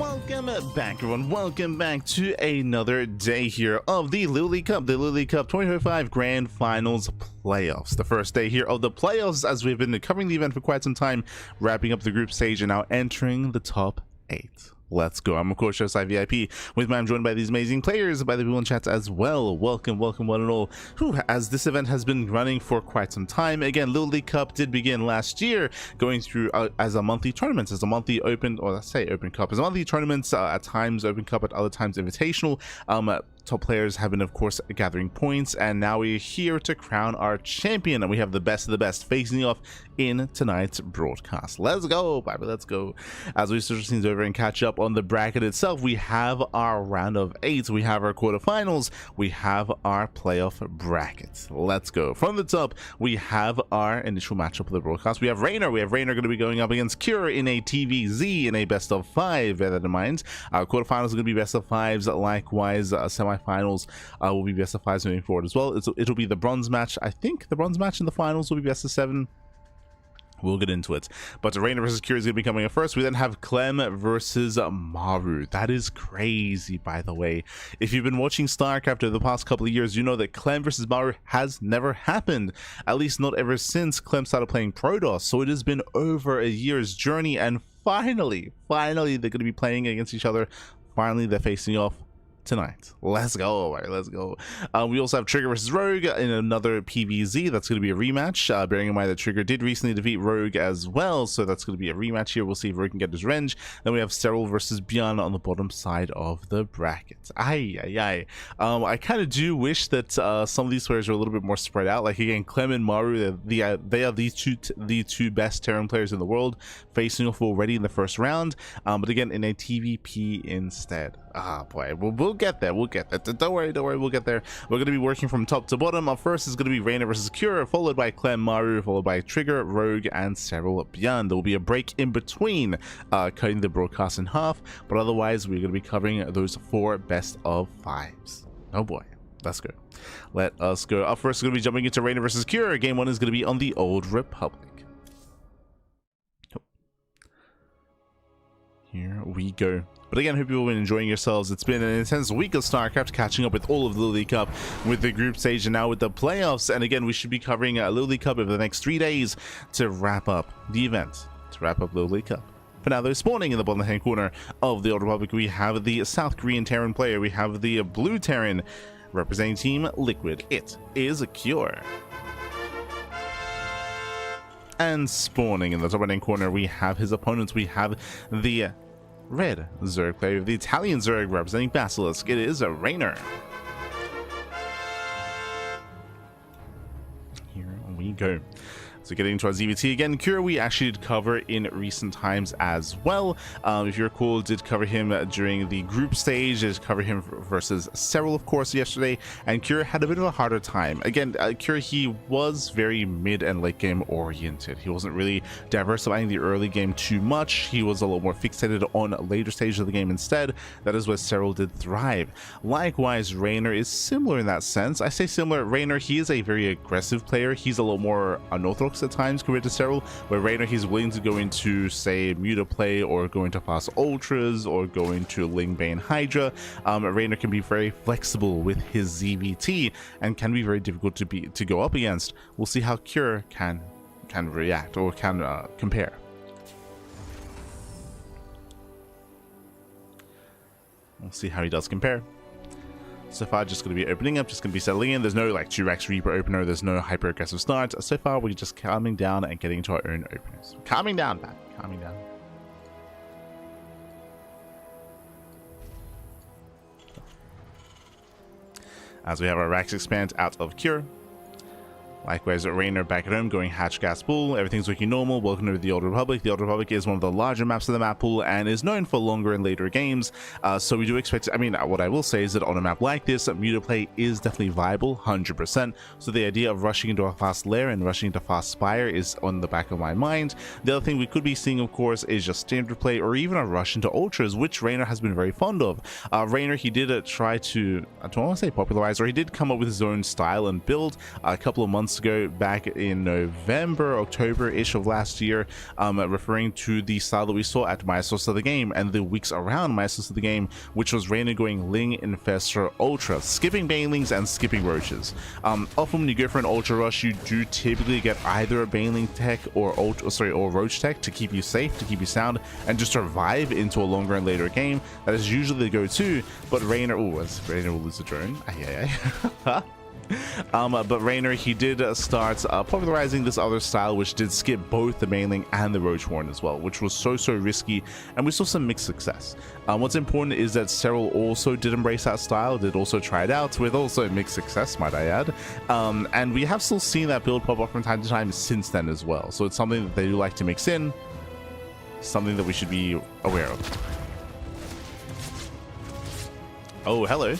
Welcome back, everyone. Welcome back to another day here of the LiuLi Cup, the LiuLi Cup 2025 Grand Finals Playoffs. The first day here of the playoffs, as we've been covering the event for quite some time, wrapping up the group stage and now entering the top 8. Let's go. I'm of course Showside VIP. With me, I'm joined by these amazing players, by the people in chat as well. Welcome one and all. As this event has been running for quite some time. Again, LiuLi Cup did begin last year, going through as a monthly tournament, as a monthly open, or let's say open cup, as a monthly tournaments, at times open cup, at other times invitational. Top players have been, of course, gathering points, and now we're here to crown our champion, and we have the best of the best facing off in tonight's broadcast. Let's go, baby, let's go. As we switch things over and catch up on the bracket itself, we have our round of 8, we have our quarterfinals, we have our playoff bracket. Let's go. From the top, we have our initial matchup of the broadcast. We have Reynor. Going to be going up against Cure in a TVZ in a best of 5. Bear that in mind. Our quarterfinals are going to be best of 5s. Likewise, semifinals will be best of 5s moving forward as well. It'll be the bronze match. I think the bronze match in the finals will be best of 7. We'll get into it. But Reynor versus Cure is going to be coming up first. We then have Clem versus Maru. That is crazy, by the way. If you've been watching StarCraft over the past couple of years, you know that Clem versus Maru has never happened. At least not ever since Clem started playing Protoss. So it has been over a year's journey, and finally they're going to be playing against each other. Finally, they're facing off tonight. Let's go. All right, let's go. We also have Trigger versus Rogue in another PvZ. That's going to be a rematch, bearing in mind that Trigger did recently defeat Rogue as well, so that's going to be a rematch here. We'll see if Rogue can get his revenge. Then we have Serral versus Beyond on the bottom side of the bracket. I kind of do wish that some of these players are a little bit more spread out. Like, again, Clem and Maru, they are the two best Terran players in the world, facing off already in the first round, but again in a TVP instead. Boy, we'll get there. Don't worry, we'll get there. We're going to be working from top to bottom. Up first is going to be Reynor versus Cure, followed by Clem, Maru, followed by Trigger, Rogue, and Serral Beyond. There will be a break in between, cutting the broadcast in half, but otherwise we're going to be covering those 4 best of 5s. Oh boy, let's go. Let us go. Up first, we're going to be jumping into Reynor versus Cure. Game 1 is going to be on the Old Republic. Here we go. But again, hope you've all been enjoying yourselves. It's been an intense week of StarCraft, catching up with all of the LiuLi Cup, with the group stage, and now with the playoffs. And again, we should be covering LiuLi Cup over the next 3 days to wrap up the event, to wrap up LiuLi Cup. For now, though, spawning in the bottom hand corner of the Old Republic, we have the South Korean Terran player. We have the blue Terran representing Team Liquid. It is a Cure. And spawning in the top right-hand corner, we have his opponents. We have the red Zerg player, the Italian Zerg representing Basilisk. It is a Reynor. Here we go. So getting into our ZVT again, Cure we actually did cover in recent times as well. If you recall, did cover him during the group stage, did cover him versus Serral, of course, yesterday, and Cure had a bit of a harder time. Again, Cure, he was very mid and late game oriented. He wasn't really diversifying the early game too much. He was a little more fixated on later stages of the game instead. That is where Serral did thrive. Likewise, Reynor is similar in that sense. I say similar. Reynor, he is a very aggressive player. He's a little more unorthodox at times compared to Serral, where Reynor, he's willing to go into, say, Muta play, or go into fast ultras, or go into Ling Bane Hydra. Reynor can be very flexible with his ZVT and can be very difficult to go up against. We'll see how Cure can react, or can compare. We'll see how he does compare. So far, just going to be opening up, just going to be settling in. There's no like 2x Reaper opener, there's no hyper aggressive start. So far, we're just calming down and getting into our own openers. Calming down, man. Calming down. As we have our Rax expand out of Cure. Likewise, Reynor back at home going hatch gas pool. Everything's looking normal. Welcome to the Old Republic. The Old Republic is one of the larger maps of the map pool and is known for longer and later games. So we do expect, what I will say is that on a map like this, Muta play is definitely viable, 100%. So the idea of rushing into a fast lair and rushing into fast spire is on the back of my mind. The other thing we could be seeing, of course, is just standard play or even a rush into ultras, which Reynor has been very fond of. Reynor, he did try to, I don't want to say popularize, or he did come up with his own style and build a couple of months months ago, back in November, October-ish of last year, referring to the style that we saw at my source of the game and the weeks around my source of the game, which was Reynor going Ling Infestor Ultra, skipping Banelings and skipping Roaches. Often when you go for an Ultra Rush, you do typically get either a Baneling tech or Roach tech to keep you safe, to keep you sound, and just survive into a longer and later game. That is usually the go-to, but Reynor, Reynor will lose a drone. But Reynor, he did start popularizing this other style, which did skip both the Baneling and the Roach Horn as well, which was so risky, and we saw some mixed success. What's important is that Serral also did embrace that style, did also try it out with also mixed success, might I add, and we have still seen that build pop up from time to time since then as well. So it's something that they do like to mix in, something that we should be aware of. Oh, hello.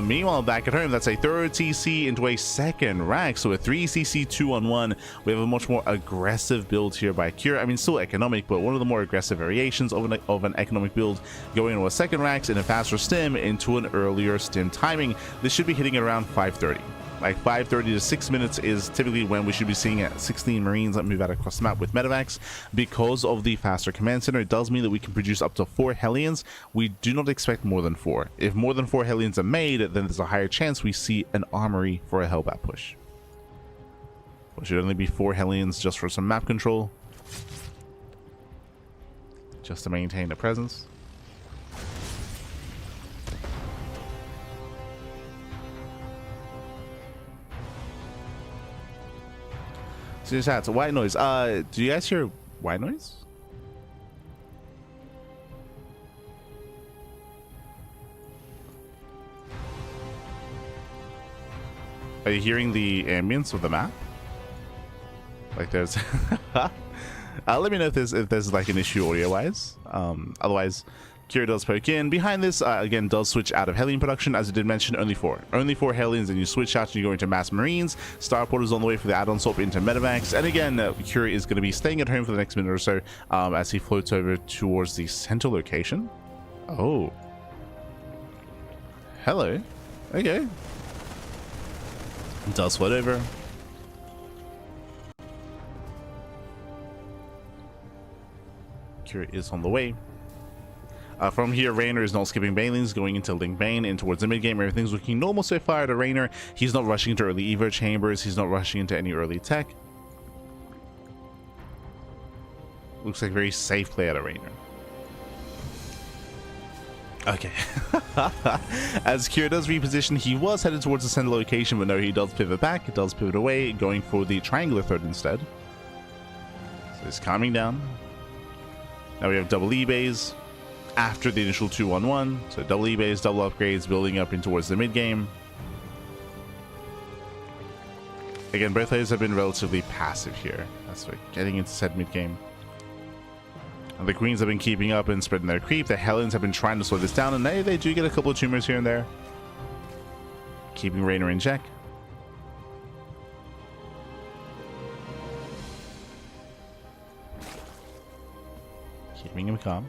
Meanwhile, back at home, that's a third CC into a second rack, so a 3CC 2-on-1. We have a much more aggressive build here by Cure. I mean, still economic, but one of the more aggressive variations of an economic build, going into a second racks in a faster stim into an earlier stim timing. This should be hitting around 5:30. Like 5:30 to 6 minutes is typically when we should be seeing 16 Marines that move out across the map with medevacs. Because of the faster command center, it does mean that we can produce up to 4 Hellions. We do not expect more than 4. If more than 4 Hellions are made, then there's a higher chance we see an armory for a Hellbat push. It should only be 4 Hellions just for some map control, just to maintain a presence. So just had white noise. Do you guys hear white noise? Are you hearing the ambience of the map? Like there's let me know if there's like an issue audio wise. Otherwise, Kira does poke in. Behind this, again, does switch out of Hellion production. As I did mention, only 4 Hellions, and you switch out and you go into Mass Marines. Starport is on the way for the add-on swap into Medevacs. And again, Kira is going to be staying at home for the next minute or so as he floats over towards the center location. Oh. Hello. Okay. Does float over. Kira is on the way. From here, Reynor is not skipping Banelings, going into Ling Bane in towards the mid-game. Everything's looking normal so far to Reynor. He's not rushing into early Evo chambers. He's not rushing into any early tech. Looks like very safe play out of Reynor. Okay. As Kira does reposition, he was headed towards the center location, but no, he does pivot back. He does pivot away, going for the triangular third instead. So he's calming down. Now we have double E-bays after the initial 2-on-1, so double E-bays, double upgrades, building up in towards the mid-game. Again, both players have been relatively passive here. That's what getting into said mid-game. And the Queens have been keeping up and spreading their creep. The Hellions have been trying to slow this down, and they do get a couple of tumors here and there, keeping Reynor in check. Keeping him calm.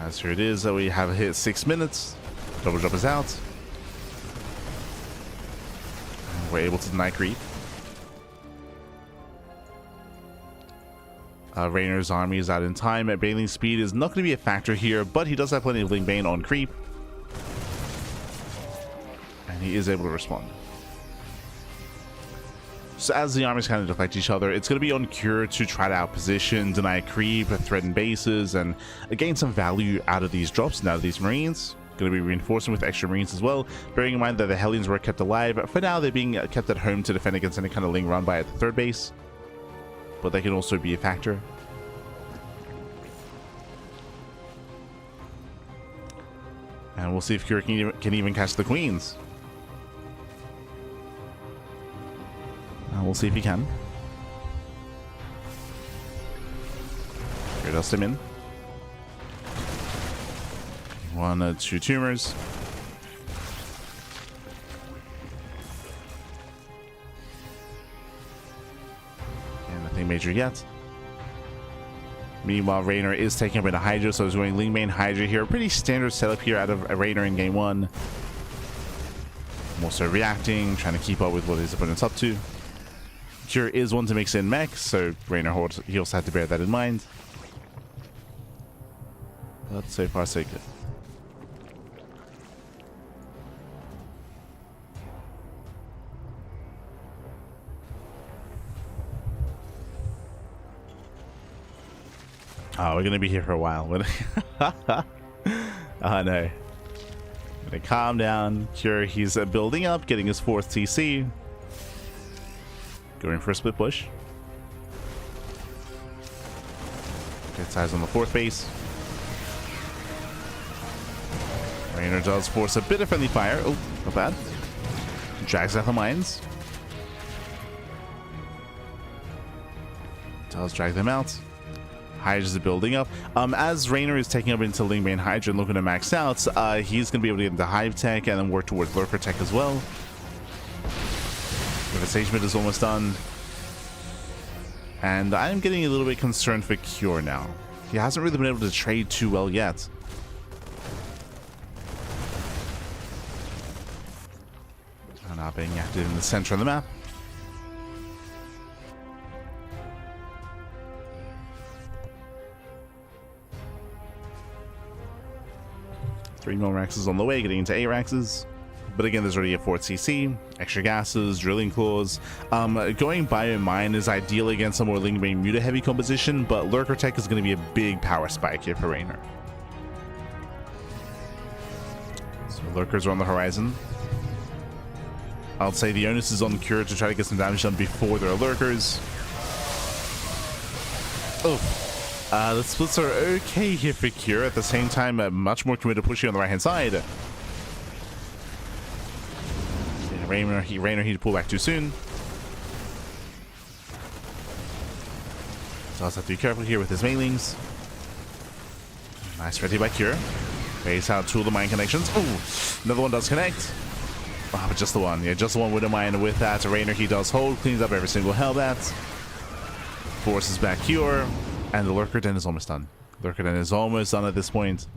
As here it is, we have hit 6 minutes. Double jump is out. And we're able to deny creep. Reynor's army is out in time. Baneling speed is not going to be a factor here, but he does have plenty of Ling Bane on creep. And he is able to respond. So as the armies kind of deflect each other, it's going to be on Cure to try to outposition, deny creep, threaten bases, and gain some value out of these drops and out of these Marines. Going to be reinforcing with extra Marines as well, bearing in mind that the Hellions were kept alive. For now, they're being kept at home to defend against any kind of Ling run by at the third base, but they can also be a factor. And we'll see if Cure can even catch the Queens. We'll see if he can. Here, dust him in. 1, 2 tumors. And nothing major yet. Meanwhile, Reynor is taking up into Hydra, so he's going Ling main Hydra here. Pretty standard setup here out of Reynor in game 1. Also reacting, trying to keep up with what his opponent's up to. Cure is one to mix in mech, so Reynor, he also had to bear that in mind. But so far, so good. Oh, we're gonna be here for a while. Oh no. Gonna calm down. Cure, he's building up, getting his 4th TC. Going for a split push. Gets eyes on the 4th base. Reynor does force a bit of friendly fire. Oh, not bad. Drags out the mines. Does drag them out. Hydra's building up. As Reynor is taking up into Ling main Hydra and looking to max out, he's going to be able to get into Hive Tech and then work towards Lurker Tech as well. The Sage Mid is almost done. And I am getting a little bit concerned for Cure now. He hasn't really been able to trade too well yet. Now being active in the center of the map. Three more Raxes on the way, getting into 8 Raxes. But again, there's already a 4th CC, extra gases, drilling claws. Going Biomine is ideal against a more Ling main Muta heavy composition, but Lurker Tech is going to be a big power spike here for Reynor. So Lurkers are on the horizon. I'll say the onus is on Cure to try to get some damage done before there are Lurkers. Oh. The splits are okay here for Cure. At the same time, much more committed pushing on the right-hand side. Yeah, Reynor, he pulled back too soon. So I'll have to be careful here with his mailings. Nice ready by Cure. Base out 2 of the mine connections. Ooh, another one does connect. Oh, but just the one. Yeah, just the one with a mine. With that, Reynor, he does hold, cleans up every single Hellbat. Forces back Cure. And the Lurker Den is almost done. Lurker Den is almost done at this point.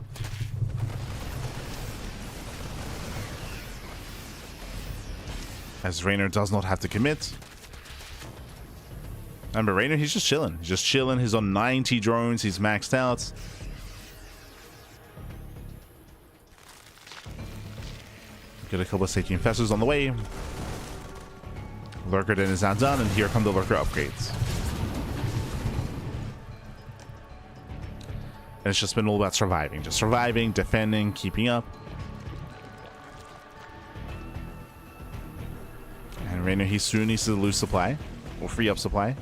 As Reynor does not have to commit. Remember, Reynor, he's just chilling. He's just chilling. He's on 90 drones. He's maxed out. Get a couple of safety infestors on the way. Lurker Den is now done, and here come the Lurker upgrades. And it's just been all about surviving. Just surviving, defending, keeping up. And Reynor, he soon needs to lose supply. Or free up supply.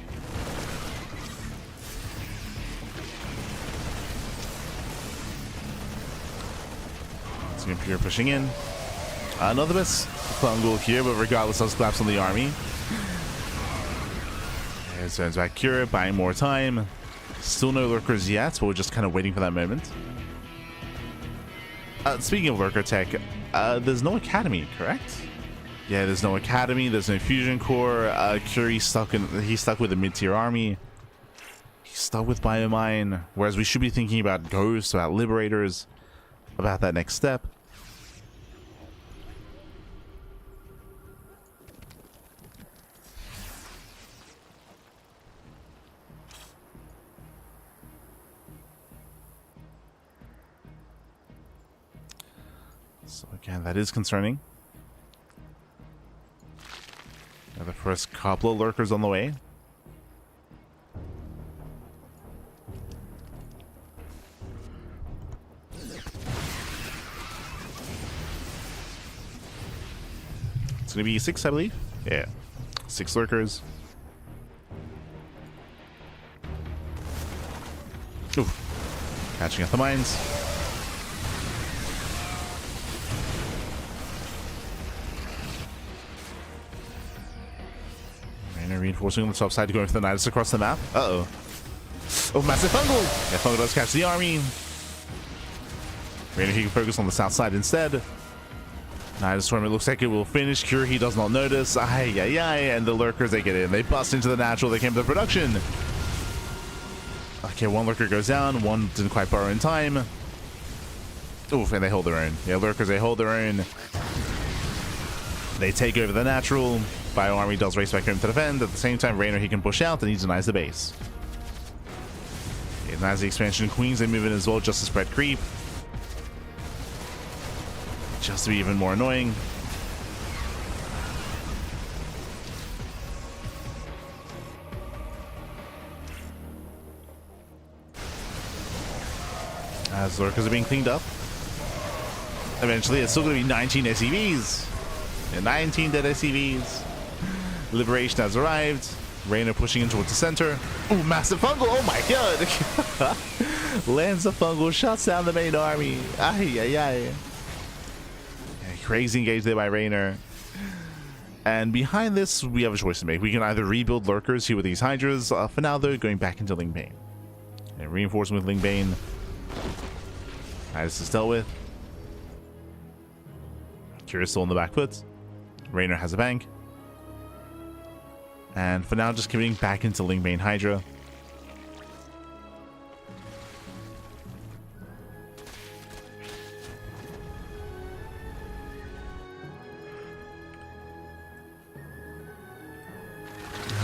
So Impure pushing in. Not the best fungal here, but regardless, does collapse on the army. And turns back Cure, buying more time. Still no Lurkers yet, but we're just kind of waiting for that moment. Speaking of Lurker Tech, there's no Academy, correct? Yeah, there's no Academy, there's no Fusion Core. Cure, he's stuck with a mid-tier army. He's stuck with Biomine, whereas we should be thinking about Ghosts, about Liberators, about that next step. So again, that is concerning. Now the first couple of Lurkers on the way. It's gonna be 6, I believe. Yeah, 6 Lurkers. Ooh, catching up the mines. Reinforcing on the top side, going for the Nidus across the map. Uh-oh. Oh, massive Fungal! Yeah, Fungal does catch the army. Reynor, he can focus on the south side instead. Nidus Storm, it looks like it will finish. Cure, he does not notice. Ay, ay, ay. And the Lurkers, they get in. They bust into the natural. They came to the production. Okay, one lurker goes down, one didn't quite burrow in time. Oof, and they hold their own. Yeah, lurkers, they hold their own. They take over the natural. Bio Army does race back home to defend. At the same time, Reynor, he can push out, and he denies the base. He denies the expansion. Queens, they move in as well just to spread creep. Just to be even more annoying. As lurkers are being cleaned up. Eventually, it's still going to be 19 SCVs. And 19 dead SCVs. Liberation has arrived. Reynor pushing in towards the center. Ooh, massive fungal. Oh my god. Lands a fungal. Shuts down the main army. Ay, ay, ay. Yeah, crazy engage there by Reynor. And behind this, we have a choice to make. We can either rebuild lurkers here with these Hydras. For now, though, going back into Lingbane. And reinforcement with Lingbane. This is dealt with. Kira's still on the back foot. Reynor has a bank. And for now, just committing back into Lingbane Hydra.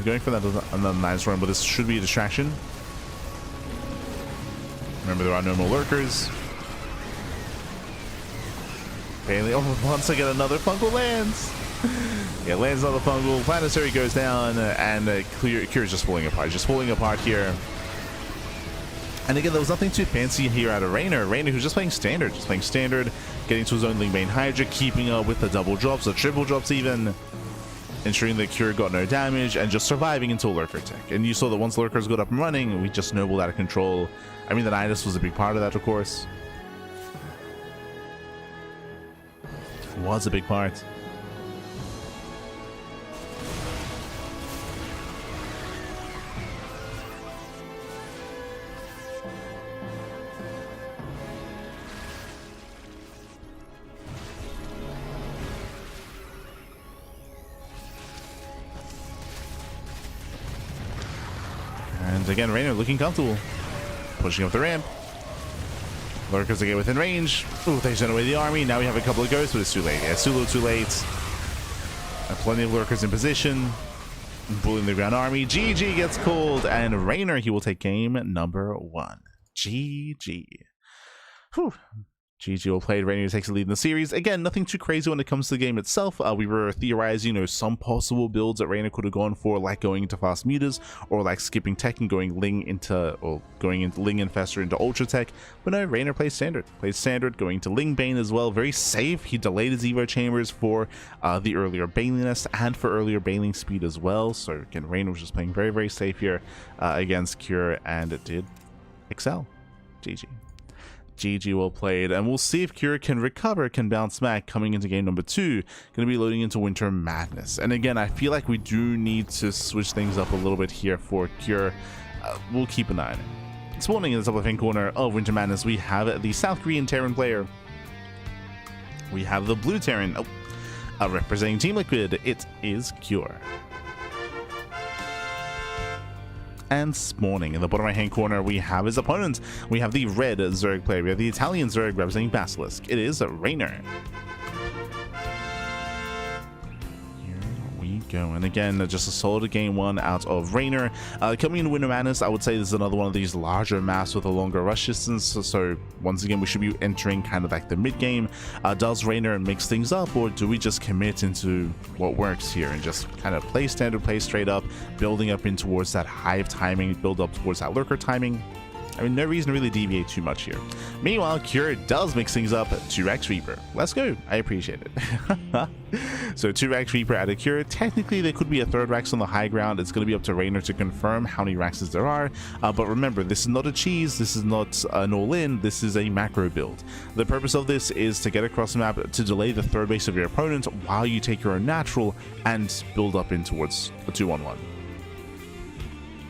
Going for that another nice run, but this should be a distraction. Remember, there are no more lurkers. Bailey, oh, once again, another fungal lands. Yeah, lands another fungal. Planetary goes down, and Cura's just falling apart. Just falling apart here. And again, there was nothing too fancy here out of Reynor. Reynor, who's just playing standard. Just playing standard, getting to his own Lingbane Hydra, keeping up with the double drops, the triple drops even. Ensuring that Cure got no damage, and just surviving until Lurker Tech. And you saw that once Lurkers got up and running, we just snowballed out of control. I mean, the Nidus was a big part of that, of course. Was a big part. And again, Reynor looking comfortable. Pushing up the ramp. Lurkers again within range. Ooh, they sent away the army. Now we have a couple of ghosts, but it's too late. Yeah, it's too late. Plenty of lurkers in position. Bullying the ground army. GG gets called, and Reynor, he will take game number 1. GG. Whew. GG will play. Reynor takes the lead in the series. Again, nothing too crazy when it comes to the game itself. We were theorizing, some possible builds that Reynor could have gone for, like going into fast meters, or like skipping tech and going Ling into Ling Infestor into Ultra Tech. But no, Reynor plays standard. Going to Lingbane as well. Very safe. He delayed his Evo chambers for the earlier Baneliness and for earlier Baneling speed as well. So again, Reynor was just playing very, very safe here against Cure, and it did excel. GG. GG, well played, and we'll see if Cure can recover, can bounce back coming into game number 2. Going to be loading into Winter Madness. And again, I feel like we do need to switch things up a little bit here for Cure. We'll keep an eye on it. Spawning in the top left-hand corner of Winter Madness, we have the South Korean Terran player. We have the Blue Terran. Representing Team Liquid, it is Cure. And spawning in the bottom right hand corner, we have his opponent. We have the red Zerg player. We have the Italian Zerg representing Basilisk. It is Reynor. Here we go. And again, just a solid game 1 out of Reynor. Coming into Winter Madness, I would say this is another one of these larger maps with a longer rush distance. So once again, we should be entering kind of like the mid game. Does Reynor mix things up, or do we just commit into what works here and just kind of play standard, play straight up, building up in towards that hive timing, build up towards that lurker timing? I mean, no reason to really deviate too much here. Meanwhile, Cure does mix things up. 2x Reaper. Let's go. I appreciate it. So 2x Reaper out of Cure. Technically, there could be a third Rax on the high ground. It's going to be up to Reynor to confirm how many Raxes there are. But remember, this is not a cheese. This is not an all-in. This is a macro build. The purpose of this is to get across the map to delay the third base of your opponent while you take your own natural and build up in towards a 2-on-1.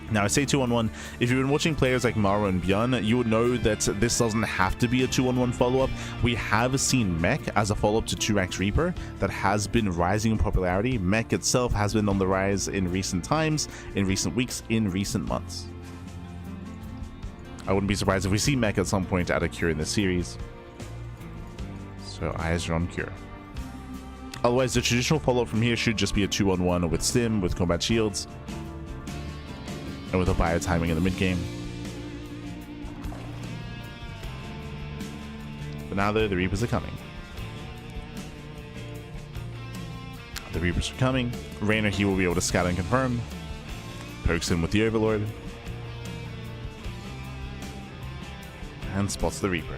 Now, I say 2-on-1, if you've been watching players like Maru and Björn, you would know that this doesn't have to be a 2-on-1 follow-up. We have seen Mech as a follow-up to 2x Reaper that has been rising in popularity. Mech itself has been on the rise in recent times, in recent weeks, in recent months. I wouldn't be surprised if we see Mech at some point out of Cure in this series. So eyes are on Cure. Otherwise, the traditional follow-up from here should just be a 2-on-1 with Stim, with combat shields, and with a bio timing in the mid-game. But now though, the Reapers are coming. The Reapers are coming. Reynor, he will be able to scout and confirm. Pokes in with the Overlord. And spots the Reaper.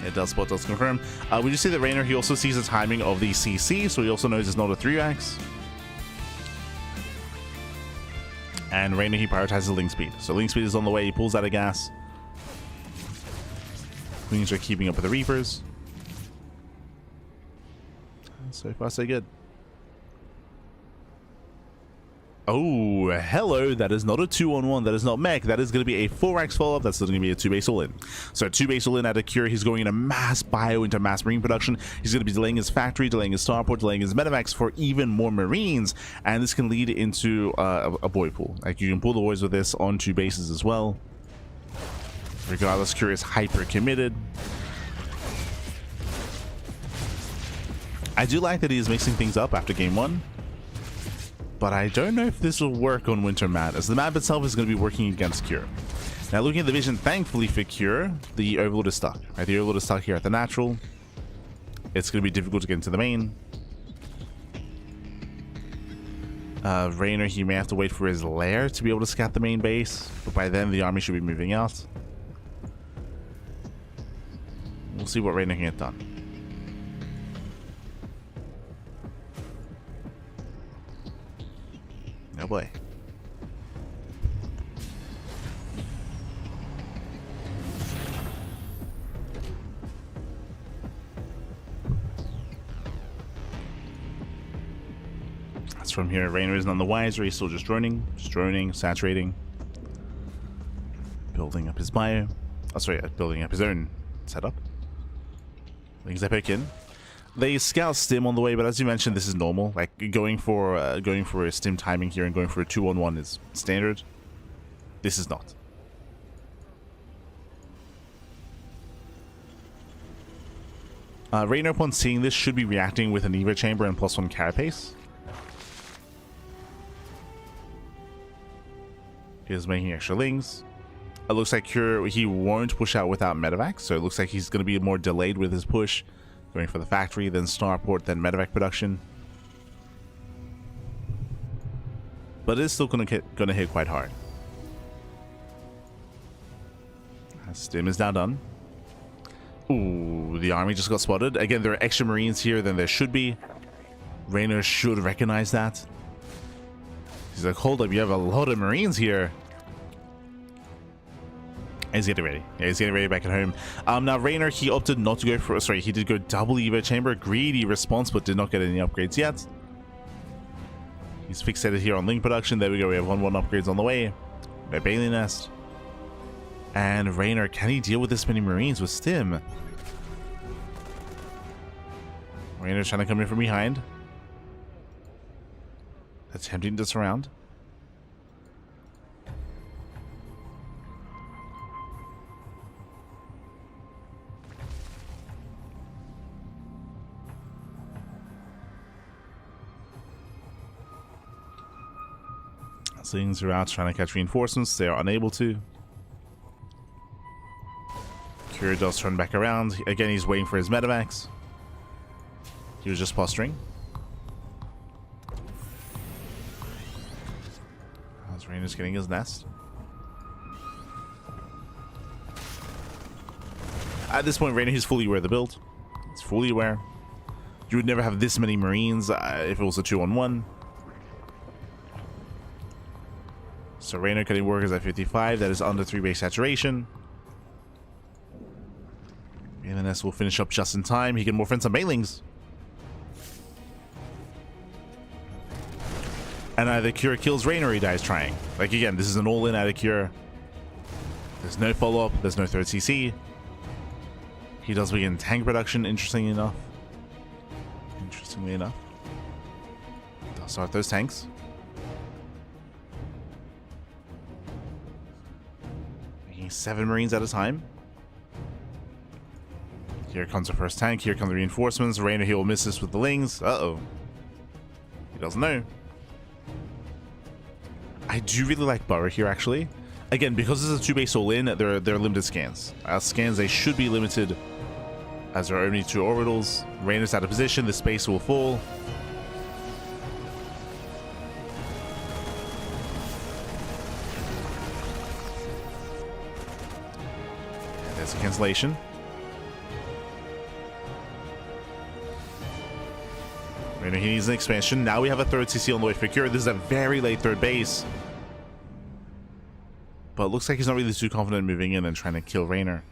It does spot, does confirm. We just see that Reynor, he also sees the timing of the CC, so he also knows it's not a 3-axe. And Reynor, he prioritizes link speed. So link speed is on the way, he pulls out of gas. Queens are keeping up with the Reapers. So far, so good. Oh, hello. That is not a 2-on-1. That is not Mech. That is going to be a 4-axe follow-up. That's going to be a 2-base all-in. So 2-base all-in out of Cure. He's going into mass bio, into mass marine production. He's going to be delaying his factory, delaying his starport, delaying his medevacs for even more marines. And this can lead into a void pool. Like, you can pull the voids with this on 2 bases as well. Regardless, Cure is hyper committed. I do like that he is mixing things up after game 1. But I don't know if this will work on Winter Mat, as the map itself is going to be working against Cure. Now, looking at the vision, thankfully for Cure, the Overlord is stuck. Right, the Overlord is stuck here at the natural. It's going to be difficult to get into the main. Reynor, he may have to wait for his lair to be able to scout the main base, but by then the army should be moving out. We'll see what Reynor can get done. Oh boy. That's from here. Reynor isn't on the wiser. He's still just droning, saturating, building up his bio. Oh, sorry, building up his own setup. Things I pick in. They scout Stim on the way, but as you mentioned, this is normal. Like, going for a Stim timing here and going for a 2-on-1 is standard. This is not. Reynor, upon seeing this, should be reacting with an Evo Chamber and +1 Carapace. He is making extra lings. It looks like Cure, he won't push out without medevac, so it looks like he's going to be more delayed with his push. Going for the factory, then starport, then medevac production. But it's still gonna hit quite hard. Stim is now done. Ooh, the army just got spotted. Again, there are extra marines here than there should be. Reynor should recognize that. He's like, hold up, you have a lot of marines here. He's getting ready. Yeah, he's getting ready back at home. Now, Reynor, he opted not to go for... Sorry, he did go double Evo Chamber. Greedy response, but did not get any upgrades yet. He's fixated here on link production. There we go. We have 1-1 upgrades on the way. No Bailey Nest. And Reynor, can he deal with this many Marines with Stim? Reynor's trying to come in from behind. Attempting to surround. Slings are out trying to catch reinforcements. They are unable to. Cure does turn back around. Again, he's waiting for his medevacs. He was just posturing. As Reynor's getting his nest. At this point, Reynor, he's fully aware of the build. He's fully aware. You would never have this many Marines if it was a 2-on-1. So Reynor cutting workers at 55. That is under 3-base saturation. And then this will finish up just in time. He can morph in some Bailings. And either Cure kills Reynor or he dies trying. Like, again, this is an all-in out of Cure. There's no follow-up. There's no third CC. He does begin tank production, interestingly enough. They'll start those tanks. Making 7 Marines at a time. Here comes the first tank. Here come the reinforcements. Reynor, he will miss this with the Lings. Uh-oh. He doesn't know. I do really like Burrow here, actually. Again, because this is a 2-base all-in, they're limited scans. As scans, they should be limited, as there are only 2 orbitals. Reynor's out of position. The space will fall. And there's a cancellation. Reynor, he needs an expansion. Now we have a third CC on the way for Cure. This is a very late third base. But it looks like he's not really too confident moving in and trying to kill Reynor.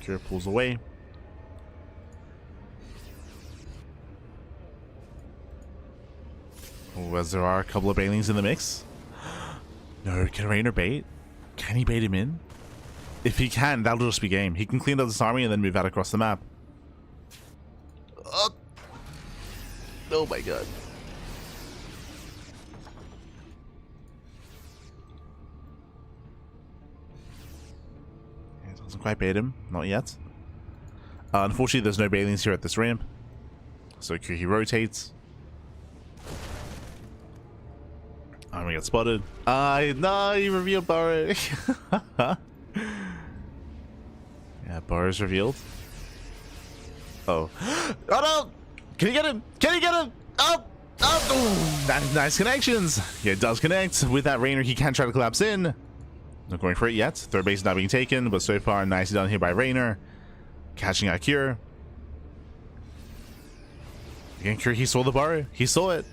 Cure pulls away. Oh, as there are a couple of bailings in the mix. No, can Reynor bait? Can he bait him in? If he can, that'll just be game. He can clean up this army and then move out across the map. Oh my god. It doesn't quite bait him. Not yet. Unfortunately, there's no bailings here at this ramp. So he rotates. I'm gonna get spotted. No, he revealed Burrow. Yeah, Burrow's revealed. Oh. Oh no! Can he get him? Can he get him? Oh! Oh! Nice connections. Yeah, it does connect. With that Reynor, he can try to collapse in. Not going for it yet. Third base is not being taken, but so far, nicely done here by Reynor. Catching out Cure. Again, Cure, he saw the Burrow. He saw it.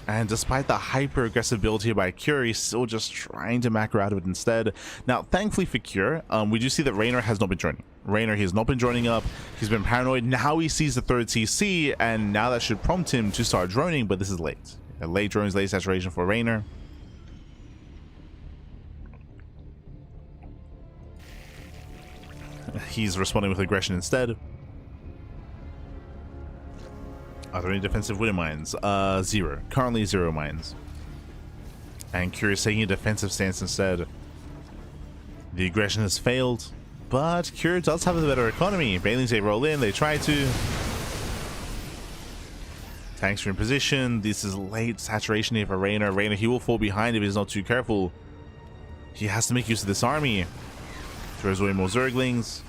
And despite the hyper-aggressive build here by Cure, he's still just trying to macro out of it instead. Now, thankfully for Cure, we do see that Reynor has not been joining. Reynor, he has not been joining up. He's been paranoid. Now he sees the third CC, and now that should prompt him to start droning, but this is late. Late drones, late saturation for Reynor. He's responding with aggression instead. Are there any defensive wind mines? 0. Currently 0 mines. And Cure is taking a defensive stance instead. The aggression has failed, but Cure does have a better economy. Bailings, they roll in, they try to. Tanks are in position. This is late saturation here for Reynor. Reynor, he will fall behind if he's not too careful. He has to make use of this army. Throws away more Zerglings.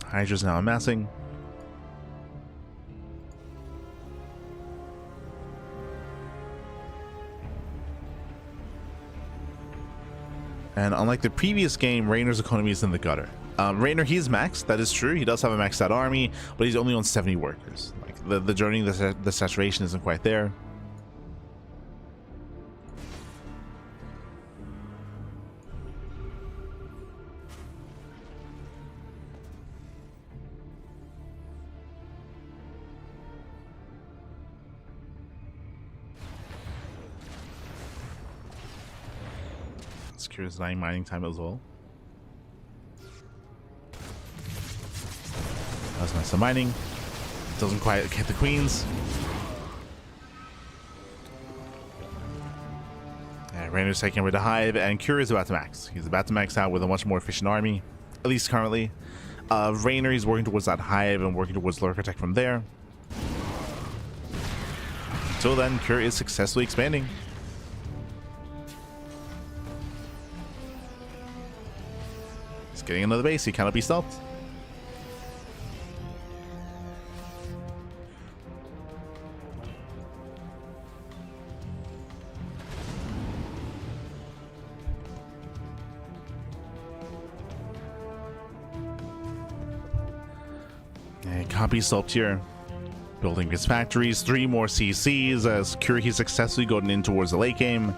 Hydra's now amassing. And unlike the previous game, Reynor's economy is in the gutter. Reynor, he is maxed, that is true. He does have a maxed out army, but he's only on 70 workers. Like the journey, the saturation isn't quite there. Cure's dying mining time as well. That was nice. The mining doesn't quite get the queens. Yeah, Reynor's taking over the hive, and Cure is about to max. He's about to max out with a much more efficient army, at least currently. Reynor, he's working towards that hive and working towards lurker tech from there. Until then, Cure is successfully expanding. Getting another base, he cannot be stopped. Yeah, he can't be stopped here. Building his factories, 3 more CCs as Kure successfully gotten in towards the late game.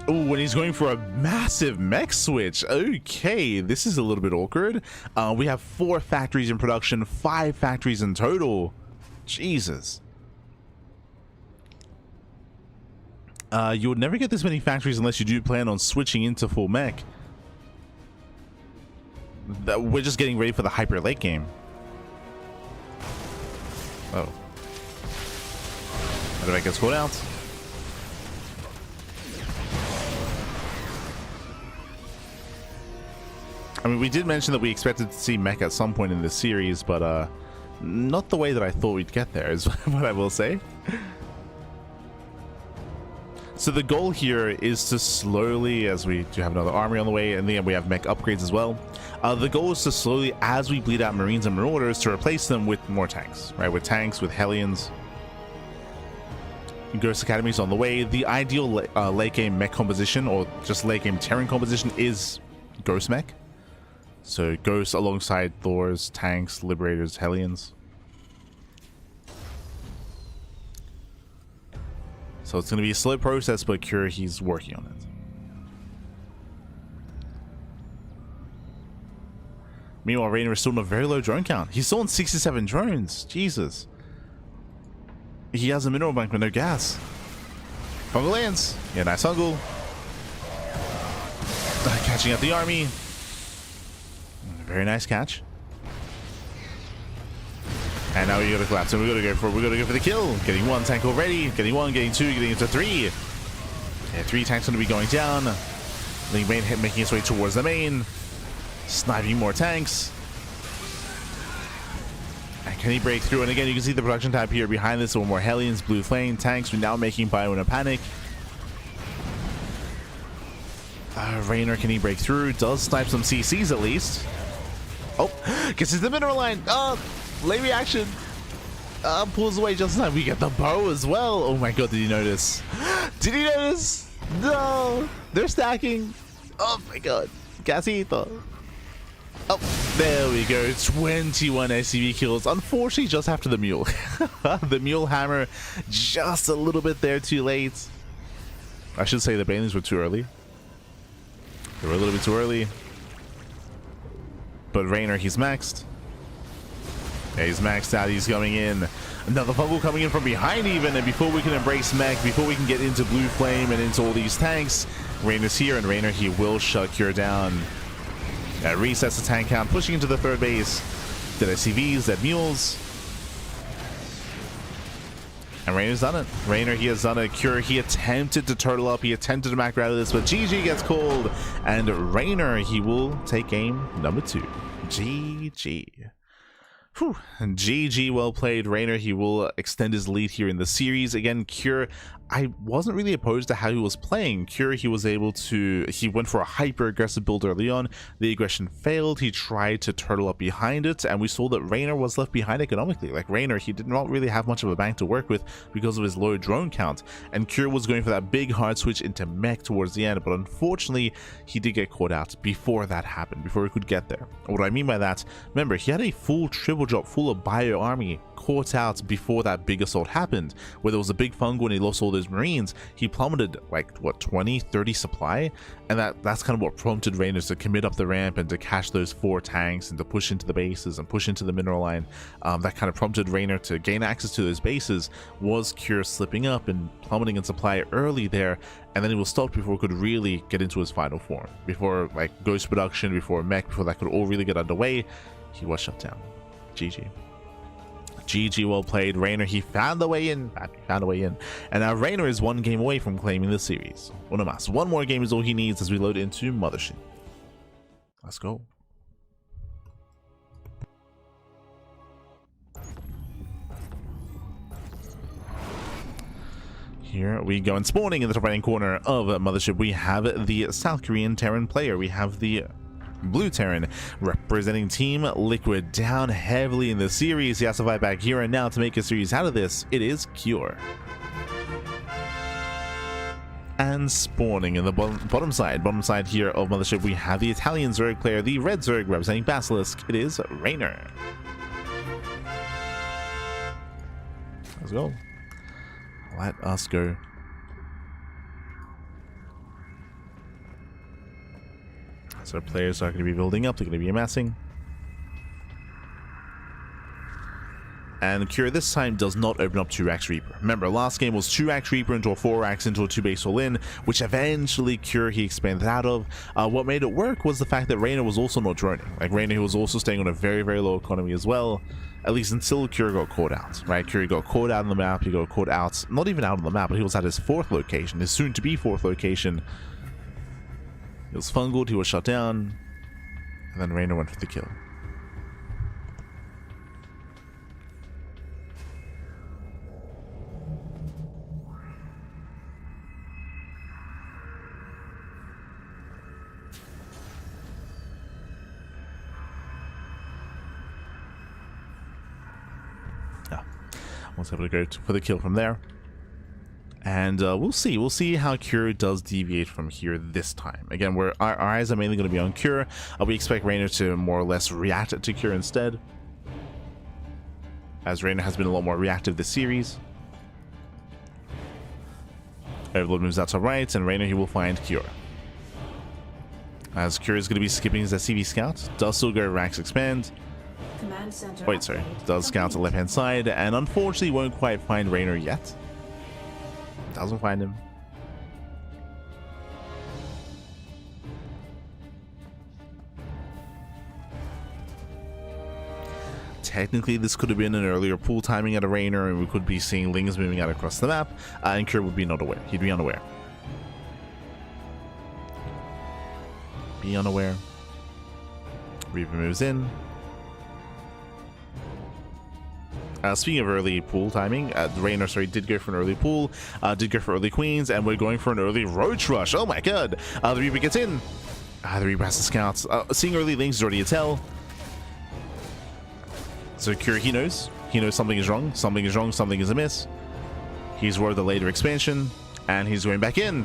Oh, and he's going for a massive mech switch. Okay, this is a little bit awkward. We have 4 factories in production, 5 factories in total. Jesus. You would never get this many factories unless you do plan on switching into full mech. We're just getting ready for the hyper late game. Oh. How do I get called out? I mean, we did mention that we expected to see mech at some point in this series, but not the way that I thought we'd get there is what I will say. So the goal here is to slowly, as we do have another army on the way, and then we have mech upgrades as well. The goal is to slowly, as we bleed out Marines and Marauders, to replace them with more tanks, right? With tanks, with Hellions. Ghost Academy's on the way. The ideal late game mech composition, or just late game Terran composition, is Ghost mech. So Ghosts alongside Thors, tanks, Liberators, Hellions. So it's going to be a slow process, but Kure, he's working on it. Meanwhile, Reynor is still on a very low drone count. He's still on 67 drones. Jesus. He has a mineral bank with no gas. Fungal lands. Yeah, nice Fungal. Catching up the army. Very nice catch. And now we gotta collapse, and we gotta go for the kill. Getting 1 tank already. Getting 1, getting 2, getting into 3. Yeah, 3 tanks gonna be going down. The main hit making its way towards the main. Sniping more tanks. And can he break through? And again, you can see the production tab here behind this. One more Hellions, Blue Flame tanks. We're now making Bio in a panic. Reynor, can he break through? Does snipe some CCs at least. Oh, gets into the mineral line. Oh, late reaction. Pulls away just in time. We get the bow as well. Oh my god, did he notice? Did he notice? No, they're stacking. Oh my god. Gasito. Oh, there we go. 21 SCV kills. Unfortunately, just after the mule. The mule hammer just a little bit there too late. I should say the Banelings were too early. They were a little bit too early. But Reynor, he's maxed. Yeah, he's maxed out. He's coming in. Another Fungal coming in from behind even. And before we can embrace mech, before we can get into Blue Flame and into all these tanks, Reynor's here. And Reynor, he will shut Kure down. That resets the tank count, pushing into the 3rd base. Dead SCVs, dead mules. And Reynor's done it. Reynor, he has done it. Kure, he attempted to turtle up. He attempted to macro out of this, but GG gets called. And Reynor, he will take game number 2. GG. Whew. GG, well played. Reynor, he will extend his lead here in the series. Again, Kure, I wasn't really opposed to how he was playing. Kure, he was able to, he went for a hyper aggressive build early on. The aggression failed. He tried to turtle up behind it, and we saw that Reynor was left behind economically. Like Reynor, he did not really have much of a bank to work with because of his low drone count, and Kure was going for that big hard switch into mech towards the end, but unfortunately he did get caught out before that happened, before he could get there. What I mean by that, remember, he had a full triple drop full of bio army caught out before that big assault happened, where there was a big fungal and he lost all those Marines. He plummeted like what, 20-30 supply, and that's kind of what prompted Reynor to commit up the ramp and to cash those 4 tanks and to push into the bases and push into the mineral line. That kind of prompted Reynor to gain access to those bases. Was Kure slipping up and plummeting in supply early there, and then he was stopped before he could really get into his final form, before like ghost production, before mech, before that could all really get underway. He was shut down. GG. GG, well played. Reynor, he found the way in. Found a way in. And now Reynor is 1 game away from claiming the series. One more game is all he needs as we load into Mothership. Let's go. Here we go, and spawning in the top right hand corner of Mothership, we have the South Korean Terran player. We have the Blue Terran representing Team Liquid, down heavily in the series. He has to fight back here and now to make a series out of this. It is Kure. And spawning in the bottom side here of Mothership, we have the Italian Zerg player, the Red Zerg representing Basilisk. It is Reynor. Let's go. Let us go. So players are going to be building up. They're going to be amassing. And Cure this time does not open up 2x Reaper. Remember, last game was 2x Reaper into a 4x into a 2 base all-in, which eventually Cure he expanded out of. What made it work was the fact that Reynor was also not droning. Like, Reynor, he was also staying on a very, very low economy as well, at least until Cure got caught out, right? Cure got caught out on the map, he got caught out, not even out on the map, but he was at his 4th location, his soon-to-be 4th location. He was fungled, he was shut down, and then Reynor went for the kill. Was able to go for the kill from there, and we'll see how Cure does deviate from here this time. Again, our eyes are mainly going to be on Cure. We expect Reynor to more or less react to Cure instead, as Reynor has been a lot more reactive this series. Overlord moves out to right, and Reynor he will find Cure. As Cure is going to be skipping his SCV scout, does still go Rax expand. Wait, sorry. Does scout to the left-hand side, and unfortunately won't quite find Reynor yet. Doesn't find him. Technically, this could have been an earlier pool timing at a Reynor, and we could be seeing Lings moving out across the map, and Cure would be not aware. He'd be unaware. Be unaware. Reaper moves in. Speaking of early pool timing, Reynor, sorry, did go for an early pool, did go for early queens, and we're going for an early roach rush. Oh my god! The Reaper gets in. The Reaper has the scouts. Seeing early links is already a tell. So Cure, he knows something is wrong, something is wrong, something is amiss. He's worried the later expansion, and he's going back in.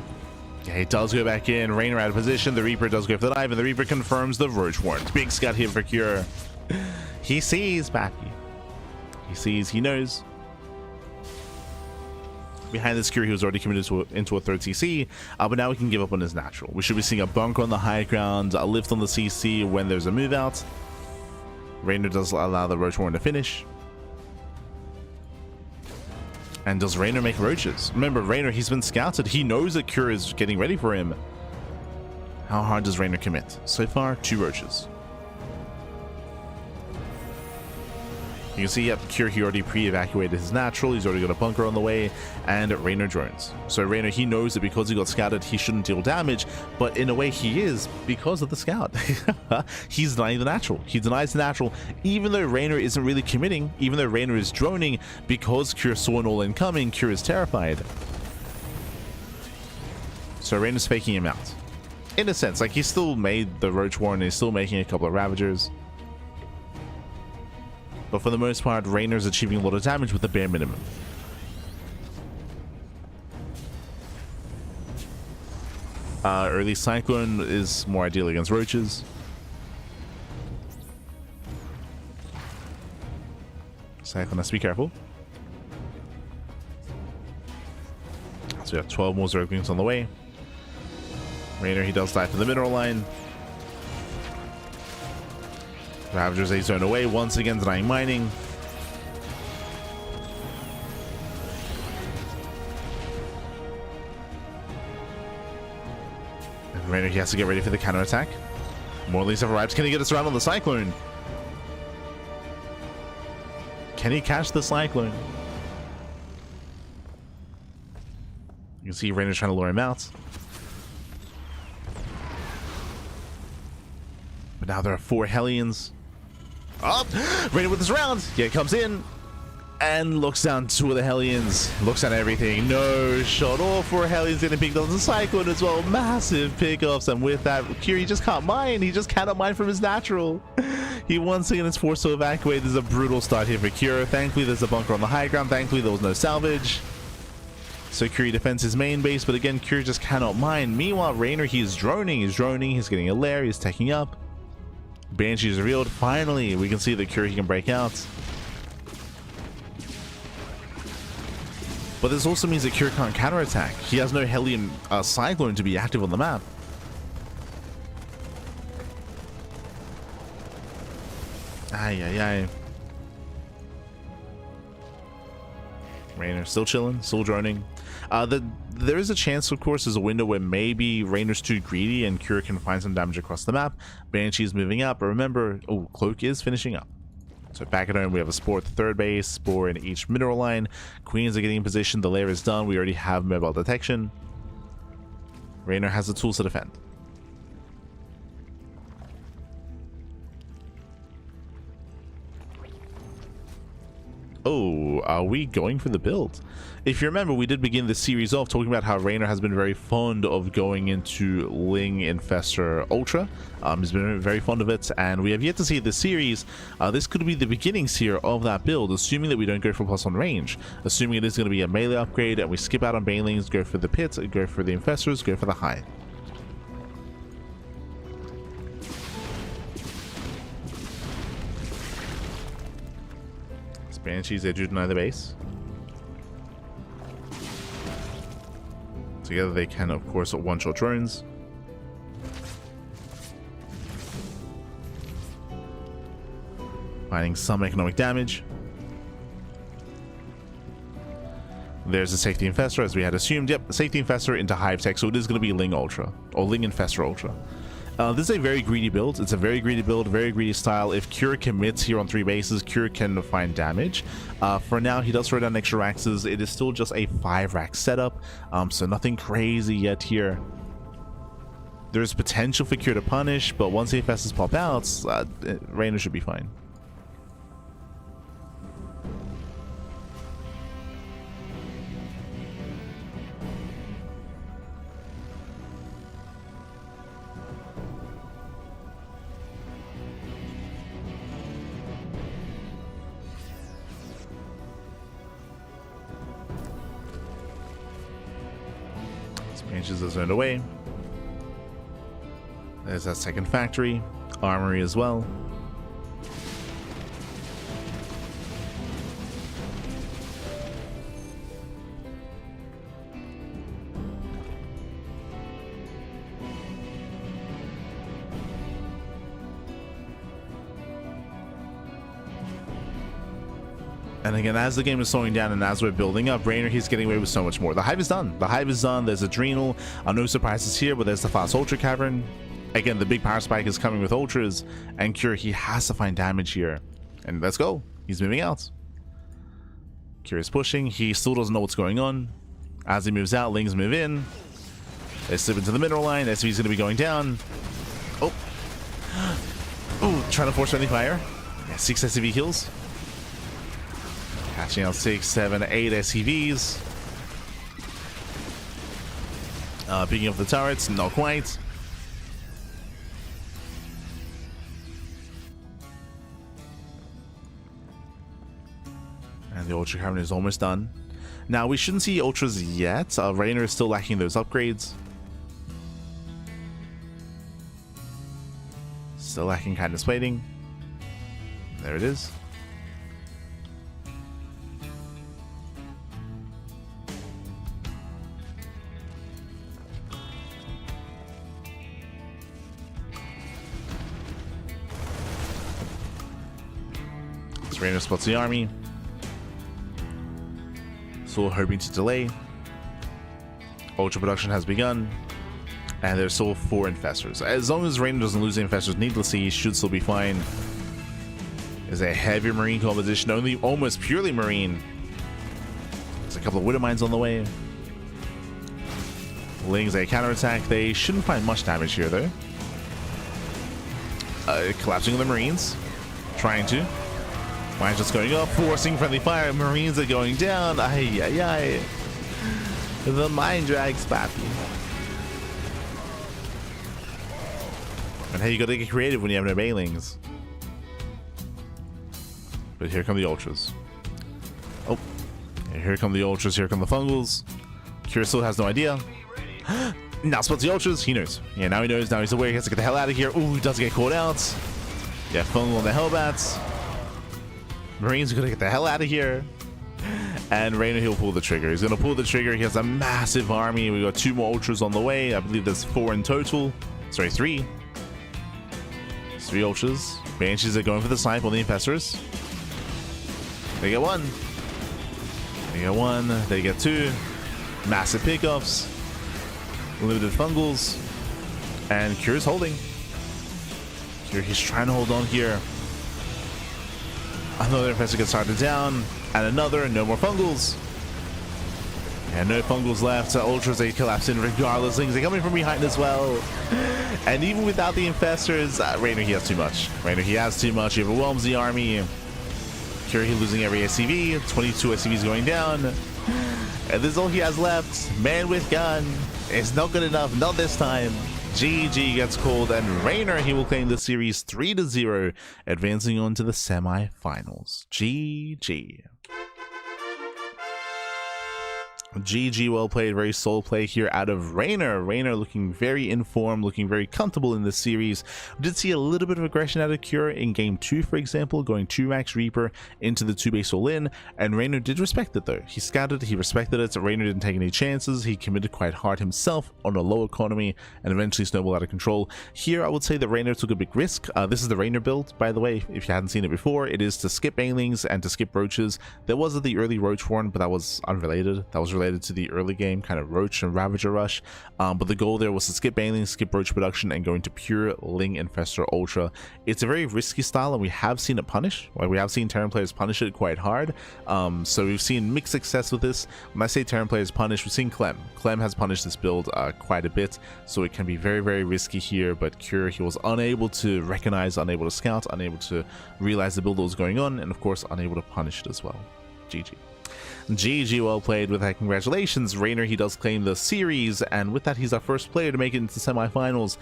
Yeah, he does go back in. Reynor out of position. The Reaper does go for the dive, and the Reaper confirms the roach warrant. Big scout here for Cure. He sees Pappy. He sees, he knows. Behind this Cure, he was already committed into a 3rd CC, but now we can give up on his natural. We should be seeing a bunker on the high ground, a lift on the CC when there's a move out. Reynor does allow the roach warren to finish. And does Reynor make roaches? Remember, Reynor, he's been scouted. He knows that Cure is getting ready for him. How hard does Reynor commit? So far, 2 roaches. You can see, yep, Cure, he already pre-evacuated his natural. He's already got a bunker on the way, and Reynor drones. So Reynor, he knows that because he got scouted, he shouldn't deal damage, but in a way he is because of the scout. He's denying the natural. He denies the natural, even though Reynor isn't really committing, even though Reynor is droning, because Cure saw an all-in coming, Cure is terrified. So Reynor's faking him out. In a sense, like, he still made the roach warren, he's still making a couple of ravagers. But for the most part, Reynor's achieving a lot of damage with the bare minimum. Early Cyclone is more ideal against roaches. Cyclone has to be careful. So we have 12 more Zerglings on the way. Reynor, he does dive to the mineral line. Ravagers a zone away, once again denying mining. And Reynor, he has to get ready for the counterattack. More leads have arrived. Can he get us around on the Cyclone? Can he catch the Cyclone? You can see Reynor trying to lure him out. But now there are 4 Hellions. Up! Reynor with his round. Yeah, it comes in. And looks down 2 of the Hellions. Looks at everything. No shot. All 4 Hellions getting picked up. The Cyclone as well. Massive pickups. And with that, Cure, he just can't mine. He just cannot mine from his natural. He once again is forced to evacuate. There's a brutal start here for Cure. Thankfully, there's a bunker on the high ground. Thankfully, there was no salvage. So Cure defends his main base. But again, Cure just cannot mine. Meanwhile, Reynor, he's droning. He's droning. He's getting a lair. He's taking up. Banshee is revealed. Finally, we can see that Cure, he can break out. But this also means that Cure can't counterattack. He has no Hellion Cyclone to be active on the map. Ay, ay, ay. Reynor still chilling, still droning. There is a chance, of course, there's a window where maybe Reynor's too greedy and Cure can find some damage across the map. Banshee is moving up, but remember, oh, Cloak is finishing up. So back at home, we have a Spore at the third base, Spore in each mineral line. Queens are getting in position, the lair is done, we already have mobile detection. Reynor has the tools to defend. Oh, are we going for the build? If you remember, we did begin the series off talking about how Reynor has been very fond of going into Ling Infestor Ultra. He's been very fond of it, and we have yet to see this series. This could be the beginnings here of that build, assuming that we don't go for plus on range. Assuming it is going to be a melee upgrade, and we skip out on Banelings, go for the pit, go for the Infestors, go for the high. Banshees, they do deny the base. Together they can, of course, one-shot drones. Finding some economic damage. There's a Safety Infestor, as we had assumed. Yep, Safety Infestor into Hive Tech, so it is going to be Ling Ultra, or Ling Infestor Ultra. This is a very greedy build. It's a very greedy build, very greedy style. If Cure commits here on 3 bases, Cure can find damage. For now, he does throw down extra Raxes. It is still just a 5 rack setup, so nothing crazy yet here. There's potential for Cure to punish, but once the FSs pop out, Reynor should be fine. Branches are zoned away. There's that second factory. Armory as well. And again, as the game is slowing down and as we're building up, Reynor, he's getting away with so much more. The Hive is done. The Hive is done. There's Adrenal. No surprises here, but there's the fast Ultra Cavern. Again, the big power spike is coming with Ultras. And Cure, he has to find damage here. And let's go. He's moving out. Cure is pushing. He still doesn't know what's going on. As he moves out, Lings move in. They slip into the mineral line. SV's going to be going down. Oh. Ooh, trying to force friendly fire. Yeah, 6 SCV kills. Catching out 6, 7, 8 SCVs. Picking up the turrets, not quite. And the Ultra Cavern is almost done. Now, we shouldn't see Ultras yet. Reynor is still lacking those upgrades. Still lacking kindness plating. There it is. Reynor spots the army. Still hoping to delay. Ultra production has begun. And there's still 4 Infestors. As long as Reynor doesn't lose the Infestors needlessly, he should still be fine. There's a heavy Marine composition, only almost purely Marine. There's a couple of Widow Mines on the way. Lings a counterattack. They shouldn't find much damage here though. Collapsing on the Marines. Trying to. Mines just going up, forcing friendly fire. Marines are going down. Ay, ay, ay. The mine drags, papi. And hey, you gotta get creative when you have no Banelings. But here come the Ultras. Oh. Here come the Ultras, here come the Fungals. Cure still has no idea. Now spots the Ultras, he knows. Yeah, now he knows, now he's aware, he has to get the hell out of here. Ooh, he does get caught out. Yeah, Fungal on the Hellbats. Marines are gonna get the hell out of here. And Reynor, he'll pull the trigger. He's going to pull the trigger. He has a massive army. We got 2 more ultras on the way. I believe there's 4 in total. Sorry, 3. There's 3 ultras. Banshees are going for the snipe on the infestors. They get 1. They get 1. They get 2. Massive pickoffs. Limited fungals. And Cure's holding. Cure, he's trying to hold on here. Another infestor gets started down. And another. No more fungals. And no fungals left. Ultras, they collapse in regardless. Things are coming from behind as well. And even without the infestors, Reynor, he has too much. Reynor, he has too much. He overwhelms the army. Cure, he losing every SCV. 22 SCVs going down. And this is all he has left. Man with gun. It's not good enough. Not this time. GG gets called, and Reynor, he will claim the series 3-0, advancing on to the semi-finals. GG. GG, well played. Very solid play here out of Reynor. Reynor looking very informed, looking very comfortable in this series. We did see a little bit of aggression out of Cure in game 2, for example, going 2 Max Reaper into the 2 base all-in, and Reynor did respect it though. He scouted, he respected it. Reynor didn't take any chances. He committed quite hard himself on a low economy and eventually snowballed out of control. Here, I would say that Reynor took a big risk. This is the Reynor build, by the way, if you hadn't seen it before. It is to skip banelings and to skip roaches. There was the early roach one, but that was unrelated. That was related to the early game kind of roach and ravager rush, but the goal there was to skip banelings, skip roach production, and go into pure ling infestor ultra. It's a very risky style, and we have seen it punish. Like, we have seen Terran players punish it quite hard, so we've seen mixed success with this. When I say Terran players punish, we've seen Clem has punished this build quite a bit, so it can be very, very risky here. But Cure, he was unable to recognize, unable to scout, unable to realize the build that was going on, and of course unable to punish it as well. GG. GG, well played. With that, congratulations. Reynor, he does claim the series, and with that, he's our first player to make it into the semifinals.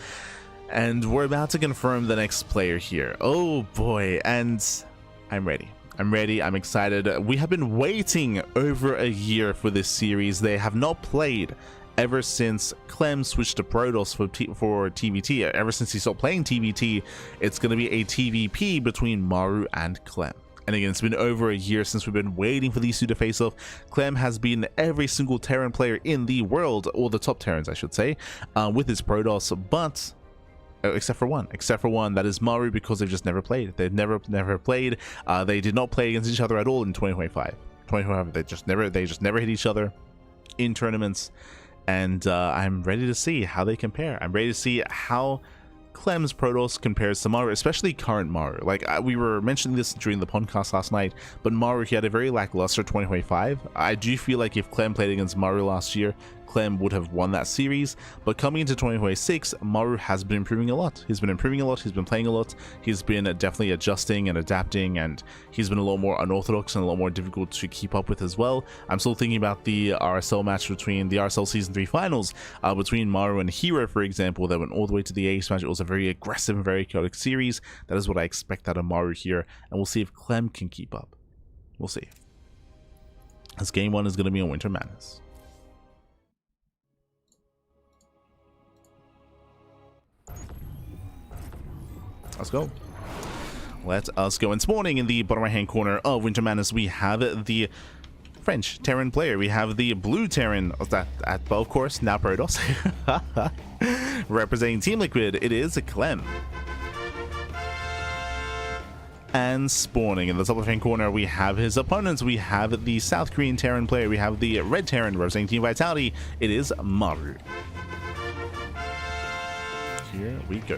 And we're about to confirm the next player here. Oh boy, and I'm ready. I'm excited. We have been waiting over a year for this series. They have not played ever since Clem switched to Protoss for TVT. Ever since he stopped playing TVT, it's going to be a TVP between Maru and Clem. And again, it's been over a year since we've been waiting for these two to face off. Clem has been every single Terran player in the world, or the top Terrans, I should say, with his Protoss, but except for one, that is Maru, because they've just never played. They've never played. They did not play against each other at all in 2025. They just never hit each other in tournaments. And I'm ready to see how they compare. I'm ready to see how Clem's Protoss compares to Maru, especially current Maru. Like, we were mentioning this during the podcast last night, but Maru, he had a very lackluster 2025. I do feel like if Clem played against Maru last year, Clem would have won that series. But coming into 2026, Maru has been improving a lot. He's been playing a lot. He's been definitely adjusting and adapting, and he's been a lot more unorthodox and a lot more difficult to keep up with as well. I'm still thinking about the RSL match between the RSL Season 3 finals between Maru and Hero, for example, that went all the way to the ace match. It was a very aggressive and very chaotic series. That is what I expect out of Maru here, and we'll see if Clem can keep up. We'll see. As game 1 is going to be on Winter Madness. Let's go. Let us go. And spawning in the bottom right hand corner of Winter Madness, we have the French Terran player. We have the blue Terran, of course, now Protoss. Representing Team Liquid, it is Clem. And spawning in the top left hand corner, we have his opponents. We have the South Korean Terran player. We have the red Terran representing Team Vitality. It is Maru. Here we go.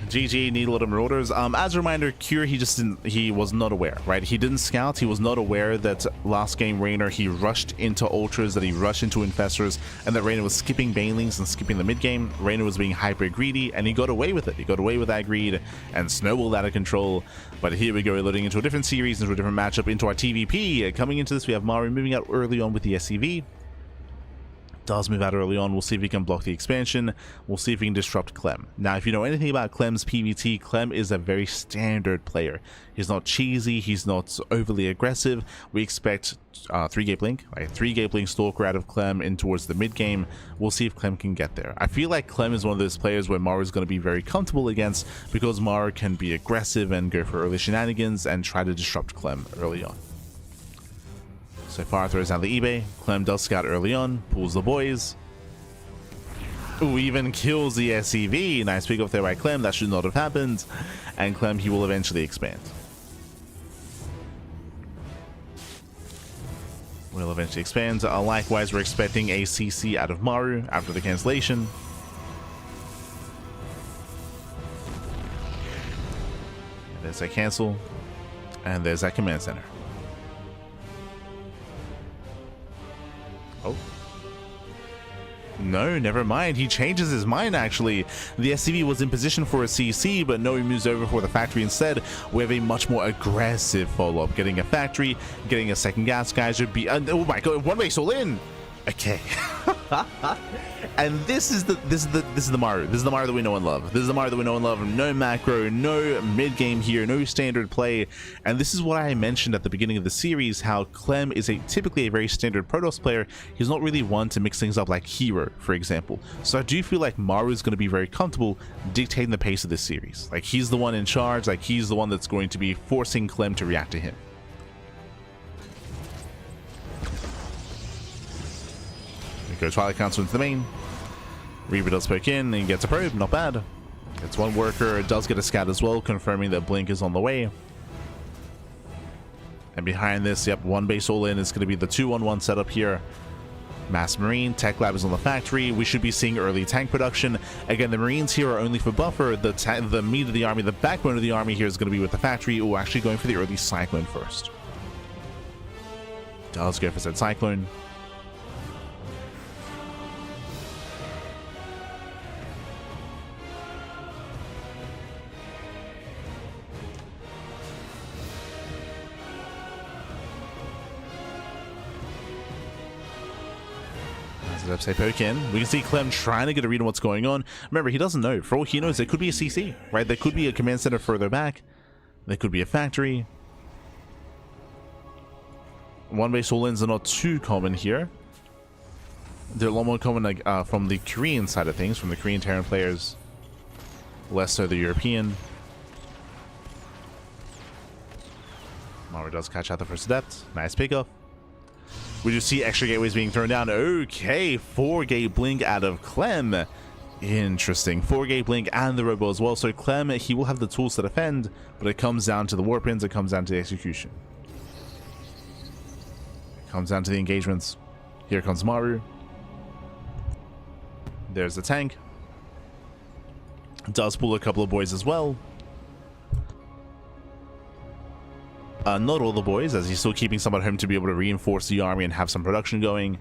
GG, need a lot of marauders. As a reminder, Cure, he was not aware, right? He didn't scout. He was not aware that last game Reynor, he rushed into ultras, that he rushed into infestors, and that Reynor was skipping banelings and skipping the mid game. Reynor was being hyper greedy, and he got away with it. He got away with that greed and snowballed out of control. But here we go, loading into a different series, into a different matchup, into our TVP. Coming into this, we have Maru moving out early on with the SCV. Does move out early on. We'll see if he can block the expansion. We'll see if he can disrupt Clem. Now, if you know anything about Clem's PvT, Clem is a very standard player. He's not cheesy. He's not overly aggressive. We expect 3 Gape Link, right? 3 Gape Link Stalker out of Clem in towards the mid game. We'll see if Clem can get there. I feel like Clem is one of those players where Maru is going to be very comfortable against, because Maru can be aggressive and go for early shenanigans and try to disrupt Clem early on. So far throws out the eBay. Clem does scout early on, pulls the boys. Ooh, even kills the SCV. Nice pick off there by Clem. That should not have happened. And Clem, he will eventually expand. Will eventually expand. Likewise, we're expecting a CC out of Maru after the cancellation. There's that cancel. And there's that command center. Oh. No, never mind. He changes his mind, actually. The SCV was in position for a CC, but no, he moves over for the factory instead. We have a much more aggressive follow-up. Getting a factory, getting a second gas geyser. Oh my god, one race all in. Okay. And this is the Maru. This is the Maru that we know and love. This is the Maru that we know and love. No macro, no mid game here, no standard play. And this is what I mentioned at the beginning of the series, how Clem is typically a very standard Protoss player. He's not really one to mix things up like Hero, for example. So I do feel like Maru is going to be very comfortable dictating the pace of this series. Like, he's the one in charge. Like, he's the one that's going to be forcing Clem to react to him. Go Twilight Council into the main. Reaver does poke in and gets a probe, not bad. Gets one worker, does get a scout as well, confirming that Blink is on the way. And behind this, yep, one base all in is going to be the 2-1-1 setup here. Mass Marine, Tech Lab is on the factory. We should be seeing early tank production. Again, the Marines here are only for buffer. The meat of the army, the backbone of the army here is going to be with the factory. Or actually going for the early Cyclone first. Does go for said Cyclone. Say poke in. We can see Clem trying to get a read on what's going on. Remember, he doesn't know. For all he knows, there could be a CC, right? There could be a command center further back. There could be a factory. One base all-ins are not too common here. They're a lot more common like, from the Korean side of things, from the Korean Terran players. Less so the European. Maru does catch out the first adept. Nice pickup. We just see extra gateways being thrown down. Okay, 4-gate blink out of Clem. Interesting. 4-gate blink and the robo as well. So Clem, he will have the tools to defend, but it comes down to the warp ins, it comes down to the execution. It comes down to the engagements. Here comes Maru. There's the tank. Does pull a couple of boys as well. Not all the boys, as he's still keeping some at home to be able to reinforce the army and have some production going.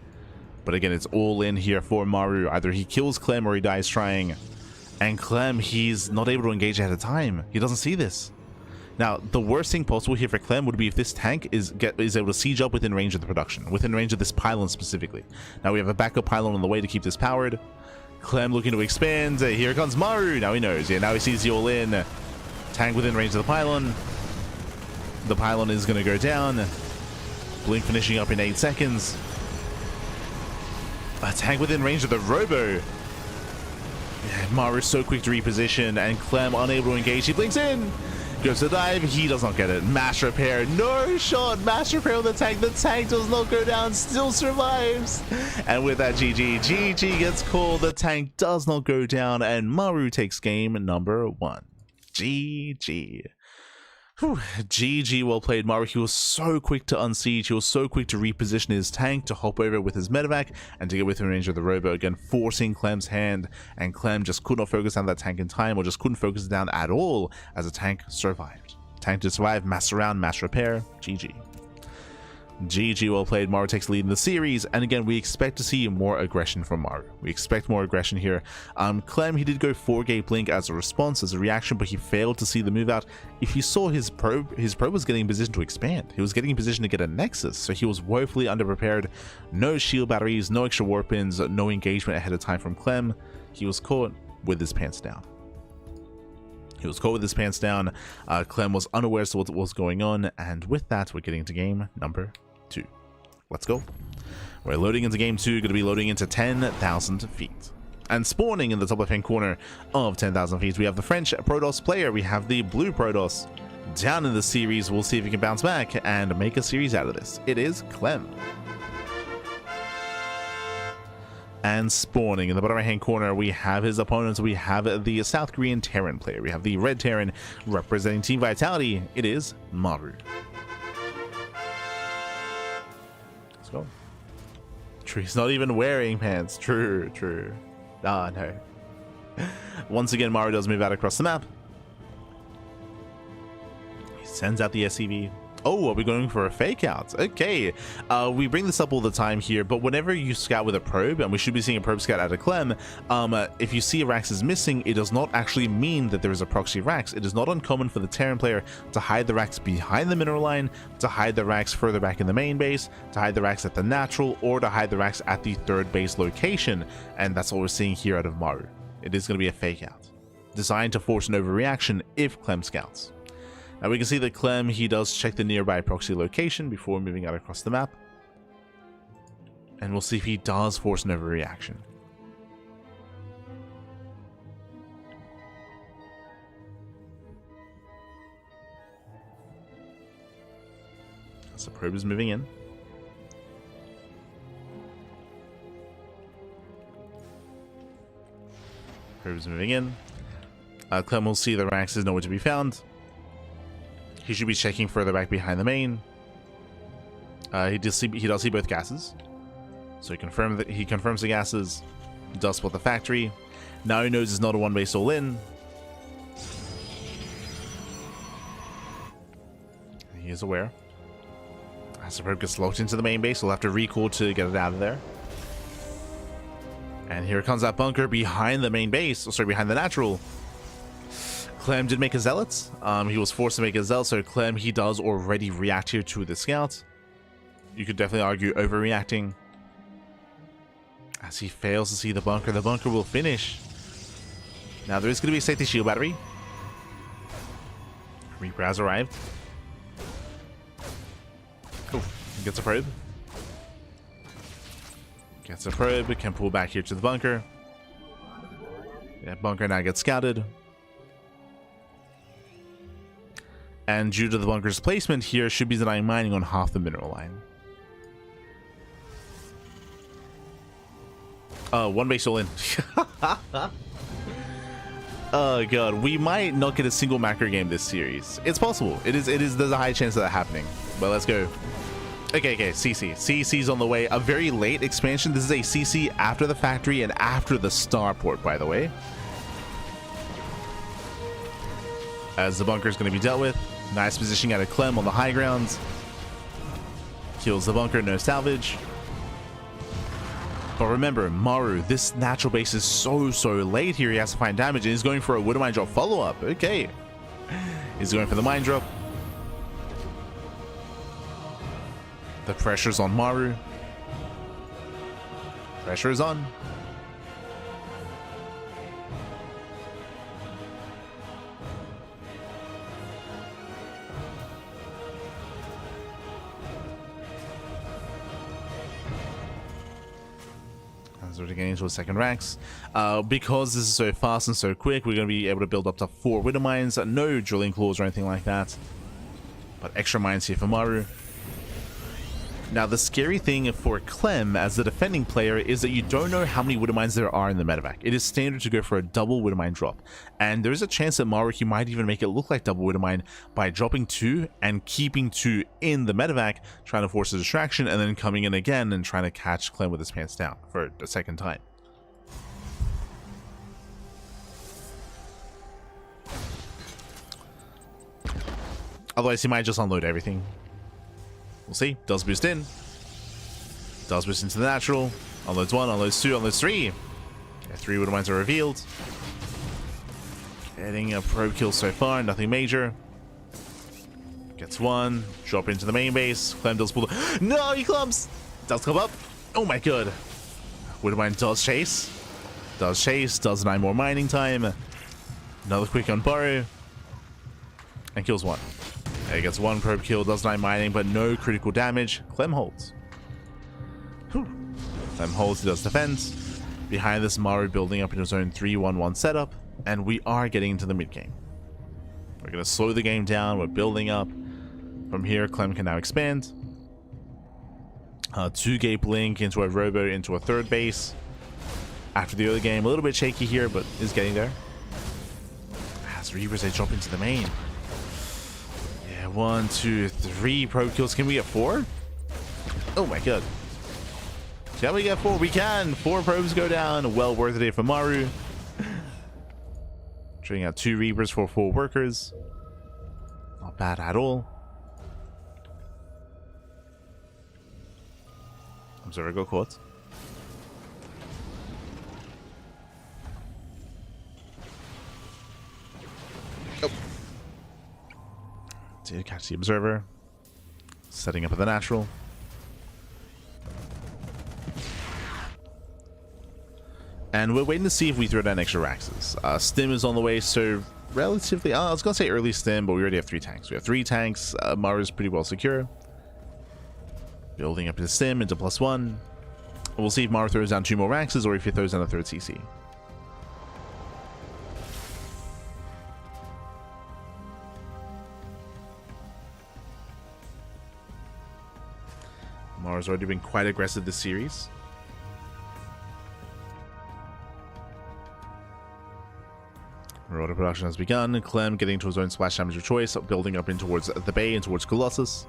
But again, it's all in here for Maru. Either he kills Clem or he dies trying. And Clem, he's not able to engage ahead of time. He doesn't see this. Now, the worst thing possible here for Clem would be if this tank is able to siege up within range of the production, within range of this pylon specifically. Now, we have a backup pylon on the way to keep this powered. Clem looking to expand. Here comes Maru. Now he knows. Yeah, now he sees the all-in. Tank within range of the pylon. The pylon is going to go down. Blink finishing up in 8 seconds. A tank within range of the robo. Yeah, Maru is so quick to reposition, and Clem unable to engage. He blinks in. Goes to dive. He does not get it. Mass repair. No shot. Mass repair on the tank. The tank does not go down. Still survives. And with that, GG gets called. The tank does not go down, and Maru takes game number 1. GG. Whew. GG, well played, Maru. He was so quick to unsiege. He was so quick to reposition his tank, to hop over with his medevac, and to get within range of the robo, again forcing Clem's hand, and Clem just could not focus on that tank in time, or just couldn't focus it down at all, as the tank survived. Tank to survive, mass around, mass repair. GG. GG, well played. Maru takes the lead in the series, and again, we expect to see more aggression from Maru. We expect more aggression here. Clem, he did go 4-gate blink as a response, as a reaction, but he failed to see the move out. If you saw his probe was getting in position to expand. He was getting in position to get a nexus, so he was woefully underprepared. No shield batteries, no extra warp ins, no engagement ahead of time from Clem. He was caught with his pants down. He was caught with his pants down. Clem was unaware of what was going on, and with that, we're getting to game number 2. Let's go. We're loading into game 2, going to be loading into 10,000 feet. And spawning in the top left-hand corner of 10,000 feet, we have the French Protoss player. We have the blue Protoss. down in the series. We'll see if he can bounce back and make a series out of this. It is Clem. And spawning in the bottom right hand corner, we have his opponents. We have the South Korean Terran player. We have the red Terran representing Team Vitality. It is Maru. Let's go. True, he's not even wearing pants. True. Ah, no. Once again, Maru does move out across the map. He sends out the SCV. Oh, are we going for a fake out? Okay. We bring this up all the time here, but whenever you scout with a probe, and we should be seeing a probe scout out of Clem, if you see a Rax is missing, it does not actually mean that there is a proxy Rax. It is not uncommon for the Terran player to hide the Rax behind the mineral line, to hide the Rax further back in the main base, to hide the Rax at the natural, or to hide the Rax at the third base location. And that's what we're seeing here out of Maru. It is going to be a fake out, designed to force an overreaction if Clem scouts. Now we can see that Clem, he does check the nearby proxy location before moving out across the map. And we'll see if he does force an overreaction. As the probe is moving in. Probe is moving in. Clem will see the Rax is nowhere to be found. He should be checking further back behind the main. He does see both gases, so he confirms the gases. He does spot the factory. Now he knows it's not a one base all in. He is aware. As the probe gets locked into the main base, we'll have to recall to get it out of there. And here comes that bunker behind the main base. Oh, sorry, behind the natural. Clem did make a zealot. He was forced to make a zealot, so Clem, he does already react here to the scout. You could definitely argue overreacting. As he fails to see the bunker will finish. Now there is going to be a safety shield battery. Reaper has arrived. Oh, gets a probe. Gets a probe, can pull back here to the bunker. That bunker now gets scouted. And due to the bunker's placement here, should be denying mining on half the mineral line. One base all in. Oh god, we might not get a single macro game this series. It's possible. There's a high chance of that happening. But let's go. Okay, CC's on the way. A very late expansion. This is a CC after the factory and after the starport, by the way. As the bunker is going to be dealt with. Nice positioning out of Clem on the high grounds. Kills the bunker, no salvage. But remember, Maru, this natural base is so late here. He has to find damage, and he's going for a Widow Mine Drop follow-up. Okay. He's going for the Mine Drop. The pressure's on Maru. Pressure is on. As we're getting into a second Rax. Because this is so fast and so quick, we're going to be able to build up to 4 Widow Mines. No drilling claws or anything like that. But extra mines here for Maru. Now, the scary thing for Clem as the defending player is that you don't know how many Widow Mines there are in the medevac. It is standard to go for a double Widow Mine drop. And there is a chance that Maru, he might even make it look like double Widow Mine by dropping 2 and keeping 2 in the medevac, trying to force a distraction, and then coming in again and trying to catch Clem with his pants down for a second time. Otherwise, he might just unload everything. We'll see. Does boost in. Does boost into the natural. Unloads 1, unloads 2, unloads 3. Yeah, 3 Widow Mines are revealed. Getting a probe kill so far, nothing major. Gets 1. Drop into the main base. Clem does pull the... No, he clumps! Does come up. Oh my god. Widow Mine does chase. Does chase. Does 9 more mining time. Another quick on Maru. And kills 1. He gets 1 probe kill, does 9 mining, but no critical damage. Clem holds. Whew. Clem holds, he does defense. Behind this, Maru building up into his own 3-1-1 setup, and we are getting into the mid game. We're going to slow the game down. We're building up. From here, Clem can now expand. 2-gate blink into a robo into a third base. After the other game, a little bit shaky here, but is getting there. As Reapers, they drop into the main. Yeah, 1, 2, 3 probe kills. Can we get 4? Oh my god. Can we get 4? We can. 4 probes go down. Well worth it for Maru. Trading out 2 Reapers for 4 workers. Not bad at all. Observer go caught. Oh. Did catch the observer. Setting up at the natural. And we're waiting to see if we throw down extra Raxes. Stim is on the way, so relatively... I was going to say early Stim, but we already have 3 tanks. We have 3 tanks. Maru's pretty well secure. Building up his Stim into +1. We'll see if Maru throws down 2 more Raxes or if he throws down a 3rd CC. Maru's already been quite aggressive this series. Rotor production has begun. Clem getting to his own splash damage of choice, building up in towards the bay and towards Colossus.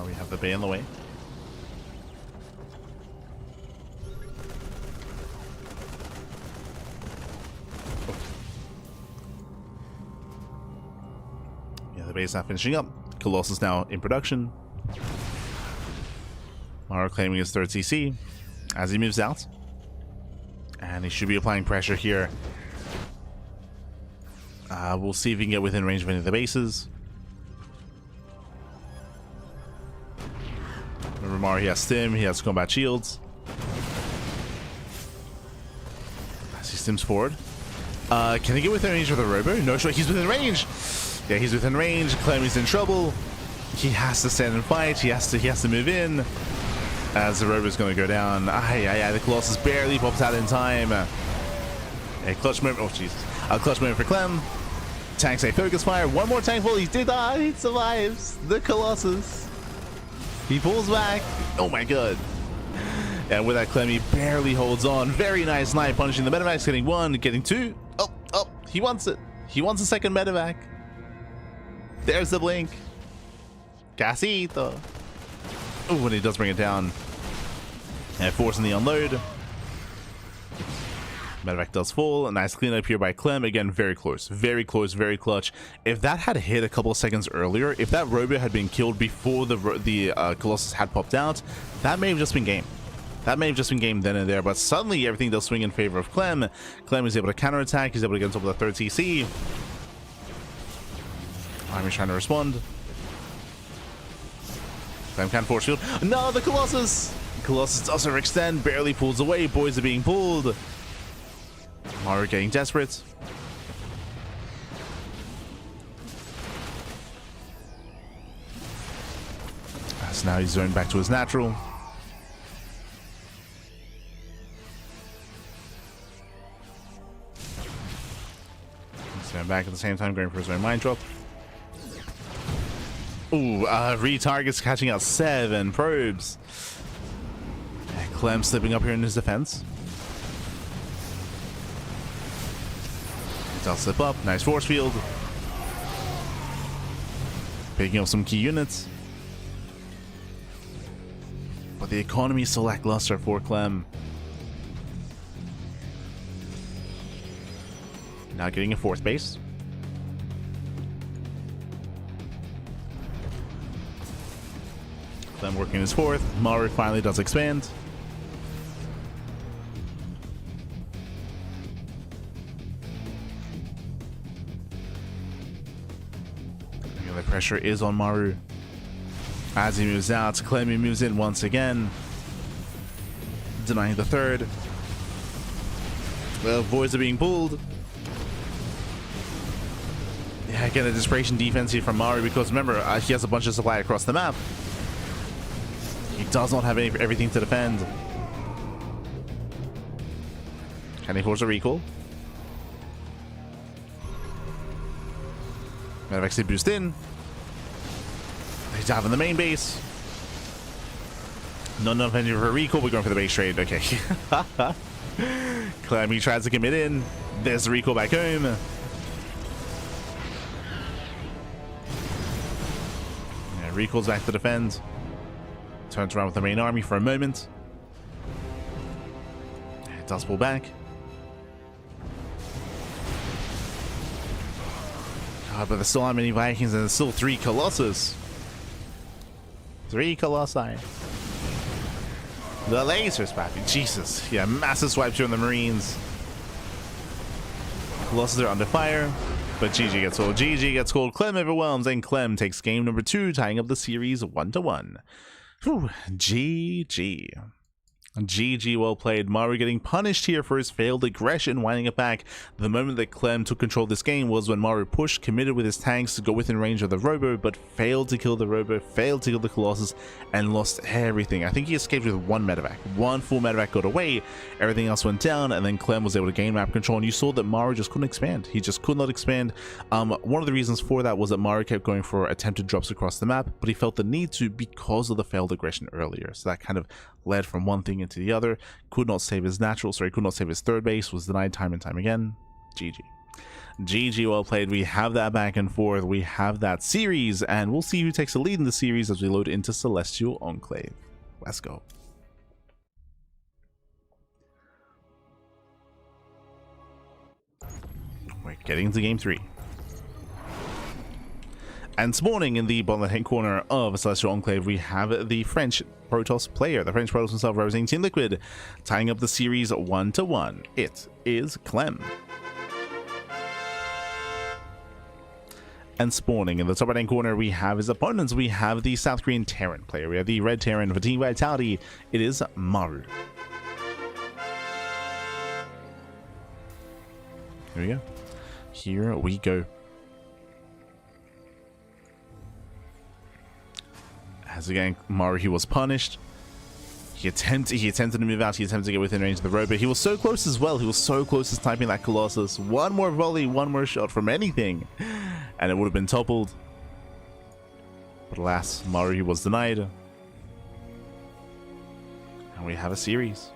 We have the bay in the way. Oh. Yeah, the bay's now finishing up. Colossus now in production. Maru claiming his 3rd CC as he moves out. And he should be applying pressure here. We'll see if we can get within range of any of the bases. Maru, he has Stim, he has combat shields. As he stims forward. Can he get within range of the robo? No, sure, he's within range. Yeah, he's within range. Clem is in trouble. He has to stand and fight. He has to move in. As the robo is going to go down. The Colossus barely pops out in time. A clutch moment. Oh, Jesus. A clutch moment for Clem. Tanks a focus fire. One more tank full. He did not. He survives. The Colossus. He pulls back. Oh my god. And with that, Clem, he barely holds on. Very nice knife punishing the medevacs. Getting 1, getting 2. Oh, he wants it. He wants a second medevac. There's the blink. Casito. Oh, and he does bring it down. And forcing the unload. Medevac does fall. A nice cleanup here by Clem. Again, very close. Very close. Very clutch. If that had hit a couple of seconds earlier, if that robo had been killed before the Colossus had popped out, that may have just been game. That may have just been game then and there. But suddenly, everything does swing in favor of Clem. Clem is able to counterattack. He's able to get on top of the 3rd CC. Army's trying to respond. Clem can't force field. No, the Colossus! Colossus does overextend. Barely pulls away. Boys are being pulled. Maru getting desperate. As now he's zoned back to his natural. He's going back at the same time, going for his own mind drop. Ooh, retargets catching out 7 probes. And Clem slipping up here in his defense. I'll slip up. Nice force field. Picking up some key units. But the economy is still lackluster for Clem. Now getting a 4th base. Clem working his 4th. Maru finally does expand. pressure is on Maru. As he moves out, Clem moves in once again, denying the third. The voids are being pulled. Yeah, again, a desperation defense here from Maru, because remember, he has a bunch of supply across the map. He does not have everything to defend. Can he force a recall? Might have actually boost in. He's having the main base. Not enough energy for a recall. We're going for the base trade. Okay. Clem, he tries to commit in. There's the recall back home. Yeah, recalls back to defend. Turns around with the main army for a moment. It does pull back. God, but there's still not many Vikings, and there's still 3 Colossus. 3 Colossi. The laser swapping. Jesus. Yeah, massive swipes here on the Marines. Colossus are under fire, but GG gets called. GG gets called. Clem overwhelms, and Clem takes game number 2, tying up the series 1-1. Whew. GG. GG, well played. Maru getting punished here for his failed aggression, winding it back. The moment that Clem took control of this game was when Maru pushed, committed with his tanks to go within range of the Robo, but failed to kill the Robo, failed to kill the Colossus, and lost everything. I think he escaped with 1 medevac. 1 full medevac got away, everything else went down, and then Clem was able to gain map control, and you saw that Maru just couldn't expand. He just could not expand. One of the reasons for that was that Maru kept going for attempted drops across the map, but he felt the need to because of the failed aggression earlier. So that kind of led from one thing into the other. Could not save his could not save his third base, was denied time and time again. GG. GG, well played. We have that back and forth. We have that series, and we'll see who takes the lead in the series as we load into Celestial Enclave. Let's go. We're getting into game 3. And spawning in the bottom left-hand corner of Celestial Enclave, we have the French Protoss player, the French Protoss himself, representing Team Liquid, tying up the series 1-1. It is Clem. And spawning in the top right-hand corner, we have his opponents. We have the South Korean Terran player. We have the Red Terran for Team Vitality. It is Maru. Here we go. Here we go. As again, Maru, he was punished. He attempted to move out. He attempted to get within range of the Robo. He was so close as well. He was so close to sniping that Colossus. One more volley, one more shot from anything, and it would have been toppled. But alas, Maru, he was denied. And we have a series.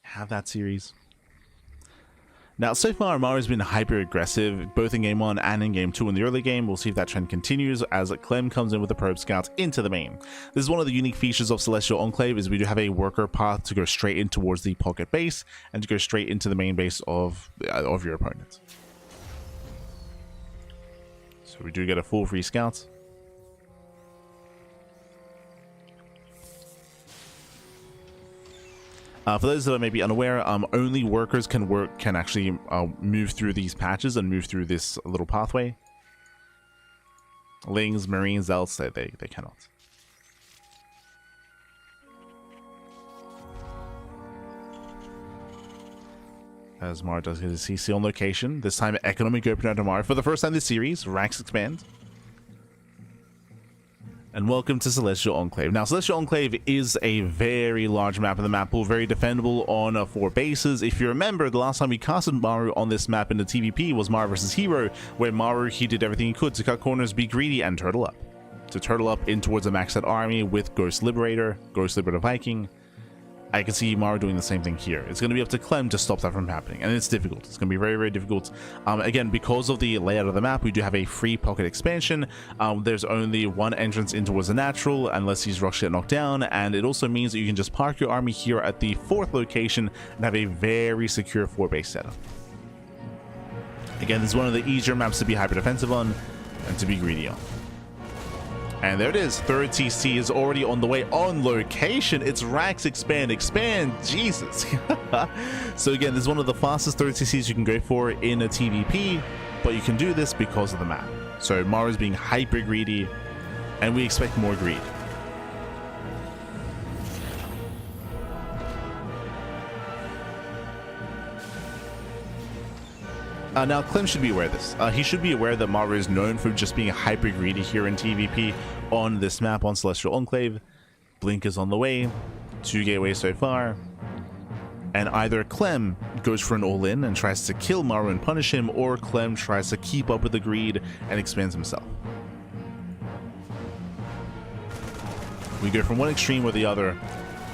Have that series. Now, so far, Maru's been hyper aggressive, both in game 1 and in game 2 in the early game. We'll see if that trend continues as Clem comes in with the probe scouts into the main. This is one of the unique features of Celestial Enclave, is we do have a worker path to go straight in towards the pocket base and to go straight into the main base of your opponent. So we do get a full free scout. For those that are maybe unaware, only workers can actually move through these patches and move through this little pathway. Lings, Marines, else they cannot. As Maru does get his CC on location, this time economic opener to Maru for the first time this series. Ranks expand. And welcome to Celestial Enclave. Now, Celestial Enclave is a very large map in the map pool, very defendable on 4 bases. If you remember, the last time we casted Maru on this map in the TVP was Maru versus Hero, where Maru, he did everything he could to cut corners, be greedy, and turtle up. To turtle up in towards a maxed out army with Ghost Liberator Viking. I can see Maru doing the same thing here. It's going to be up to Clem to stop that from happening, and it's difficult. It's going to be very, very difficult. Again, because of the layout of the map, we do have a free pocket expansion. There's only one entrance in towards the natural, unless these rocks get knocked down, and it also means that you can just park your army here at the 4th location and have a very secure 4-base setup. Again, this is one of the easier maps to be hyper defensive on and to be greedy on. And there it is. Third TC is already on the way, on location. It's Rax expand. Jesus. So again, this is one of the fastest third TCs you can go for in a TVP, but you can do this because of the map. So Maru's being hyper greedy, and we expect more greed. Now, Clem should be aware of this. He should be aware that Maru is known for just being hyper greedy here in TVP on this map, on Celestial Enclave. Blink is on the way. 2 gateways so far. And either Clem goes for an all-in and tries to kill Maru and punish him, or Clem tries to keep up with the greed and expands himself. We go from one extreme or the other.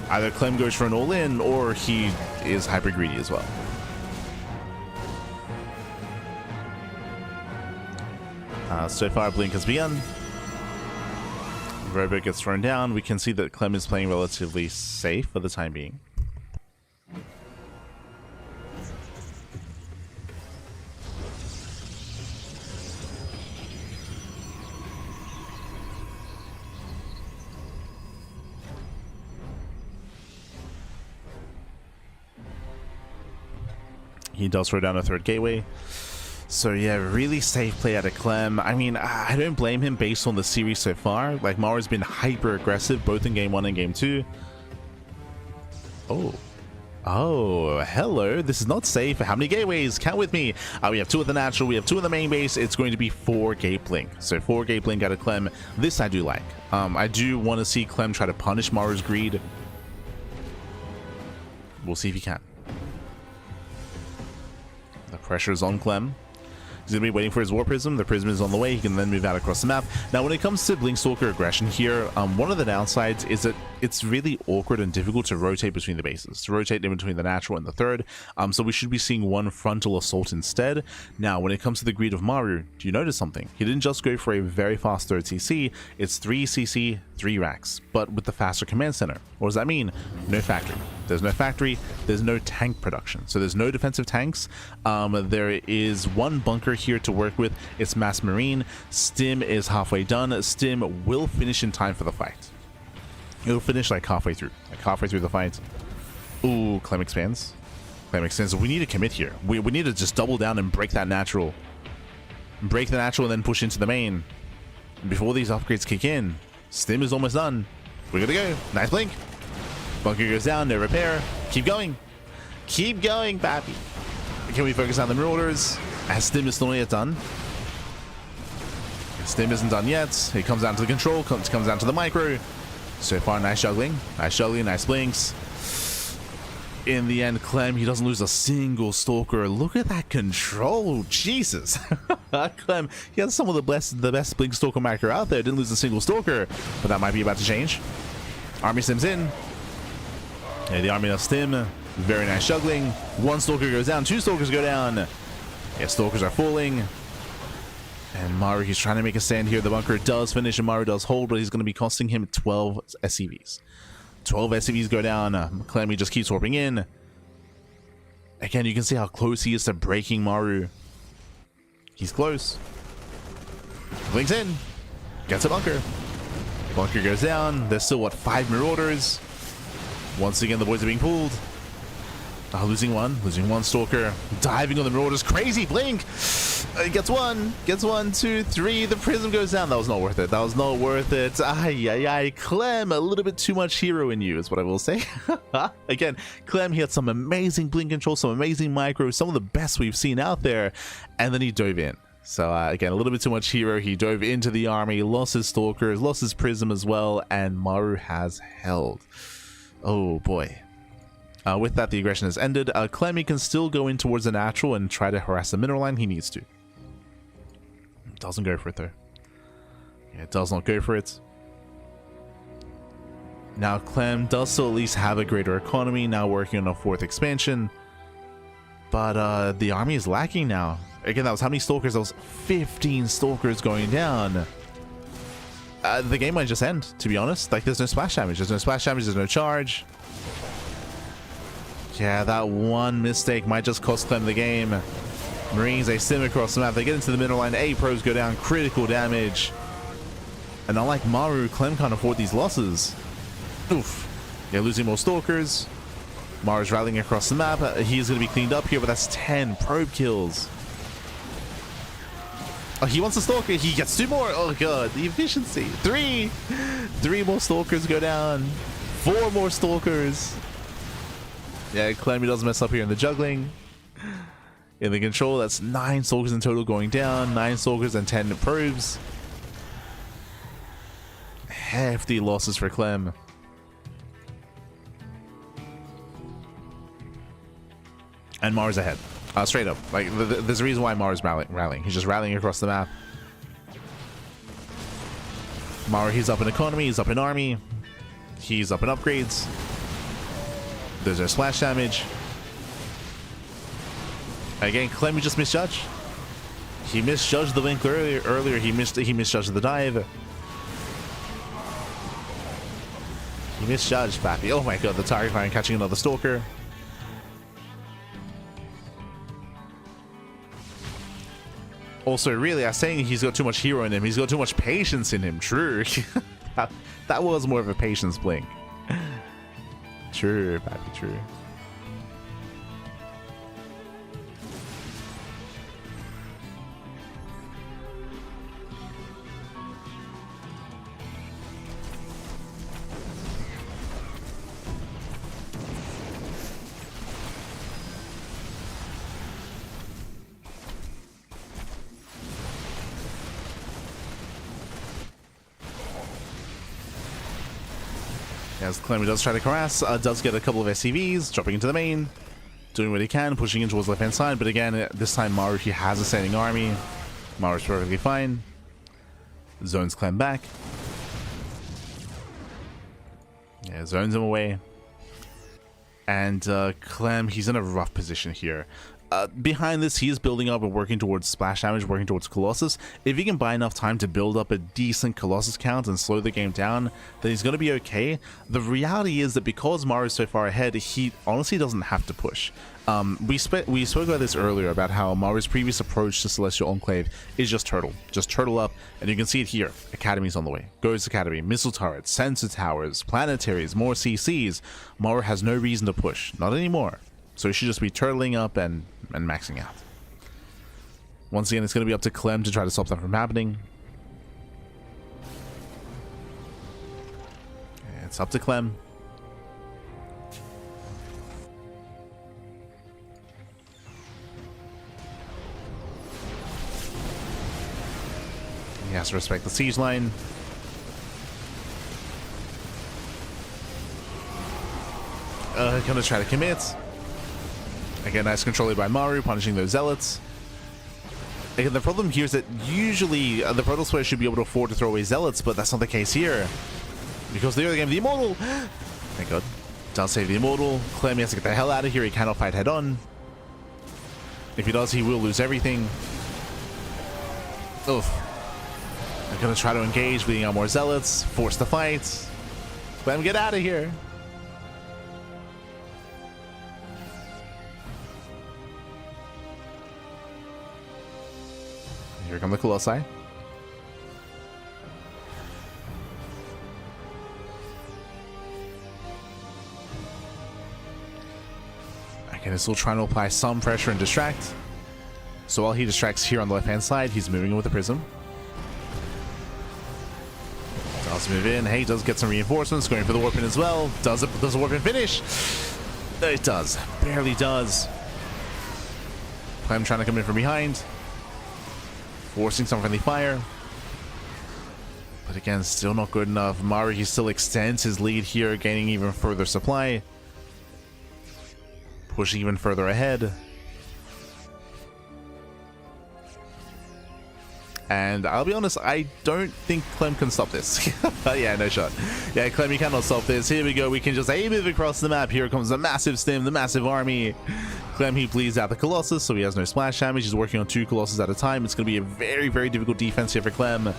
Either Clem goes for an all-in, or he is hyper greedy as well. So far, Blink has begun. Robot gets thrown down. We can see that Clem is playing relatively safe for the time being. He does throw down a third gateway. So yeah, really safe play out of Clem. I mean, I don't blame him based on the series so far. Like, Maru's been hyper aggressive both in game 1 and game 2. Oh, hello. This is not safe. How many gateways? Count with me. We have 2 at the natural. We have 2 in the main base. It's going to be 4 gate blink. So 4 gate blink out of Clem. This I do like. I do want to see Clem try to punish Maru's greed. We'll see if he can. The pressure is on Clem. He's going to be waiting for his War Prism. The Prism is on the way. He can then move out across the map. Now, when it comes to Blinkstalker aggression here, one of the downsides is that it's really awkward and difficult to rotate between the bases, to rotate in between the natural and the third. So we should be seeing one frontal assault instead. Now, when it comes to the greed of Maru, do you notice something? He didn't just go for a very fast third CC. It's 3 CC, 3 racks, but with the faster command center. What does that mean? No factory. There's no factory. There's no tank production. So there's no defensive tanks. There is one bunker here to work with. It's Mass Marine. Stim is halfway done. Stim will finish in time for the fight. It'll finish like halfway through the fight. Ooh, Clem expands. Clem expands. We need to commit here. We need to just double down and break that natural. Break the natural and then push into the main. Before these upgrades kick in. Stim is almost done. We're gonna go. Nice blink. Bunker goes down, no repair. Keep going. Keep going, baby. Can we focus on the Marauders? As Stim is still not yet done. Stim isn't done yet. It comes down to the control, comes down to the micro. So far, nice juggling, nice blinks. In the end, Clem, he doesn't lose a single stalker. Look at that control, Jesus. Clem, he has some of the best blink stalker macro out there. Didn't lose a single stalker, but that might be about to change. Army Stim's in. Yeah, the army of Stim, very nice juggling. 1 stalker goes down, 2 stalkers go down. Yeah, stalkers are falling. And Maru, he's trying to make a stand here. The bunker does finish and Maru does hold, but he's going to be costing him 12 SCVs. 12 SCVs go down. Clem, he just keeps warping in. Again, you can see how close he is to breaking Maru. He's close. Blinks in. Gets a bunker. Bunker goes down. There's still, what, 5 Marauders. Once again, the boys are being pulled. Losing one stalker. Diving on the Marauders. Crazy blink. Gets 1, 2, 3. The Prism goes down. That was not worth it. That was not worth it. Ay. Clem, a little bit too much hero in you is what I will say. Again, Clem, he had some amazing blink control, some amazing micro, some of the best we've seen out there. And then he dove in. So again, a little bit too much hero. He dove into the army, lost his stalkers, lost his Prism as well. And Maru has held. Oh boy. With that, the aggression has ended. Clem, he can still go in towards the natural and try to harass the mineral line. He needs to. Doesn't go for it though. Yeah, it does not go for it. Now Clem does still at least have a greater economy, now working on a 4th expansion. But the army is lacking now. Again, that was how many stalkers? That was 15 stalkers going down. The game might just end, to be honest. Like, there's no splash damage. There's no charge. Yeah, that one mistake might just cost Clem the game. Marines, they sim across the map. They get into the middle line. 8 pros go down. Critical damage. And unlike Maru, Clem can't afford these losses. Oof. Yeah, losing more stalkers. Maru's rallying across the map. He's going to be cleaned up here, but that's 10 probe kills. Oh, he wants a stalker. He gets 2 more. Oh, God. The efficiency. 3. 3 more stalkers go down. 4 more stalkers. Yeah, Clem doesn't mess up here in the juggling. In the control, that's 9 stalkers in total going down. 9 stalkers and 10 probes. Hefty losses for Clem. And Maru's ahead. Straight up. Like, there's a reason why Maru's rallying. He's just rallying across the map. Maru, he's up in economy. He's up in army. He's up in upgrades. There's our splash damage. Again, Clem just misjudged. He misjudged the blink earlier. He misjudged the dive. He misjudged Pappy. Oh my god, the target fire catching another stalker. Also, really, I was saying he's got too much hero in him. He's got too much patience in him. True. that was more of a patience blink. True, Pappy, true. As Clem does try to harass, does get a couple of SCVs, dropping into the main, doing what he can, pushing in towards the left-hand side, but again, this time Maru, he has a standing army. Maru's perfectly fine. Zones Clem back. Yeah, zones him away. And Clem, he's in a rough position here. Behind this, he is building up and working towards splash damage, working towards Colossus. If he can buy enough time to build up a decent Colossus count and slow the game down, then he's going to be okay. The reality is that because Maru is so far ahead, he honestly doesn't have to push. We spoke about this earlier, about how Maru's previous approach to Celestial Enclave is just turtle. Just turtle up, and you can see it here. Academy's on the way. Ghost Academy, missile turrets, sensor towers, planetaries, more CCs. Maru has no reason to push. Not anymore. So he should just be turtling up and maxing out. Once again, it's going to be up to Clem to try to stop that from happening. It's up to Clem. He has to respect the siege line. Gonna try to commit. Again, nice control by Maru, punishing those zealots. Again, the problem here is that usually the Protoss player should be able to afford to throw away zealots, but that's not the case here. Because the other game, the Immortal, thank god, does save the Immortal. Clem has to get the hell out of here. He cannot fight head on. If he does, he will lose everything. Oof. I'm gonna try to engage, bleeding out more zealots, force the fight. Clem, get out of here. Here come the Colossi. Again, it's still trying to apply some pressure and distract. So while he distracts here on the left-hand side, he's moving in with the Prism. Does move in. Hey, does get some reinforcements. Going for the Warpin as well. Does the Warpin finish? It does. Barely does. Clem trying to come in from behind. Forcing some friendly fire. But again, still not good enough. Maru, he still extends his lead here, gaining even further supply. Pushing even further ahead. And I'll be honest, I don't think Clem can stop this. Yeah, no shot. Yeah, Clem, you cannot stop this. Here we go. We can just move across the map. Here comes the massive stim, the massive army. Clem, he bleeds out the Colossus, so he has no splash damage. He's working on 2 Colossus at a time. It's going to be a very, very difficult defense here for Clem.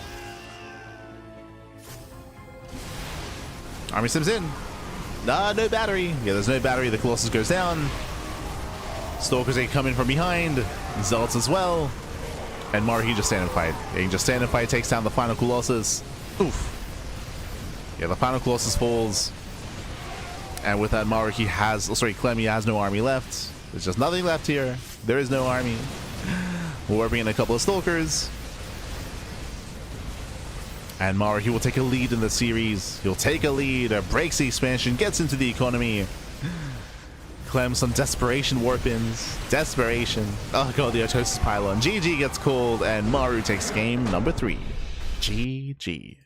Army sims in. No battery. Yeah, there's no battery. The Colossus goes down. Stalkers, they come in from behind. Zealots as well. And Maru, he just stand and fight. He can just stand and fight, takes down the final Colossus. Oof. Yeah, the final Colossus falls. And with that, Maru, Clem, he has no army left. There's just nothing left here. There is no army. We're bringing in a couple of Stalkers. And Maru, he will take a lead in the series. He'll take a lead, breaks the expansion, gets into the economy. Clem, some desperation warp-ins. Desperation. Oh god, the Otosis pylon. GG gets called, and Maru takes game number 3. GG.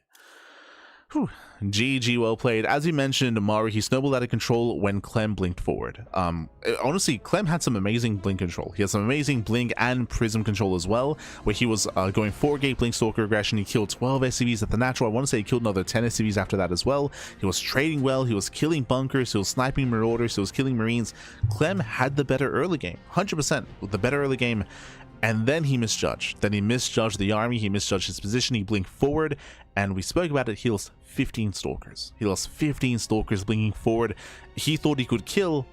Whew. GG, well played. As you mentioned, Maru, he snowballed out of control when Clem blinked forward. Honestly, Clem had some amazing blink control. He had some amazing blink and prism control as well, where he was going 4-gate blink stalker aggression. He killed 12 SCVs at the natural. I want to say he killed another 10 SCVs after that as well. He was trading well. He was killing bunkers. He was sniping marauders. He was killing marines. Clem had the better early game, 100% with the better early game. And then he misjudged. Then he misjudged the army. He misjudged his position. He blinked forward, and we spoke about it. He lost 15 Stalkers. He lost 15 Stalkers blinking forward. He thought he could kill.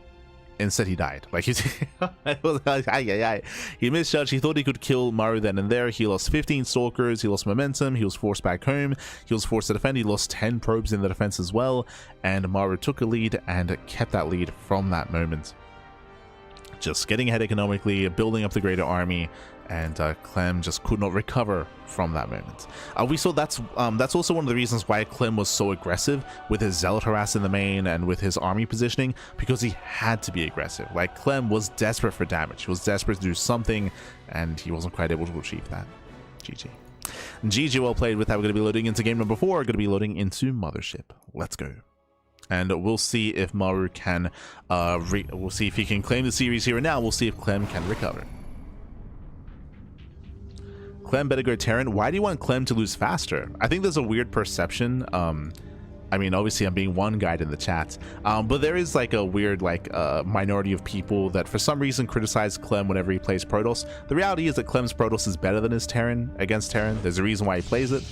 Instead, he died. Like he misjudged. He thought he could kill Maru then and there. He lost 15 Stalkers. He lost momentum. He was forced back home. He was forced to defend. He lost 10 probes in the defense as well. And Maru took a lead and kept that lead from that moment. Just getting ahead economically, building up the greater army, and Clem just could not recover from that moment. We saw that's also one of the reasons why Clem was so aggressive with his Zealot harass in the main and with his army positioning, because he had to be aggressive. Like, Clem was desperate for damage. He was desperate to do something, and he wasn't quite able to achieve that. GG. GG, well played. With that, we're going to be loading into game number 4. We're going to be loading into Mothership. Let's go. And we'll see if Maru can, we'll see if he can claim the series here and now. We'll see if Clem can recover. Clem better go Terran. Why do you want Clem to lose faster? I think there's a weird perception. I mean, obviously I'm being one guide in the chat, but there is like a weird minority of people that for some reason criticize Clem whenever he plays Protoss. The reality is that Clem's Protoss is better than his Terran against Terran. There's a reason why he plays it.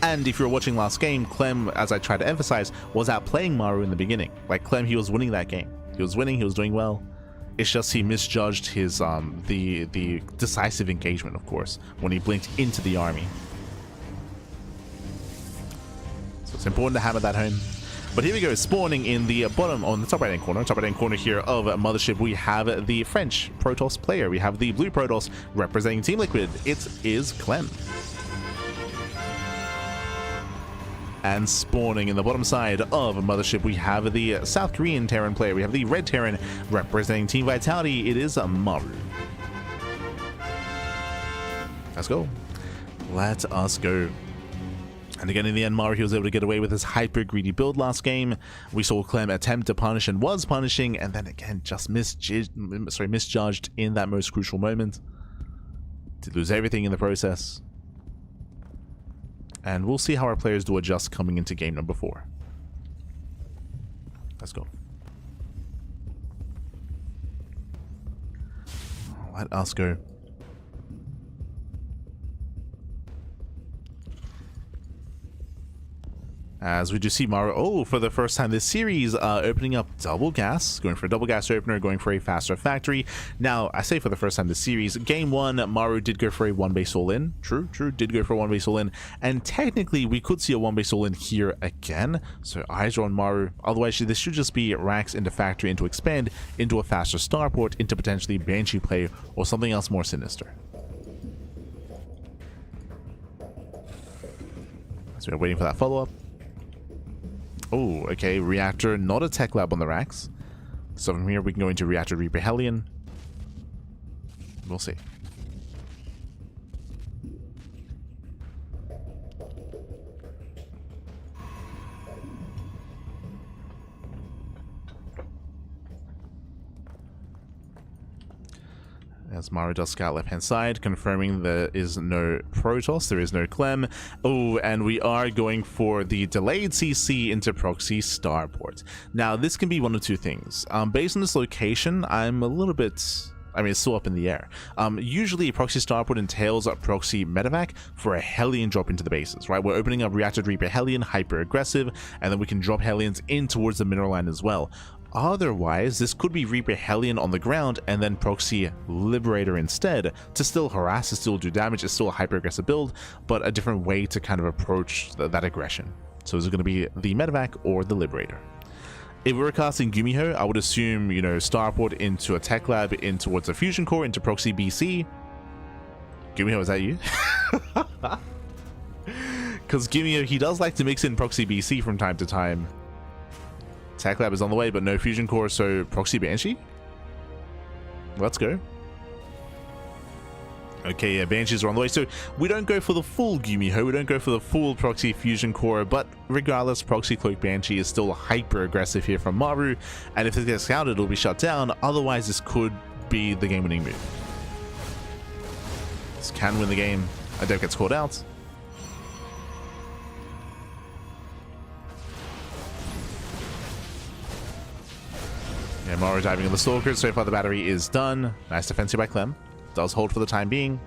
And if you're watching last game, Clem, as I tried to emphasize, was outplaying Maru in the beginning. Like, Clem, he was winning that game. He was winning, he was doing well. It's just he misjudged his the decisive engagement, of course, when he blinked into the army. So it's important to hammer that home. But here we go, spawning in the bottom, on the top right-hand corner here of Mothership, we have the French Protoss player. We have the blue Protoss representing Team Liquid. It is Clem. And spawning in the bottom side of Mothership, we have the South Korean Terran player. We have the red Terran representing Team Vitality. It is Maru. Let's go. Let us go. And again, in the end, Maru, he was able to get away with his hyper greedy build last game. We saw Clem attempt to punish and was punishing, and then again just misjudged in that most crucial moment. Did lose everything in the process. And we'll see how our players do adjust coming into game number 4. Let's go. Let us go. As we do see Maru, for the first time this series, opening up double gas, going for a double gas opener, going for a faster factory. Now, I say for the first time this series, game 1, Maru did go for a 1-base all-in. True, did go for a 1-base all-in. And technically, we could see a 1-base all-in here again. So eyes are on Maru. Otherwise, this should just be racks into factory, into expand, into a faster starport, into potentially Banshee play, or something else more sinister. So we're waiting for that follow-up. Oh, okay, reactor, not a tech lab on the racks. So from here we can go into reactor Reaper Hellion. We'll see. As Maru does scout left-hand side, confirming there is no Protoss, there is no Clem. Oh, and we are going for the delayed CC into proxy starport. Now, this can be one of two things. Based on this location, I'm a little bit... I mean, it's still up in the air. Usually, a proxy starport entails a proxy medevac for a Hellion drop into the bases, right? We're opening up Reactor Reaper Hellion, hyper aggressive, and then we can drop Hellions in towards the mineral line as well. Otherwise, this could be Reaper Hellion on the ground and then proxy Liberator instead to still harass, to still do damage. It's still a hyper-aggressive build, but a different way to kind of approach that aggression. So is it going to be the Medevac or the Liberator? If we were casting Gumiho, I would assume, you know, Starport into a Tech Lab, in towards a Fusion Core, into Proxy BC. Gumiho, is that you? Because Gumiho, he does like to mix in Proxy BC from time to time. Tech Lab is on the way, but no Fusion Core, so Proxy Banshee? Let's go. Okay, yeah, Banshees are on the way. So we don't go for the full Gumiho, we don't go for the full Proxy Fusion Core, but regardless, Proxy Cloak Banshee is still hyper aggressive here from Maru, and if it gets scouted, it'll be shut down. Otherwise, this could be the game-winning move. This can win the game. Adept gets called out. Yeah, Maru diving in the Stalkers. So far, the battery is done. Nice defense here by Clem. Does hold for the time being.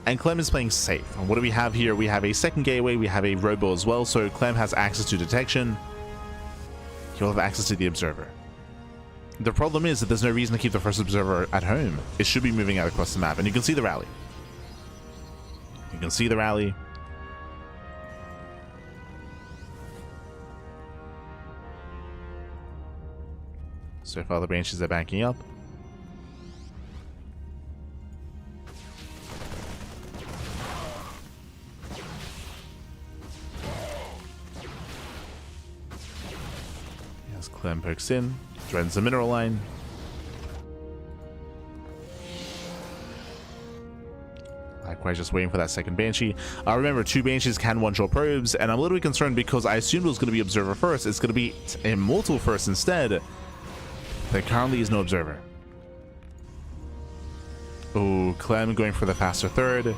And Clem is playing safe. And what do we have here? We have a second gateway. We have a Robo as well. So Clem has access to detection. He'll have access to the Observer. The problem is that there's no reason to keep the first Observer at home. It should be moving out across the map. And you can see the rally. You can see the rally. So far, the Banshees are backing up. Yes, Clem pokes in, dreads the mineral line. Likewise, just waiting for that second Banshee. Remember, 2 Banshees can one-shot probes, and I'm a little bit concerned because I assumed it was going to be Observer first. It's going to be Immortal first instead. There currently is no Observer. Oh, Clem going for the faster third.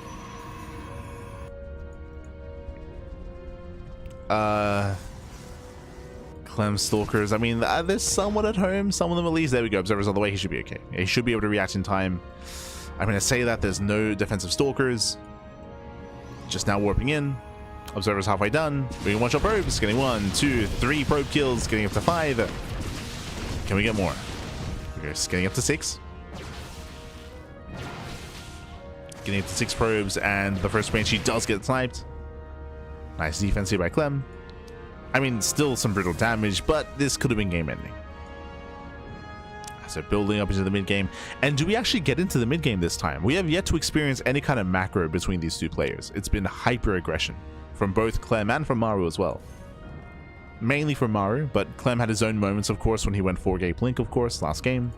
Clem Stalkers. I mean, they're somewhat at home. Some of them at least. There we go. Observer's on the way. He should be okay. He should be able to react in time. I'm going to say that there's no defensive Stalkers. Just now warping in. Observer's halfway done. Doing one-shot probes. Getting 1, 2, 3 probe kills. Getting up to 5. Can we get more? Okay, just getting up to 6. Getting up to 6 probes, and the first Banshee does get sniped. Nice defense here by Clem. I mean, still some brutal damage, but this could have been game-ending. So building up into the mid-game. And do we actually get into the mid-game this time? We have yet to experience any kind of macro between these two players. It's been hyper-aggression from both Clem and from Maru as well. Mainly from Maru, but Clem had his own moments, of course, when he went 4-gate blink, of course, last game.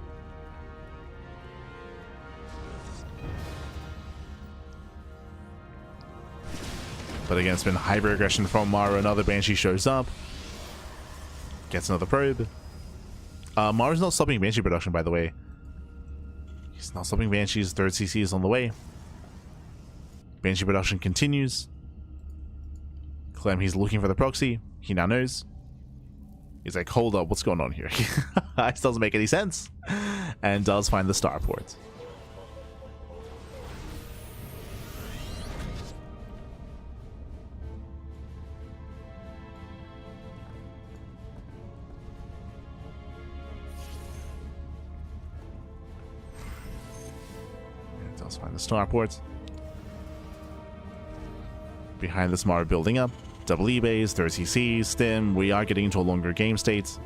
But again, it's been hyper aggression from Maru. Another Banshee shows up. Gets another probe. Maru's not stopping Banshee production, by the way. He's not stopping Banshees. Third CC is on the way. Banshee production continues. Clem, he's looking for the proxy. He now knows. He's like, hold up, what's going on here? This doesn't make any sense. And does find the starport. And does find the starport. Behind this Maru building up. Double E-base, 30 CC, stim. We are getting into a longer game state.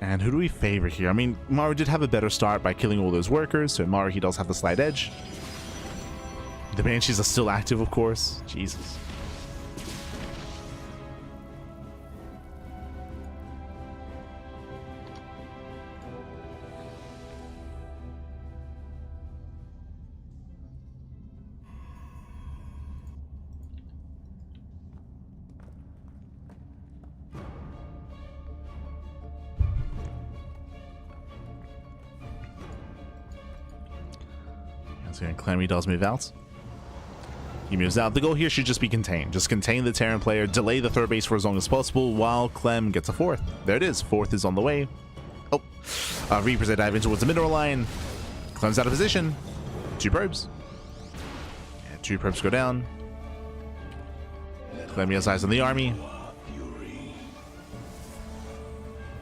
And who do we favor here? I mean, Maru did have a better start by killing all those workers, so Maru, he does have the slight edge. The Banshees are still active, of course. Jesus. And Clem, he does move out. He moves out. The goal here should just be contained. Just contain the Terran player, delay the third base for as long as possible while Clem gets a fourth. There it is. Fourth is on the way. Oh. Reapers are diving towards the mineral line. Clem's out of position. 2 probes. And 2 probes go down. Clem has eyes on the army.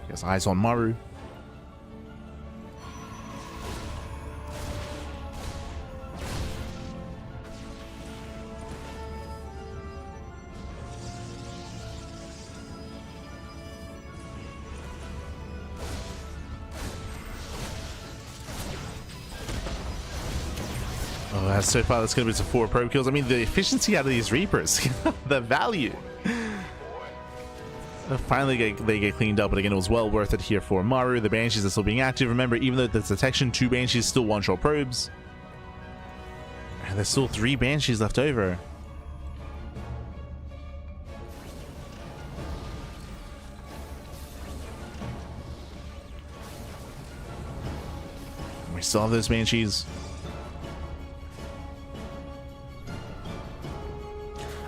He has eyes on Maru. Oh, so far that's going to be some 4 probe kills. I mean, the efficiency out of these Reapers, the value. Finally, they get cleaned up, but again, it was well worth it here for Maru. The Banshees are still being active. Remember, even though there's detection, 2 Banshees still one-shot probes. And there's still 3 Banshees left over. We still have those Banshees.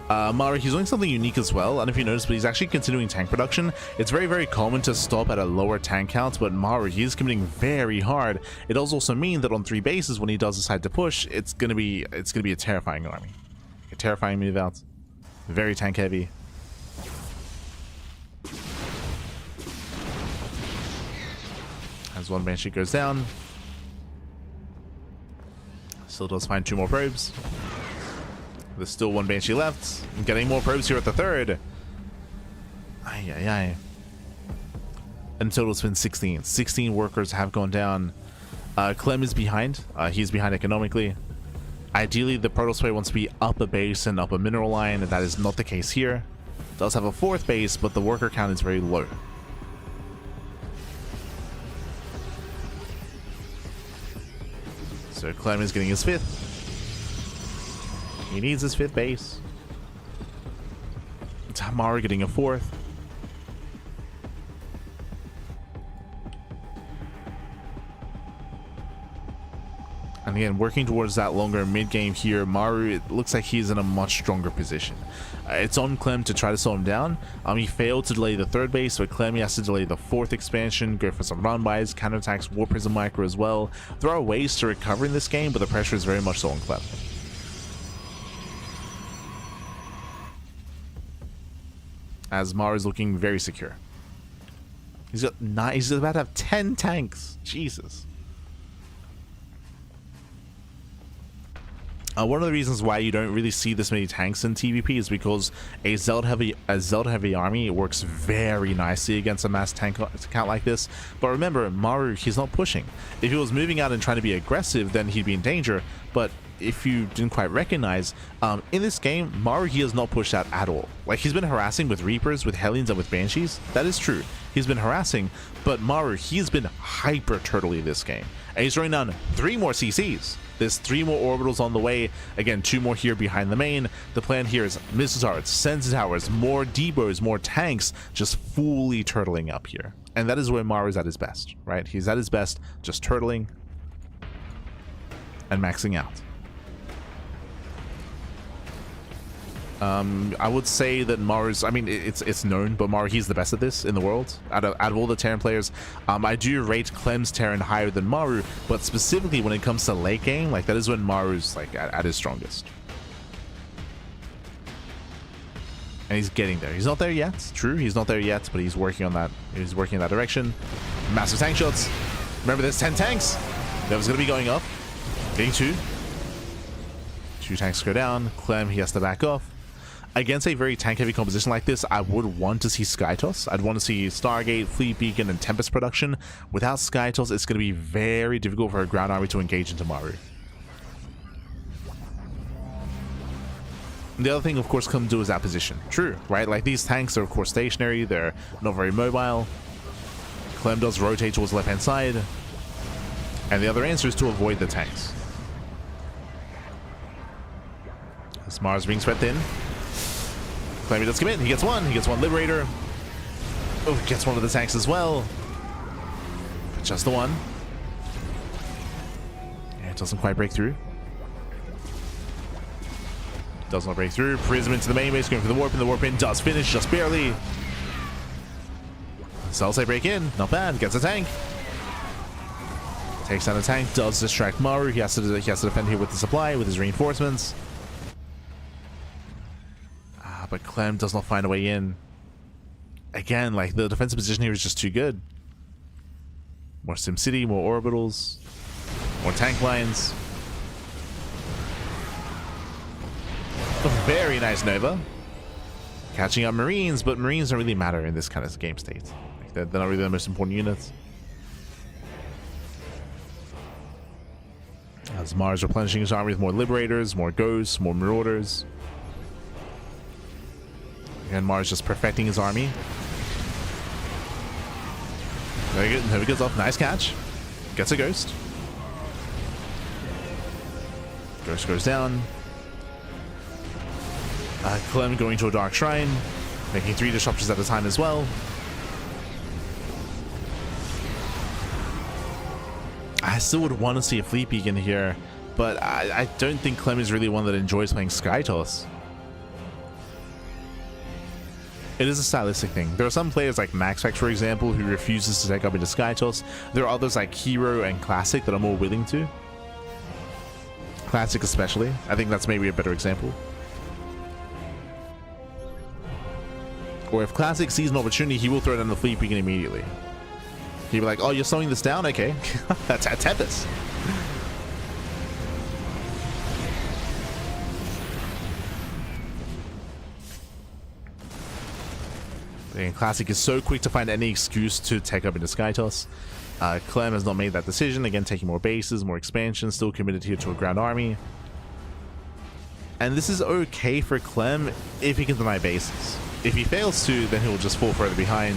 Maru, he's doing something unique as well. I don't know if you noticed, but he's actually continuing tank production. It's very, very common to stop at a lower tank count, but Maru, he's committing very hard. It does also mean that on 3 bases, when he does decide to push, it's gonna be a terrifying army. A terrifying move out. Very tank heavy. As 1 Banshee goes down. Still does find 2 more probes. There's still 1 Banshee left. I'm getting more probes here at the 3rd. Ay, ay, ay. In total, it's been 16. 16 workers have gone down. Clem is behind. He's behind economically. Ideally, the Protoss player wants to be up a base and up a mineral line, and that is not the case here. Does have a 4th base, but the worker count is very low. So Clem is getting his 5th. He needs his 5th base. Maru getting a 4th. And again, working towards that longer mid-game here, Maru, it looks like he's in a much stronger position. It's on Clem to try to slow him down. He failed to delay the 3rd base, but Clem has to delay the 4th expansion, go for some run-bys, counterattacks, War Prism Micro as well. There are ways to recover in this game, but the pressure is very much so on Clem. As Maru's looking very secure. He's about to have 10 tanks. Jesus. One of the reasons why you don't really see this many tanks in TvP is because a Zeld heavy army works very nicely against a mass tank count like this. But remember, Maru, he's not pushing. If he was moving out and trying to be aggressive, then he'd be in danger. But if you didn't quite recognize, in this game, Maru, he has not pushed out at all. Like, he's been harassing with Reapers, with Hellions, and with Banshees. That is true. He's been harassing, but Maru, he's been hyper turtley this game. And he's throwing down 3 more CCs. There's 3 more orbitals on the way. Again, 2 more here behind the main. The plan here is missile turrets, sensor towers, more depots, more tanks, just fully turtling up here. And that is where Maru's at his best, right? He's at his best, just turtling and maxing out. I would say that Maru's, I mean, it's known, but Maru, he's the best at this in the world. Out of all the Terran players, I do rate Clem's Terran higher than Maru, but specifically when it comes to late game, like, that is when Maru's, like, at his strongest. And he's getting there. He's not there yet. True, he's not there yet, but he's working on that. He's working in that direction. Massive tank shots. Remember, there's 10 tanks. That was going to be going up. Getting 2. 2 tanks go down. Clem, he has to back off. Against a very tank-heavy composition like this, I would want to see Skytoss. I'd want to see Stargate, Fleet Beacon, and Tempest production. Without Skytoss, it's going to be very difficult for a ground army to engage into Maru. The other thing, of course, comes to is that position. True, right? Like, these tanks are, of course, stationary. They're not very mobile. Clem does rotate towards the left-hand side. And the other answer is to avoid the tanks. As Maru's being spread thin. Clem does commit. He gets 1. He gets 1 Liberator. Oh, gets 1 of the tanks as well. But just the 1. Yeah, it doesn't quite break through. Does not break through. Prism into the main base, going for the warp in. The warp in does finish, just barely. Cells break in. Not bad. Gets a tank. Takes down the tank. Does distract Maru. He has to defend here with the supply, with his reinforcements. But Clem does not find a way in. again, like, the defensive position here is just too good. More SimCity, more orbitals, more tank lines. A very nice Nova. Catching up Marines, but Marines don't really matter in this kind of game state. Like, they're not really the most important units. As Mars replenishing his army with more Liberators, more Ghosts, more Marauders. Again, Mars just perfecting his army. Very good. Nova goes off. Nice catch. Gets a Ghost. Ghost goes down. Clem going to a Dark Shrine, making 3 disruptors at a time as well. I still would want to see a Fleet Beacon here, but I don't think Clem is really one that enjoys playing Skytoss. It is a stylistic thing. There are some players like MaxFax, for example, who refuses to take up into Skytoss. There are others like Hero and Classic that are more willing to. Classic especially. I think that's maybe a better example. Or if Classic sees an opportunity, he will throw down the Fleet Beacon immediately. He'll be like, oh, you're slowing this down? Okay. That's a Tempest. And Classic is so quick to find any excuse to take up into Skytoss. Clem has not made that decision. Again, taking more bases, more expansion, still committed here to a ground army. And this is okay for Clem if he can deny bases. If he fails to, then he'll just fall further behind.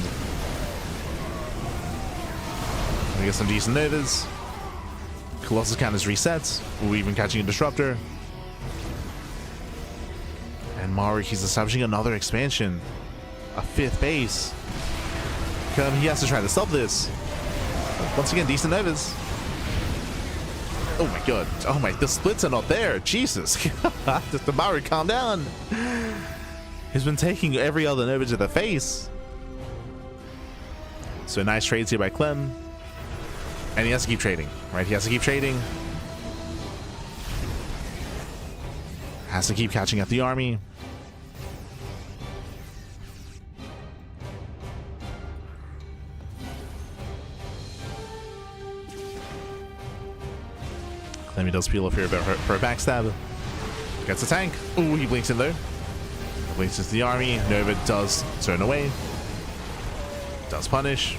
We get some decent Novas. Colossus counters resets. We're even catching a Disruptor. And Maru, he's establishing another expansion. A 5th base. He has to try to stop this. Once again, decent Novas. Oh my god. Oh my, the splits are not there. Jesus. The Maru, calm down. He's been taking every other Nova to the face. So nice trades here by Clem. And he has to keep trading, right? He has to keep trading. Has to keep catching up the army. Clem does peel off here for a backstab. Gets a tank. Ooh, he blinks in though. Blinks into the army. Nova does turn away. Does punish.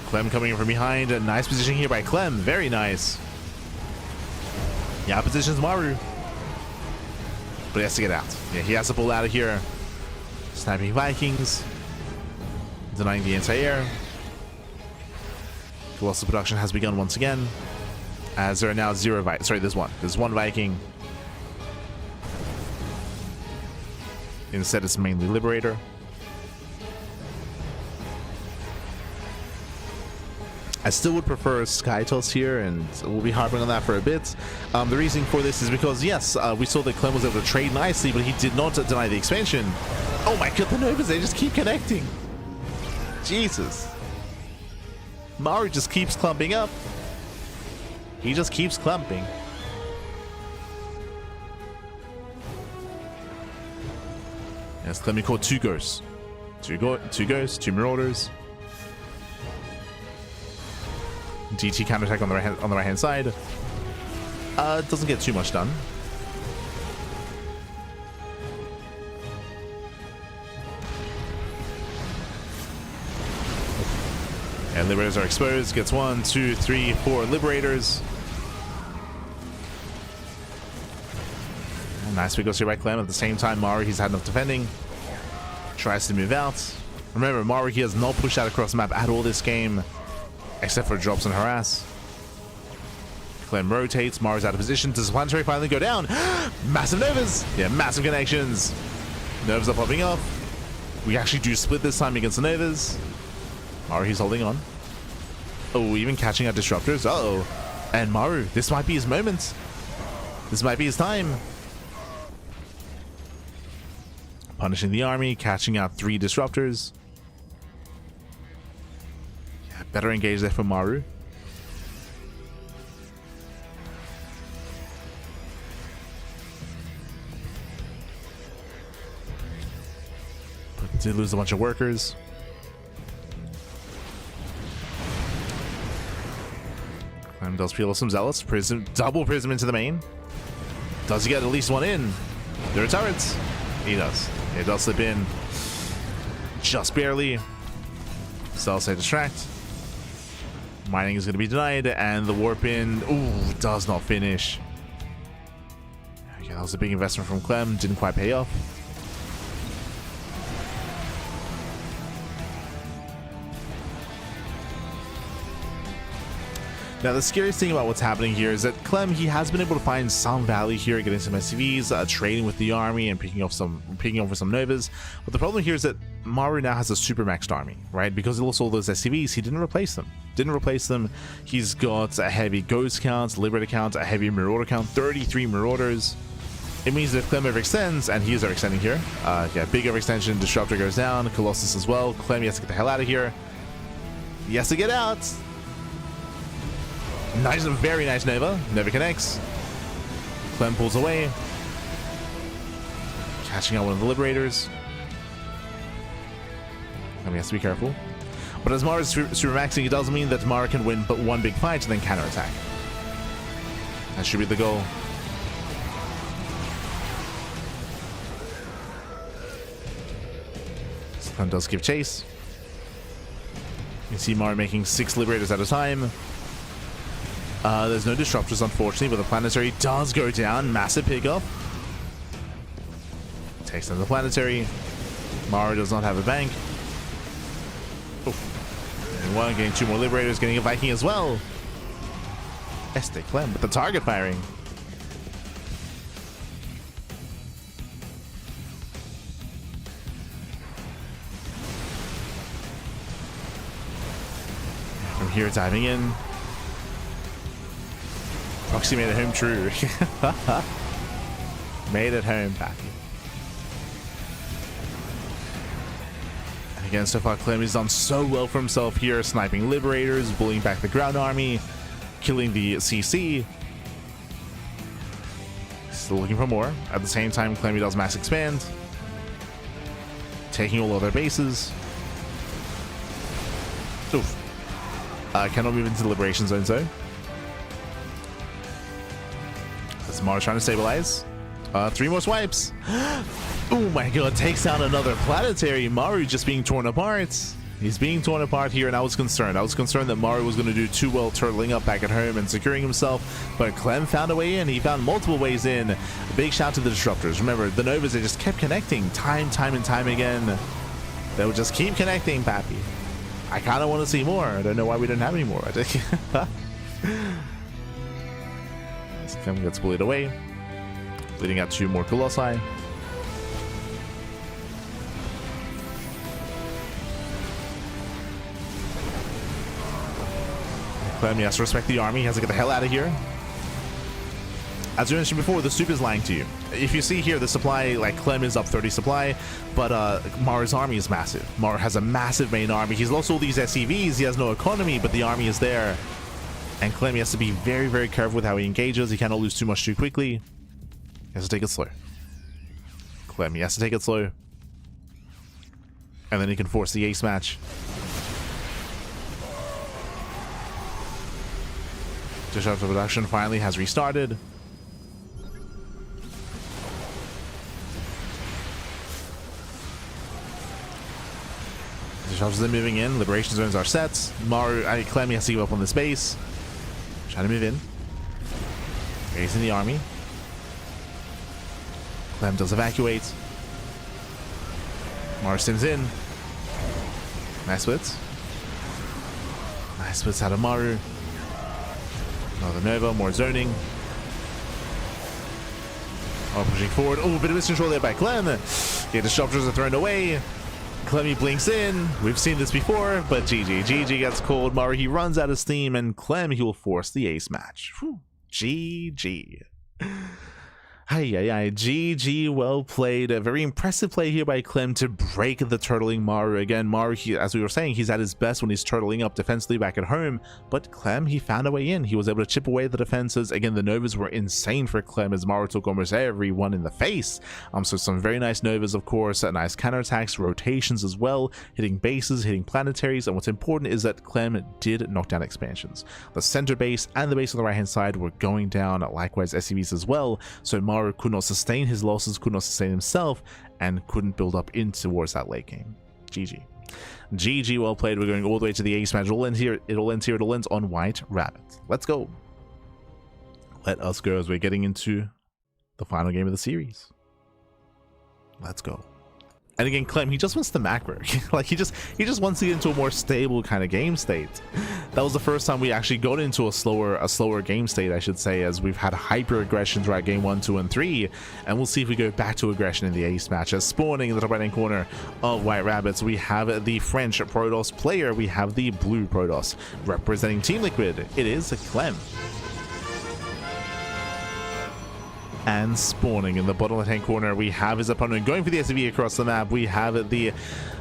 Clem coming in from behind. A nice position here by Clem. Very nice. Yeah, positions Maru. But he has to get out. Yeah, he has to pull out of here. Sniping Vikings. Denying the anti-air. Colossal production has begun once again. As there are now 0 Vikings. Sorry, there's one. There's 1 Viking. Instead, it's mainly Liberator. I still would prefer Skytoss here, and we'll be harping on that for a bit. The reason for this is because, yes, we saw that Clem was able to trade nicely, but he did not deny the expansion. Oh my god, the Novas, they just keep connecting. Jesus. Maru just keeps clumping up. He just keeps clumping. Yes, Clem caught 2 ghosts. 2 ghosts, 2 marauders. DT counterattack on the right hand side. Doesn't get too much done. And Liberators are exposed. Gets 1, 2, 3, 4 Liberators. Nice big goes here by Clem. At the same time, Maru, he's had enough defending. Tries to move out. Remember, Maru, he has not pushed out across the map at all this game, except for drops and harass. Clem rotates. Maru's out of position. Does the planetary finally go down? Massive Novas! Yeah, massive connections. Novas are popping off. We actually do split this time against the Novas. Maru, he's holding on. Oh, even catching out Disruptors. Uh-oh. And Maru, this might be his moment. This might be his time. Punishing the army, catching out 3 Disruptors. Yeah, better engage there for Maru. Did lose a bunch of workers. Clem does peel off some zealots. Prism, double prism into the main. Does he get at least one in? There are turrets. He does. It does slip in. Just barely. Cell say distract. Mining is going to be denied, and the warp in, ooh, does not finish. Okay, that was a big investment from Clem. Didn't quite pay off. Now, the scariest thing about what's happening here is that Clem, he has been able to find some value here, getting some SCVs, trading with the army, and picking over some Novas. But the problem here is that Maru now has a super maxed army, right? Because he lost all those SCVs, he didn't replace them. He's got a heavy Ghost count, Liberator count, a heavy Marauder count, 33 Marauders. It means that if Clem overextends, and he is overextending here, yeah, big overextension, Disruptor goes down, Colossus as well. Clem, he has to get the hell out of here. He has to get out. Nice, very nice Nova. Nova connects. Clem pulls away. Catching out one of the Liberators. And he has to be careful. But as Maru is super maxing, it does mean that Maru can win but one big fight and then counterattack. That should be the goal. So Clem does give chase. You can see Maru making 6 Liberators at a time. There's no disruptors, unfortunately, but the planetary does go down. Massive pickup. Takes down the planetary. Maru does not have a bank. And one, getting 2 more Liberators, getting a Viking as well. Este Clem with the target firing. From here, diving in. Proxy made it home true. Made it home, Pappy. And again, so far Clem has done so well for himself here, sniping Liberators, bullying back the ground army, killing the CC. Still looking for more. At the same time, Clem does mass expand, taking all of their bases. Oof. Cannot move into the Liberation Zone, though. Maru's trying to stabilize. 3 more swipes. Oh my god, takes out another planetary. Maru just being torn apart. He's being torn apart here, and I was concerned. I was concerned that Maru was going to do too well turtling up back at home and securing himself, but Clem found a way in. He found multiple ways in. A big shout to the Disruptors. Remember, the Novas, they just kept connecting time and time again. They would just keep connecting, Pappy. I kind of want to see more. I don't know why we don't have any more. Clem gets bullied away, leading out 2 more Colossi. Clem has to respect the army. He has to get the hell out of here. As we mentioned before, the soup is lying to you. If you see here, the supply, like Clem is up 30 supply, but Maru's army is massive. Maru has a massive main army. He's lost all these SCVs. He has no economy, but the army is there. And Clem has to be very, very careful with how he engages. He cannot lose too much too quickly. He has to take it slow. Clem, he has to take it slow. And then he can force the ace match. Disruptor production finally has restarted. Disruptors are moving in. Liberation zones are set. Clem has to give up on the space. Trying to move in. Raising the army. Clem does evacuate. Maru stims in. Nice splits. Nice splits out of Maru. Another Nova, more zoning. Oh, pushing forward. Oh, a bit of miscontrol there by Clem. The Disruptors are thrown away. Clemmy blinks in. We've seen this before, but GG. GG gets cold. Maru, he runs out of steam, and Clem, he will force the ace match. Whew. GG. GG, well played. A very impressive play here by Clem to break the turtling Maru. Again, Maru, as we were saying, he's at his best when he's turtling up defensively back at home, but Clem, he found a way in. He was able to chip away the defenses. Again, the Novas were insane for Clem as Maru took almost everyone in the face. So some very nice Novas, of course, nice counterattacks, rotations as well, hitting bases, hitting planetaries, and what's important is that Clem did knock down expansions. The center base and the base on the right-hand side were going down, likewise SCVs as well, so Maru could not sustain his losses, could not sustain himself, and couldn't build up in towards that late game. GG. GG, well played. We're going all the way to the ace match. It all ends here. It all ends on White Rabbit. Let's go. Let us go as we're getting into the final game of the series. Let's go. And again, Clem, he just wants the macro. Like he just wants to get into a more stable kind of game state. That was the first time we actually got into a slower game state, I should say, as we've had hyper aggression throughout game 1, 2, and 3. And we'll see if we go back to aggression in the ace match. As spawning in the top right hand corner of White Rabbits, we have the French Protoss player, we have the blue Protoss. Representing Team Liquid, it is Clem. And spawning in the bottom left-hand corner, we have his opponent going for the SCV across the map. We have the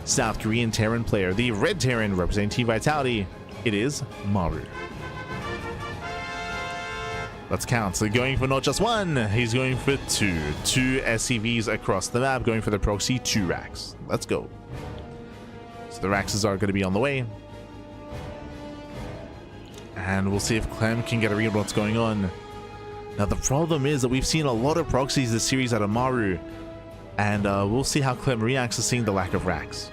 South Korean Terran player, the red Terran representing Team Vitality. It is Maru. Let's count. So going for not just one, he's going for two SCVs across the map, going for the proxy 2 racks. Let's go. So the racks are going to be on the way. And we'll see if Clem can get a read on what's going on. Now the problem is that we've seen a lot of proxies this series out of Maru, and we'll see how Clem reacts to seeing the lack of racks.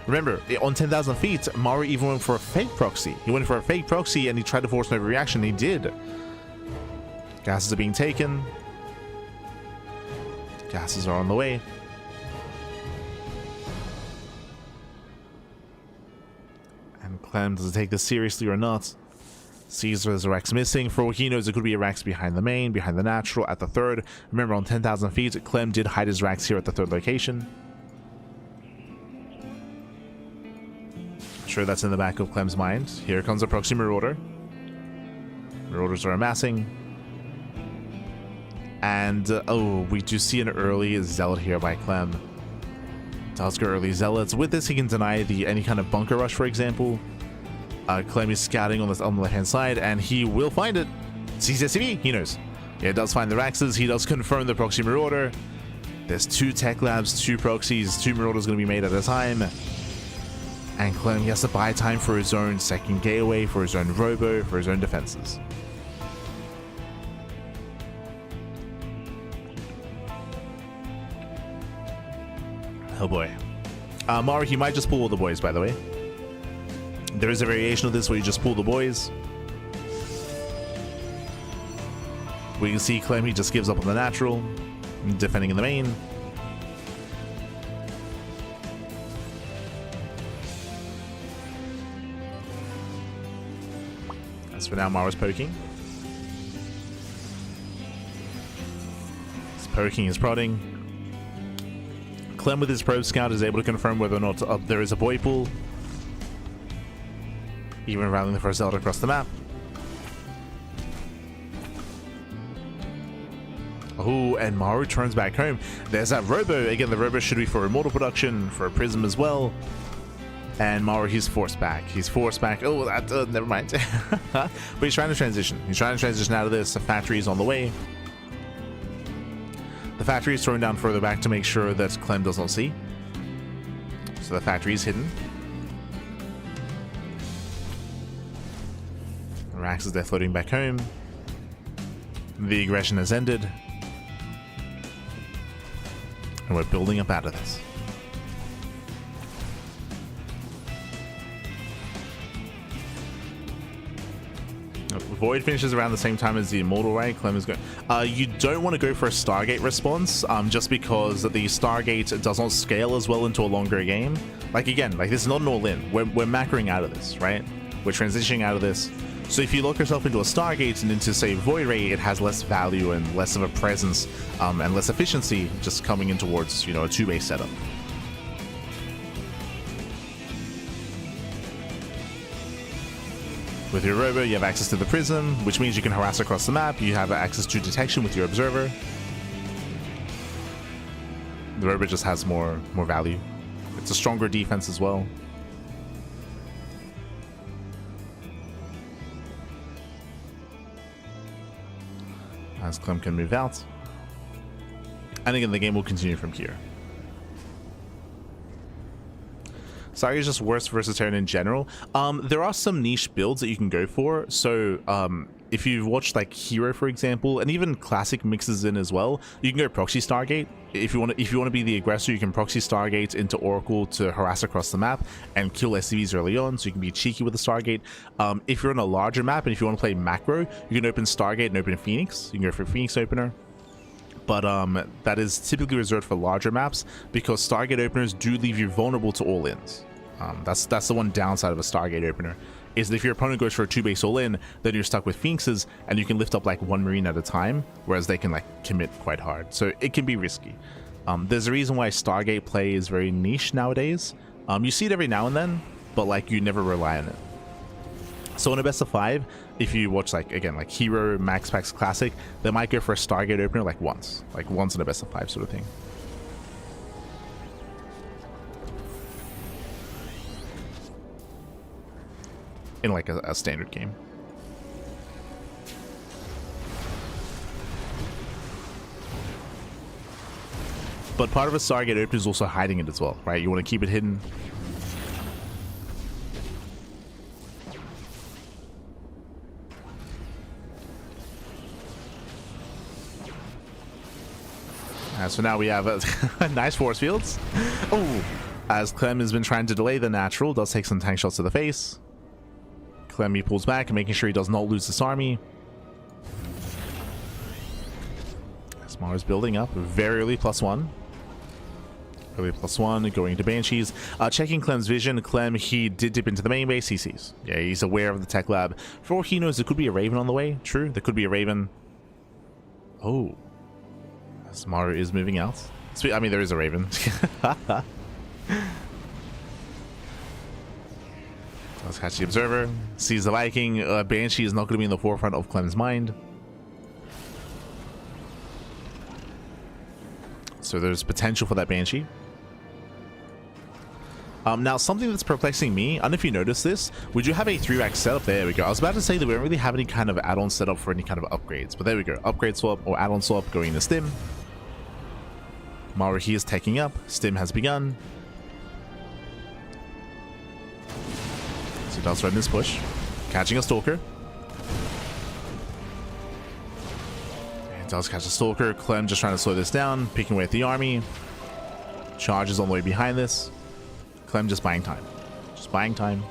Remember, on 10,000 feet, Maru even went for a fake proxy. He went for a fake proxy and he tried to force an overreaction. He did. Gases are being taken. Gases are on the way. And Clem, does it take this seriously or not? Caesar is a Rex missing. For what he knows, it could be a Rex behind the main, behind the natural, at the third. Remember, on 10,000 feet, Clem did hide his Rex here at the third location. I'm sure that's in the back of Clem's mind. Here comes a proxy Marauder. Marauders are amassing. And, oh, we do see an early Zealot here by Clem. Does go early Zealots. With this, he can deny any kind of bunker rush, for example. Clem is scouting on the left-hand side, and he will find it. Sees SCV, he knows. Yeah, it does find the Raxes. He does confirm the proxy Marauder. There's 2 tech labs, 2 proxies, 2 Marauders going to be made at a time. And Clem, he has to buy time for his own second gateway, for his own robo, for his own defenses. Oh boy. Maru, he might just pull all the boys, by the way. There is a variation of this where you just pull the boys. We can see Clem, he just gives up on the natural, defending in the main. As for now, Maru's poking. He's poking, he's prodding. Clem with his probe scout is able to confirm whether or not there is a boy pool. Even rallying the first Zealot across the map. Oh, and Maru turns back home. There's that robo. Again, the robo should be for immortal production, for a prism as well. And Maru, he's forced back. He's forced back. Oh, that, never mind. But he's trying to transition. He's trying to transition out of this. The factory is on the way. The factory is thrown down further back to make sure that Clem does not see. So the factory is hidden. Rax is there floating back home. The aggression has ended. And we're building up out of this. Void finishes around the same time as the Immortal, right? Clem is going. You don't want to go for a Stargate response, just because the Stargate does not scale as well into a longer game. Like again, like this is not an all-in. We're macroing out of this, right? We're transitioning out of this. So if you lock yourself into a Stargate and into, say, Void Ray, it has less value and less of a presence and less efficiency just coming in towards, you know, a 2-base setup. With your Robo, you have access to the Prism, which means you can harass across the map. You have access to detection with your Observer. The robot just has more value. It's a stronger defense as well. As Clem can move out. And again, the game will continue from here. Sorry, is just worse versus Terran in general. There are some niche builds that you can go for. So if you've watched like Hero, for example, and even Classic mixes in as well, you can go proxy Stargate. If you want to be the aggressor, you can proxy Stargate into Oracle to harass across the map and kill SCVs early on, so you can be cheeky with the Stargate. If you're on a larger map and if you want to play macro, you can open Stargate and open Phoenix. You can go for Phoenix opener. But that is typically reserved for larger maps because Stargate openers do leave you vulnerable to all-ins. That's the one downside of a Stargate opener, is that if your opponent goes for a 2-base all-in, then you're stuck with Phoenixes and you can lift up like 1 Marine at a time, whereas they can like commit quite hard. So it can be risky. There's a reason why Stargate play is very niche nowadays. You see it every now and then, but like you never rely on it. So in a best of 5, if you watch like, again, like Hero, Max Packs Classic, they might go for a Stargate opener like once in a best of 5 sort of thing. In like a standard game. But part of a Stargate opener is also hiding it as well, right? You want to keep it hidden. So now we have a nice force fields. Oh, as Clem has been trying to delay the natural, does take some tank shots to the face. Clem, he pulls back, making sure he does not lose this army. As Maru's building up, very early +1. Early +1, going into Banshees. Checking Clem's vision. Clem, he did dip into the main base. He sees. Yeah, he's aware of the tech lab. For all he knows, there could be a Raven on the way. True, there could be a Raven. Oh. As Maru is moving out. I mean, there is a Raven. Let's catch the Observer. Sees the Viking. Banshee is not going to be in the forefront of Clem's mind. So there's potential for that Banshee. Now, something that's perplexing me, I don't know if you noticed this, we do have a 3-rack setup. There we go. I was about to say that we don't really have any kind of add-on setup for any kind of upgrades, but there we go. Upgrade swap or add-on swap going to Stim. Maru, he is taking up. Stim has begun. So does run this push. Catching a Stalker. And does catch a Stalker. Clem just trying to slow this down. Picking away at the army. Charges on the way behind this. Clem just buying time. Just buying time.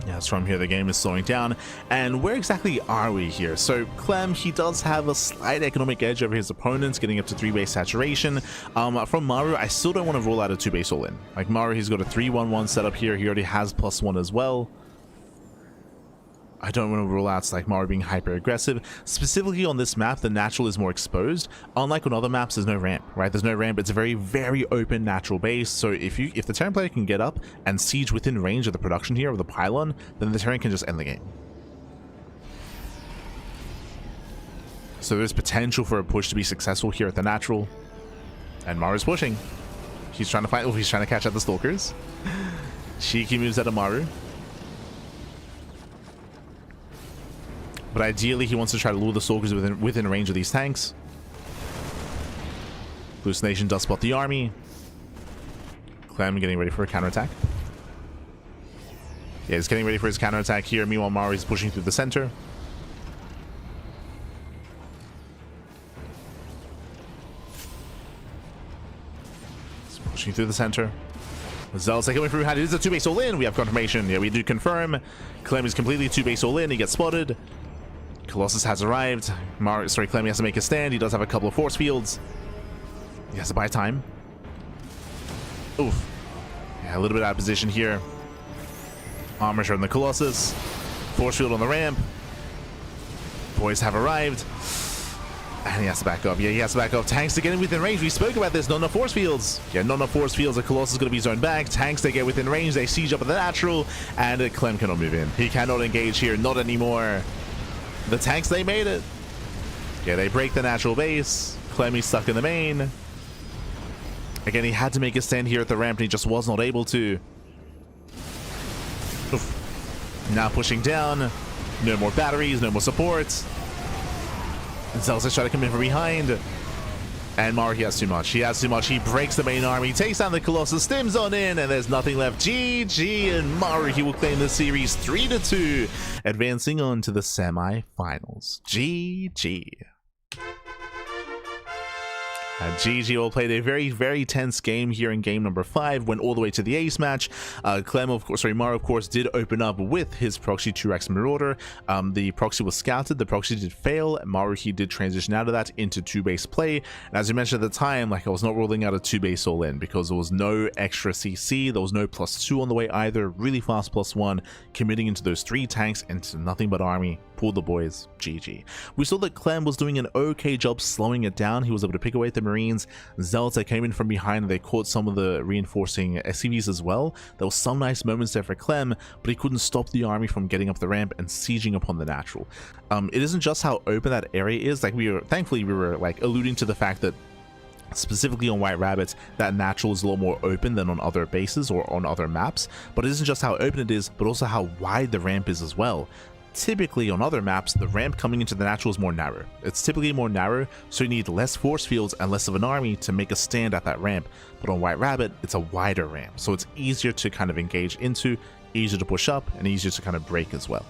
Yes, from here the game is slowing down. And where exactly are we here? So Clem, he does have a slight economic edge over his opponents, getting up to 3-base saturation. From Maru, I still don't want to rule out a 2-base all-in. Like Maru, he's got a 3-1-1 setup here. He already has +1 as well. I don't want to rule out like Maru being hyper aggressive. Specifically on this map, the natural is more exposed. Unlike on other maps, there's no ramp, right? There's no ramp. It's a very, very open natural base. So if the Terran player can get up and siege within range of the production here of the pylon, then the Terran can just end the game. So there's potential for a push to be successful here at the natural. And Maru's pushing. He's trying to find. Oh, he's trying to catch out the Stalkers. Cheeky moves out of Maru. But ideally, he wants to try to lure the Stalkers within range of these tanks. Hallucination does spot the army. Clem getting ready for a counterattack. Yeah, he's getting ready for his counterattack here. Meanwhile, Maru is pushing through the center. He's pushing through the center. Zell's taking away from behind. It is a 2-base all-in. We have confirmation. Yeah, we do confirm. Clem is completely 2-base all-in. He gets spotted. Colossus has arrived. Clem has to make a stand. He does have a couple of force fields. He has to buy time. Oof. Yeah, a little bit out of position here. Armor on the Colossus. Force field on the ramp. Boys have arrived. And he has to back up. Yeah, he has to back up. Tanks to get in within range. We spoke about this. Not enough force fields. Yeah, not enough force fields. The Colossus is going to be zoned back. Tanks, they get within range. They siege up at the natural. And Clem cannot move in. He cannot engage here. Not anymore. The tanks, they made it. Yeah, they break the natural base. Clem, he's stuck in the main. Again, he had to make a stand here at the ramp, and he just was not able to. Oof. Now pushing down. No more batteries, no more support. Zelsa's trying to come in from behind. And Maru, he has too much. He has too much. He breaks the main army, takes down the Colossus, stims on in, and there's nothing left. GG, and Maru, he will claim the series 3-2, advancing on to the semi-finals. GG. GG all played a very, very tense game here in game number 5, went all the way to the ace match. Maru, of course, did open up with his proxy 2x Marauder. The proxy was scouted, the proxy did fail. Maru, he did transition out of that into 2-base play. And as you mentioned at the time, like, I was not ruling out a 2-base all in because there was no extra CC, there was no +2 on the way either. Really fast +1, committing into those 3 tanks into nothing but army. Pulled the boys. GG. We saw that Clem was doing an okay job slowing it down. He was able to pick away at the Marines. Zelta came in from behind and they caught some of the reinforcing SCVs as well. There was some nice moments there for Clem, but he couldn't stop the army from getting up the ramp and sieging upon the natural. It isn't just how open that area is. Like, thankfully we were like alluding to the fact that specifically on White Rabbit, that natural is a lot more open than on other bases or on other maps. But it isn't just how open it is, but also how wide the ramp is as well. Typically on other maps, the ramp coming into the natural is more narrow. It's typically more narrow, so you need less force fields and less of an army to make a stand at that ramp. But on White Rabbit, it's a wider ramp, so it's easier to kind of engage into, easier to push up, and easier to kind of break as well.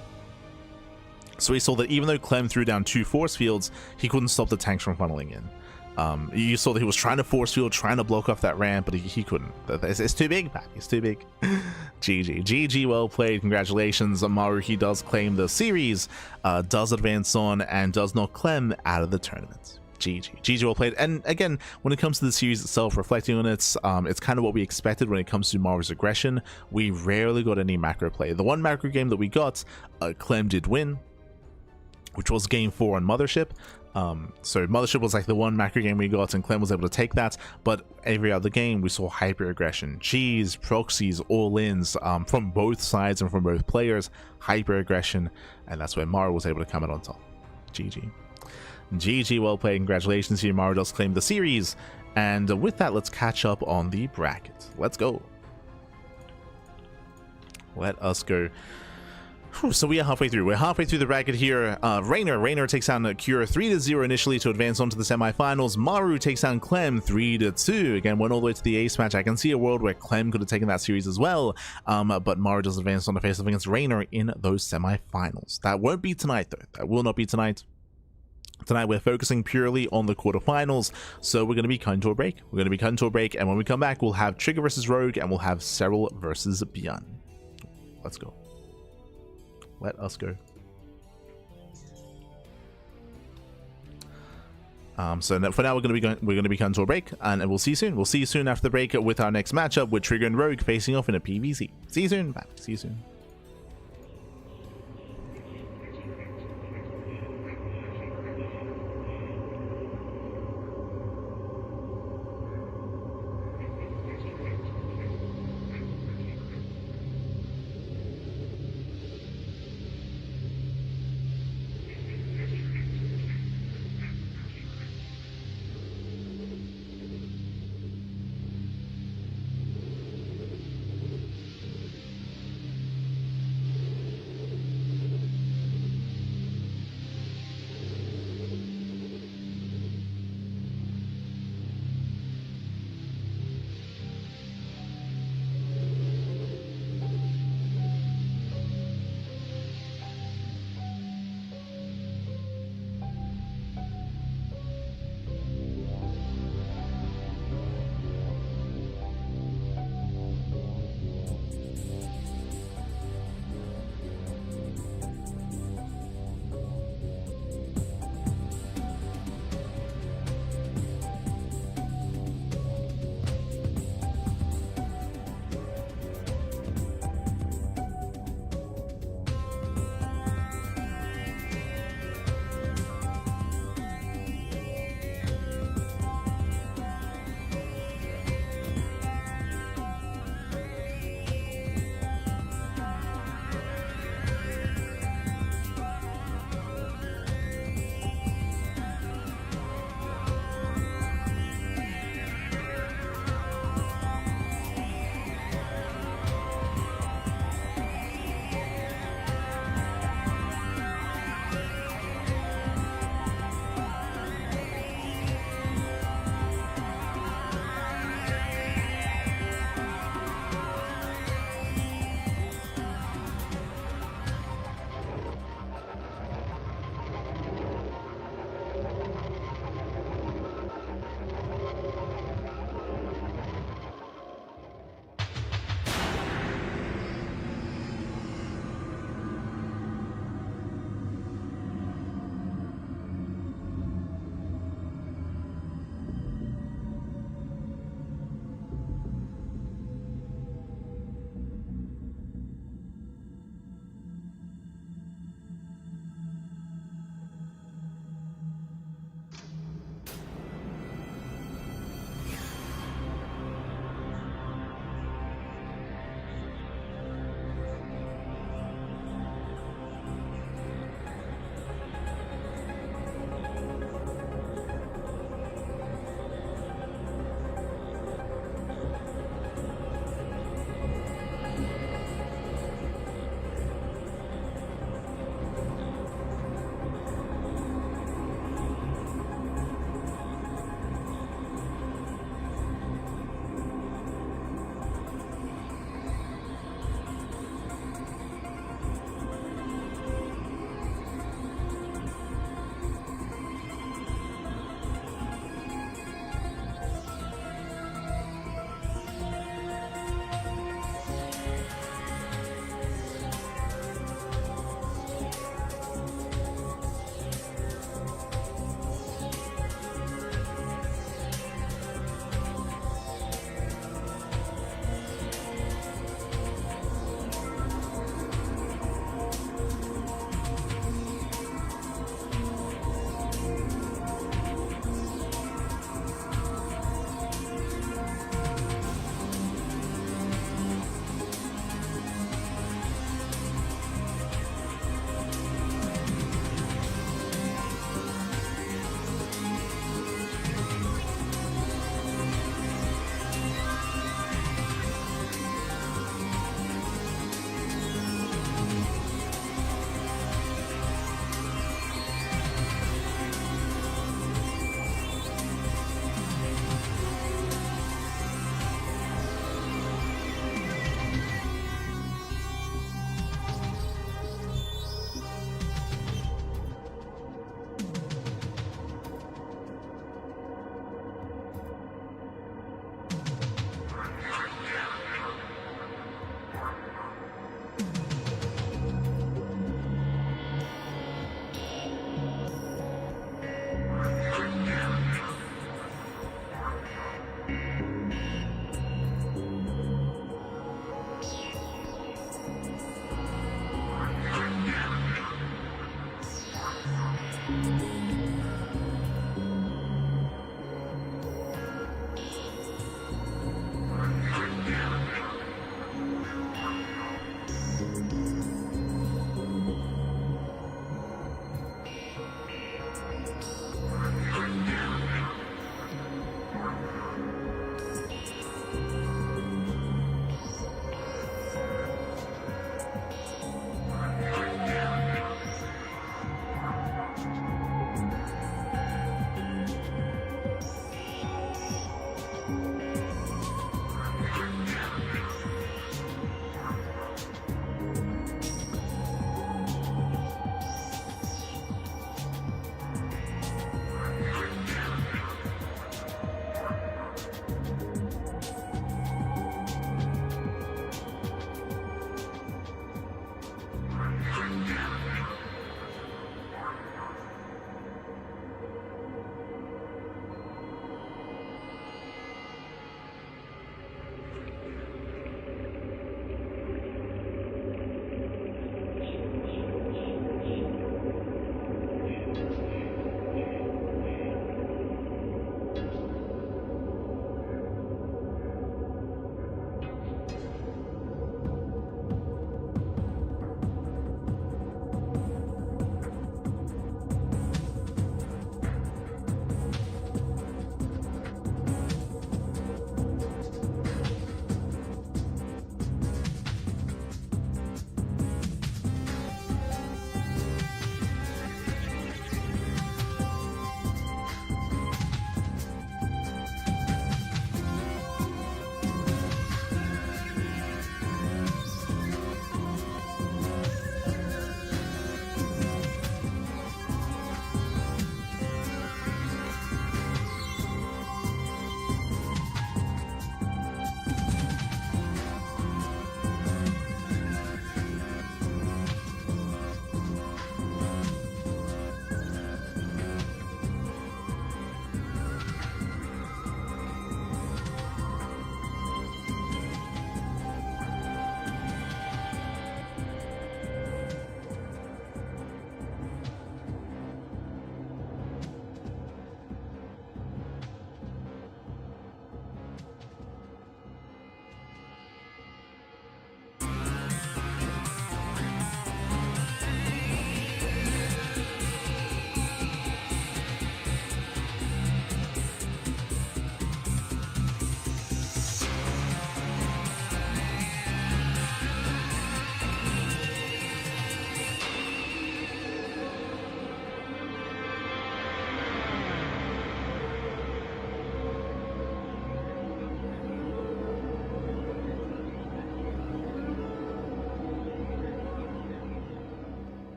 So we saw that even though Clem threw down 2 force fields, he couldn't stop the tanks from funneling in. You saw that he was trying to force field, trying to block off that ramp, but he couldn't. It's too big, man. It's too big. GG. GG, well played. Congratulations. Maru, he does claim the series, does advance on, and does knock Clem out of the tournament. GG. GG, well played. And again, when it comes to the series itself, reflecting on it, it's kind of what we expected when it comes to Maru's aggression. We rarely got any macro play. The one macro game that we got, Clem did win, which was game 4 on Mothership. So Mothership was like the one macro game we got, and Clem was able to take that, but every other game we saw hyper aggression, cheese, proxies, all-ins, from both sides and from both players, hyper aggression, and that's where Maru was able to come out on top. GG. GG, well played. Congratulations here. Maru does claim the series, and with that, let's catch up on the bracket. Let's go. Let us go. So we are halfway through. We're halfway through the bracket here. Reynor takes down Cure 3-0 initially to advance on to the semifinals. Maru takes down Clem 3-2. Again, went all the way to the ace match. I can see a world where Clem could have taken that series as well. But Maru does advance on to face off against Reynor in those semifinals. That won't be tonight, though. That will not be tonight. Tonight we're focusing purely on the quarterfinals, so we're going to be cutting to a break. And when we come back, we'll have Trigger versus Rogue, and we'll have Serral versus Beyond. Let's go. Let us go. So for now, we're going to be cutting to a break, and we'll see you soon. We'll see you soon after the break with our next matchup with Trigger and Rogue facing off in a PvZ. See you soon. Bye. See you soon.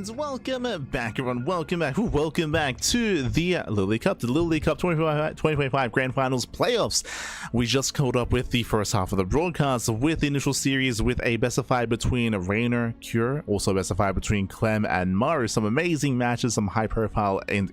And welcome back, everyone. Welcome back to the LiuLi Cup, the LiuLi Cup 2025 Grand Finals playoffs. We just caught up with the first half of the broadcast with the initial series with a best of 5 between Reynor, Cure, also best of 5 between Clem and Maru. Some amazing matches, some high profile and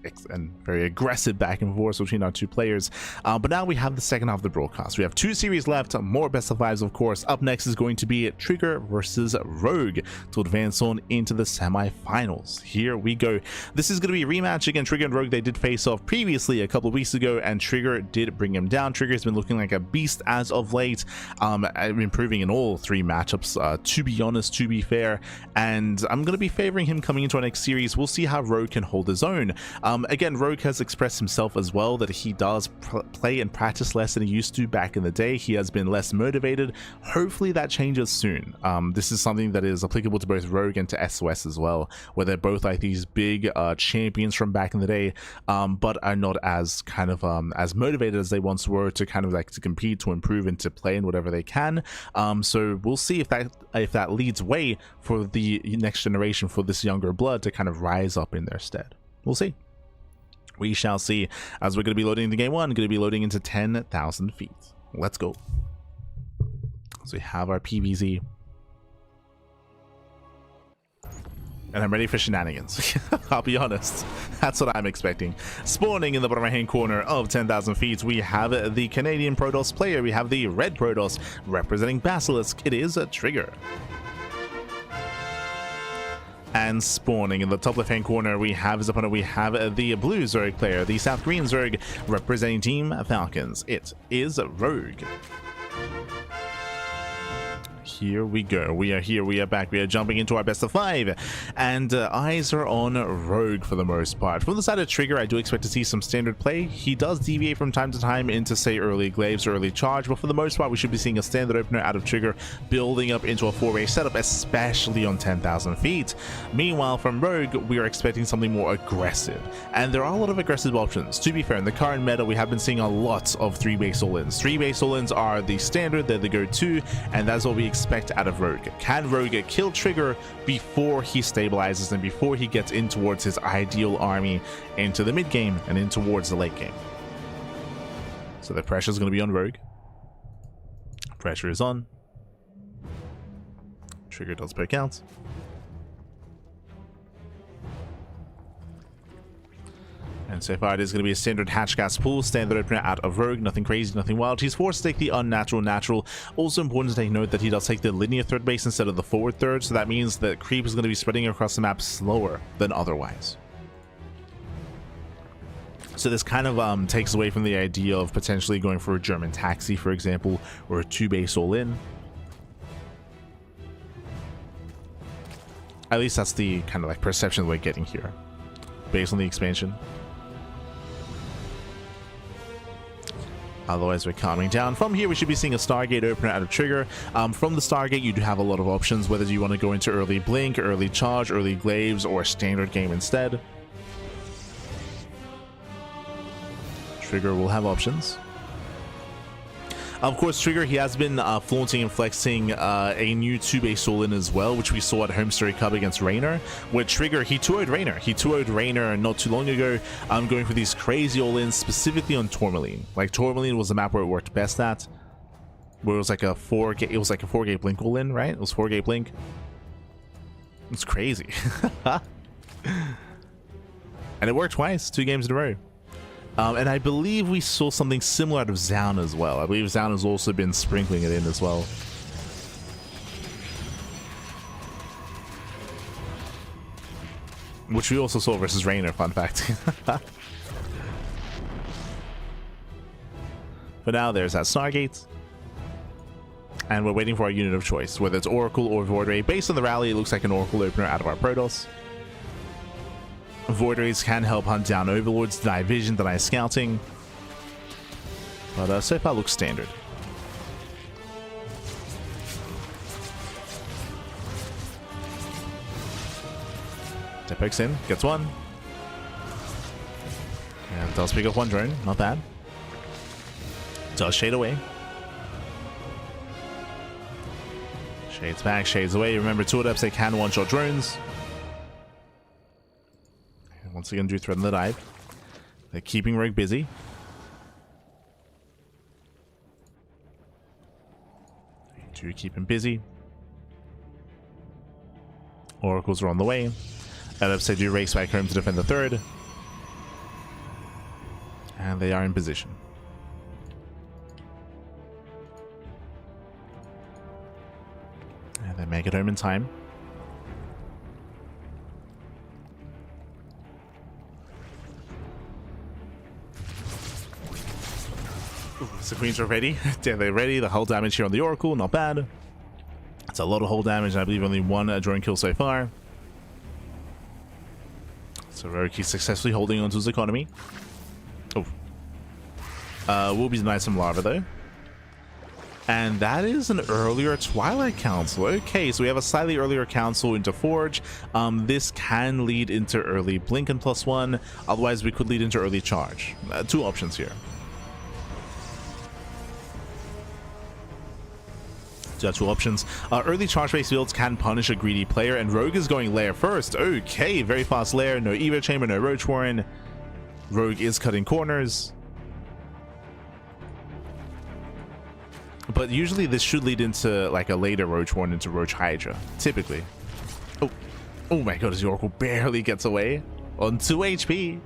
very aggressive back and forth between our two players. But now we have the second half of the broadcast. We have 2 series left, more best of 5s, of course. Up next is going to be Trigger versus Rogue to advance on into the semi-finals. Here we go. This is going to be a rematch against Trigger and Rogue. They did face off previously a couple of weeks ago, and Trigger did bring him down. Trigger's been looking like a beast as of late, improving in all 3 matchups, to be honest, to be fair, and I'm going to be favoring him coming into our next series. We'll see how Rogue can hold his own. Again, Rogue has expressed himself as well that he does play and practice less than he used to back in the day. He has been less motivated. Hopefully that changes soon. This is something that is applicable to both Rogue and to SOS as well, where they're both like these big champions from back in the day, but are not as kind of as motivated as they once were to kind of like to compete, to improve, and to play in whatever they can. So we'll see if that leads way for the next generation, for this younger blood to kind of rise up in their stead. We'll see. We shall see, as we're going to be loading into game 1, going to be loading into 10,000 feet. Let's go. So we have our PVZ. And I'm ready for shenanigans. I'll be honest. That's what I'm expecting. Spawning in the bottom right hand corner of 10,000 feet, we have the Canadian Protoss player. We have the red Protoss representing Basilisk. It is a Trigger. And spawning in the top left hand corner, we have his opponent. We have the blue Zerg player, the South Korean Zerg representing Team Falcons. It is Rogue. Here we go. We are here. We are back. We are jumping into our best of 5, and eyes are on Rogue for the most part. From the side of Trigger, I do expect to see some standard play. He does deviate from time to time into, say, early glaives or early charge, but for the most part, we should be seeing a standard opener out of Trigger building up into a 4-way setup, especially on 10,000 feet. Meanwhile, from Rogue, we are expecting something more aggressive, and there are a lot of aggressive options. To be fair, in the current meta, we have been seeing a lot of 3-base all-ins. 3-base all-ins are the standard, they're the go-to, and that's what we expect out of Rogue. Can Rogue kill Trigger before he stabilizes and before he gets in towards his ideal army into the mid game and in towards the late game? So the pressure is going to be on Rogue. Pressure is on. Trigger does poke out. And so far it is going to be a standard hatch gas pool, standard opener out of Rogue, nothing crazy, nothing wild. He's forced to take the unnatural natural. Also important to take note that he does take the linear third base instead of the forward third, so that means that creep is going to be spreading across the map slower than otherwise. So this kind of takes away from the idea of potentially going for a German taxi, for example, or a 2-base all-in. At least that's the kind of like perception we're getting here, based on the expansion. Otherwise, we're calming down. From here, we should be seeing a Stargate opener out of Trigger. From the Stargate, you do have a lot of options, whether you want to go into early Blink, early Charge, early Glaives, or standard game instead. Trigger will have options. Of course, Trigger, he has been flaunting and flexing a new 2-base all-in as well, which we saw at Home Story Cup against Reynor, where Trigger, he 2-0'd Reynor. He 2-0'd Reynor not too long ago, going for these crazy all-ins, specifically on Tourmaline. Like, Tourmaline was the map where it worked best at, where it was like a 4-gate Blink all-in, right? It was 4-gate Blink. It's crazy. And it worked twice, 2 games in a row. And I believe we saw something similar out of Zaun as well. I believe Zaun has also been sprinkling it in as well. Which we also saw versus Reynor, fun fact. For now, there's that Stargate. And we're waiting for our unit of choice, whether it's Oracle or Void Ray. Based on the rally, it looks like an Oracle opener out of our Protoss. Void Rays can help hunt down Overlords, deny vision, deny scouting. But so far looks standard. Pokes in, gets one. And does pick up one drone, not bad. Does shade away. Shades back, shades away. Remember, 2-adepts, they can one-shot drones. What's he going to do? Threaten the dive. They're keeping Rogue busy. They do keep him busy. Oracles are on the way. Elves, they do race back home to defend the third. And they are in position. And they make it home in time. So Queens are ready. They're ready. The hull damage here on the Oracle, not bad. It's a lot of hull damage. I believe only one drone kill so far. So Rogue is successfully holding onto his economy. Oh. Will be denied some lava though. And that is an earlier Twilight Council. Okay, so we have a slightly earlier Council into Forge. This can lead into early Blink and +1. Otherwise, we could lead into early Charge. Two options here. So that's two options. Early charge-based fields can punish a greedy player, and Rogue is going lair first. Okay, very fast lair. No Evo Chamber, no Roach Warren. Rogue is cutting corners. But usually this should lead into like a later Roach Warren into Roach Hydra, typically. Oh my god, his Oracle barely gets away on 2 HP.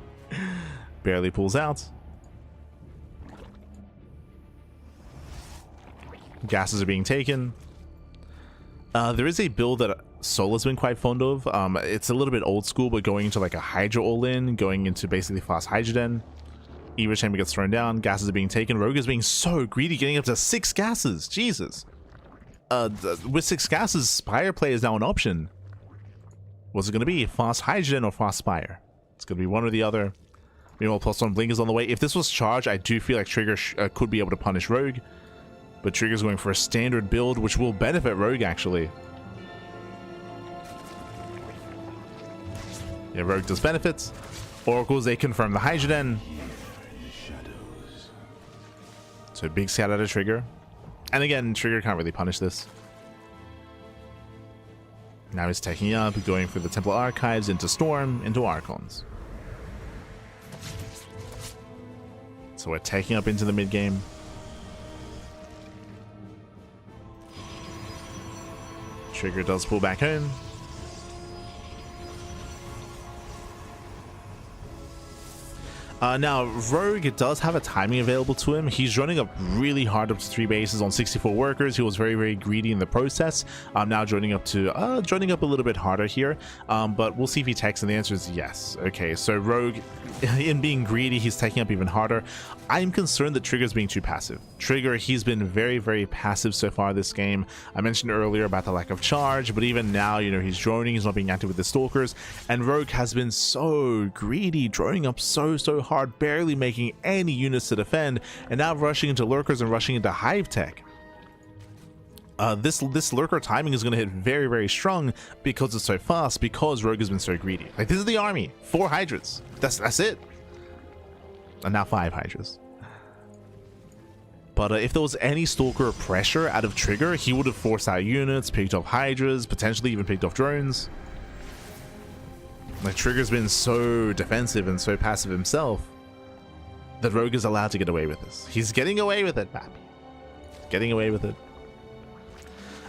Barely pulls out. Gases are being taken. There is a build that Sol has been quite fond of. It's a little bit old school, but going into like a Hydra all-in, going into basically fast Hydra Den. Evo Chamber gets thrown down. Gases are being taken. Rogue is being so greedy, getting up to 6 gases. Jesus. With 6 gases, Spire play is now an option. What's it going to be? Fast Hydra Den or fast Spire? It's going to be one or the other. Meanwhile, +1 Blink is on the way. If this was Charge, I do feel like Trigger could be able to punish Rogue. But Trigger's going for a standard build, which will benefit Rogue, actually. Yeah, Rogue does benefits. Oracles, they confirm the Hydra Den. So big scout out of Trigger. And again, Trigger can't really punish this. Now he's taking up, going for the Temple Archives, into Storm, into Archons. So we're taking up into the mid-game. Trigger does pull back home. Now, Rogue does have a timing available to him. He's running up really hard up to 3 bases on 64 workers. He was very, very greedy in the process. Now joining up a little bit harder here. But we'll see if he takes, and the answer is yes. Okay, so Rogue, in being greedy, he's taking up even harder. I'm concerned that Trigger's being too passive. Trigger, he's been very, very passive so far this game. I mentioned earlier about the lack of charge, but even now, you know, he's droning, he's not being active with the Stalkers, and Rogue has been so greedy, droning up so hard, barely making any units to defend, and now rushing into Lurkers and rushing into Hive Tech. This Lurker timing is going to hit very, very strong because it's so fast, because Rogue has been so greedy. Like, this is the army. 4 Hydras. That's it. And now 5 Hydras. But if there was any Stalker pressure out of Trigger, he would have forced out units, picked off Hydras, potentially even picked off drones. Like, Trigger's been so defensive and so passive himself that Rogue is allowed to get away with this. He's getting away with it, man. Getting away with it.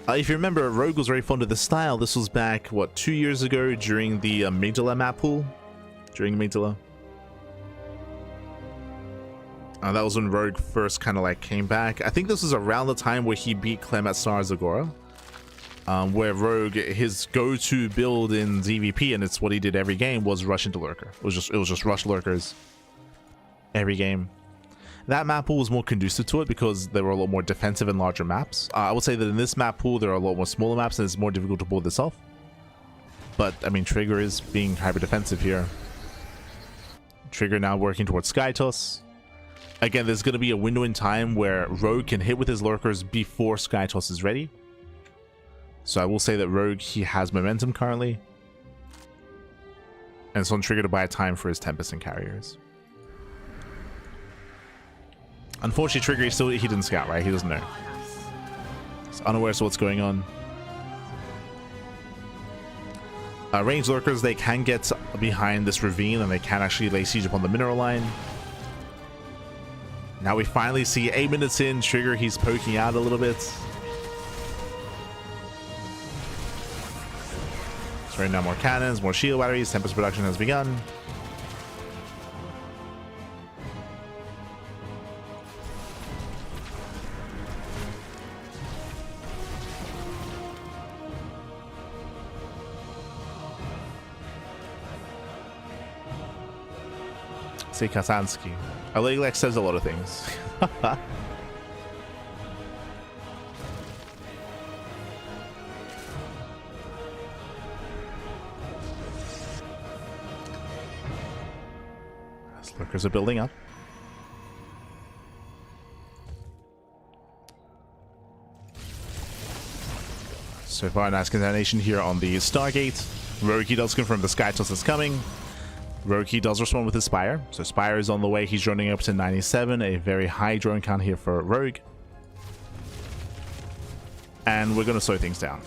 If you remember, Rogue was very fond of this style. This was back, what, 2 years ago during the Amygdala map pool? During Amygdala. That was when Rogue first kind of like came back. I think this was around the time where he beat Clem at Star Zagora. Where Rogue, his go-to build in ZVP, and it's what he did every game, was rush into Lurker. It was just rush Lurkers every game. That map pool was more conducive to it because there were a lot more defensive and larger maps. I would say that in this map pool there are a lot more smaller maps and it's more difficult to pull this off. But I mean, Trigger is being hyper defensive here. Trigger now working towards Skytoss. Again, there's going to be a window in time where Rogue can hit with his Lurkers before Skytoss is ready. So I will say that Rogue, he has momentum currently. And it's on Trigger to buy time for his Tempest and Carriers. Unfortunately, Trigger, he didn't scout, right? He doesn't know. He's unaware of what's going on. Ranged lurkers, they can get behind this ravine and they can actually lay siege upon the mineral line. Now we finally see 8 minutes in, Trigger, he's poking out a little bit. So right now more cannons, more shield batteries, Tempest production has begun. Say Kasansky. LiuLi says a lot of things. Lurkers are building up. So far, nice contamination here on the Stargate. Roki does confirm the Sky Toss is coming. Roki does respond with his Spire. So Spire is on the way. He's droning up to 97. A very high drone count here for Rogue. And we're going to slow things down.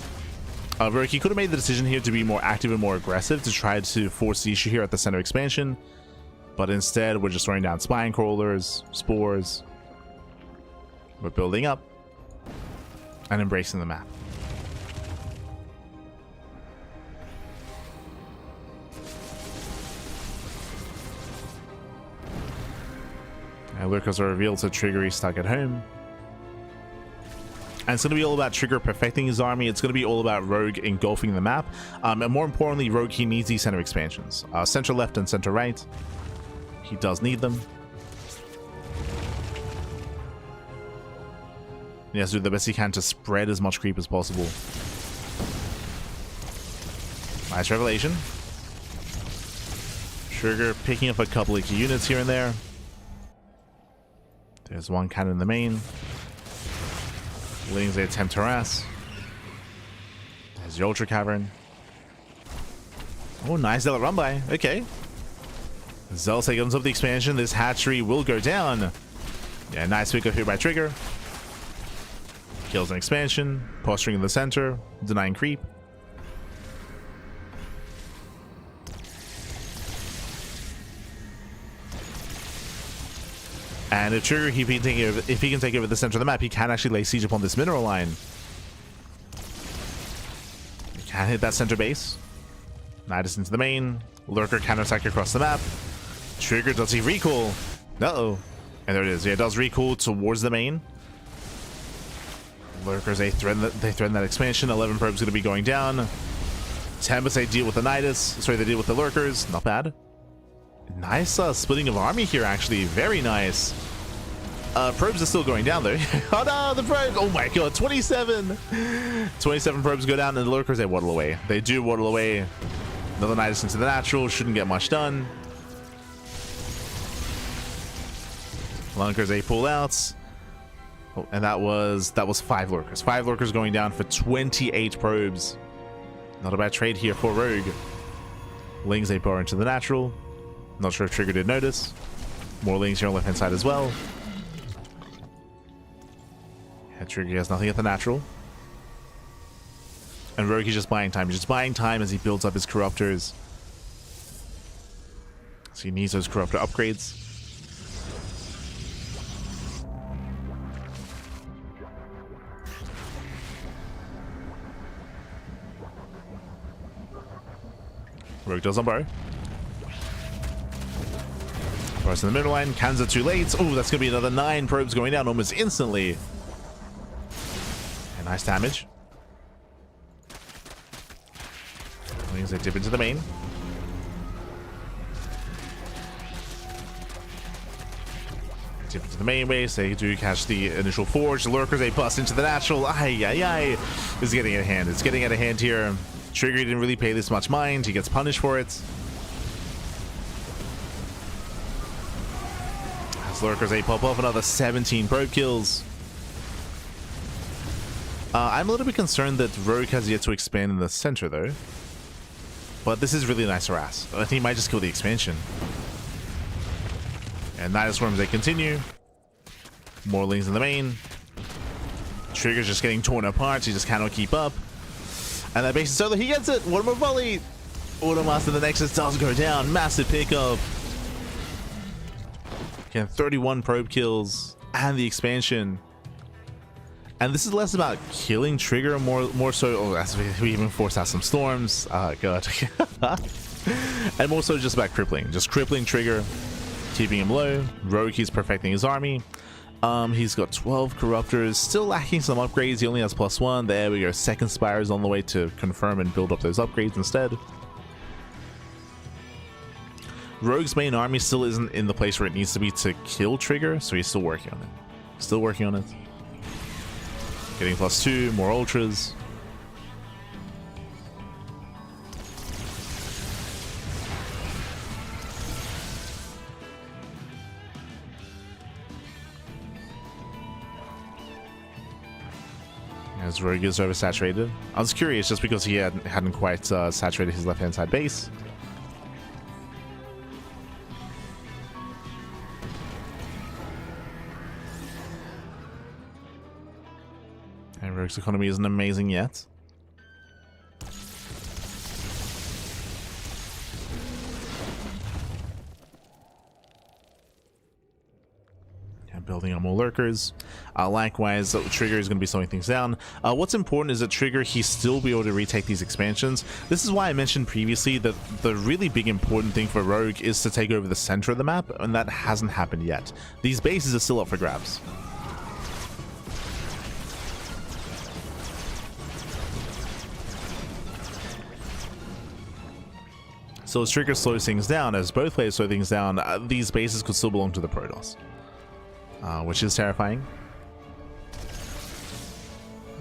Roki could have made the decision here to be more active and more aggressive to try to force the issue here at the center expansion. But instead, we're just throwing down Spine Crawlers, Spores. We're building up and embracing the map. And Lurkers are revealed to Trigger, he's stuck at home. And it's going to be all about Trigger perfecting his army. It's going to be all about Rogue engulfing the map. And more importantly, Rogue, he needs these center expansions. Center left and center right. He does need them. He has to do the best he can to spread as much creep as possible. Nice revelation. Trigger picking up a couple of key units here and there. There's one cannon in the main. Leading the attempt to harass. There's the Ultra Cavern. Oh, nice Zealot run by. Okay. Zealot opens up the expansion. This hatchery will go down. Yeah, nice pick up here by Trigger. Kills an expansion. Posturing in the center. Denying creep. And if Trigger, if he can take over the center of the map, he can actually lay siege upon this mineral line. He can hit that center base. Nidus into the main. Lurker counterattack across the map. Trigger, does he recall? Uh-oh. And there it is. Yeah, it does recall towards the main. Lurkers, they threaten that expansion. 11 probes going to be going down. Tempest, they deal with the Nidus. Sorry, they deal with the Lurkers. Not bad. Nice splitting of army here, actually. Very nice. Probes are still going down, though. Oh, no, the probes. Oh, my God. 27. 27 probes go down, and the Lurkers, they waddle away. They do waddle away. Another Nidus into the natural. Shouldn't get much done. Lurkers, they pull out. Oh, and that was 5 Lurkers. 5 Lurkers going down for 28 probes. Not a bad trade here for Rogue. Lings, they bar into the natural. Not sure if Trigger did notice. More Lings here on the left-hand side as well. Yeah, Trigger has nothing at the natural. And Rogue is just buying time. He's just buying time as he builds up his Corruptors. So he needs those Corruptor upgrades. Rogue does on Maru. Burst in the middle line. Cans are too late. Oh, that's going to be another 9 probes going down almost instantly. And nice damage. Means they dip into the main. Dip into the main base. They do catch the initial forge. The Lurkers, they bust into the natural. Ay, ay, ay. It's getting out of hand. It's getting out of hand here. Trigger didn't really pay this much mind. He gets punished for it. As Lurkers, they pop off another 17 probe kills. I'm a little bit concerned that Rogue has yet to expand in the center, though. But this is really nice harass. I think he might just kill the expansion. And Nidus Worms, they continue. More Lings in the main. Trigger's just getting torn apart. He just cannot keep up. And that base is solo. He gets it. One more volley. Automaster the Nexus does go down. Massive pickup. Again, 31 probe kills and the expansion. And this is less about killing Trigger, more so, oh, as we even force out some storms. God. And more so just about crippling. Just crippling Trigger, keeping him low. Rogue, he's perfecting his army. He's got 12 Corruptors, still lacking some upgrades. He only has +1. There we go. Second Spire is on the way to confirm and build up those upgrades instead. Rogue's main army still isn't in the place where it needs to be to kill Trigger, so he's still working on it. Still working on it. Getting +2, more Ultras. As Rogue is oversaturated. I was curious just because he hadn't quite saturated his left-hand side base. And Rogue's economy isn't amazing yet. Yeah, building on more lurkers. Likewise, Trigger is going to be slowing things down. What's important is that Trigger, he still be able to retake these expansions. This is why I mentioned previously that the really big important thing for Rogue is to take over the center of the map, and that hasn't happened yet. These bases are still up for grabs. So as Trigger slows things down, as both players slow things down, these bases could still belong to the Protoss, which is terrifying.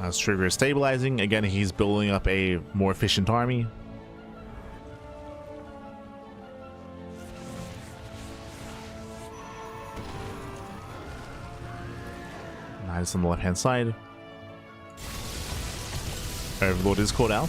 As Trigger is stabilizing, again he's building up a more efficient army. Nice on the left hand side. Overlord is caught out.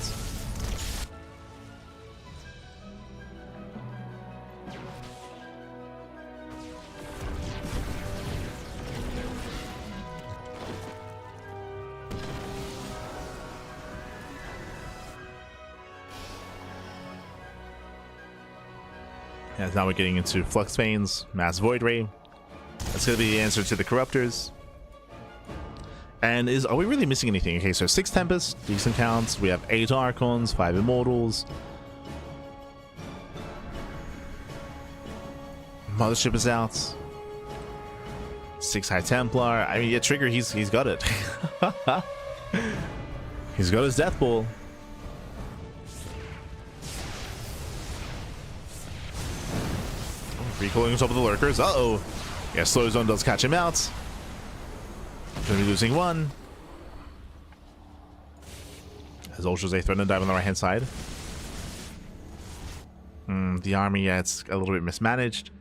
As now we're getting into Flux Veins, Mass Void Ray. That's going to be the answer to the Corruptors. And are we really missing anything? Okay, so 6 Tempests, decent counts. We have 8 Archons, 5 Immortals. Mothership is out. 6 High Templar. I mean, yeah, Trigger, he's got it. He's got his Death Ball. Recalling on top of the lurkers. Uh-oh. Yeah, Slow Zone does catch him out. Gonna be losing 1. As Ultras, they threaten to dive on the right-hand side. The army, yeah, it's a little bit mismanaged.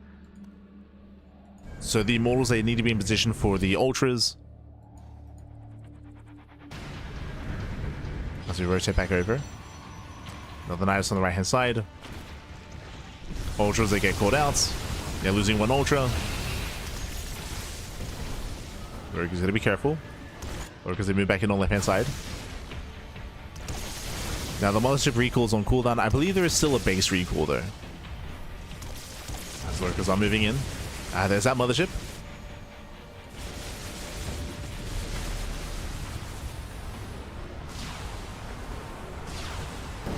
So the Immortals, they need to be in position for the Ultras. As we rotate back over. Another Nidus on the right-hand side. Ultras, they get caught out. They're losing 1 Ultra. Rogue is going to be careful. Because they move back in on left-hand side. Now, the Mothership recalls on cooldown. I believe there is still a base recall, though. As Lurkers are moving in. There's that Mothership.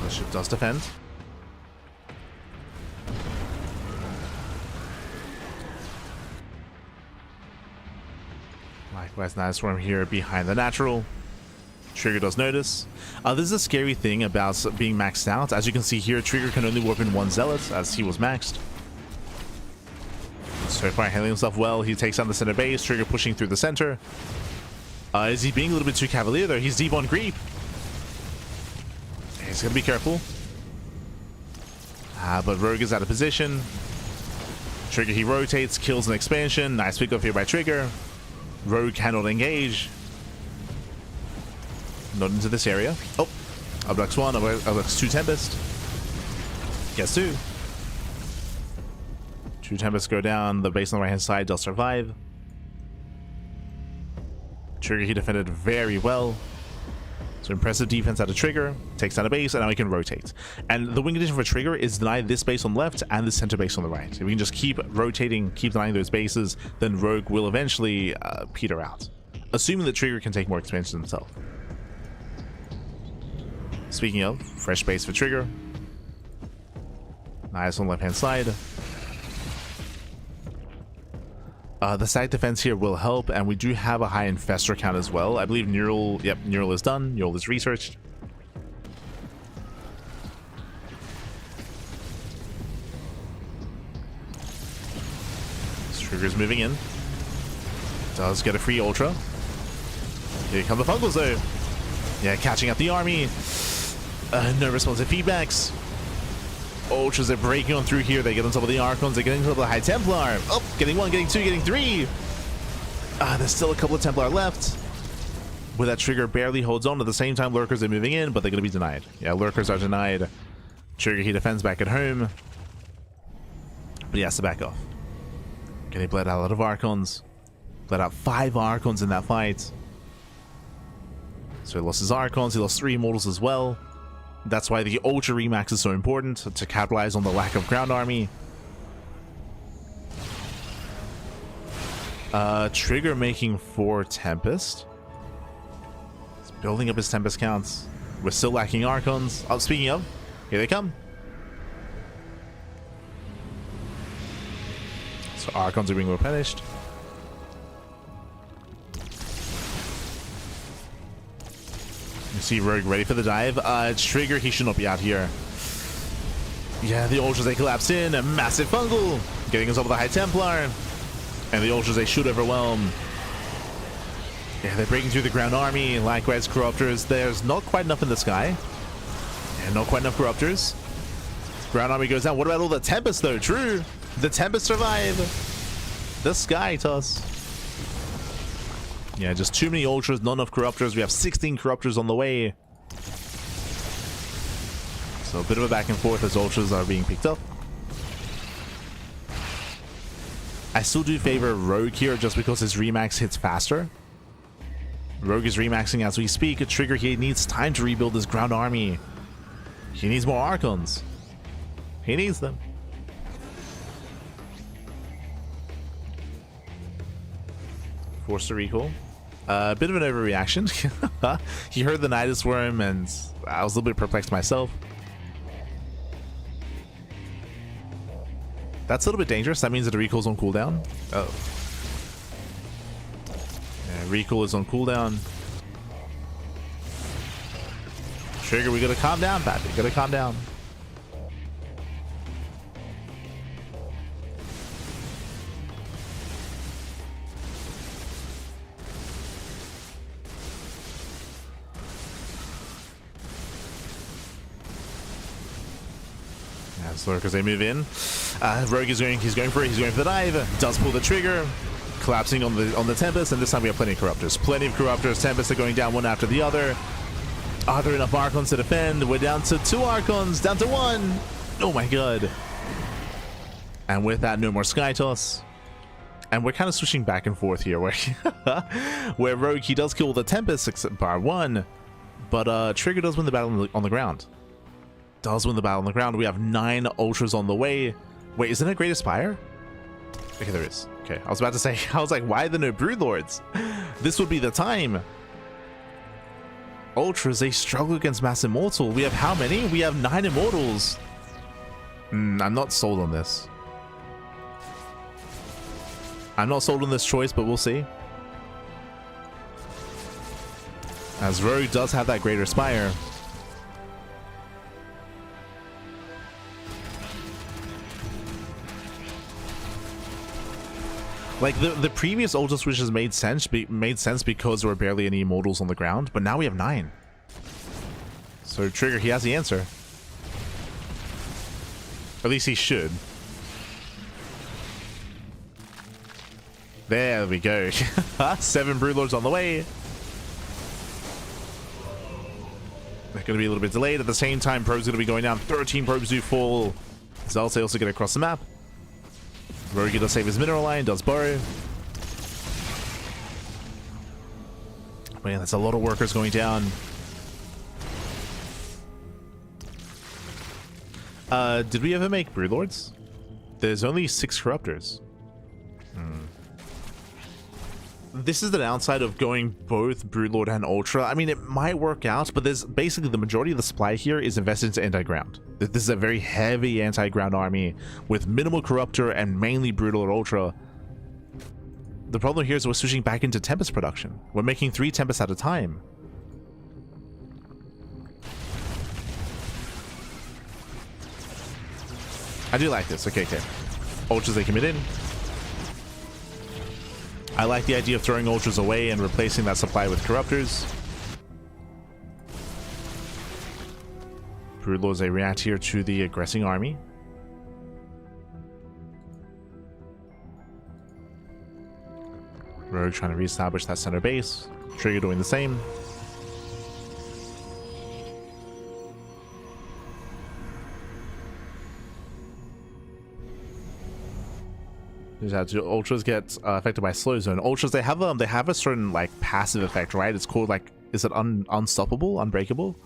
Mothership does defend. Likewise, nice swarm here behind the natural. Trigger does notice. This is a scary thing about being maxed out. As you can see here, Trigger can only warp in 1 Zealot as he was maxed. So far handling himself well. He takes down the center base. Trigger pushing through the center. Is he being a little bit too cavalier though? He's deep on creep. He's gonna be careful. But Rogue is out of position. Trigger, he rotates, kills an expansion. Nice pick up here by Trigger. Rogue cannot engage. Not into this area. Oh, Abducts 1, Abducts 2 Tempest. Gets 2. 2 Tempests go down. The base on the right hand side does survive. Trigger, he defended very well. So impressive defense out of Trigger, takes down a base, and now we can rotate. And the win condition for Trigger is deny this base on the left and the center base on the right. If we can just keep rotating, keep denying those bases, then Rogue will eventually peter out. Assuming that Trigger can take more expansion himself. Speaking of, fresh base for Trigger. Nice on the left-hand side. The side defense here will help, and we do have a high infestor count as well. I believe Neural, yep, Neural is done. Neural is researched. This Trigger's moving in. Does get a free Ultra. Here come the Fungals though. Yeah, catching up the army. No responsive feedbacks. Ultras are breaking on through here. They get on top of the Archons. They get into the High Templar. Oh, getting one, getting two, getting three. There's still a couple of Templar left. With that Trigger barely holds on. At the same time, Lurkers are moving in, but they're going to be denied. Yeah, Lurkers are denied. Trigger, he defends back at home. But he has to back off. Okay, they bled out a lot of Archons. Bled out 5 Archons in that fight. So he lost his Archons. He lost 3 Immortals as well. That's why the Ultra Remax is so important, to capitalize on the lack of ground army. Trigger making 4 Tempest. He's building up his Tempest counts. We're still lacking Archons. Oh, speaking of, here they come. So Archons are being replenished. You see Rogue ready for the dive. Trigger, he should not be out here. Yeah, the Ultras, they collapse in. A massive Fungal. Getting us over the High Templar. And the Ultras, they should overwhelm. Yeah, they're breaking through the ground army. Likewise, Corruptors. There's not quite enough in the sky. And not quite enough Corruptors. Ground army goes down. What about all the Tempest, though? True. The Tempest survive. The Sky Toss. Yeah, just too many Ultras, not enough Corruptors. We have 16 Corruptors on the way. So a bit of a back and forth as Ultras are being picked up. I still do favor Rogue here just because his Remax hits faster. Rogue is Remaxing as we speak. A Trigger, he needs time to rebuild his ground army. He needs more Archons. He needs them. Forced to recall. A bit of an overreaction. He heard the Nidus Worm, and I was a little bit perplexed myself. That's a little bit dangerous. That means that the recall's on cooldown. Oh. Yeah, recall is on cooldown. Trigger, we gotta calm down, Pat. We gotta calm down. Lurkers, they move in. Rogue is going. He's going for it. He's going for the dive. Does pull the trigger, collapsing on the Tempest. And this time we have plenty of Corruptors. Plenty of Corruptors. Tempest are going down one after the other. Are there enough Archons to defend? We're down to 2 Archons. Down to 1. Oh my god. And with that, no more Sky Toss. And we're kind of switching back and forth here, where Rogue, he does kill the Tempest except bar 1, but Trigger does win the battle on the ground. Does win the battle on the ground. We have 9 Ultras on the way. Wait, isn't it Great Aspire? Okay, there is. Okay, I was about to say, I was like, why are there no Broodlords? This would be the time. Ultras, they struggle against Mass Immortal. We have how many? We have 9 Immortals. I'm not sold on this. I'm not sold on this choice, but we'll see. As Rogue does have that Greater Spire. Like, the previous Ultra switches made sense because there were barely any Immortals on the ground, but now we have 9. So Trigger, he has the answer. At least he should. There we go. 7 Broodlords on the way. They're going to be a little bit delayed. At the same time, probes going to be going down. 13 probes do fall. Zelsa also get across the map. Rogue does save his mineral line, does borrow. Man, that's a lot of workers going down. Did we ever make Broodlords? There's only 6 Corruptors. This is the downside of going both Broodlord and Ultra. I mean, it might work out, but there's basically the majority of the supply here is invested into anti-ground. This is a very heavy anti-ground army with minimal Corruptor and mainly Broodlord Ultra. The problem here is we're switching back into Tempest production. We're making 3 Tempests at a time. I do like this. Okay. Ultras, they commit in. I like the idea of throwing Ultras away and replacing that supply with Corruptors. Broodlords, they react here to the aggressing army. Rogue trying to reestablish that center base. Trigger doing the same. Ultras get affected by slow zone. Ultras, they have a certain like passive effect, right? It's called like, is it unstoppable, unbreakable?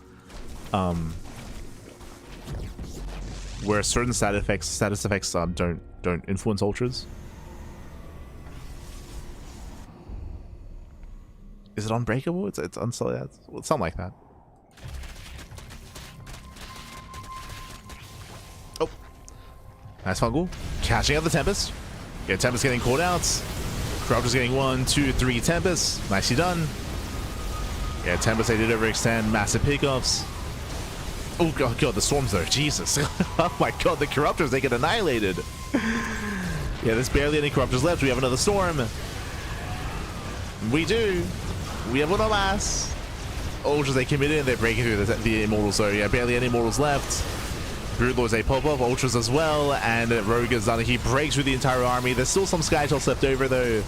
Where certain status effects don't influence Ultras. Is it unbreakable? It's unstoppable. It's something like that. Oh, nice fungal, catching out the Tempest. Yeah, Tempest getting called out. Corruptor's getting 1, 2, 3 Tempests. Nicely done. Yeah, Tempest, they did overextend. Massive pickoffs. Oh god, the Storms though. Jesus. Oh my god, the Corruptors, they get annihilated. Yeah, there's barely any Corruptors left. We have another Storm. We do. We have one alas. Ultras, they commit in. They're breaking through the Immortals, so yeah, barely any Immortals left. Broodlords, they pop up, Ultras as well, and Rogue is done. He breaks through the entire army. There's still some Skytoss left over though.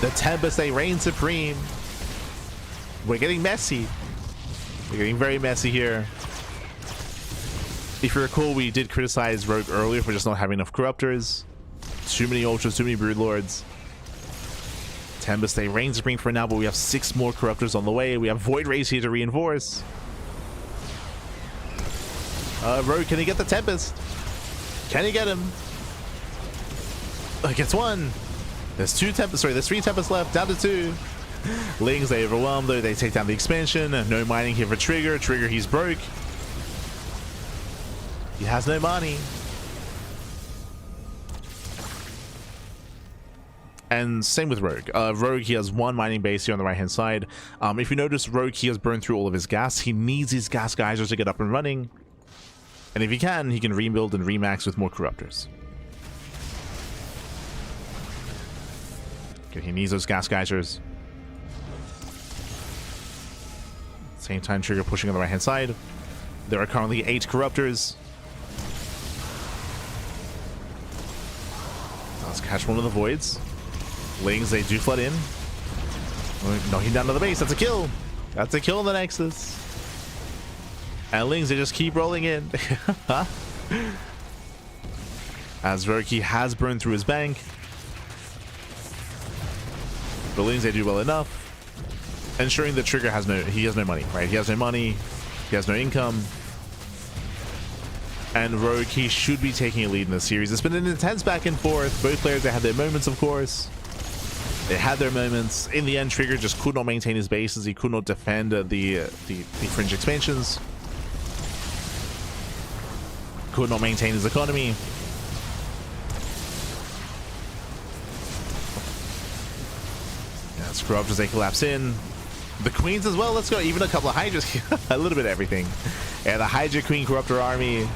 The Tempest, they reign supreme. We're getting messy. We're getting very messy here. If you recall, we did criticize Rogue earlier for just not having enough Corruptors. Too many Ultras, too many Broodlords. Tempest, they reign supreme for now, but we have 6 more Corruptors on the way. We have Void Rays here to reinforce. Rogue, can he get the Tempest? Can he get him? Gets 1. There's 3 Tempests left, down to 2. Lings, they overwhelm though, they take down the expansion. No mining here for Trigger. Trigger, he's broke. He has no money. And same with Rogue. Rogue, he has 1 mining base here on the right hand side. If you notice, Rogue, he has burned through all of his gas. He needs his gas geysers to get up and running. And if he can rebuild and remax with more Corruptors. Okay, he needs those gas geysers. Same time, Trigger pushing on the right hand side. There are currently 8 Corruptors. Let's catch one of the Voids. Lings, they do flood in. Knocking down to the base. That's a kill. That's a kill on the Nexus. And Lings, they just keep rolling in. As Verki has burned through his bank. The Lings, they do well enough. Ensuring the Trigger has no money, right? He has no money. He has no income. And Rogue, he should be taking a lead in this series. It's been an intense back and forth. Both players, they had their moments, of course. They had their moments. In the end, Trigger just could not maintain his bases. He could not defend the fringe expansions. Could not maintain his economy. Yeah, screw up as they collapse in. The Queens as well. Let's go. Even a couple of Hydras. A little bit of everything. Yeah, the Hydra Queen Corruptor army.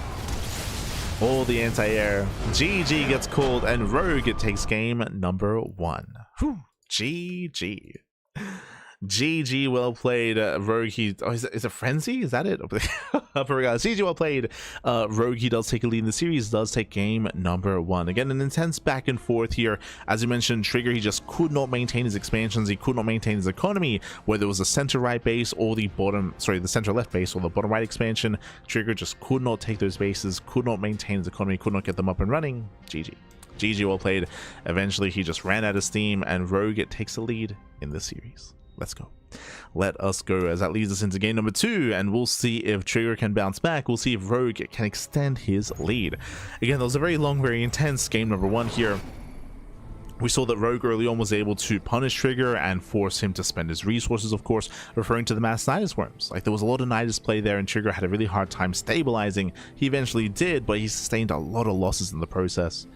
All the anti-air. GG gets called, and Rogue, it takes game number 1. Whew. GG. GG, well played. Rogue, is it Frenzy? Is that it? GG, well played. Rogue, he does take a lead in the series, does take game number 1. Again, an intense back and forth here. As you mentioned, Trigger, he just could not maintain his expansions. He could not maintain his economy, whether it was the center right base or the center left base or the bottom right expansion. Trigger just could not take those bases, could not maintain his economy, could not get them up and running. GG. GG, well played. Eventually, he just ran out of steam, and Rogue, it takes the lead in this series. Let's go. Let us go, as that leads us into game number 2, and we'll see if Trigger can bounce back. We'll see if Rogue can extend his lead. Again, that was a very long, very intense game number 1 here. We saw that Rogue early on was able to punish Trigger and force him to spend his resources, of course, referring to the mass Nidus worms. Like, there was a lot of Nidus play there, and Trigger had a really hard time stabilizing. He eventually did, but he sustained a lot of losses in the process.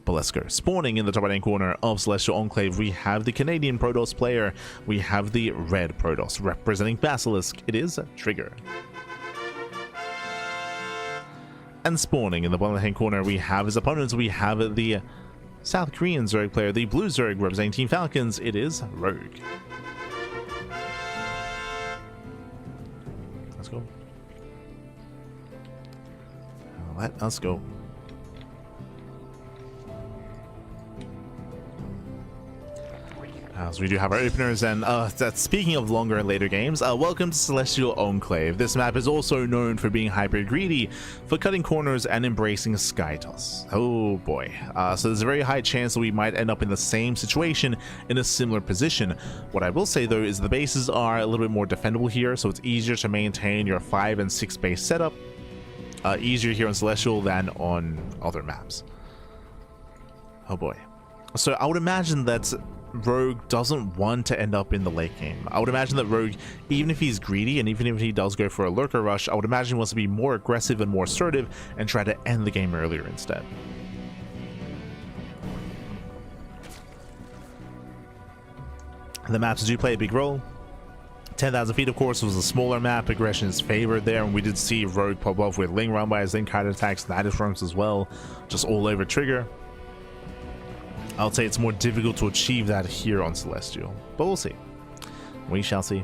But let's go. Spawning in the top right hand corner of Celestial Enclave, we have the Canadian Protoss player. We have the red Protoss representing Basilisk. It is Trigger. And spawning in the bottom hand corner, we have his opponents. We have the South Korean Zerg player, the blue Zerg representing Team Falcons. It is Rogue. Let's go. Let us go. So we do have our openers, and speaking of longer and later games, welcome to Celestial Enclave. This map is also known for being hyper greedy, for cutting corners and embracing sky toss. Oh boy. So there's a very high chance that we might end up in the same situation in a similar position. What I will say though is the bases are a little bit more defendable here, so it's easier to maintain your 5 and 6 base setup. Easier here on Celestial than on other maps. Oh boy. So I would imagine that Rogue doesn't want to end up in the late game. I would imagine that Rogue, even if he's greedy and even if he does go for a lurker rush, I would imagine he wants to be more aggressive and more assertive and try to end the game earlier instead. The maps do play a big role. 10,000 feet, of course, was a smaller map. Aggression is favored there, and we did see Rogue pop off with Ling Run by his Ling kite attacks, Nidus worms as well, just all over Trigger. I would say it's more difficult to achieve that here on Celestial, but we'll see. We shall see.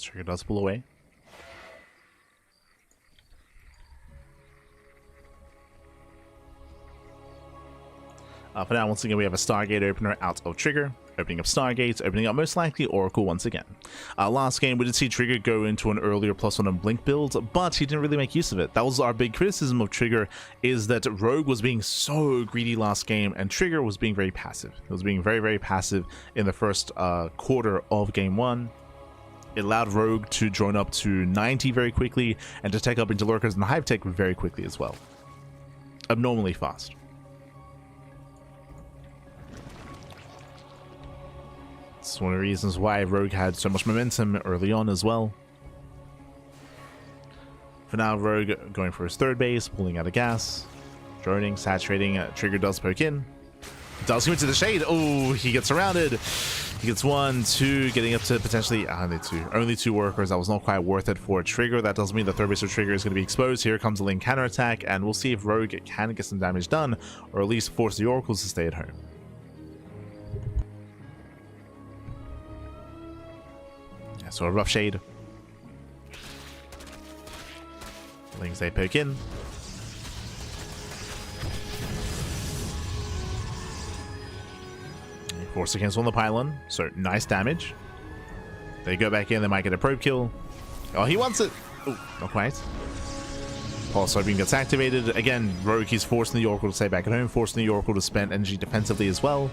Trigger does pull away. For now, once again, we have a Stargate opener out of Trigger. Opening up Stargates, opening up most likely Oracle once again. Last game, we did see Trigger go into an earlier +1 and Blink build, but he didn't really make use of it. That was our big criticism of Trigger, is that Rogue was being so greedy last game, and Trigger was being very passive. It was being very, very passive in the first quarter of game 1. It allowed Rogue to drone up to 90 very quickly, and to tech up into lurkers and hive tech very quickly as well. Abnormally fast. It's one of the reasons why Rogue had so much momentum early on as well. For now, Rogue going for his third base, pulling out of gas, droning, saturating. Trigger does poke in. Does go into the shade. Oh, he gets surrounded. He gets 1, 2, getting up to potentially only two workers. That was not quite worth it for Trigger. That does mean the third base of Trigger is going to be exposed. Here comes the Ling counterattack, and we'll see if Rogue can get some damage done, or at least force the Oracles to stay at home. Yeah, so a rough shade. Lings, they poke in. Force to cancel on the pylon, so nice damage. They go back in, they might get a probe kill. Oh, he wants it. Oh, not quite. Pulse Opening gets activated. Again, Rogue, he's forcing the Oracle to stay back at home, forcing the Oracle to spend energy defensively as well.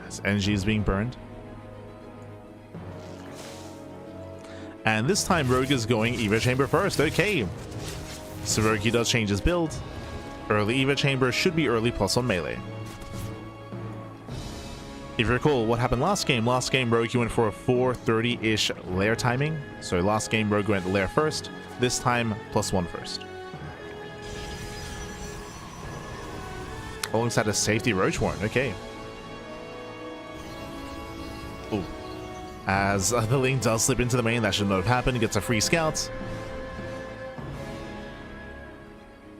As energy is being burned. And this time, Rogue is going Evo Chamber first. Okay. So Rogue, he does change his build. Early Evo Chamber should be early plus on melee. If you recall what happened last game, Rogue he went for a 4:30-ish lair timing. So last game Rogue went lair first, this time +1 first. Alongside a safety Roach Warren, okay. Ooh. As the link does slip into the main, that should not have happened. Gets a free scout.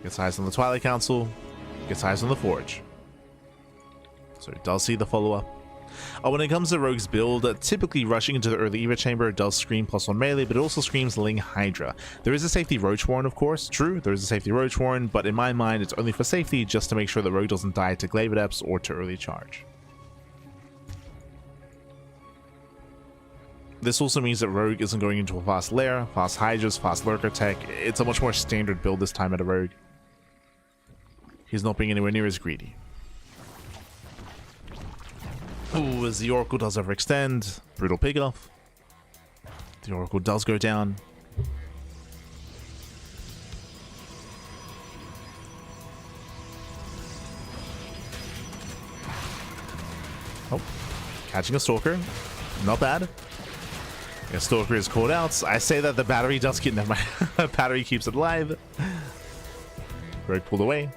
Gets eyes on the Twilight Council. Gets eyes on the Forge. So it does see the follow-up. When it comes to Rogue's build, typically rushing into the early Eva chamber does scream +1 melee, but it also screams Ling Hydra. There is a safety Roach Warren, of course. True, there is a safety Roach Warren, but in my mind, it's only for safety, just to make sure the Rogue doesn't die to Glaive Adepts or to early charge. This also means that Rogue isn't going into a fast lair, fast Hydras, fast Lurker tech. It's a much more standard build this time at a Rogue. He's not being anywhere near as greedy. Ooh, as the Oracle does overextend, brutal pickoff. The Oracle does go down. Oh, catching a Stalker. Not bad. Yeah, Stalker is called out. I say that the battery does keep... Never mind. Battery keeps it alive. Rogue pulled away.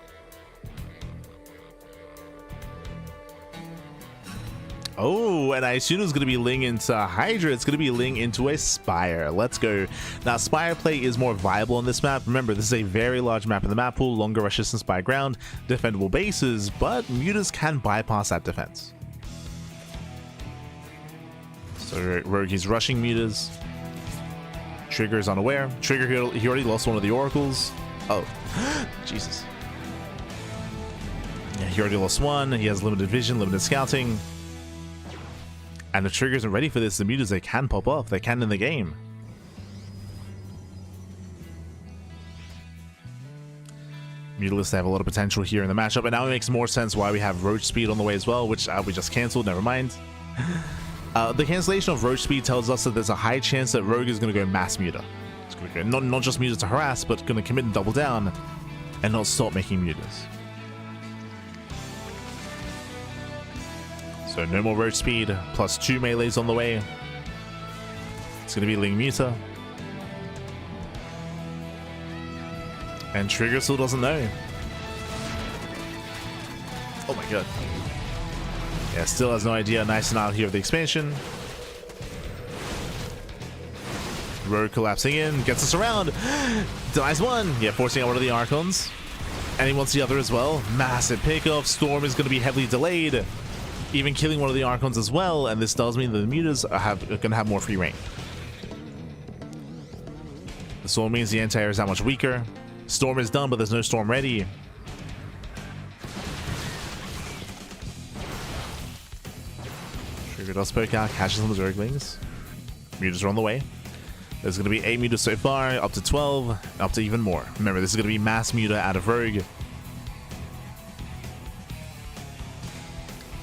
Oh, and I assume it's going to be Ling into Hydra. It's going to be Ling into a Spire. Let's go. Now, Spire play is more viable on this map. Remember, this is a very large map in the map pool, longer rush distance by ground, defendable bases, but Mutas can bypass that defense. So Rogue is rushing Mutas. Trigger is unaware. Trigger, he already lost one of the Oracles. Oh, Jesus. Yeah, he already lost one. He has limited vision, limited scouting. And the Trigger isn't ready for this. The Mutas, they can pop off. They can in the game. Mutalists have a lot of potential here in the matchup. And now it makes more sense why we have Roach Speed on the way as well, which we just cancelled. Never mind. The cancellation of Roach Speed tells us that there's a high chance that Rogue is going to go mass Muta. It's going to go not just Muta to harass, but going to commit and double down and not stop making Mutas. So no more Roach Speed, +2 melees on the way. It's going to be Ling Muta. And Trigger still doesn't know. Oh my god. Yeah, still has no idea. Nice and out here of the expansion. Rogue collapsing in, gets us around. Denies one. Yeah, forcing out one of the Archons. And he wants the other as well. Massive pickoff. Storm is going to be heavily delayed. Even killing one of the Archons as well. And this does mean that the Mutas are going to have more free reign. This all means the anti-air is that much weaker. Storm is done, but there's no Storm ready. Trigger does poke out, catches on the Ducklings. Mutas are on the way. There's going to be 8 Mutas so far, up to 12, up to even more. Remember, this is going to be mass Muta out of Rogue.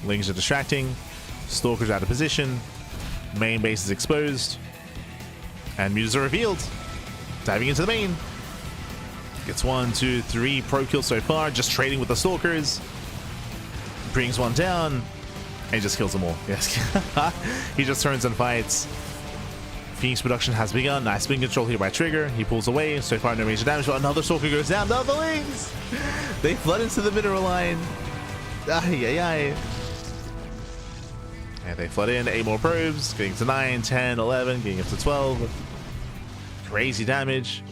Lings are distracting. Stalker's out of position. Main base is exposed. And Mutas are revealed. Diving into the main. Gets 1, 2, 3 pro kills so far, just trading with the Stalkers. Brings one down. And he just kills them all. Yes. He just turns and fights. Phoenix production has begun. Nice spin control here by Trigger. He pulls away. So far, no major damage, but another Stalker goes down. No, the Lings! They flood into the mineral line. Ay, ay, ay. And they flood in. 8 more probes. Getting to 9, 10, 11. Getting up to 12. Crazy damage.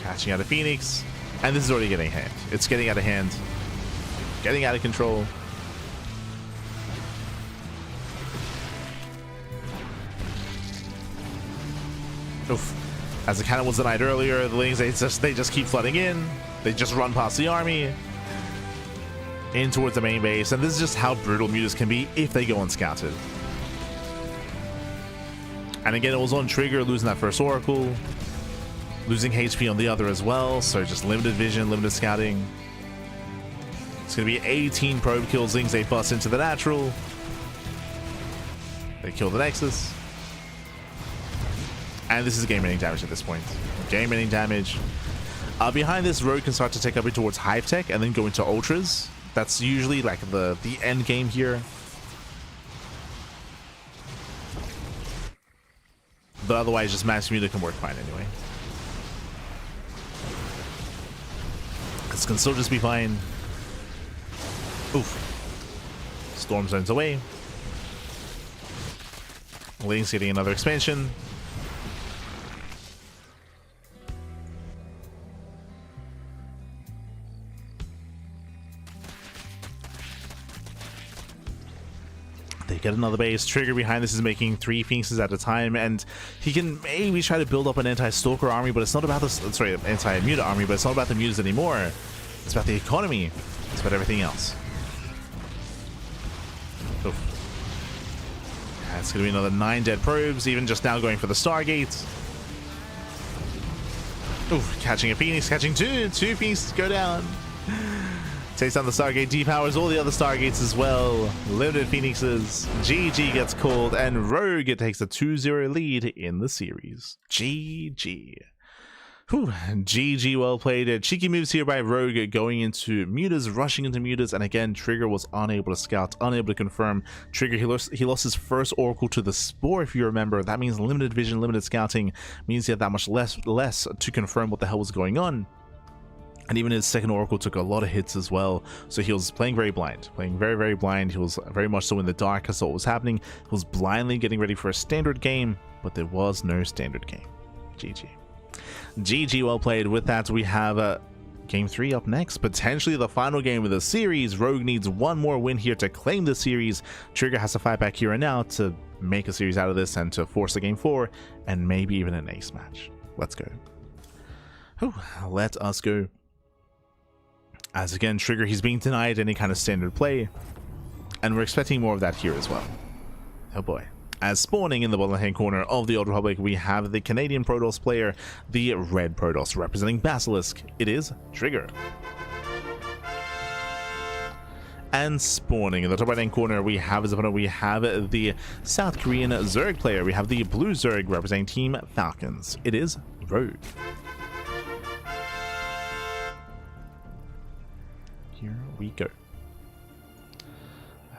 Catching out of Phoenix. And this is already getting hand. It's getting out of hand. Getting out of control. Oof. As the cannon was denied earlier, the Lings, they just keep flooding in. They just run past the army. In towards the main base. And this is just how brutal Mutas can be if they go unscouted. And again, it was on Trigger losing that first Oracle. Losing HP on the other as well. So just limited vision, limited scouting. It's going to be 18 probe kills. Lings, they bust into the natural. They kill the Nexus. And this is game-ending damage at this point. Game-ending damage. Behind this, Rogue can start to take up in towards Hive Tech and then go into Ultras. That's usually like the end game here. But otherwise, just Mass Muta can work fine anyway. This can still just be fine. Oof. Storm zones away. Link's getting another expansion. They get another base. Trigger behind this is making 3 Phoenixes at a time, and he can maybe try to build up an anti-stalker army, but it's not about this. Sorry, anti-muta army, but it's not about the mutas anymore. It's about the economy. It's about everything else. Oof. That's going to be another 9 dead probes, even just now going for the Stargate. Oof, catching a Phoenix, catching 2. 2 Phoenixes go down. Takes down the Stargate, depowers all the other Stargates as well. Limited Phoenixes. GG gets called, and Rogue takes a 2-0 lead in the series. GG. Whew. GG, well played. Cheeky moves here by Rogue, going into mutas, rushing into mutas, and again, Trigger was unable to scout, unable to confirm. Trigger, he lost his first Oracle to the Spore, if you remember. That means limited vision, limited scouting, means he had that much less to confirm what the hell was going on. And even his second Oracle took a lot of hits as well. So he was playing very blind, playing very, very blind. He was very much so in the dark as to what was happening. He was blindly getting ready for a standard game, but there was no standard game. GG. GG, well played. With that, we have Game 3 up next. Potentially the final game of the series. Rogue needs one more win here to claim the series. Trigger has to fight back here and now to make a series out of this and to force a Game 4 and maybe even an ace match. Let's go. Whew, let us go. As again, Trigger, he's being denied any kind of standard play, and we're expecting more of that here as well. Oh boy. As spawning in the bottom hand corner of the Old Republic, we have the Canadian Protoss player, the Red Protoss, representing Basilisk. It is Trigger. And spawning in the top right hand corner, we have his opponent, we have the South Korean Zerg player. We have the Blue Zerg representing Team Falcons. It is Rogue. Here we go.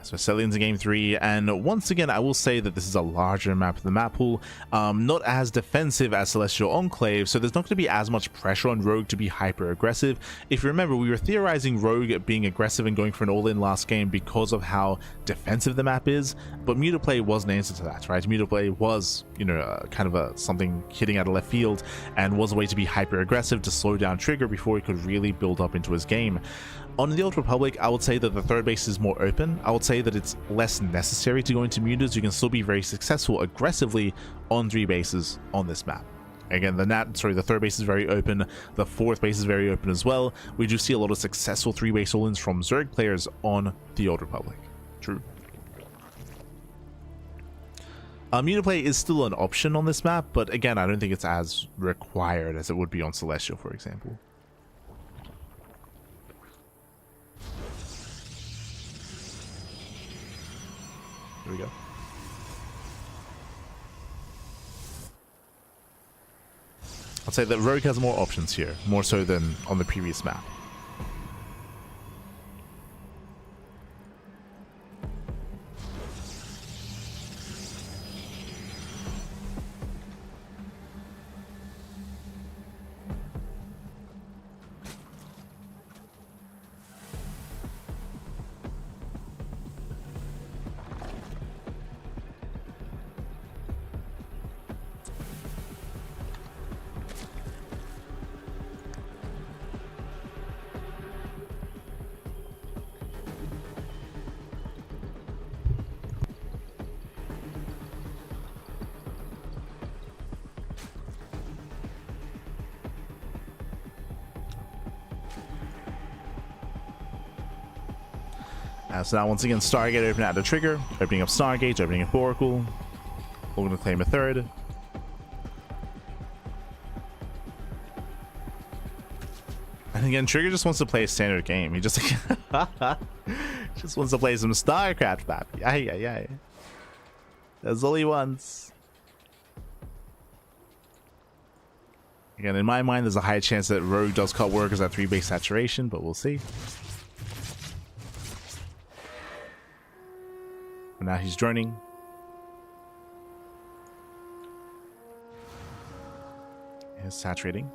So Cellians in Game 3, and once again I will say that this is a larger map of the map pool, not as defensive as Celestial Enclave, so there's not going to be as much pressure on Rogue to be hyper aggressive. If you remember, we were theorizing Rogue being aggressive and going for an all-in last game because of how defensive the map is, but Mutaplay was an answer to that, right? Mutaplay was, you know, kind of something hitting out of left field, and was a way to be hyper aggressive to slow down Trigger before he could really build up into his game. On the Old Republic, I would say that the third base is more open. I would say that it's less necessary to go into mutas. You can still be very successful aggressively on 3 bases on this map. Again, the third base is very open. The fourth base is very open as well. We do see a lot of successful 3-base all-ins from Zerg players on the Old Republic. True. Mutaplay is still an option on this map, but again, I don't think it's as required as it would be on Celestial, for example. Here we go. I'd say that Rogue has more options here, more so than on the previous map. So now once again, Stargate opening out the Trigger, opening up Stargate, opening up Oracle. We're going to claim a third. And again, Trigger just wants to play a standard game. He just just wants to play some StarCraft, papi. Ay, ay, ay. That's all he wants. Again, in my mind, there's a high chance that Rogue does cut workers at 3-base saturation, but we'll see. And now he's droning. He's saturating.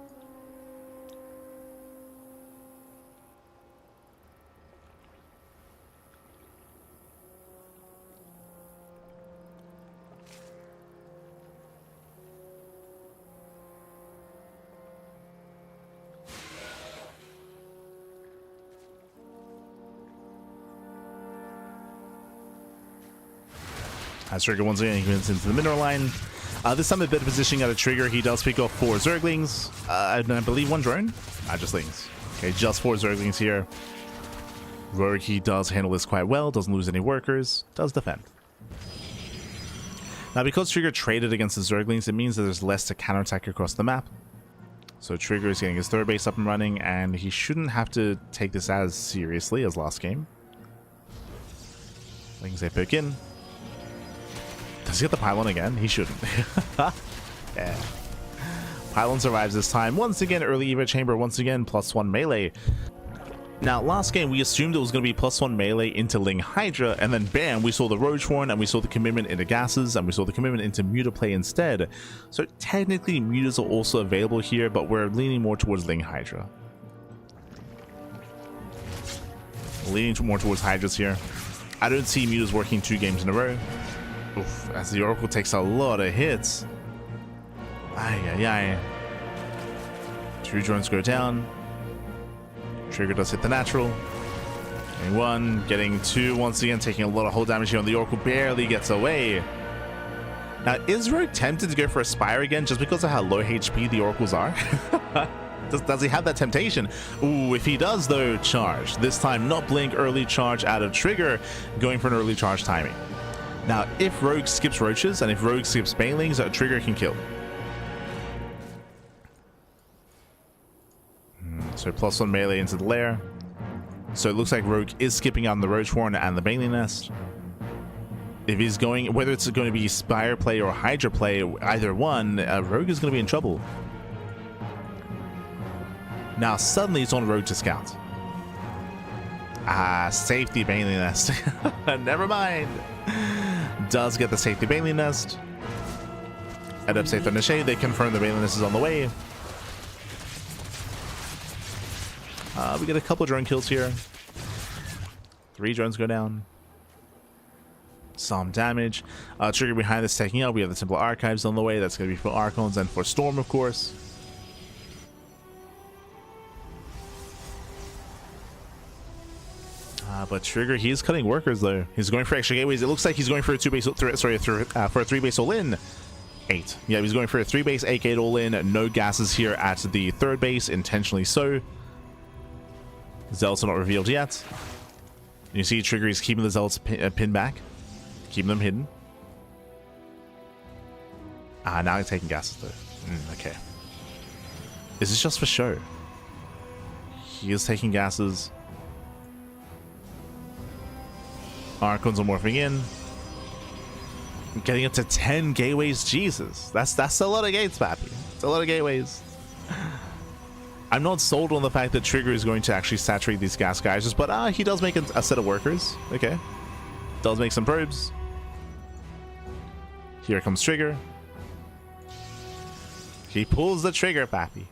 As Trigger once again, he went into the mineral line. This time a better positioning out of Trigger. He does pick off 4 Zerglings. And I believe 1 drone. Just Lings. Okay, just 4 Zerglings here. Rogue, he does handle this quite well. Doesn't lose any workers. Does defend. Now, because Trigger traded against the Zerglings, it means that there's less to counterattack across the map. So Trigger is getting his 3rd base up and running, and he shouldn't have to take this as seriously as last game. Lings they poke in. Does he get the pylon again? He shouldn't. Yeah. Pylon survives this time. Once again, early Eva Chamber. Once again, +1 melee. Now, last game, we assumed it was going to be +1 melee into Ling Hydra, and then bam, we saw the Roach Horn, and we saw the commitment into gases, and we saw the commitment into Muta play instead. So technically, Mutas are also available here, but we're leaning more towards Ling Hydra. Leaning more towards Hydras here. I don't see Mutas working 2 games in a row. Oof, as the Oracle takes a lot of hits. Ay, ay, ay. 2 drones go down. Trigger does hit the natural. Getting 1, getting 2 once again, taking a lot of hull damage here on the Oracle. Barely gets away. Now, is Rogue tempted to go for a Spire again just because of how low HP the Oracles are? Does he have that temptation? Ooh, if he does though, charge. This time, not blink, early charge out of Trigger, going for an early charge timing. Now, if Rogue skips Roaches and if Rogue skips Banelings, Trigger can kill. So +1 melee into the lair. So it looks like Rogue is skipping on the Roach Horn and the Baneling Nest. If he's going, whether it's going to be Spire play or Hydra play, either one, Rogue is going to be in trouble. Now suddenly it's on Rogue to scout. Safety Baneling Nest. Never mind. Does get the safety Baneling Nest. End up safe on the shade. They confirm the Baneling Nest is on the way. We get a couple drone kills here. 3 drones go down. Some damage. Trigger behind this taking out. We have the Temple Archives on the way. That's going to be for Archons and for Storm, of course. But Trigger, he's cutting workers though. He's going for extra gateways. It looks like he's going for a 2-base, for a 3-base all-in. 8. Yeah, he's going for a 3-base 8-gate all-in. No gases here at the 3rd base, intentionally so. Zealots are not revealed yet. You see Trigger is keeping the Zealots pinned back. Keeping them hidden. Now he's taking gases though. Okay. Is this just for show? He is taking gases. Archons are morphing in. Getting up to 10 gateways. Jesus. That's a lot of gates, Pappy. It's a lot of gateways. I'm not sold on the fact that Trigger is going to actually saturate these gas geysers, but he does make a set of workers. Okay. Does make some probes. Here comes Trigger. He pulls the trigger, Pappy.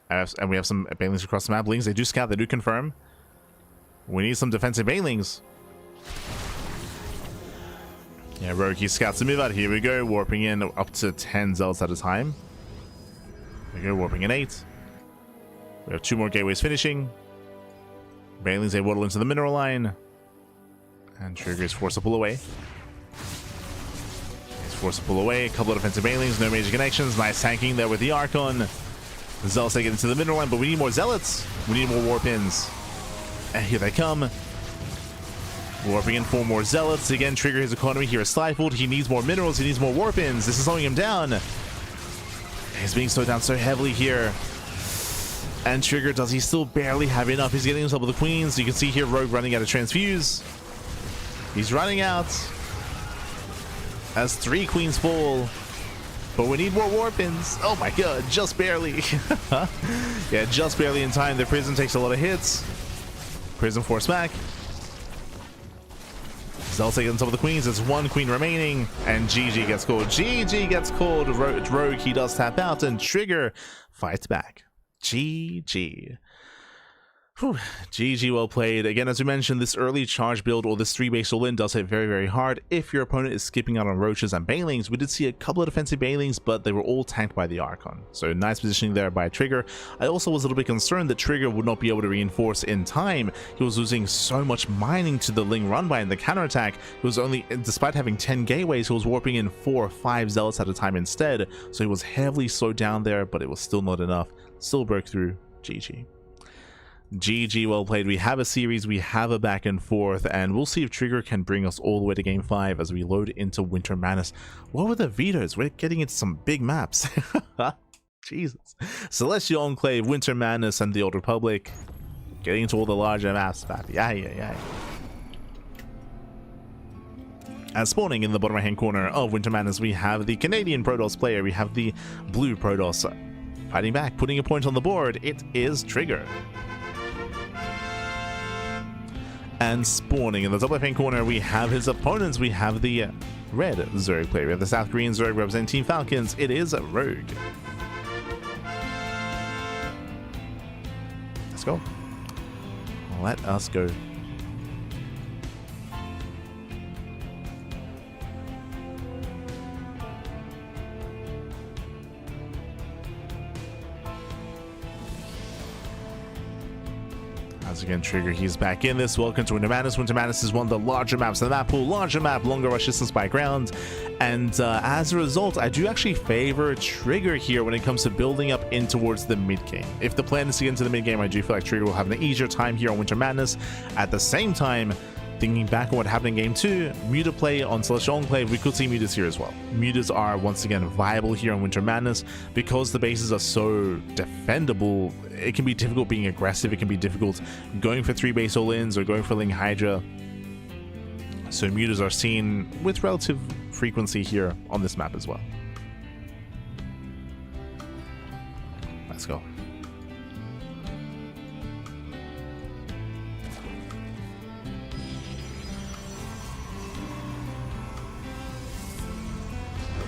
And we have some Banelings across the map. Lings, they do scout, they do confirm. We need some defensive Banelings. Yeah, Rogue, he scouts the move out. Here we go, warping in up to 10 Zealots at a time. There we go, warping in 8. We have 2 more gateways finishing. Banelings, they waddle into the mineral line. And Trigger is forced to pull away. He's forced to pull away. A couple of defensive Banelings, no major connections. Nice tanking there with the Archon. The Zealots, they get into the mineral line, but we need more Zealots. We need more warp-ins. And here they come. Warping in 4 more Zealots. Again, Trigger, his economy here is stifled. He needs more minerals. He needs more warp-ins. This is slowing him down. He's being slowed down so heavily here. And Trigger, does he still barely have enough? He's getting himself with the Queens. You can see here Rogue running out of Transfuse. He's running out. As 3 Queens fall. But we need more warp-ins. Oh my god, just barely. Yeah, just barely in time. The Prism takes a lot of hits. Prism force back. Zealots taking some of the Queens. There's 1 Queen remaining. And GG gets called. GG gets called. Rogue, he does tap out. And Trigger fights back. GG. Whew. GG, well played. Again, as we mentioned, this early charge build or this 3-base all-in does hit very, very hard if your opponent is skipping out on roaches and banelings. We did see a couple of defensive banelings, but they were all tanked by the Archon. So nice positioning there by Trigger. I also was a little bit concerned that Trigger would not be able to reinforce in time. He was losing so much mining to the Ling run by in the counterattack. He was only, despite having 10 gateways, he was warping in 4 or 5 zealots at a time instead. So he was heavily slowed down there, but it was still not enough. Still broke through. GG. GG, well played. We have a series, we have a back and forth, and we'll see if Trigger can bring us all the way to game 5 as we load into Winter Madness. What were the vetoes? We're getting into some big maps. Jesus. Celestial Enclave, Winter Madness, and the Old Republic. Getting into all the larger maps, papi. Yeah. As spawning in the bottom right hand corner of Winter Madness, we have the Canadian Protoss player. We have the blue Protoss fighting back, putting a point on the board. It is Trigger. And spawning in the top left-hand corner, we have his opponents. We have the red Zerg player. We have the South Korean Zerg representing Team Falcons. It is Rogue. Let's go. Let us go. Once again, Trigger, he's back in this. Welcome to Winter Madness. Winter Madness is one of the larger maps in the map pool. Larger map, longer rush distance by ground. And as a result, I do actually favor Trigger here when it comes to building up in towards the mid game. If the plan is to get into the mid game, I do feel like Trigger will have an easier time here on Winter Madness. At the same time, thinking back on what happened in game 2, Muta play on Celestial Enclave, we could see Mutas here as well. Mutas are once again viable here on Winter Madness because the bases are so defendable. It can be difficult being aggressive, it can be difficult going for 3-base all-ins or going for Ling Hydra. So Mutas are seen with relative frequency here on this map as well. Let's go.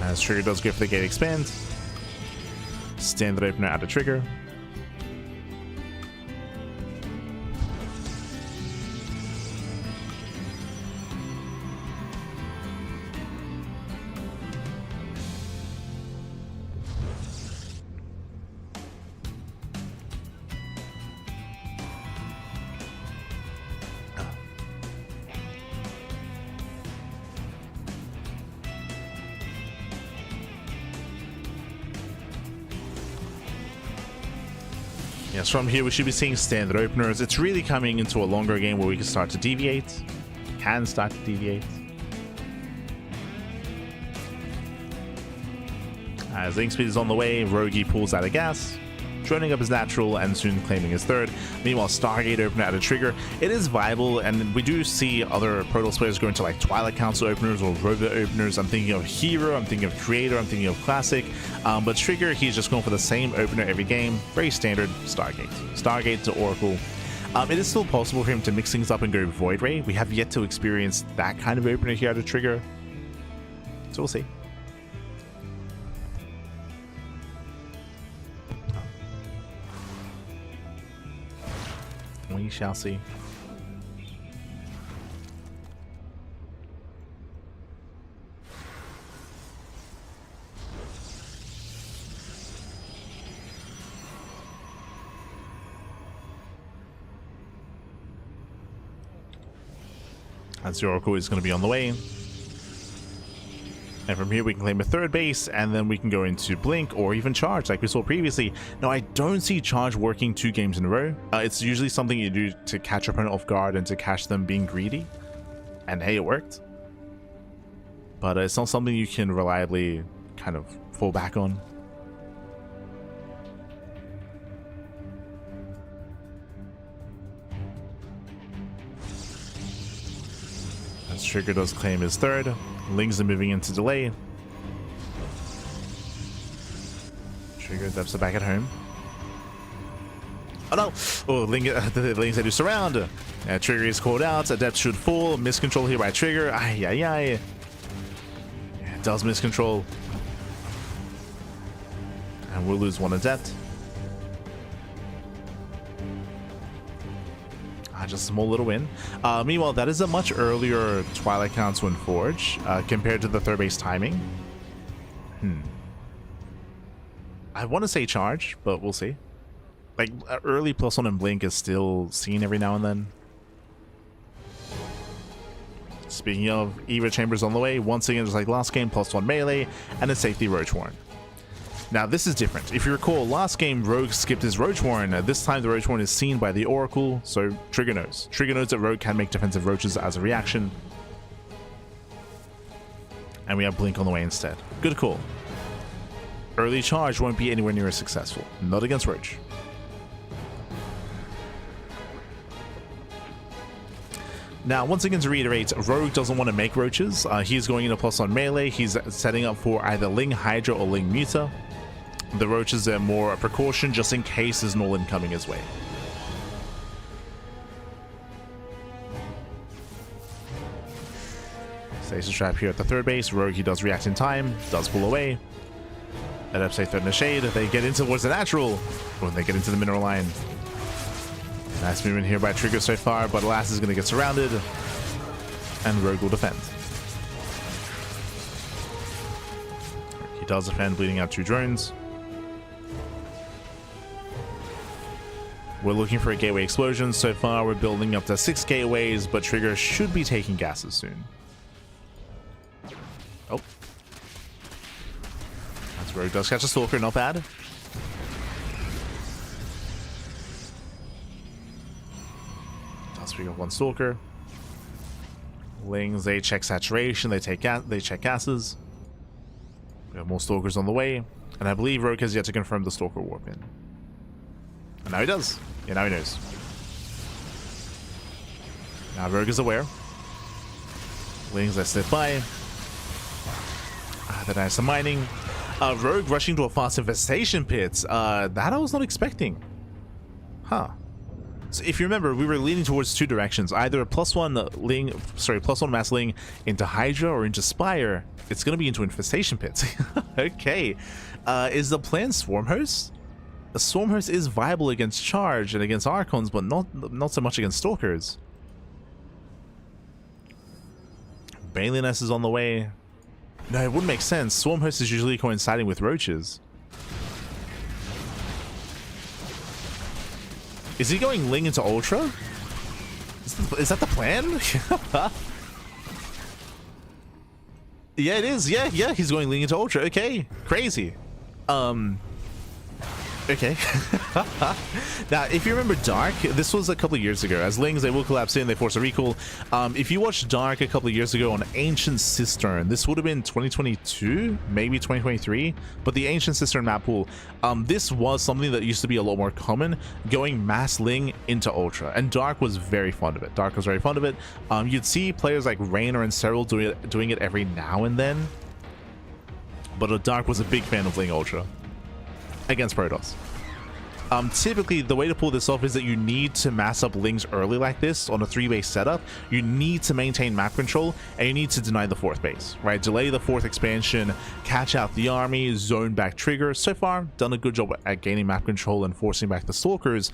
As Trigger does go for the gate expand. Standard opener out of Trigger. Yes, from here we should be seeing standard openers. It's really coming into a longer game where we can start to deviate. Can start to deviate. As Link Speed is on the way, Rogi pulls out of gas, droning up his natural and soon claiming his third. Meanwhile, Stargate opener out of Trigger. It is viable, and we do see other Protoss players going to like Twilight Council openers or Robo openers. I'm thinking of Hero, I'm thinking of Creator, I'm thinking of Classic. But Trigger, he's just going for the same opener every game. Very standard Stargate. Stargate to Oracle. It is still possible for him to mix things up and go Void Ray. We have yet to experience that kind of opener here out of Trigger. So we'll see. We shall see. As the Oracle is going to be on the way. And from here we can claim a third base, and then we can go into Blink or even Charge like we saw previously. Now I don't see Charge working 2 games in a row. It's usually something you do to catch your opponent off guard and to catch them being greedy. And hey, it worked. But it's not something you can reliably kind of fall back on. As Trigger does claim his third. Lings are moving into delay. Trigger depths are back at home. Oh no! Oh, the Lings they do surround. Trigger is called out. Adept should fall. Miscontrol here by Trigger. Ay, ay, ay. It does miscontrol. And we'll lose 1 Adept. just a small little win. Meanwhile, that is a much earlier Twilight Council and Forge compared to the third base timing. I want to say charge, but we'll see. Like, early +1 and blink is still seen every now and then. Speaking of, Eva Chambers on the way. Once again, just like last game, +1 melee and a safety Roach Warren. Now, this is different. If you recall, last game, Rogue skipped his Roach Warren. This time, the Roach Warren is seen by the Oracle, so Trigger knows. Trigger knows that Rogue can make defensive Roaches as a reaction. And we have Blink on the way instead. Good call. Early charge won't be anywhere near as successful. Not against Roach. Now, once again, to reiterate, Rogue doesn't want to make Roaches. He's going into +1 melee. He's setting up for either Ling Hydra or Ling Muta. The Roaches are more a precaution just in case there's Nolan coming his way. Stasis Trap here at the third base. Rogue, he does react in time, does pull away. Let up, say, Threat in the Shade. They get into towards the natural when they get into the mineral line. Nice movement here by Trigger so far, but Alas is going to get surrounded, and Rogue will defend. He does defend, bleeding out 2 drones. We're looking for a gateway explosion. So far, we're building up to 6 gateways, but Trigger should be taking gases soon. Oh. That's Rogue does catch a Stalker, not bad. Does pick up 1 Stalker. Lings, they check saturation, they check gases. We have more Stalkers on the way, and I believe Rogue has yet to confirm the Stalker warp in. And now he does. Yeah, now he knows. Now Rogue is aware. Lings, let's slip by. Then I have some mining. Rogue rushing to a fast infestation pit. That I was not expecting. Huh. So if you remember, we were leaning towards 2 directions. Either a +1 mass Ling into Hydra or into Spire. It's going to be into infestation pits. Okay. Is the plan Swarm Host? A Swarm Host is viable against Charge and against Archons, but not so much against Stalkers. Baliness is on the way. No, it wouldn't make sense. Swarm Host is usually coinciding with Roaches. Is he going Ling into Ultra? Is that the plan? Yeah, it is. Yeah, he's going Ling into Ultra. Okay, crazy. Okay. Now, if you remember Dark, this was a couple of years ago. As Lings, they will collapse in, they force a recall. If you watched Dark a couple of years ago on Ancient Cistern, this would have been 2022, maybe 2023, but the Ancient Cistern map pool, this was something that used to be a lot more common, going mass Ling into Ultra, and Dark was very fond of it. Dark was very fond of it. You'd see players like Reynor and Serral doing it every now and then, but Dark was a big fan of Ling Ultra against Protoss. Typically, the way to pull this off is that you need to mass up Lings early like this on a 3-base setup. You need to maintain map control, and you need to deny the 4th base, right? Delay the 4th expansion, catch out the army, zone back Trigger. So far, done a good job at gaining map control and forcing back the Stalkers,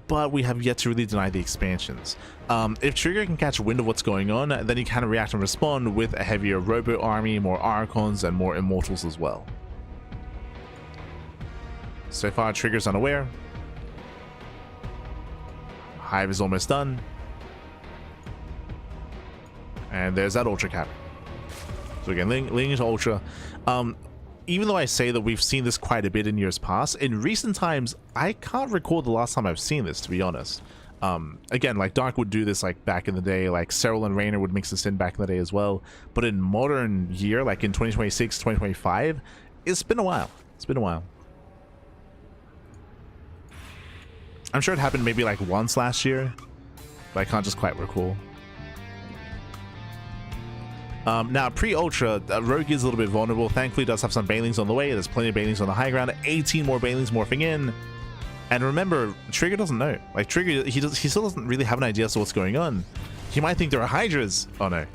but we have yet to really deny the expansions. If Trigger can catch wind of what's going on, then he can react and respond with a heavier Robo army, more Archons, and more Immortals as well. So far, Trigger's unaware. Hive is almost done. And there's that Ultra cap. So again, Ling into Ultra. Even though I say that we've seen this quite a bit in years past, in recent times, I can't recall the last time I've seen this, to be honest. Again, like Dark would do this like back in the day, like Serral and Reynor would mix this in back in the day as well. But in modern year, like in 2026, 2025, it's been a while. It's been a while. I'm sure it happened maybe like once last year, but I can't just quite recall. Now, pre-Ultra, Rogue is a little bit vulnerable. Thankfully, does have some Banelings on the way. There's plenty of Banelings on the high ground. 18 more Banelings morphing in. And remember, Trigger doesn't know. Like, Trigger, he still doesn't really have an idea as to what's going on. He might think there are Hydras. Oh, no.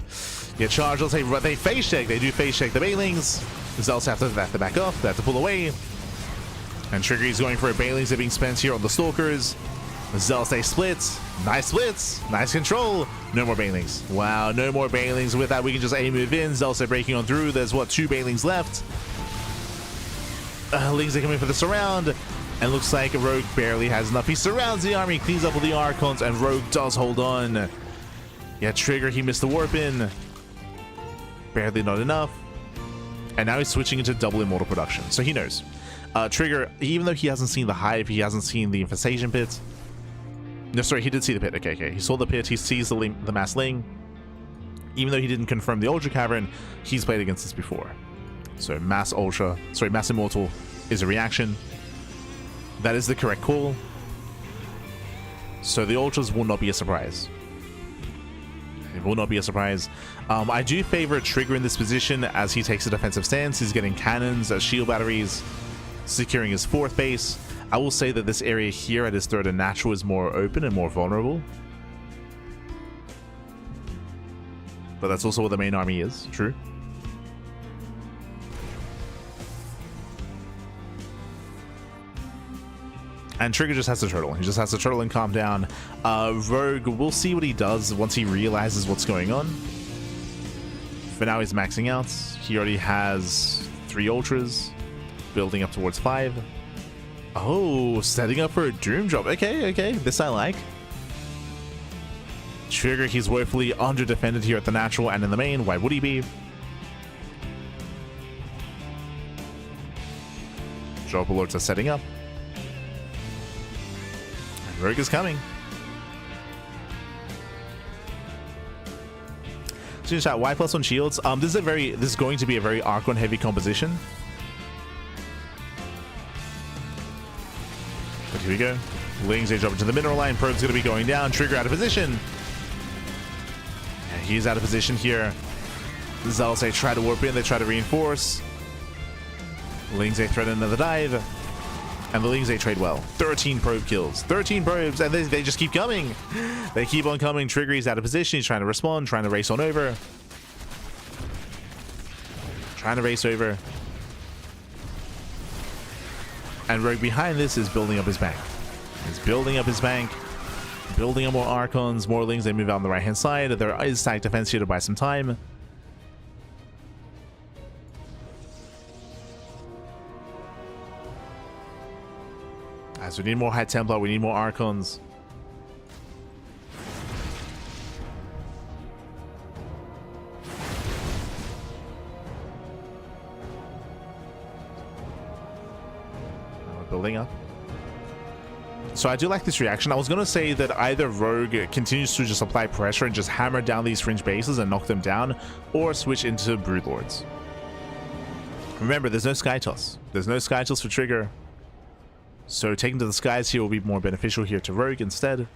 Yeah, Charge, they'll say they phase check. They do phase check the Banelings. Zealots have to back up. They have to pull away. And Trigger is going for a Banelings that being spent here on the Stalkers. Zealous splits. Nice splits. Nice control. No more banelings. Wow, no more banelings. With that, we can just A move in. Zealous breaking on through. There's what, 2 banelings left. Lings are coming for the surround. And looks like Rogue barely has enough. He surrounds the army, cleans up all the Archons, and Rogue does hold on. Yeah, Trigger, he missed the warp in. Barely not enough. And now he's switching into double immortal production. So he knows. Trigger, even though he hasn't seen the hive, he hasn't seen the infestation pit. No, sorry, he did see the pit. Okay. He saw the pit. He sees the mass ling. Even though he didn't confirm the Ultra Cavern, he's played against this before. So mass immortal is a reaction. That is the correct call. So the Ultras will not be a surprise. It will not be a surprise. I do favor Trigger in this position as he takes a defensive stance. He's getting cannons, shield batteries, securing his 4th base. I will say that this area here at his 3rd and natural is more open and more vulnerable. But that's also where the main army is, true. And Trigger just has to turtle. He just has to turtle and calm down. Rogue, we'll see what he does once he realizes what's going on. For now, he's maxing out. He already has 3 ultras, building up towards 5. Oh, setting up for a Doom drop. Okay. This I like. Trigger, he's woefully under-defended here at the natural and in the main. Why would he be? Drop alerts are setting up. Rogue is coming. So chat, Y+ on shields. This is going to be a very Archon heavy composition. But here we go. Lings, they drop into the mineral line. Probe's going to be going down. Trigger out of position. And he's out of position here. Zealous, they try to warp in. They try to reinforce. Lings, they threaten another dive. And the Lings, they trade well. 13 probe kills. 13 probes, and they just keep coming. They keep on coming. Trigger, he's out of position. He's trying to respond, trying to race on over. And Rogue behind this is building up his bank. He's building up his bank. Building up more Archons, more Lings. They move out on the right-hand side. There is stack defense here to buy some time. As we need more High Templar, we need more Archons. We're building up. So I do like this reaction. I was going to say that either Rogue continues to just apply pressure and just hammer down these fringe bases and knock them down, or switch into Broodlords. Remember, there's no Sky Toss. There's no Sky Toss for Trigger. So taking to the skies here will be more beneficial here to Rogue instead.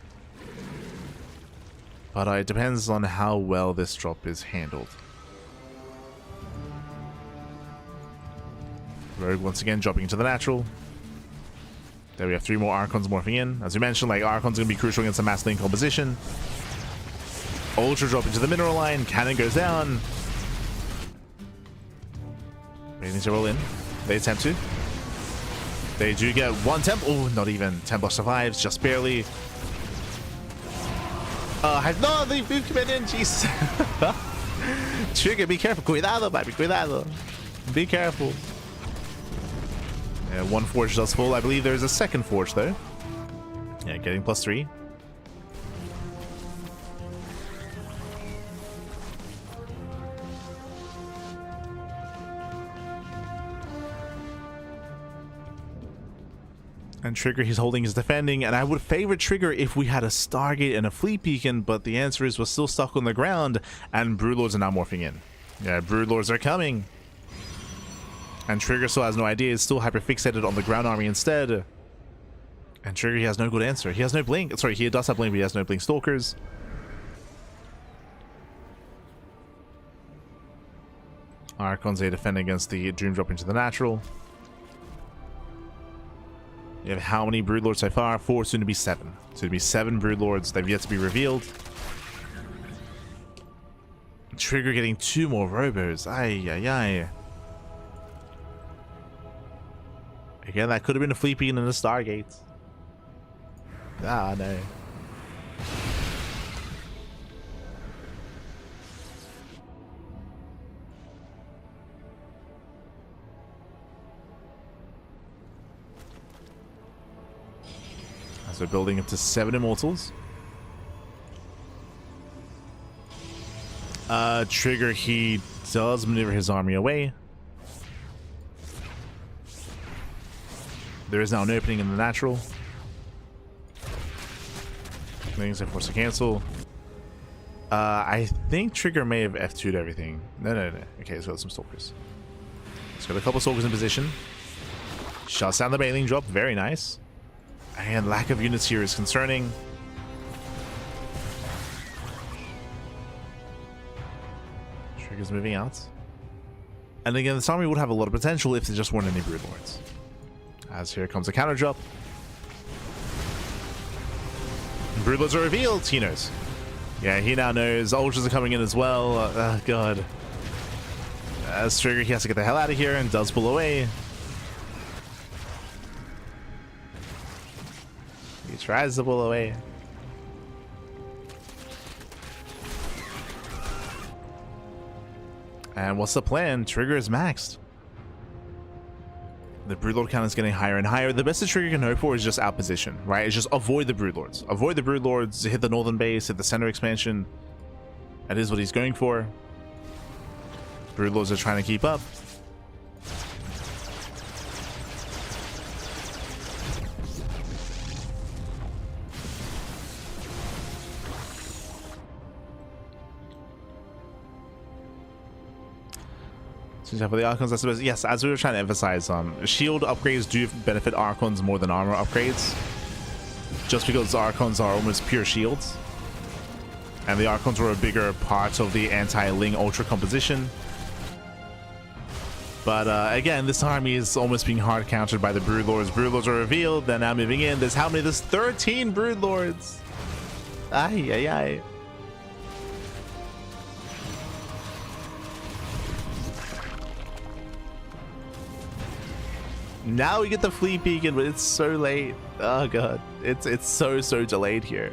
But it depends on how well this drop is handled. Rogue once again dropping into the natural. There we have 3 more Archons morphing in. As we mentioned, like Archon's going to be crucial against the mass link composition. Ultra drop into the mineral line. Cannon goes down. Waiting to roll in. They attempt to. They do get 1 temp. Oh, not even. Templar survives, just barely. No, they moved him in. Jeez. Trigger, be careful. Cuidado, baby. Cuidado. Be careful. Yeah, 1 forge does full. I believe there's a 2nd forge, though. Yeah, getting +3. And Trigger, he's holding his defending, and I would favor Trigger if we had a Stargate and a Fleet Beacon, but the answer is we're still stuck on the ground, and Broodlords are now morphing in. Yeah, Broodlords are coming. And Trigger still has no idea, he's still hyperfixated on the ground army instead. And Trigger, he has no good answer. He has no blink. Sorry, he does have blink, but he has no blink stalkers. Archons, they defend against the Doom drop into the natural. You have how many Broodlords so far? 4, soon to be 7. Soon to be 7 Broodlords. They've yet to be revealed. Trigger getting 2 more Robos. Ay. Again, that could have been a Fleet Beacon and a Stargate. Ah, no. As we're building up to 7 immortals. Trigger, he does maneuver his army away. There is now an opening in the natural. Things are forced to cancel. I think Trigger may have F2'd everything. No. Okay, let's got some stalkers. Let's got a couple stalkers in position. Shuts down the bailing drop. Very nice. And lack of units here is concerning. Trigger's moving out. And again, this army would have a lot of potential if there just weren't any Broodlords. As here comes a counter drop. Broodlords are revealed. He knows. Yeah, he now knows. Ultras are coming in as well. Oh, God. As Trigger, he has to get the hell out of here and does pull away. He tries to pull away. And what's the plan? Trigger is maxed. The Broodlord count is getting higher and higher. The best that Trigger can hope for is just outposition, right? It's just avoid the Broodlords. Avoid the Broodlords, hit the northern base, hit the center expansion. That is what he's going for. Broodlords are trying to keep up. For the Archons, I suppose, yes, as we were trying to emphasize, shield upgrades do benefit Archons more than armor upgrades. Just because Archons are almost pure shields. And the Archons were a bigger part of the anti-Ling Ultra composition. But again, this army is almost being hard countered by the Broodlords. Broodlords are revealed, they're now moving in. There's how many? There's 13 Broodlords! Ay, ay, ay. Now we get the fleet beacon, but it's so late. Oh god, it's so delayed here.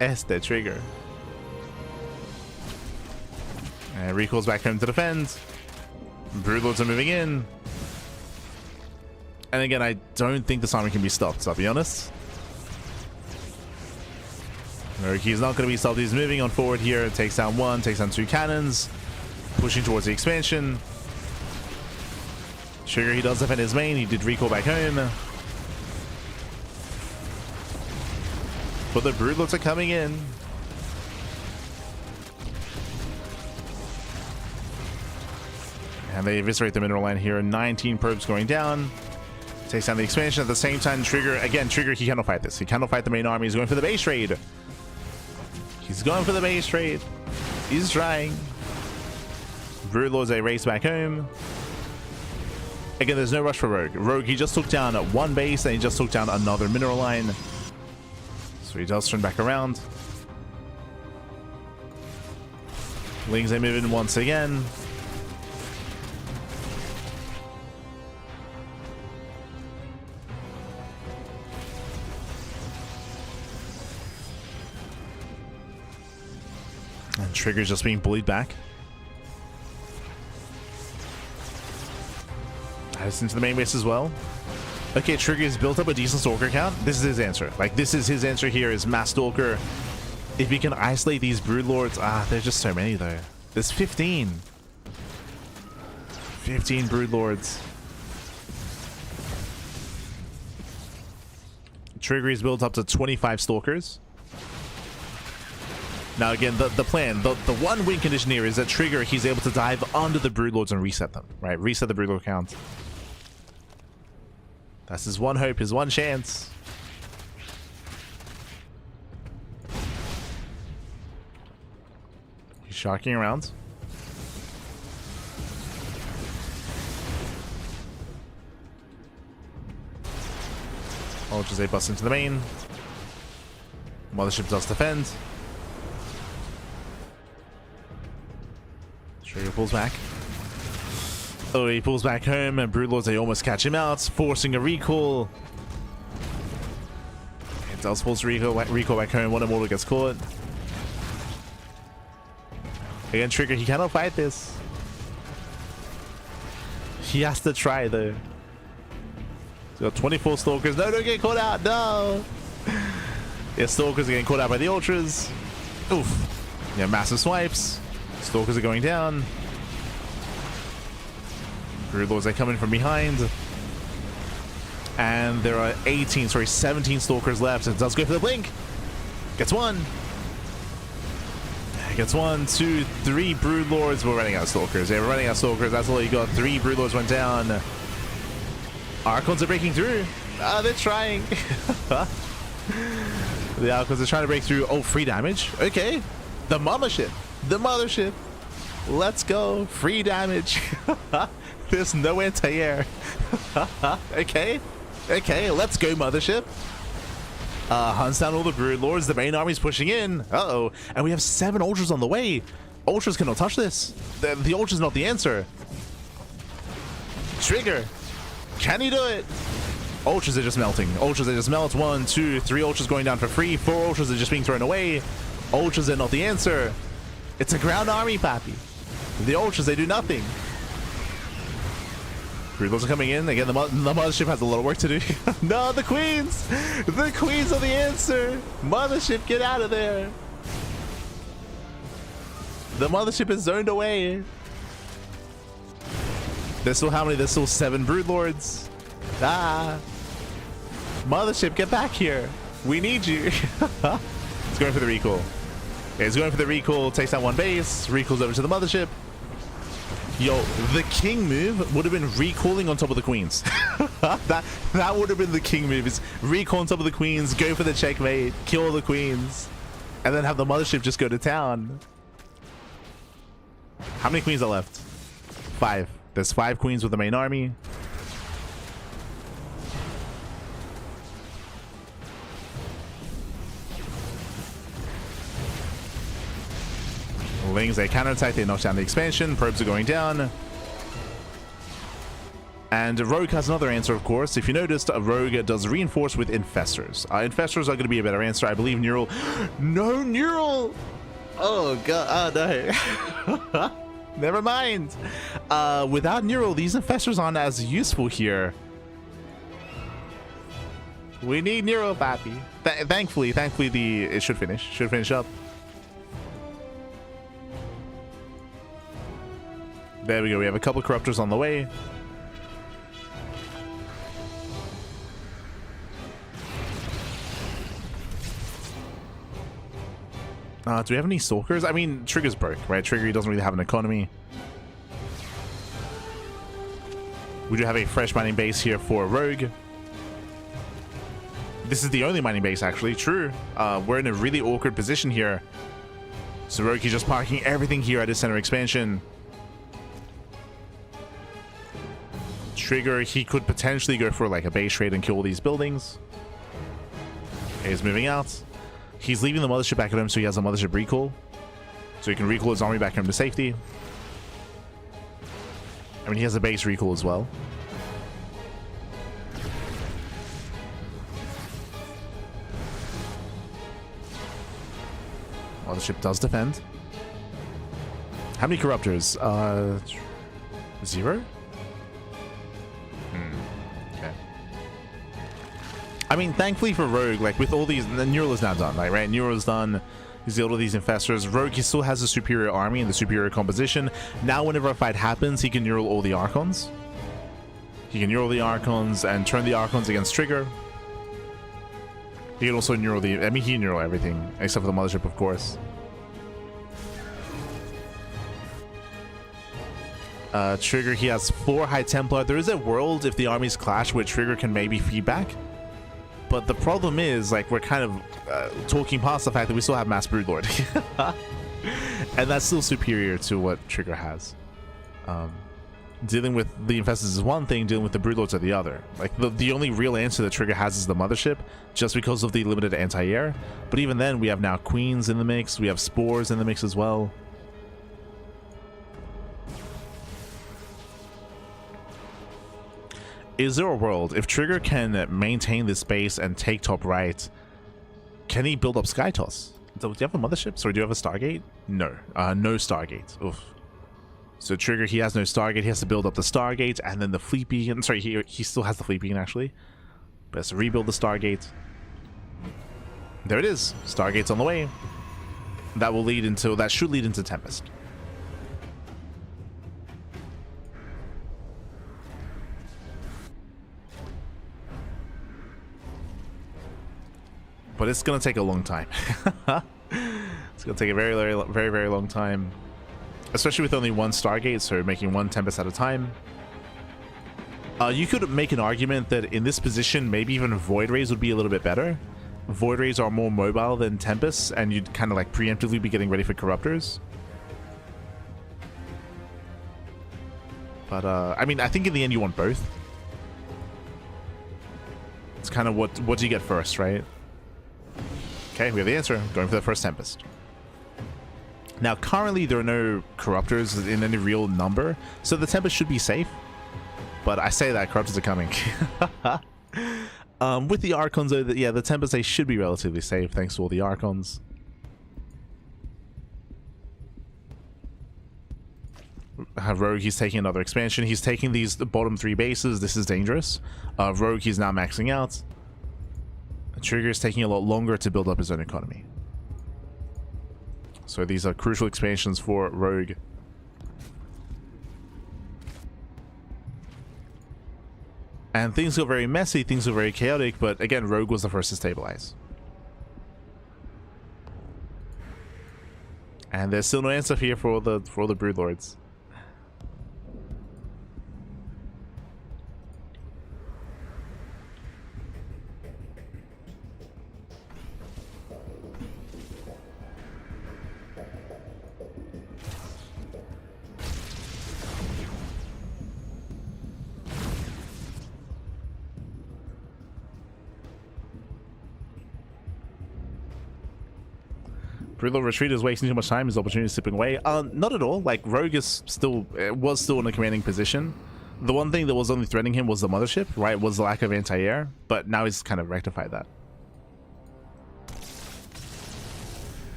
Este Trigger. And recalls back home to defend. Broodlords are moving in. And again, I don't think this army can be stopped, I'll be honest. He's not going to be stopped. He's moving on forward here. Takes down 1, takes down 2 cannons. Pushing towards the expansion. Trigger, he does defend his main. He did recall back home. But the Broodlords are coming in. And they eviscerate the mineral line here. 19 probes going down. Takes down the expansion. At the same time, Trigger, again, Trigger, he cannot fight this. He cannot fight the main army. He's going for the base raid. He's going for the base raid. He's trying. Broodlords, they race back home. Again, there's no rush for Rogue. Rogue, he just took down 1 base and he just took down another mineral line. So he does turn back around. Lings, they move in once again. And Trigger's just being bullied back. Into the main base as well. Okay, Trigger's built up a decent stalker count. This is his answer. Like, this is his answer here is mass stalker. If he can isolate these Broodlords, there's just so many though. There's 15. 15 Broodlords. Trigger is built up to 25 stalkers. Now again, the plan, the one win condition here is that Trigger, he's able to dive onto the Broodlords and reset them, right? Reset the Broodlord count. That's his one hope, his one chance. He's shocking around. Ultras, they bust into the main. Mothership does defend. Trigger pulls back. Oh, he pulls back home, and Broodlords, they almost catch him out, forcing a recall. Does force Rico back home. One immortal gets caught. Again, Trigger, he cannot fight this. He has to try though. He's got 24 stalkers. No, don't get caught out. No. Yeah, stalkers are getting caught out by the ultras. Oof. Yeah, massive swipes. Stalkers are going down. Broodlords are coming from behind. And there are 17 stalkers left. It does go for the blink. Gets one. Gets 1, 2, 3 Broodlords. We're running out of stalkers. Yeah, we're running out of stalkers. That's all you got. 3 Broodlords went down. Archons are breaking through. Ah, they're trying. The Archons are trying to break through. Oh, free damage. Okay. The mothership. The mothership. Let's go. Free damage. There's no anti-air. Okay. Okay, let's go, mothership. Hunts down all the Broodlords. The main army's pushing in. Uh-oh. And we have 7 ultras on the way. Ultras cannot touch this. The ultra's not the answer. Trigger. Can he do it? Ultras are just melting. Ultras are just melt. 1, 2, 3 ultras going down for free. 4 ultras are just being thrown away. Ultras are not the answer. It's a ground army, pappy. The ultras, they do nothing. Broodlords are coming in. Again, the mothership has a lot of work to do. No, the queens! The queens are the answer! Mothership, get out of there! The mothership is zoned away. There's still how many? There's still 7 Broodlords. Ah! Mothership, get back here! We need you! It's going for the recall. Okay, it's going for the recall. Takes down 1 base. Recalls over to the mothership. Yo, the king move would have been recalling on top of the queens. that would have been the king move. Is recall on top of the queens, go for the checkmate, kill the queens, and then have the mothership just go to town. How many queens are left? 5. There's 5 queens with the main army. Lings, they counterattack, they knock down the expansion. Probes are going down. And Rogue has another answer, of course. If you noticed, Rogue does reinforce with Infestors. Infestors are going to be a better answer. I believe Neural... No, Neural! Oh, God. Oh, no. Never mind. Without Neural, these Infestors aren't as useful here. We need Neural, pappy. Thankfully, it should finish. Should finish up. There we go. We have a couple of corruptors on the way. Do we have any stalkers? I mean, Trigger's broke, right? Trigger, he doesn't really have an economy. We do have a fresh mining base here for Rogue. This is the only mining base, actually. True. We're in a really awkward position here. So Rogue is just parking everything here at his center expansion. Trigger, he could potentially go for like a base raid and kill all these buildings. Okay, he's moving out. He's leaving the mothership back at home, so he has a mothership recall. So he can recall his army back home to safety. I mean, he has a base recall as well. Mothership does defend. How many corruptors? 0? I mean, thankfully for Rogue, like with all these, the Neural is now done, like, right? Neural is done. He's got all these Infestors. Rogue, he still has a superior army and the superior composition. Now, whenever a fight happens, he can Neural all the Archons. He can Neural the Archons and turn the Archons against Trigger. He can also Neural the... I mean, he can Neural everything, except for the mothership, of course. Trigger, he has 4 High Templar. There is a world, if the armies clash, where Trigger can maybe feedback. But the problem is, like, we're kind of talking past the fact that we still have Mass Broodlord. And that's still superior to what Trigger has. Dealing with the Infestors is one thing, dealing with the Broodlords are the other. Like, the only real answer that Trigger has is the mothership, just because of the limited anti-air. But even then, we have now Queens in the mix, we have Spores in the mix as well. Is there a world, if Trigger can maintain this base and take top right, can he build up Skytoss? Do you have a mothership? Sorry, do you have a Stargate? No. No Stargate. Oof. So Trigger, he has no Stargate. He has to build up the Stargate and then the Fleet Beacon. Sorry, he still has the Fleet Beacon actually. But has to rebuild the Stargate. There it is. Stargate's on the way. That should lead into Tempest. But it's gonna take a long time. It's gonna take a very, very long time, especially with only one Stargate, so making one Tempest at a time. You could make an argument that in this position, maybe even Void Rays would be a little bit better. Void Rays are more mobile than Tempests, and you'd kind of like preemptively be getting ready for Corruptors. But I mean, I think in the end you want both. It's kind of what do you get first, right? Okay, we have the answer. Going for the first Tempest. Now, currently there are no Corruptors in any real number, so the Tempest should be safe. But I say that Corruptors are coming. With the Archons, though, yeah, the Tempest, they should be relatively safe thanks to all the Archons. Rogue, he's taking another expansion. He's taking the bottom 3 bases. This is dangerous. Rogue, he's now maxing out. Trigger is taking a lot longer to build up his own economy. So these are crucial expansions for Rogue. And things got very messy, things were very chaotic, but again, Rogue was the first to stabilize. And there's still no answer here for the Broodlords. Broodlord retreat is wasting too much time. His opportunity is slipping away. Not at all. Like, Rogue is was still in a commanding position. The one thing that was only threatening him was the mothership, right? Was the lack of anti-air, but now he's kind of rectified that.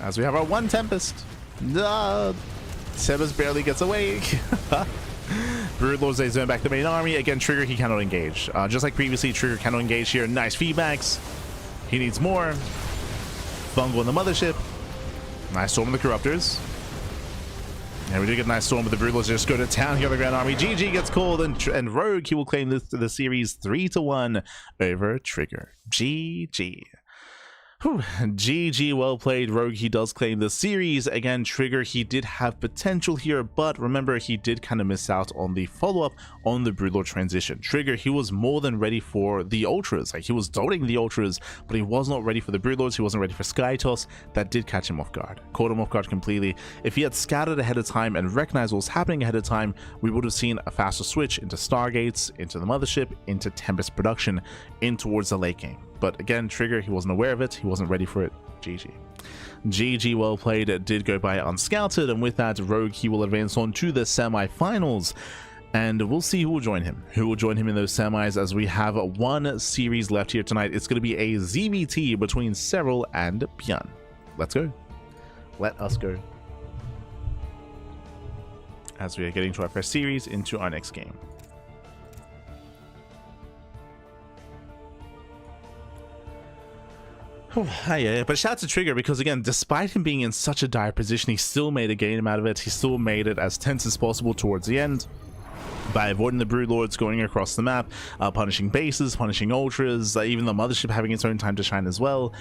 As we have our one Tempest. Tempest barely gets away. Broodlords, they zone back the main army. Again, Trigger, he cannot engage. Just like previously, Trigger cannot engage here. Nice feedbacks. He needs more. Fungal in the mothership. Nice storm in the Corruptors. And we do get a nice storm, but the Broodlords just go to town here on the Grand Army. GG gets called, and Rogue, he will claim the series 3-1 over Trigger. GG. Whew. GG, well played. Rogue, he does claim the series. Again, Trigger, he did have potential here, but remember, he did kind of miss out on the follow-up on the Broodlord transition. Trigger, he was more than ready for the Ultras. Like, he was doting the Ultras, but he was not ready for the Broodlords. He wasn't ready for Skytoss. That did catch him off guard. Caught him off guard completely. If he had scouted ahead of time and recognized what was happening ahead of time, we would have seen a faster switch into Stargates, into the mothership, into Tempest production, in towards the late game. But again, Trigger, he wasn't aware of it. He wasn't ready for it. GG. GG, well played. It did go by unscouted. And with that, Rogue, he will advance on to the semi-finals. And we'll see who will join him. Who will join him in those semis, as we have one series left here tonight. It's going to be a ZVT between Serral and Bjorn. Let's go. Let us go. As we are getting to our first series into our next game. Yeah, but shout out to Trigger, because again, despite him being in such a dire position, he still made a game out of it. He still made it as tense as possible towards the end by avoiding the Broodlords going across the map, punishing bases, punishing Ultras, even the mothership having its own time to shine as well.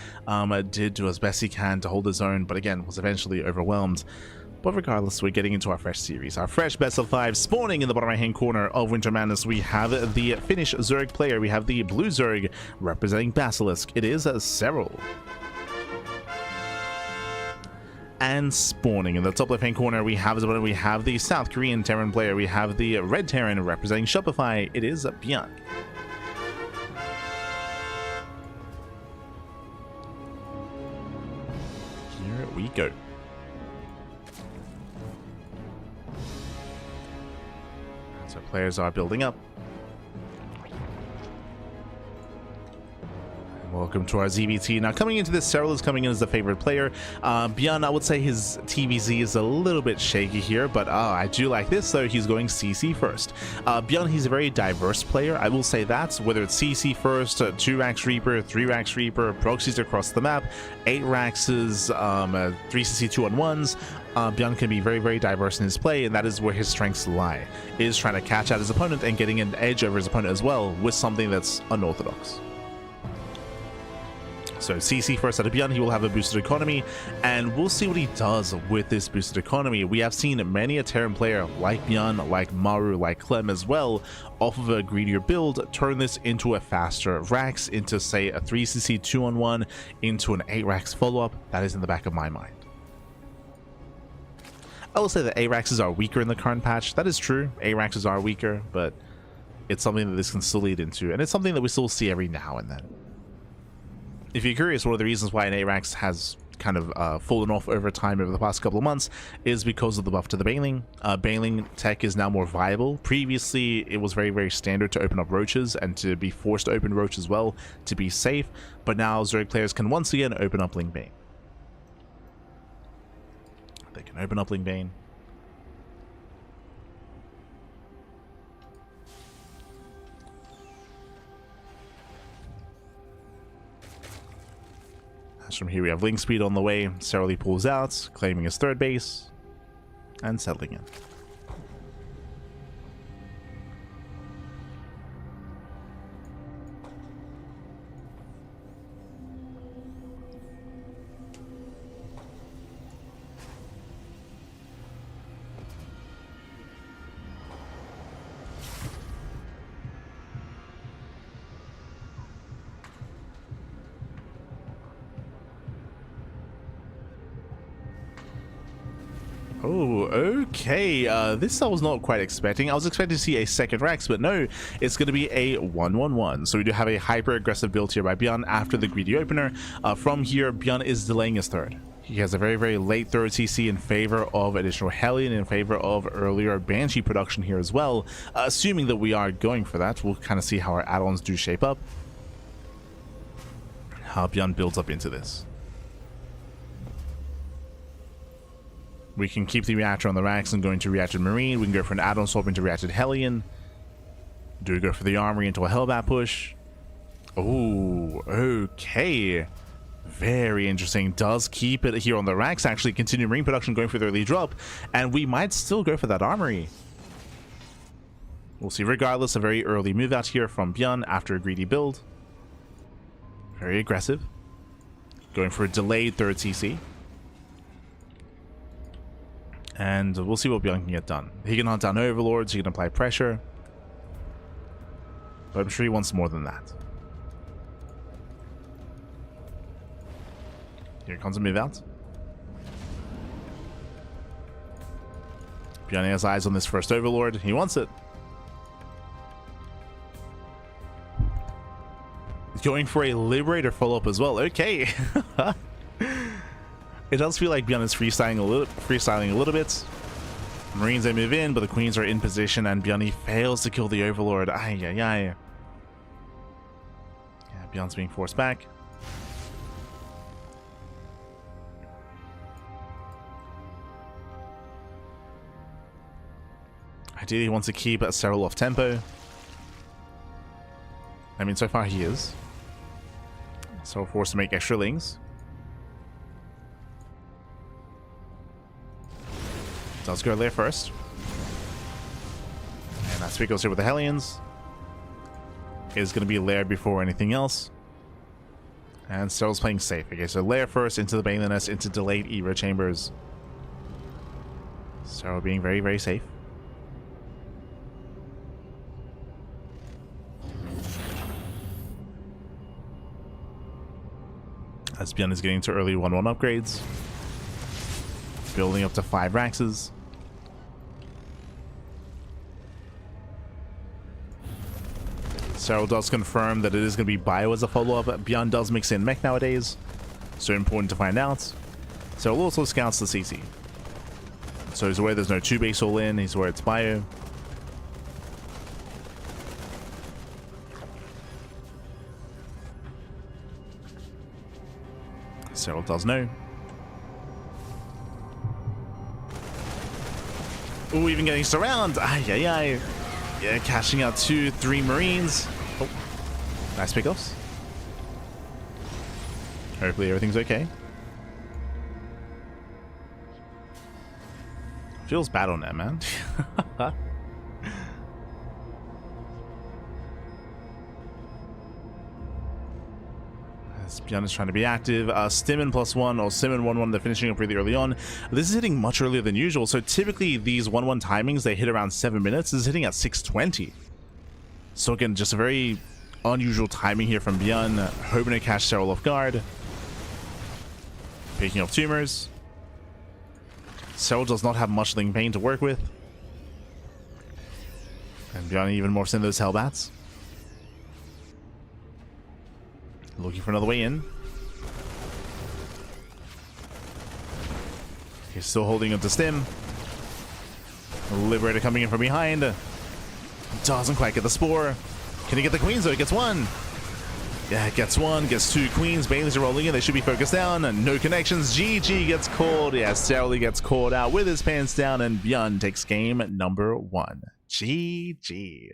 Did do as best he can to hold his own, but again, was eventually overwhelmed. But regardless, we're getting into our fresh series, our fresh best of 5. Spawning in the bottom right hand corner of Winter Madness, we have the Finnish Zerg player. We have the blue Zerg representing Basilisk. It is Serral. And spawning in the top left hand corner, we have the South Korean Terran player. We have the red Terran representing Shopify. It is Bjorn. Here we go. So players are building up. welcome to our ZBT. Now, coming into this, Serral is coming in as the favorite player. Beyond, I would say his TVZ is a little bit shaky here, but I do like this, though. He's going CC first. Beyond, he's a very diverse player. I will say that, whether it's CC first, 2 Rax Reaper, 3 Rax Reaper, proxies across the map, 8 Raxes, 3 CC 2-on-1s. Beyond can be very, very diverse in his play, and that is where his strengths lie, is trying to catch out his opponent and getting an edge over his opponent as well with something that's unorthodox. So CC first out of Beyond, he will have a boosted economy, and we'll see what he does with this boosted economy. We have seen many a Terran player like Beyond, like Maru, like Clem as well, off of a greedier build, turn this into a faster Rax, into say a 3cc 2-on-1, into an 8 Rax follow-up. That is in the back of my mind. I will say that A-Raxes are weaker in the current patch. That is true. A-Raxes are weaker, but it's something that this can still lead into, and it's something that we still see every now and then. If you're curious, one of the reasons why an A-Rax has kind of fallen off over time over the past couple of months is because of the buff to the Baneling. Baneling tech is now more viable. Previously, it was very, very standard to open up roaches and to be forced to open roach as well to be safe, but now Zerg players can once again open up Ling Bane. They can open up Ling Bane. As from here we have Ling Speed on the way. Serral pulls out, claiming his 3rd base, and settling in. Oh, okay. This I was not quite expecting. I was expecting to see a 2nd Rax, but no, it's going to be a 1-1-1. So we do have a hyper-aggressive build here by Beyond after the greedy opener. From here, Beyond is delaying his 3rd. He has a very, very late 3rd CC in favor of additional Hellion, in favor of earlier Banshee production here as well. Assuming that we are going for that, we'll kind of see how our add-ons do shape up. How Beyond builds up into this. We can keep the reactor on the Rax and go into reacted Marine. We can go for an add-on swap into reacted Hellion. Do we go for the armory into a Hellbat push? Oh, okay. Very interesting. Does keep it here on the Rax. Actually, continue Marine production, going for the early drop. And we might still go for that armory. We'll see. Regardless, a very early move out here from Beyond after a greedy build. Very aggressive. Going for a delayed 3rd CC. And we'll see what Beyond can get done. He can hunt down overlords, he can apply pressure. But I'm sure he wants more than that. Here comes a move out. Beyond has eyes on this first overlord. He wants it. He's going for a Liberator follow-up as well. Okay. It does feel like Beyond is freestyling a little bit. Marines, they move in, but the Queens are in position, and Beyond fails to kill the Overlord. Ay, ay, ay. Yeah, Beyond's being forced back. Ideally, he wants to keep Serral off tempo. I mean, so far he is. So forced to make extra lings. Does go there first. And that speed goes here with the Hellions. Is going to be Lair before anything else. And Serral's playing safe. Okay, so Lair first into the Baneling Nest, into delayed Era Chambers. Serral being very, very safe. As Beyond is getting to early 1-1 upgrades. Building up to 5 Raxes. Serral does confirm that it is going to be bio as a follow-up. Beyond does mix in mech nowadays, so important to find out. Serral also scouts the CC. So he's aware there's no 2 base all in, he's aware it's bio. Serral does know. Ooh, even getting surrounded. Ay, ay, ay. Yeah, cashing out 2-3 Marines. Oh, nice pickoffs. Hopefully everything's okay. Feels bad on that, man. Bjorn is trying to be active. Stimmin +1 or Stimmin 1-1, they're finishing up really early on. This is hitting much earlier than usual. So typically these 1-1 timings, they hit around 7 minutes. This is hitting at 6:20. So again, just a very unusual timing here from Bjorn. Hoping to catch Serral off guard. Picking up tumors. Serral does not have much Ling Pain to work with. And Bjorn even more in those Hellbats. Looking for another way in. He's still holding on to Stim. Liberator coming in from behind. Doesn't quite get the Spore. Can he get the Queens though? He gets one. Yeah, gets one, gets two Queens. Baileys are rolling in. They should be focused down. No connections. GG gets called. Yeah, Serral gets called out with his pants down, and Bjorn takes game number 1. GG.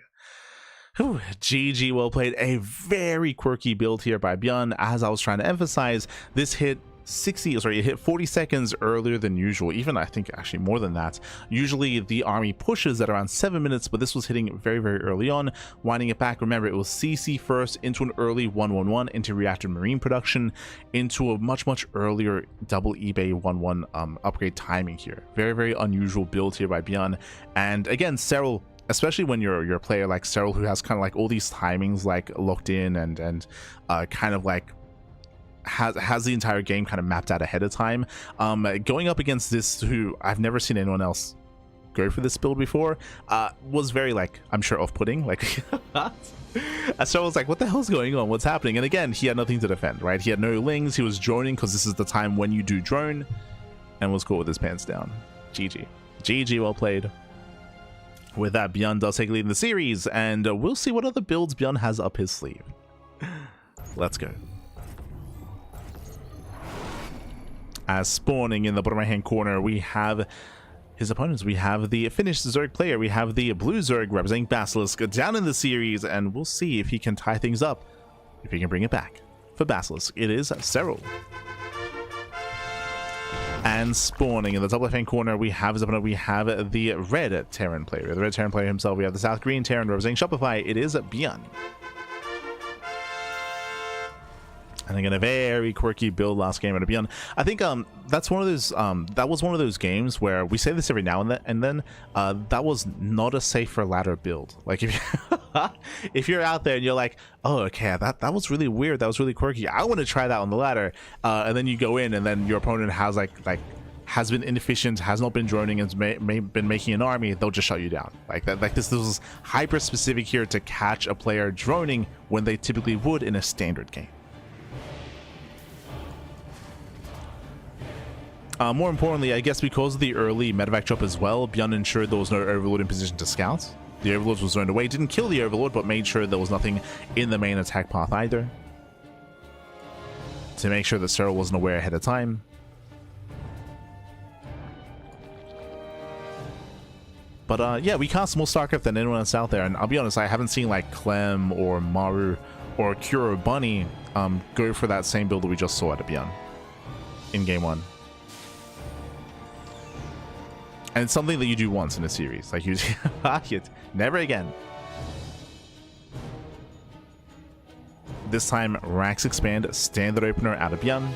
Whew, GG, well played. A very quirky build here by Bjorn. As I was trying to emphasize, this hit it hit 40 seconds earlier than usual. Even I think actually more than that. Usually the army pushes at around 7 minutes, but this was hitting very, very early on, winding it back. Remember, it was CC first into an early 1-1-1 into reactive marine production into a much, much earlier double eBay 1-1 upgrade timing here. Very, very unusual build here by Bjorn. And again, Serral, especially when you're a player like Serral who has kind of like all these timings like locked in and kind of like has the entire game kind of mapped out ahead of time, going up against this, who I've never seen anyone else go for this build before, was very, like, I'm sure off-putting. Like Serral was like, what the hell's going on, what's happening? And again, he had nothing to defend, right? He had no lings. He was droning because this is the time when you do drone, and was caught with his pants down. GG, well played. With that, Bjorn does take lead in the series, and we'll see what other builds Bjorn has up his sleeve. Let's go. As spawning in the bottom right hand corner, we have his opponents. We have the finished Zerg player. We have the blue Zerg representing Basilisk down in the series, and we'll see if he can tie things up, if he can bring it back. For Basilisk, it is Serral. And spawning in the top left hand corner, we have his opponent. We have the red Terran player. The red Terran player himself. We have the south green Terran representing Shopify. It is Bjorn. And again, a very quirky build last game at Bjorn. I think that's one of those that was one of those games where we say this every now and then, that was not a safe for ladder build. Like if you're out there and you're like, oh, okay, that was really weird, that was really quirky, I want to try that on the ladder, and then you go in and then your opponent has has been inefficient, has not been droning, and been making an army, they'll just shut you down like that. Like this was hyper specific here to catch a player droning when they typically would in a standard game. More importantly, I guess because of the early medevac drop as well, Bjorn ensured there was no Overlord in position to scout. The Overlord was zoned away, didn't kill the Overlord, but made sure there was nothing in the main attack path either, to make sure that Serral wasn't aware ahead of time. But yeah, we cast more StarCraft than anyone else out there, and I'll be honest, I haven't seen like Clem or Maru or Kuro Bunny go for that same build that we just saw at Bjorn in game 1. And it's something that you do once in a series. Like you never again. This time, Rax Expand, standard opener out of Bjorn.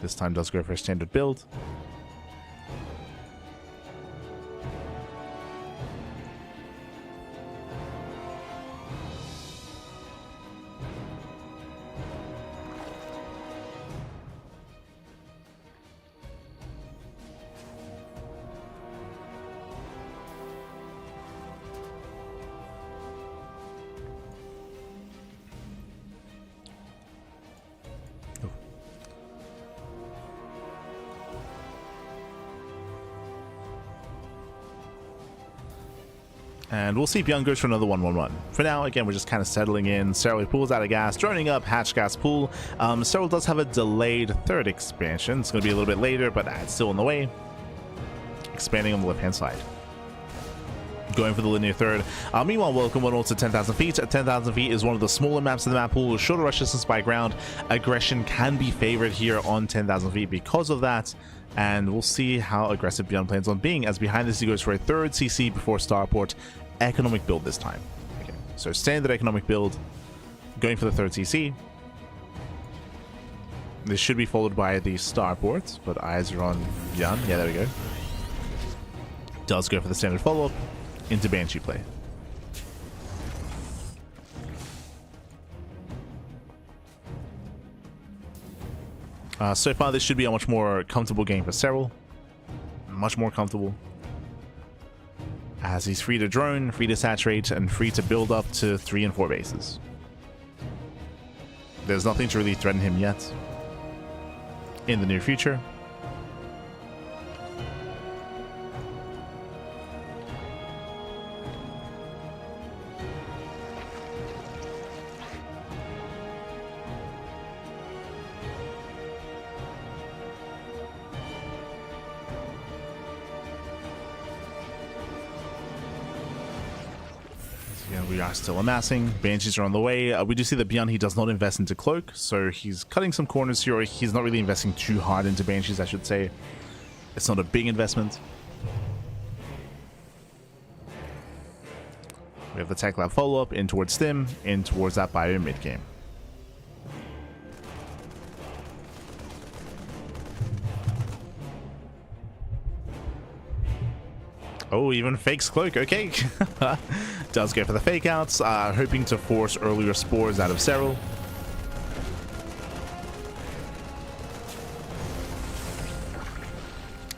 This time does go for a standard build. And we'll see if Young goes for another 1-1-1. For now, again, we're just kind of settling in. Serral pulls out of gas, droning up hatch gas pool. Serral does have a delayed third expansion. It's going to be a little bit later, but it's still in the way. Expanding on the left-hand side. Going for the linear third. Meanwhile, welcome one also to 10,000 feet. 10,000 feet is one of the smaller maps of the map pool. Shorter rush distance by ground. Aggression can be favored here on 10,000 feet because of that. And we'll see how aggressive Beyond plans on being, as behind this he goes for a third CC before starport. Economic build this time. Okay, so standard economic build, going for the third CC. This should be followed by the starport, but eyes are on Beyond. Yeah, there we go. Does go for the standard follow-up into Banshee play. So far, this should be a much more comfortable game for Serral. Much more comfortable. As he's free to drone, free to saturate, and free to build up to 3 and 4 bases. There's nothing to really threaten him yet. In the near future. We are still amassing. Banshees are on the way. We do see that Beyond, he does not invest into Cloak, so he's cutting some corners here, or he's not really investing too hard into Banshees, I should say. It's not a big investment. We have the Tech Lab follow-up in towards Stim, in towards that bio mid-game. Oh, even fakes Cloak. Okay. Does go for the fake outs, hoping to force earlier spores out of Serral.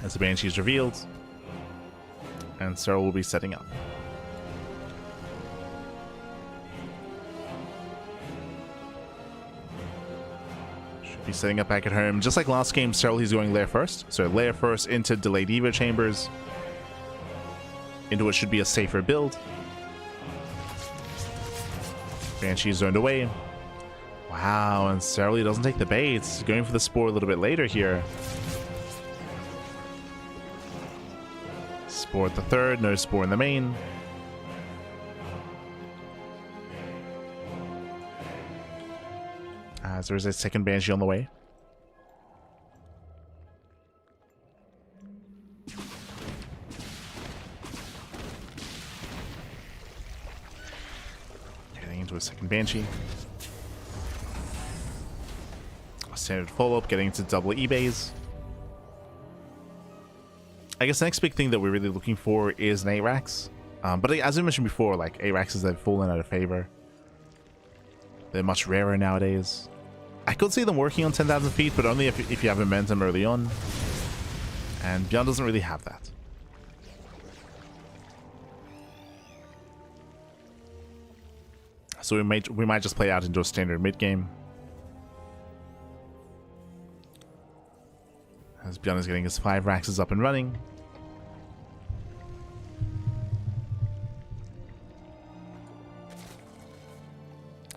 As the Banshee is revealed. And Serral will be setting up. Should be setting up back at home. Just like last game, Serral, he's going lair first. So lair first into delayed Evo chambers. Into what should be a safer build. Banshee zoned away. Wow, and Serral doesn't take the bait. Going for the spore a little bit later here. Spore at the third, no spore in the main. As there is a second Banshee on the way. Into a second Banshee. A standard follow-up, getting into double eBays. I guess the next big thing that we're really looking for is an ARAX. But as I mentioned before, like ARAXs have fallen out of favor. They're much rarer nowadays. I could see them working on 10,000 feet, but only if you have momentum early on. And Beyond doesn't really have that. So we might just play out into a standard mid game. As Beyond is getting his 5 Raxes up and running.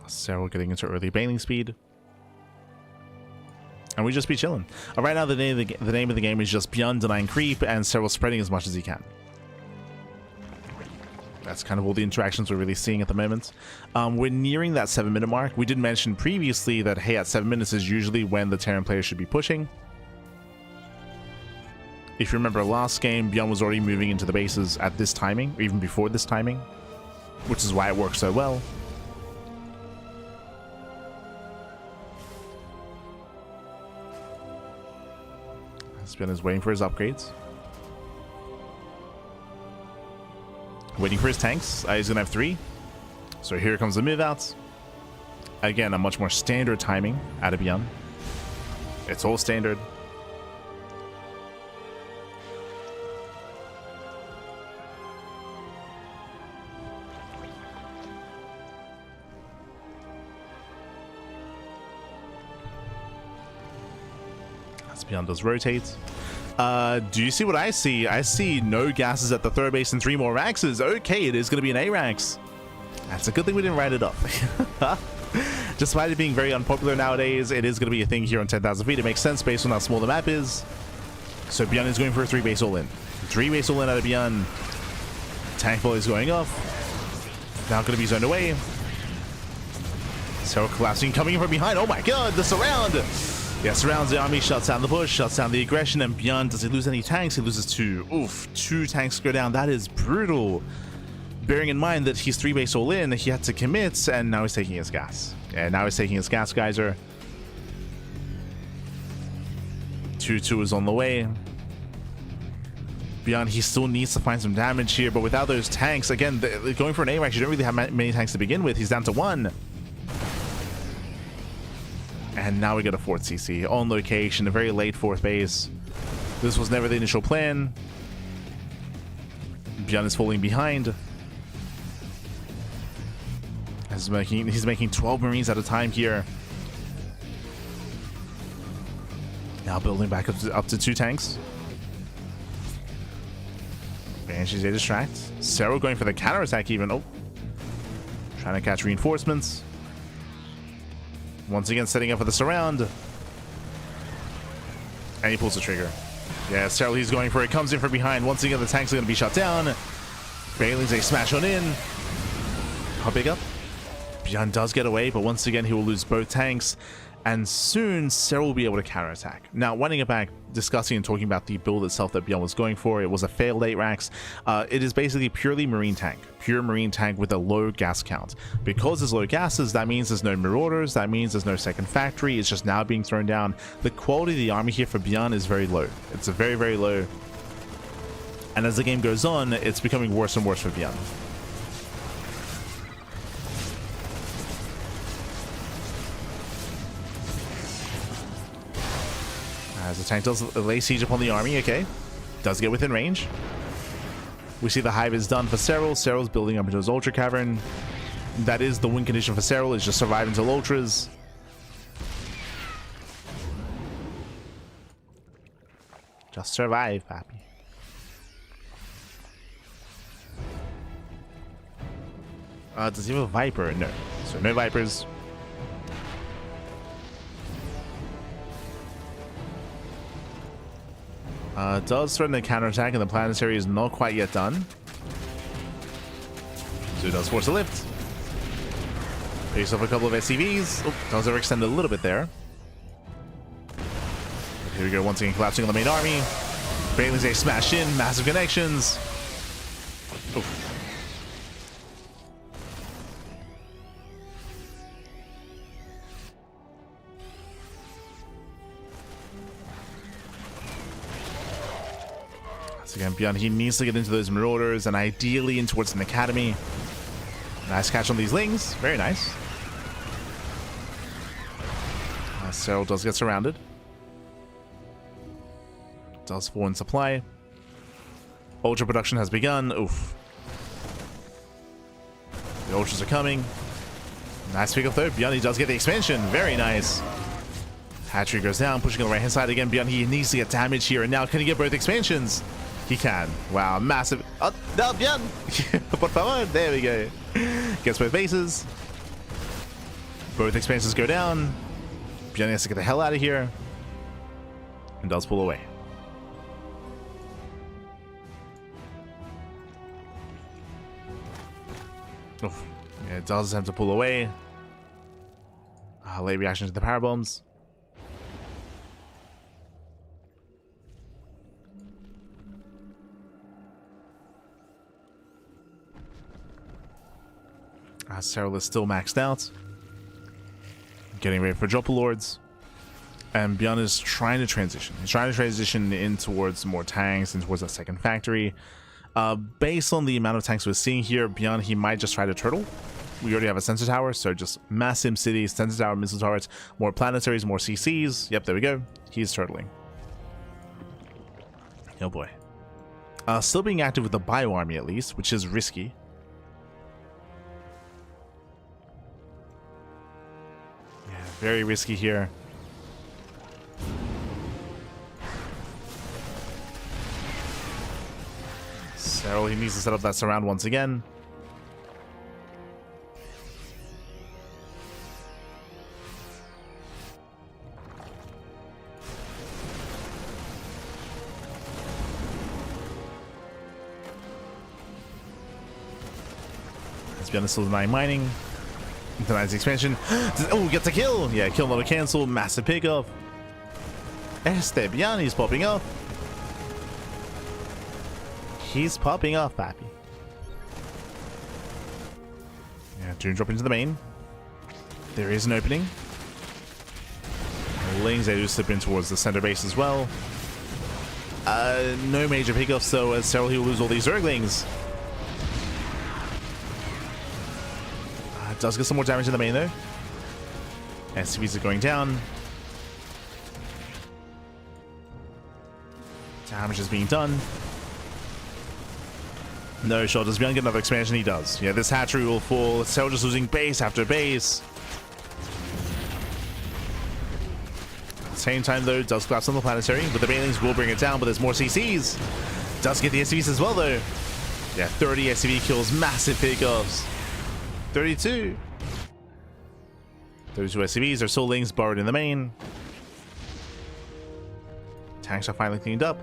Serral getting into early bailing speed. And we just be chilling. Right now the name of the game is just Beyond denying creep and Serral spreading as much as he can. That's kind of all the interactions we're really seeing at the moment. We're nearing that 7-minute mark. We did mention previously that, hey, at 7 minutes is usually when the Terran player should be pushing. If you remember last game, Beyond was already moving into the bases at this timing, or even before this timing, which is why it works so well. Beyond is waiting for his upgrades. Waiting for his tanks. He's going to have 3. So here comes the move outs. Again, a much more standard timing out of Beyond. It's all standard. As Beyond does rotate. Do you see what I see? I see no gases at the third base and 3 more Raxes. Okay, it is going to be an A-Rax. That's a good thing we didn't write it up. Despite it being very unpopular nowadays, it is going to be a thing here on 10,000 feet. It makes sense based on how small the map is. So Beyond is going for a 3-base all-in. 3-base all-in out of Beyond. Tank volley is going off. Now going to be zoned away. Serral collapsing, coming in from behind. Oh my god, the surround! Yeah, surrounds the army, shuts down the push, shuts down the aggression, and Beyond, does he lose any tanks? He loses 2. Oof, 2 tanks go down. That is brutal. Bearing in mind that he's 3-base all in, he had to commit, and now he's taking his gas. Yeah, now he's taking his gas geyser. 2-2 is on the way. Beyond, he still needs to find some damage here, but without those tanks, again, going for an A-Rax, you don't really have many tanks to begin with. He's down to 1. And now we get a 4th CC on location, a very late 4th base. This was never the initial plan. Beyond is falling behind. He's making 12 Marines at a time here. Now building back up to 2 tanks. Banshees, they distract. Serral going for the counterattack even. Oh. Trying to catch reinforcements. Once again, setting up for the surround. And he pulls the trigger. Yeah, Serral, he's going for it. Comes in from behind. Once again, the tanks are going to be shut down. Bailey's a smash on in. How big up? Beyond does get away, but once again, he will lose both tanks. And soon, Serral will be able to counterattack. Now, winding it back, discussing and talking about the build itself that Beyond was going for, it was a failed 8-Rax. It is basically purely Marine tank. Pure Marine tank with a low gas count. Because there's low gases, that means there's no Marauders, that means there's no second factory, it's just now being thrown down. The quality of the army here for Beyond is very low. It's a very, very low. And as the game goes on, it's becoming worse and worse for Beyond. As the tank does lay siege upon the army, okay. Does get within range. We see the hive is done for Serral. Serral's building up into his Ultra Cavern. That is the win condition for Serral, is just survive until Ultras. Just survive, papi. Does he have a Viper? No. So no Vipers. Does threaten a counterattack, and the planetary is not quite yet done. So it does force a lift. Picks up a couple of SCVs. Oh, does overextend a little bit there. Here we go, once again collapsing on the main army. Bailey's a smash in, massive connections. Oof. Again, Beyond, he needs to get into those Marauders and ideally in towards an academy. Nice catch on these Lings. Very nice. Serral does get surrounded. Does fall in supply. Ultra production has begun. Oof. The Ultras are coming. Nice pick up though. Beyond, he does get the expansion. Very nice. Hatchery goes down, pushing on the right hand side again. Beyond, he needs to get damage here. And now, can he get both expansions? He can. Wow, massive. Oh, no, Beyond. Por favor. There we go. Gets both bases. Both expansions go down. Beyond has to get the hell out of here. And does pull away. Oof. Yeah, it does have to pull away. Late reaction to the power bombs. Serral is still maxed out. Getting ready for Dropper Lords. And Beyond is trying to transition. He's trying to transition in towards more tanks and towards that second factory. Based on the amount of tanks we're seeing here, Beyond, he might just try to turtle. We already have a sensor tower, so just mass sim cities, sensor tower, missile turrets, more planetaries, more CCs. Yep, there we go. He's turtling. Oh boy. Still being active with the bio army at least, which is risky. Very risky here. Serral, he needs to set up that surround once again. Beyond is still denying mining. Denies the expansion. Oh, gets a kill. Yeah, kill not a cancel. Massive pickoff. Beyond, he's popping off. He's popping off, pappy. Yeah, Doom drop into the main. There is an opening. Lings, they do slip in towards the center base as well. No major pickoffs, so as Serral, he will lose all these Zerglings. Does get some more damage in the main though. SCVs are going down. Damage is being done. No shot. Does Beyond get another expansion? He does. Yeah, this hatchery will fall. Serral just losing base after base. At the same time though, does collapse on the planetary, but the Banelings will bring it down, but there's more CCs. Does get the SCVs as well though. Yeah, 30 SCV kills, massive pickoffs. 32. 32 SCVs are still Lings borrowed in the main. Tanks are finally cleaned up.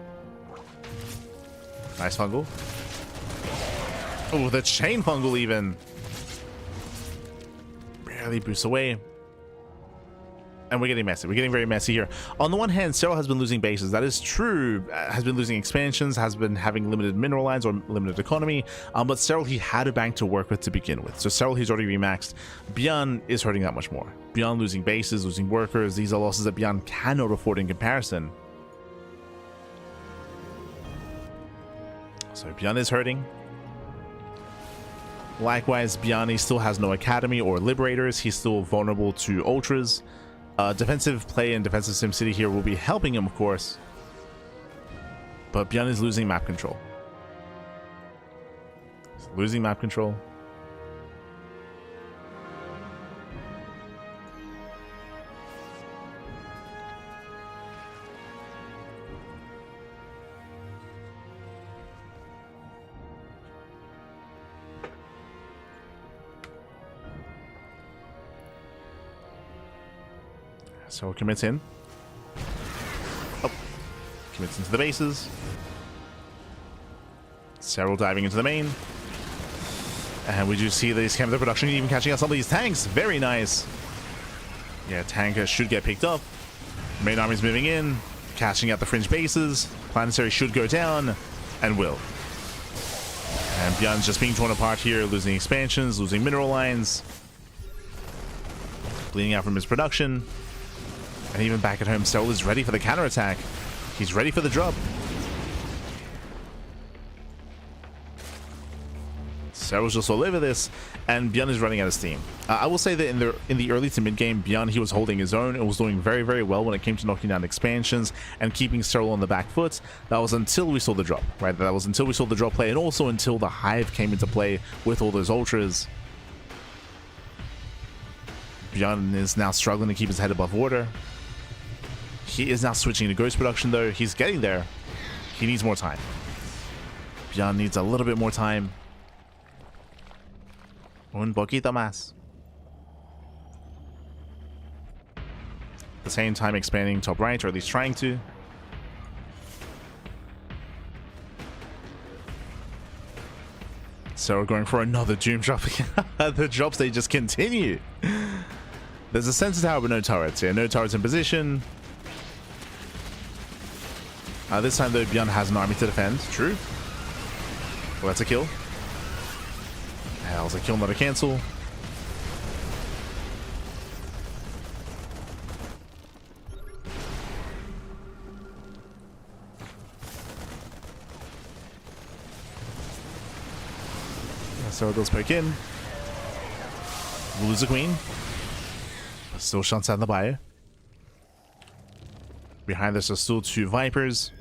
Nice fungal. Oh, the chain fungal even. Barely boosts away. And we're getting messy. We're getting very messy here. On the one hand, Serral has been losing bases. That is true. Has been losing expansions, has been having limited mineral lines or limited economy. But Serral, he had a bank to work with to begin with. So Serral, he's already remaxed. Beyond is hurting that much more. Beyond losing bases, losing workers. These are losses that Beyond cannot afford in comparison. So Beyond is hurting. Likewise, Beyond, he still has no academy or liberators. He's still vulnerable to ultras. Defensive play and defensive SimCity here will be helping him, of course. But Beyond is losing map control. He's losing map control. So commits in. Oh, commits into the bases. Serral diving into the main. And we do see these chemical production even catching out some of these tanks. Very nice. Yeah, tanker should get picked up. Main army's moving in, catching out the fringe bases. Planetary should go down, and will. And Beyond's just being torn apart here, losing expansions, losing mineral lines. Bleeding out from his production. And even back at home, Serral is ready for the counterattack. He's ready for the drop. Serral's just all over this, and Beyond is running out of steam. I will say that in the early to mid game, Beyond, he was holding his own and was doing very, very well when it came to knocking down expansions and keeping Serral on the back foot. That was until we saw the drop, right? That was until we saw the drop play, and also until the Hive came into play with all those ultras. Beyond is now struggling to keep his head above water. He is now switching to Ghost production though. He's getting there. He needs more time. Beyond needs a little bit more time. Un poquito más. At the same time expanding top right, or at least trying to. So we're going for another Doom drop. The drops, they just continue. There's a sensor tower but no turrets here. No turrets in position. This time though, Beyond has an army to defend. True. Well, that's a kill. That was a kill, not a cancel. So it does poke in. We'll lose the queen. But still shots out in the bio. Behind this are still two Vipers.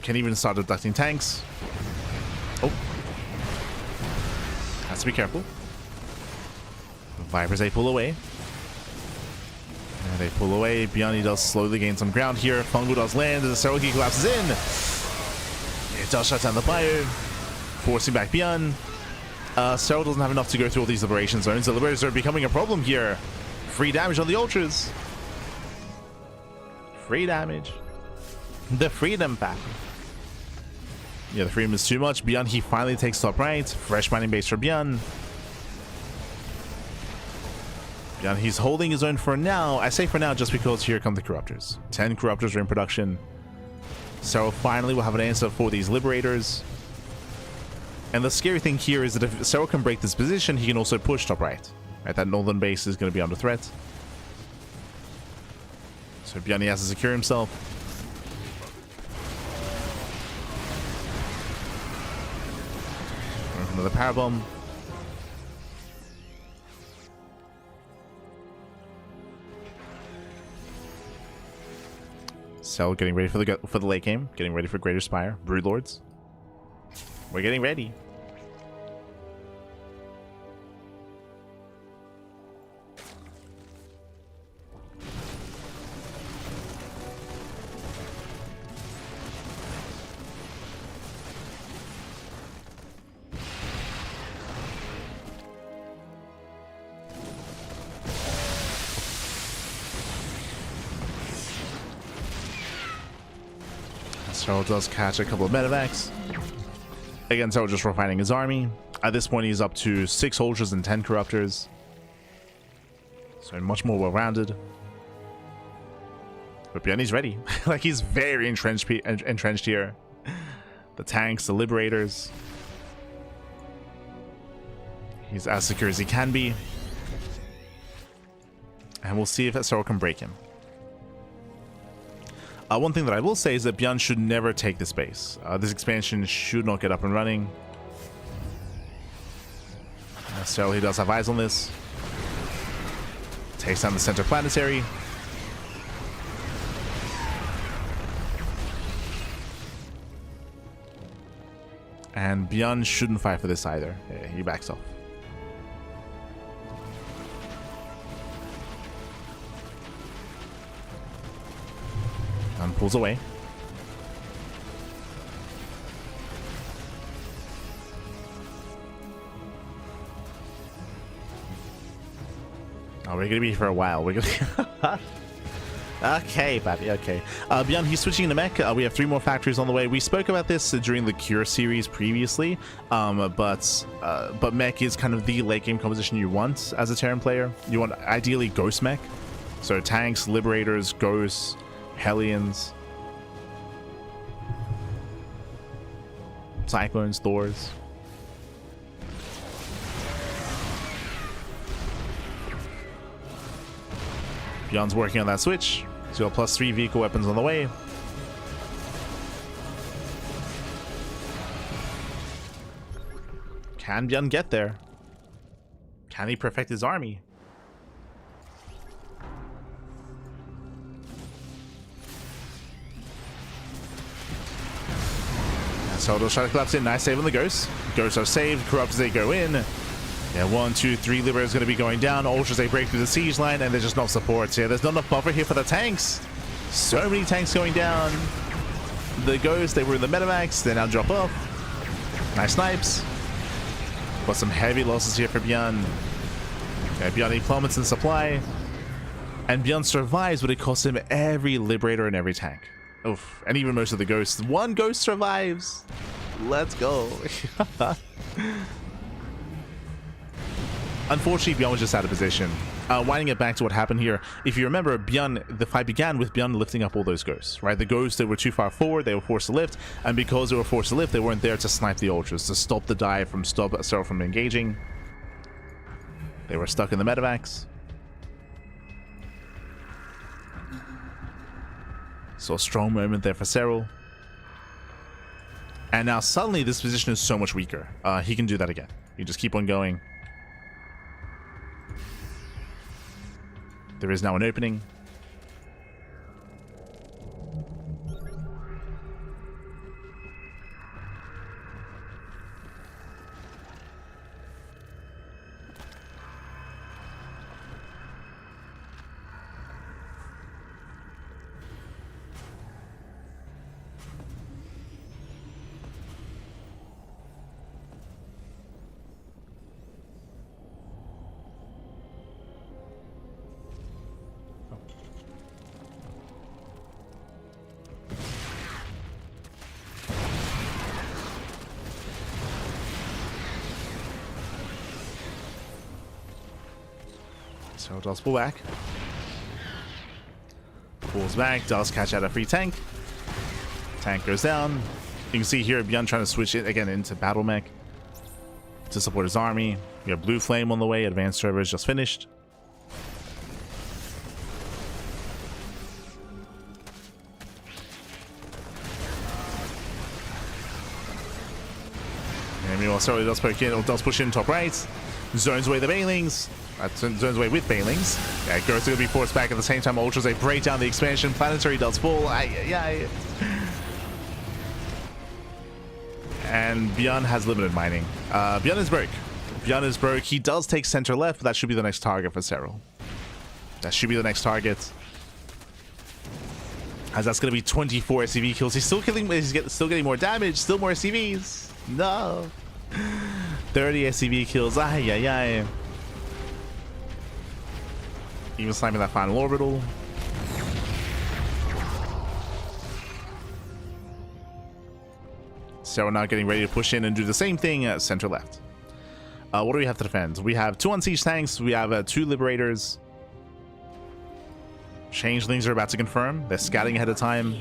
Can even start abducting tanks. Oh. Has to be careful. Vipers, they pull away. And they pull away. Beyond, he does slowly gain some ground here. Fungal does land as the Serral collapses in. It does shut down the bio, forcing back Bjorn. Serral doesn't have enough to go through all these liberation zones. The liberators are becoming a problem here. Free damage on the ultras. Free damage. The freedom pack. Yeah, the freedom is too much. Bjorn, he finally takes top right. Fresh mining base for Bjorn. Bjorn, he's holding his own for now. I say for now just because here come the corruptors. 10 corruptors are in production. Serral finally will have an answer for these liberators. And the scary thing here is that if Serral can break this position, he can also push top right. That northern base is going to be under threat. So Bjorn has to secure himself. Another power bomb. Serral getting ready for the late game, getting ready for Greater Spire, Broodlords. We're getting ready. Serral does catch a couple of medevacs. Again, Serral just refining his army. At this point, he's up to 6 ultras and 10 corruptors. So much more well-rounded. But Bjorn's ready. Like, he's very entrenched here. The tanks, the liberators. He's as secure as he can be. And we'll see if Serral can break him. One thing that I will say is that Bjorn should never take this base. This expansion should not get up and running. Serral, he does have eyes on this. Takes down the center planetary. And Bjorn shouldn't fight for this either. Yeah, he backs off. And pulls away. Oh, we're gonna be here for a while. We're gonna. Okay, baby. Okay. Bjorn, he's switching to mech. We have 3 more factories on the way. We spoke about this during the Cure series previously, but mech is kind of the late game composition you want as a Terran player. You want ideally ghost mech, so tanks, liberators, ghosts, Hellions, Cyclones, Thors. Bjorn's working on that switch. He's got +3 vehicle weapons on the way. Can Bjorn get there? Can he perfect his army? So they'll try to collapse in. Nice save on the ghosts. Ghosts are saved. Corruptors, they go in. Yeah, 1, 2, 3 liberators going to be going down. Ultras, they break through the siege line, and there's just no supports here. There's not enough buffer here for the tanks. So many tanks going down. The ghosts, they were in the medevacs. They now drop off. Nice snipes. But some heavy losses here for Bjorn. Yeah, Bjorn, he plummets in supply. And Bjorn survives, but it costs him every liberator and every tank. Oof. And even most of the ghosts. 1 ghost survives. Let's go. Unfortunately, Bjorn was just out of position. Winding it back to what happened here, if you remember, Bjorn, the fight began with Bjorn lifting up all those ghosts, right? The ghosts, they were too far forward, they were forced to lift, and because they were forced to lift, they weren't there to snipe the ultras, to stop the dive, stop Serral from engaging. They were stuck in the medevacs. So a strong moment there for Serral. And now suddenly this position is so much weaker. He can do that again. You just keep on going. There is now an opening. So does pull back. Pulls back, does catch out a free tank. Tank goes down. You can see here Bjorn trying to switch it again into battle mech to support his army. We have Blue Flame on the way. Advanced server is just finished. And meanwhile, Serral does push in top right. Zones away the Banelings. Zones away with Banelings. Yeah, Ghost are going to be forced back at the same time. Ultras, they break down the expansion. Planetary does fall. And Bjorn has limited mining. Bjorn is broke. Bjorn is broke. He does take center left, but that should be the next target for Serral. That should be the next target. As that's going to be 24 SCV kills. He's still killing. He's still getting more damage. Still more SCVs. No. 30 SCV kills. Even sniping that final orbital. So we're now getting ready to push in and do the same thing at center left. What do we have to defend? We have 2 unsiege tanks. We have 2 liberators. Changelings are about to confirm. They're scouting ahead of time.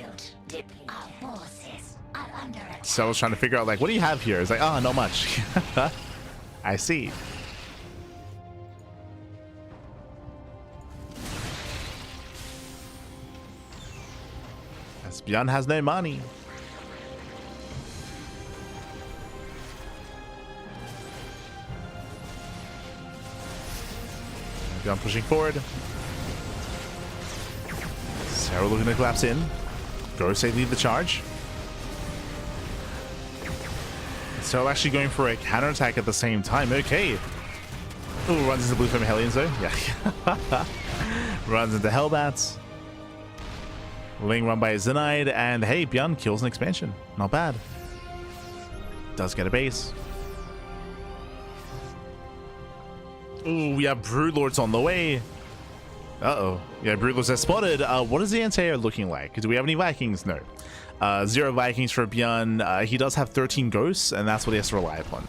So I was trying to figure out, like, what do you have here? It's like, oh, not much. I see. As Bjorn has no money. Bjorn pushing forward. Serral looking to collapse in. Ghost, they lead the charge. So actually going for a counterattack at the same time. Okay. Ooh, runs into Blue Flame Hellions though. Yeah. Runs into Hellbats. Ling run by Zenide. And hey, Bjorn kills an expansion. Not bad. Does get a base. Ooh, we have Broodlords on the way. Uh-oh. Yeah, Broodlords are spotted. What is the anti-air looking like? Do we have any Vikings? No. 0 Vikings for Bjorn. He does have 13 ghosts, and that's what he has to rely upon.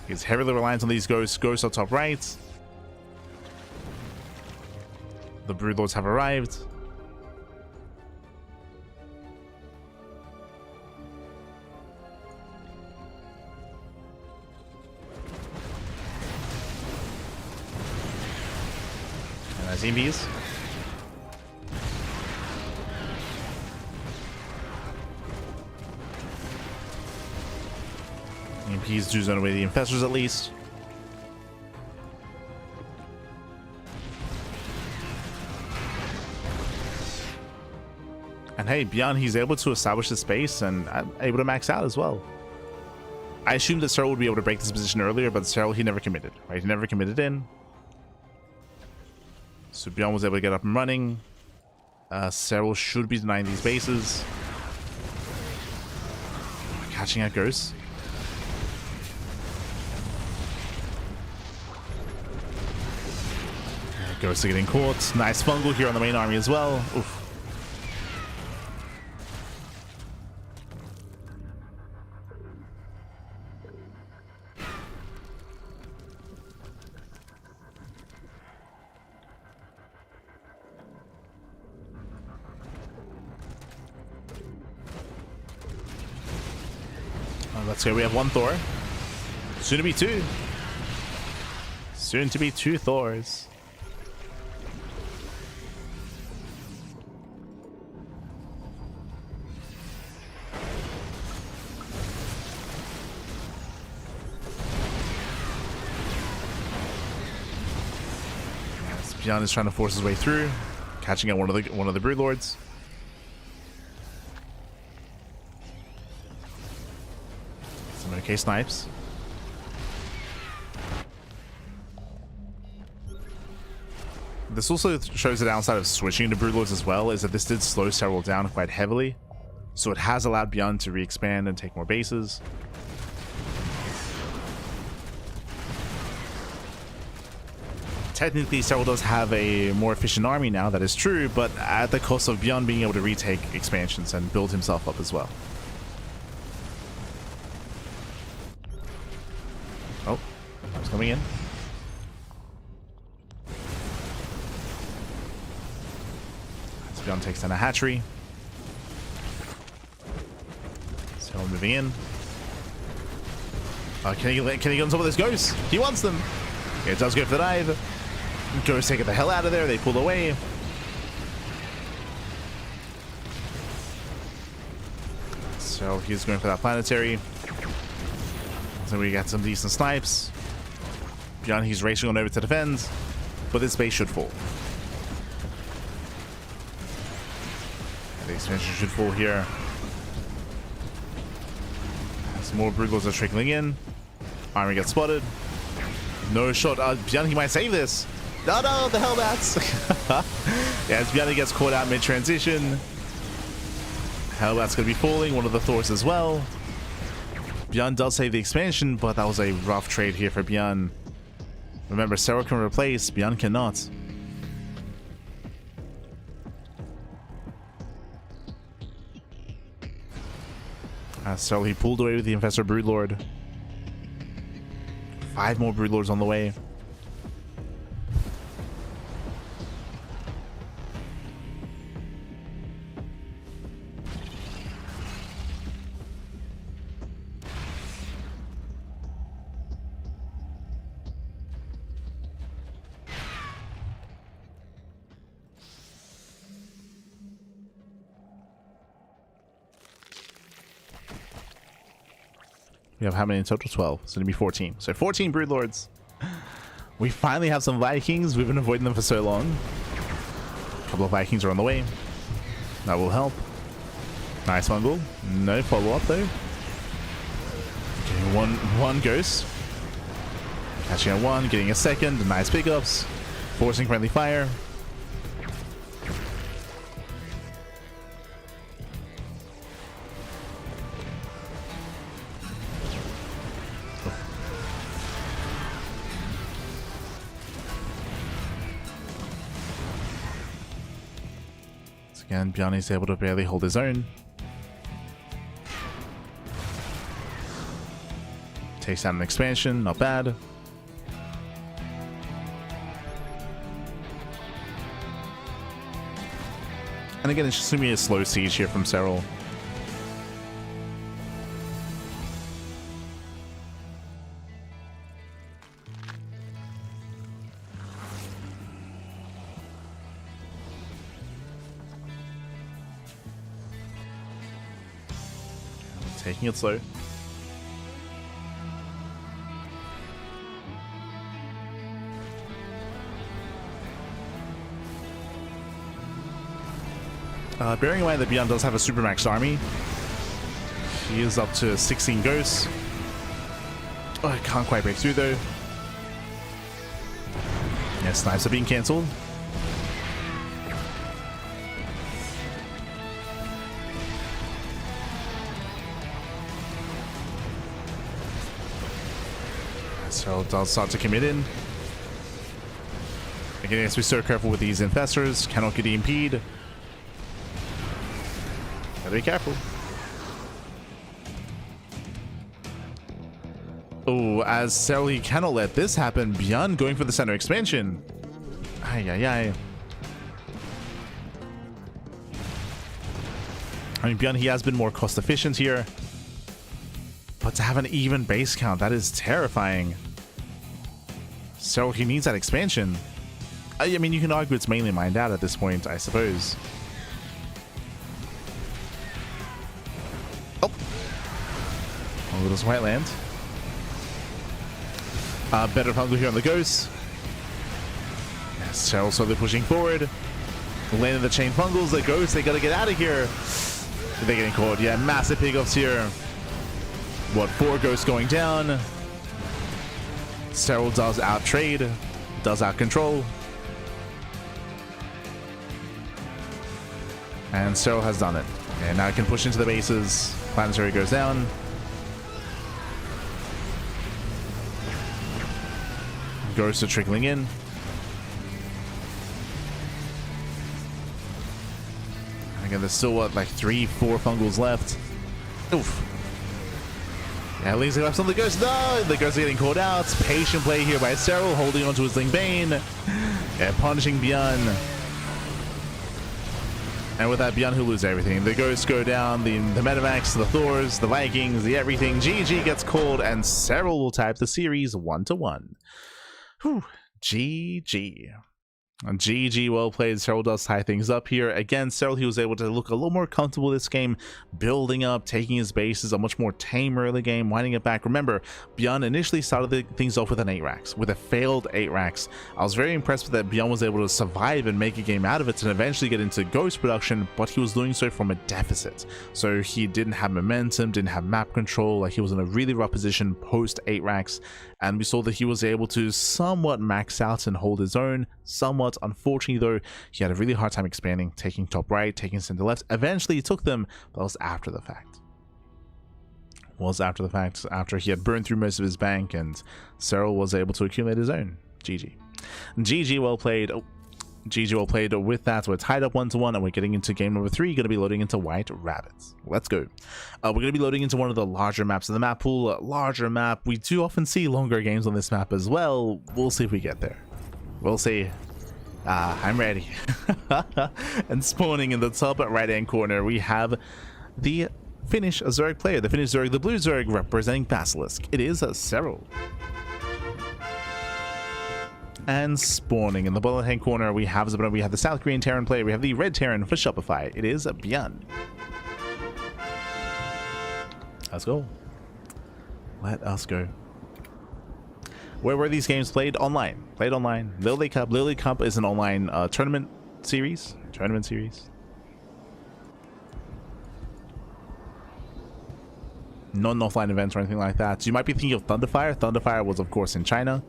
He's heavily reliant on these ghosts. Ghosts on top right. The Broodlords have arrived. And that's EMPs. EMPs do zone away the infestors at least. And hey, Bjorn, he's able to establish the space and able to max out as well. I assumed that Serral would be able to break this position earlier, but Serral, he never committed, right? He never committed in. So Bjorn was able to get up and running. Serral should be denying these bases. Catching out ghosts. Ghosts are getting caught. Nice fungal here on the main army as well. Oof. Let's go. We have 1 Thor. Soon to be 2. Soon to be 2 Thors. Bjorn is trying to force his way through, catching out one of the Broodlords. Some okay snipes. This also shows the downside of switching to Broodlords as well, is that this did slow Serral down quite heavily, so it has allowed Bjorn to re-expand and take more bases. Technically, Serral does have a more efficient army now, that is true, but at the cost of Bjorn being able to retake expansions and build himself up as well. Oh, I was coming in. So Beyond takes down a hatchery. Serral moving in. Can he get on top of this Ghost? He wants them. Yeah, it does go for the dive. Ghost take it the hell out of there. They pull away. So he's going for that planetary. So we got some decent snipes. Beyond, he's racing on over to defend. But this base should fall. The expansion should fall here. Some more Broodlords are trickling in. Army gets spotted. No shot. Beyond, he might save this. No, the Hellbats. Yeah, as Beyond gets caught out mid-transition. Hellbat's going to be falling. One of the Thors as well. Beyond does save the expansion, but that was a rough trade here for Beyond. Remember, Serral can replace. Beyond cannot. So he pulled away with the Infestor Broodlord. 5 more Broodlords on the way. We have how many in total? 12. So it'll be 14. So 14 Broodlords. We finally have some Vikings. We've been avoiding them for so long. A couple of Vikings are on the way. That will help. Nice fungal. No follow-up though. Getting one Ghost. Catching a 1, getting a 2nd. Nice pickups. Forcing friendly fire. Again, Beyond is able to barely hold his own. Takes down an expansion, not bad. And again, it's just going to be a slow siege here from Serral. Taking it slow. Bearing in mind that Beyond does have a supermax army, he is up to 16 ghosts. Oh, I can't quite break through though. Yeah, snipes are being cancelled. So does start to commit in. Again, has to be so careful with these infestors. Cannot get impede. Gotta be careful. Oh, as Serral, he cannot let this happen. Beyond going for the center expansion. Ay, ay, ay. I mean, Beyond, he has been more cost efficient here. But to have an even base count, that is terrifying. So he needs that expansion. I mean, you can argue it's mainly mined out at this point, I suppose. Oh! Oh, little white land. Better fungal here on the Ghost. Yes, Serral slowly pushing forward. Landing the chain fungals, the Ghost, they gotta get out of here. They're getting caught. Yeah, massive pickups here. What, 4 Ghosts going down. Serral does out trade, does out control. And Serral has done it. And now it can push into the bases. Planetary goes down. Ghosts are trickling in. And again, there's still what, like 3-4 fungals left. Oof. Yeah, at least he left on the Ghost. No! The Ghost are getting caught out. Patient play here by Serral, holding onto his Ling Bane. Yeah, punishing Beyond. And with that, Beyond who lose everything. The Ghosts go down, the Metamax, the Thors, the Vikings, the everything. GG gets called, and Serral will type the series 1-1. Whew. GG. GG, well played. Serral does tie things up here. Again, Serral, he was able to look a little more comfortable this game, building up, taking his bases, a much more tame early game, winding it back. Remember, Beyond initially started things off with an 8 racks, with a failed 8 racks. I was very impressed with that Beyond was able to survive and make a game out of it and eventually get into Ghost production, but he was doing so from a deficit. So he didn't have momentum, didn't have map control, like he was in a really rough position post 8 racks, and we saw that he was able to somewhat max out and hold his own, somewhat. Unfortunately though, he had a really hard time expanding, taking top right, taking center left. Eventually he took them, but it was after the fact. After he had burned through most of his bank, and Serral was able to accumulate his own. GG. GG, well played. Oh, GG, well played. With that, we're tied up 1-1, and we're getting into game number 3. Going to be loading into White Rabbits. Let's go. We're going to be loading into one of the larger maps of the map pool. Larger map. We do often see longer games on this map as well. We'll see if we get there. We'll see. I'm ready. And spawning in the top right hand corner, we have the Finnish Zerg player, the Finnish Zerg, the blue Zerg representing Basilisk. It is Serral. And spawning in the bottom hand corner, we have the South Korean Terran player, we have the red Terran for Shopify. It is Björn. Let's go. Let us go. Where were these games played? Online. Played online. LiuLi Cup. LiuLi Cup is an online tournament series. Non-offline events or anything like that. So you might be thinking of Thunderfire. Thunderfire was, of course, in China.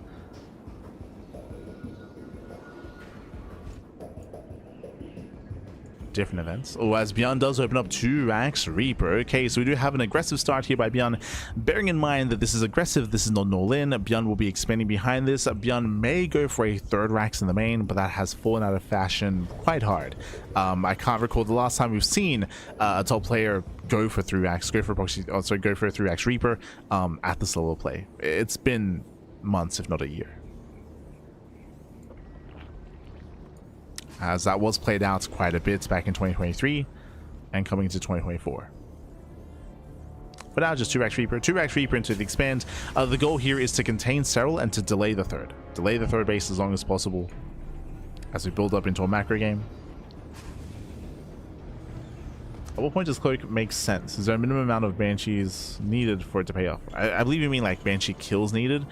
Different events. Oh, as Beyond does open up 2 racks Reaper. Okay, so we do have an aggressive start here by Beyond. Bearing in mind that this is aggressive, this is not an all-in. Beyond will be expanding behind this. Beyond may go for a 3rd racks in the main, but that has fallen out of fashion quite hard. I can't recall the last time we've seen a top player go for 3 racks, go for a 3 racks Reaper at the solo play. It's been months, if not a year. As that was played out quite a bit back in 2023 and coming into 2024. For now, just 2 racks Reaper. 2 racks Reaper into the expand. The goal here is to contain Serral and to delay the 3rd. Delay the 3rd base as long as possible as we build up into a macro game. At what point does Cloak make sense? Is there a minimum amount of Banshees needed for it to pay off? I believe you mean like Banshee kills needed.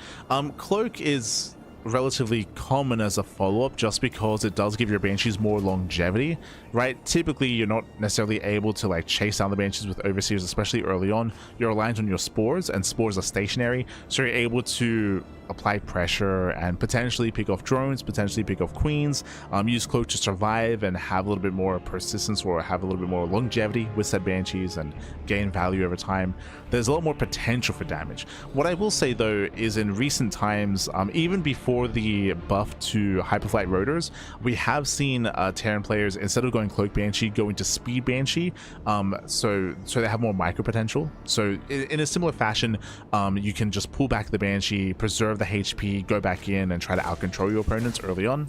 Cloak is relatively common as a follow-up just because it does give your Banshees more longevity, right? Typically you're not necessarily able to like chase down the Banshees with Overseers, especially early on. You're reliant on your spores, and spores are stationary, so you're able to apply pressure and potentially pick off drones, potentially pick off queens, use Cloak to survive and have a little bit more persistence or have a little bit more longevity with said Banshees and gain value over time. There's a lot more potential for damage. What I will say though is in recent times, even before the buff to Hyperflight Rotors, we have seen Terran players, instead of going Cloak Banshee, go into Speed Banshee, so they have more micro potential. So in a similar fashion, you can just pull back the Banshee, preserve the HP, go back in and try to out-control your opponents early on.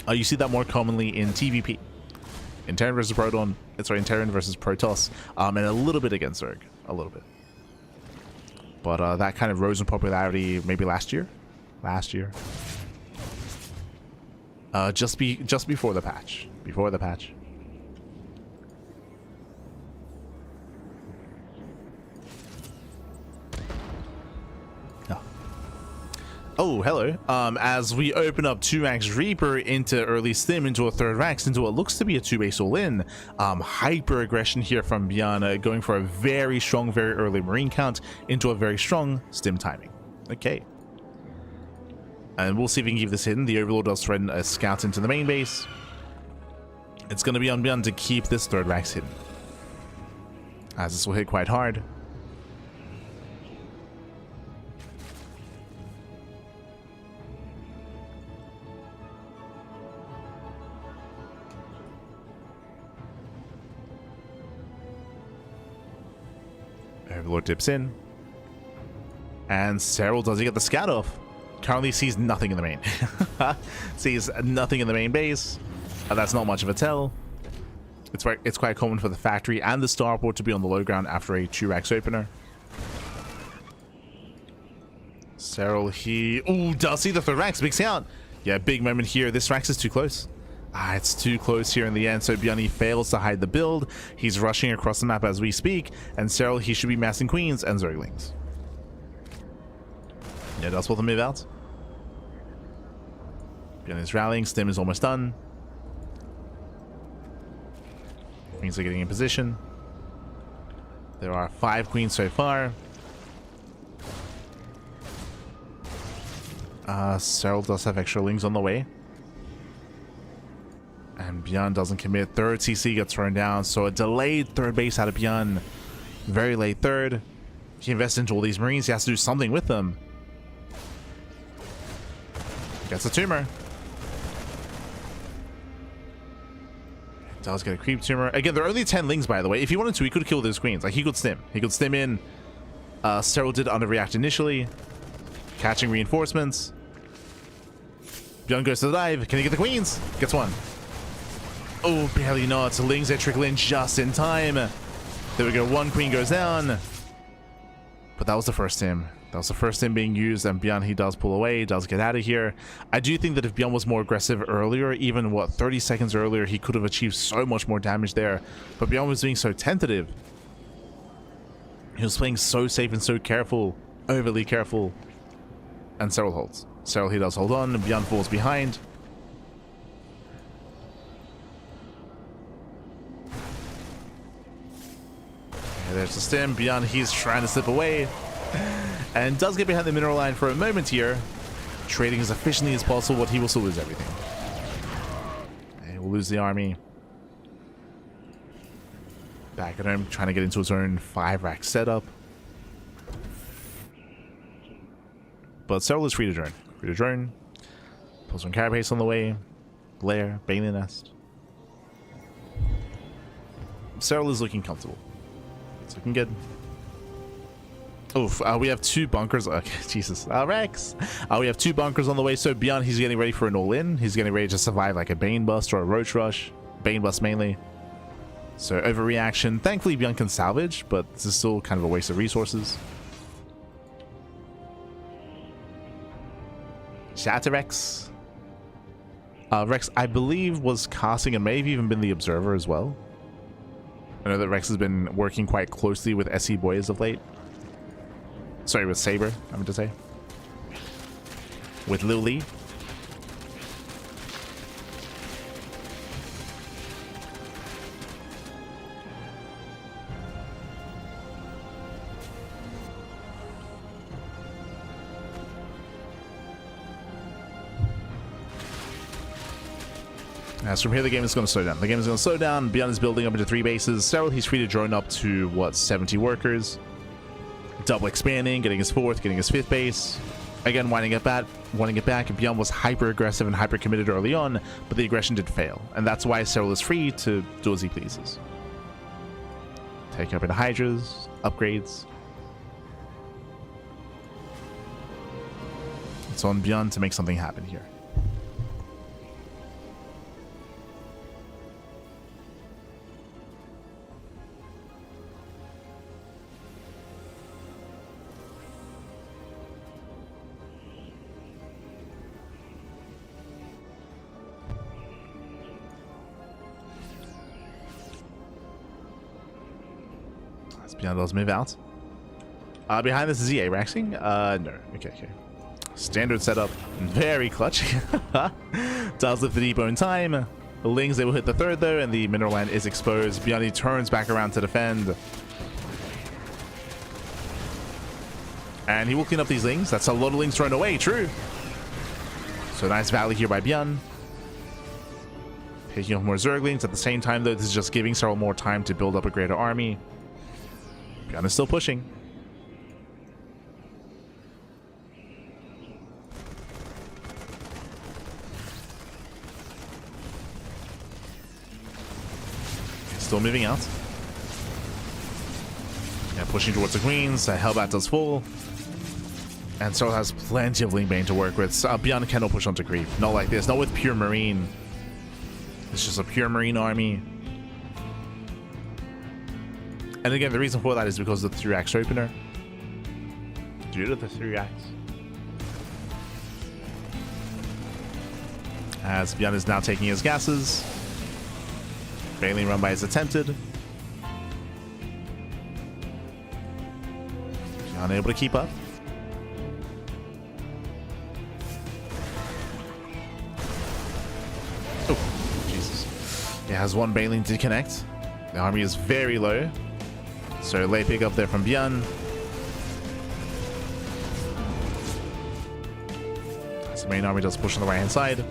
You see that more commonly in TVP. In Terran versus Proton, in Terran versus Protoss, and a little bit against Zerg, a little bit. But that kind of rose in popularity maybe last year. Just before the patch. Oh, hello. As we open up 2 racks Reaper into early stim, into a 3rd racks, into what looks to be a 2-base all-in. Hyper aggression here from Beyond, going for a very strong, very early Marine count into a very strong stim timing. Okay. And we'll see if we can keep this hidden. The Overlord does threaten a scout into the main base. It's going to be on Beyond to keep this 3rd racks hidden, as this will hit quite hard. Overlord dips in, and Serral, does he get the scout off? Currently sees nothing in the main. Sees nothing in the main base. That's not much of a tell. It's quite common for the factory and the starport to be on the low ground after a 2-Rax opener. Serral, he does see the 3rd Rax, big scout. Yeah, big moment here. This Rax is too close. It's too close here in the end, so Bjorn fails to hide the build. He's rushing across the map as we speak, and Serral, he should be massing queens and Zerglings. Yeah, that's what the move out. Bjorn is rallying, Stim is almost done. Queens are getting in position. There are 5 queens so far. Serral does have extra lings on the way. And Bjorn doesn't commit. 3rd CC gets thrown down, so a delayed 3rd base out of Bjorn. Very late 3rd. He invests into all these Marines. He has to do something with them. Gets a tumor. Does get a creep tumor. Again, there are only 10 lings, by the way. If he wanted to, he could kill those queens. Like, he could stim. He could stim in. Serral did underreact initially. Catching reinforcements. Bjorn goes to the dive. Can he get the queens? Gets one. Oh, barely not. Lings that trickle in just in time. There we go. 1 queen goes down. But that was the first stim. That was the first stim being used, and Bjorn, he does pull away, does get out of here. I do think that if Bjorn was more aggressive earlier, even, what, 30 seconds earlier, he could have achieved so much more damage there. But Bjorn was being so tentative. He was playing so safe and so careful, overly careful. And Serral holds. Serral, he does hold on, and Bjorn falls behind. Okay, there's the stim. Bjorn, he's trying to slip away. And does get behind the mineral line for a moment here. Trading as efficiently as possible, but he will still lose everything. He will lose the army. Back at home, trying to get into his own 5-Rax setup. But Serral is free to drone. Free to drone. Pulls one carapace on the way. Lair, Bailey Nest. Serral is looking comfortable. It's looking good. Oof, we have 2 bunkers. Okay, Jesus. Rex. We have 2 bunkers on the way. So Bjorn, he's getting ready for an all-in. He's getting ready to survive like a Bane Bust or a Roach Rush. Bane Bust mainly. So overreaction. Thankfully, Bjorn can salvage, but this is still kind of a waste of resources. Shout out to Rex. Rex, I believe, was casting and may have even been the observer as well. I know that Rex has been working quite closely with SE Boy as of late. Sorry, with Saber, I meant to say. With LiuLi. As from here, the game is going to slow down. The game is going to slow down. Bjorn is building up into 3 bases. Serral, he's free to drone up to, what, 70 workers. Double expanding, getting his 4th, getting his 5th base. Again, winding it back. Bjorn was hyper aggressive and hyper committed early on, but the aggression did fail. And that's why Serral is free to do as he pleases. Taking up into Hydras, upgrades. It's on Bjorn to make something happen here. Bjorn does move out. Behind this is EA Raxing? No. Okay. Standard setup. Very clutch. Does lift the depot in time. The Lings, they will hit the 3rd though, and the mineral land is exposed. Bjorn turns back around to defend. And he will clean up these Lings. That's a lot of Lings thrown away, true. So nice valley here by Bjorn. Taking off more Zerglings. At the same time though, this is just giving Serral more time to build up a greater army. Bjorn is still pushing. Still moving out. Yeah, pushing towards the queens. Hellbat does fall. And Serral has plenty of Lingbane to work with. Bjorn cannot push onto creep. Not like this. Not with pure Marine. It's just a pure Marine army. And again, the reason for that is because of the 3-axe opener. Due to the 3-axe. As Bjorn is now taking his gases. Failing run by is attempted. Unable to keep up. Oh, Jesus. He has one Baneling to connect. The army is very low. So late pick up there from Bjorn. As the main army does push on the right hand side.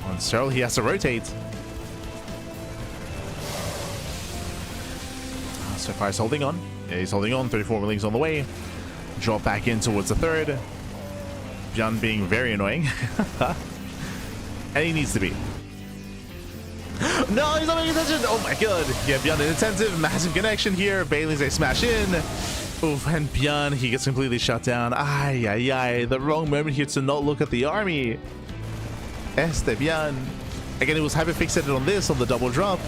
On Serral, he has to rotate. So far he's holding on. Yeah, he's holding on. 34 millings on the way. Drop back in towards the third. Bjorn being very annoying. And he needs to be. No, he's not paying attention. Oh my god. Yeah, Bjorn inattentive. Massive connection here. Bailey's a smash in. Oof, and Bjorn, he gets completely shut down. Ay, ay, ay. The wrong moment here to not look at the army. Bjorn. Again, it was hyper-fixated on this, on the double drop.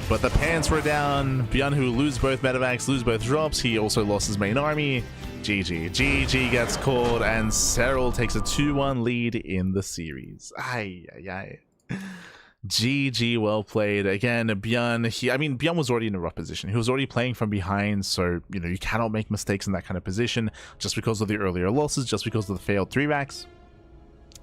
But the pants were down. Bjorn, who lose both medevacs, lose both drops. He also lost his main army. GG. GG gets called, and Serral takes a 2-1 lead in the series. Ay, ay, ay. GG, well played. Again, Bjorn, Bjorn was already in a rough position. He was already playing from behind, so, you cannot make mistakes in that kind of position just because of the earlier losses, just because of the failed 3-racks.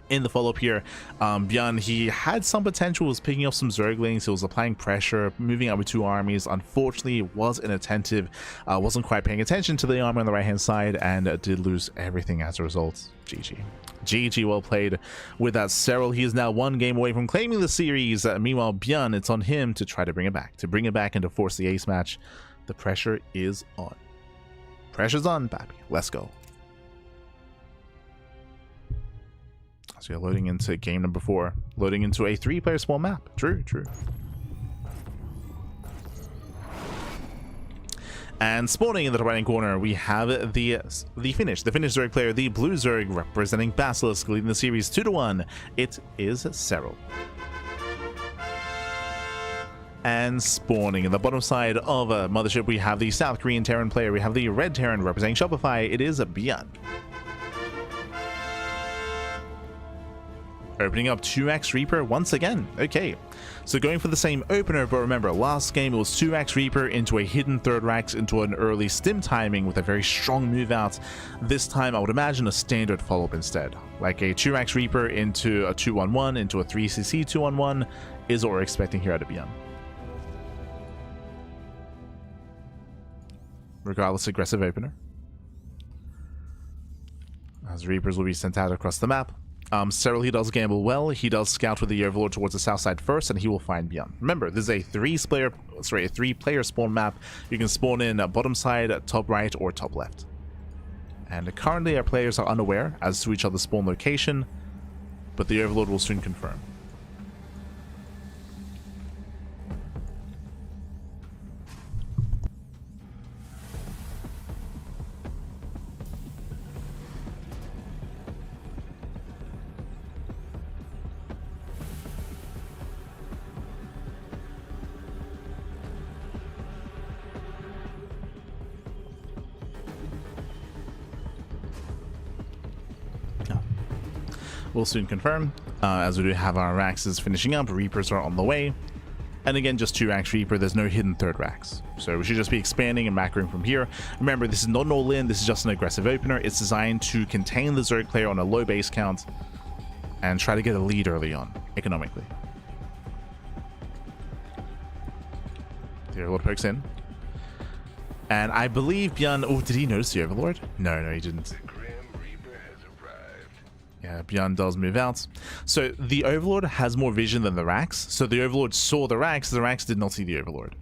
In the follow-up here, Bjorn, he had some potential, was picking up some Zerglings, he was applying pressure, moving out with 2 armies. Unfortunately, was inattentive, wasn't quite paying attention to the army on the right-hand side, and did lose everything as a result. GG. GG, well played. With that, Serral, he is now 1 game away from claiming the series. Meanwhile, Bjorn, it's on him to try to bring it back, and to force the ace match. The pressure is on. Pressure's on, baby. Let's go. So you're loading into game number 4. Loading into a 3-player small map. True. And spawning in the right-hand corner, we have the Finnish Zerg player, the Blue Zerg, representing Basilisk, leading the series 2-1. It is Serral. And spawning in the bottom side of a Mothership, we have the South Korean Terran player. We have the Red Terran representing Shopify. It is Bjorn. Opening up 2-axe Reaper once again. Okay, so going for the same opener, but remember, last game it was 2-axe Reaper into a hidden 3rd-axe into an early stim timing with a very strong move out. This time I would imagine a standard follow-up instead, like a 2-axe Reaper into a 2-1-1 into a 3cc 2-1-1 is what we're expecting here out of Bjorn. Regardless, aggressive opener, as Reapers will be sent out across the map. Serral, he does gamble well. He does scout with the Overlord towards the south side first, and he will find Bjorn. Remember, this is a 3-player spawn map. You can spawn in bottom side, top right, or top left. And currently our players are unaware as to each other's spawn location, but the Overlord will soon confirm. We'll soon confirm, as we do have our Raxes finishing up. Reapers are on the way. And again, just 2-axe Reaper, there's no hidden 3rd-rax. So we should just be expanding and macroing from here. Remember, this is not an all-in, this is just an aggressive opener. It's designed to contain the Zerg player on a low base count and try to get a lead early on, economically. The Overlord pokes in. And I believe Bjorn... Oh, did he notice the Overlord? No, he didn't. Yeah, Bjorn does move out. So the Overlord has more vision than the Rax. So the Overlord saw the Rax did not see the Overlord.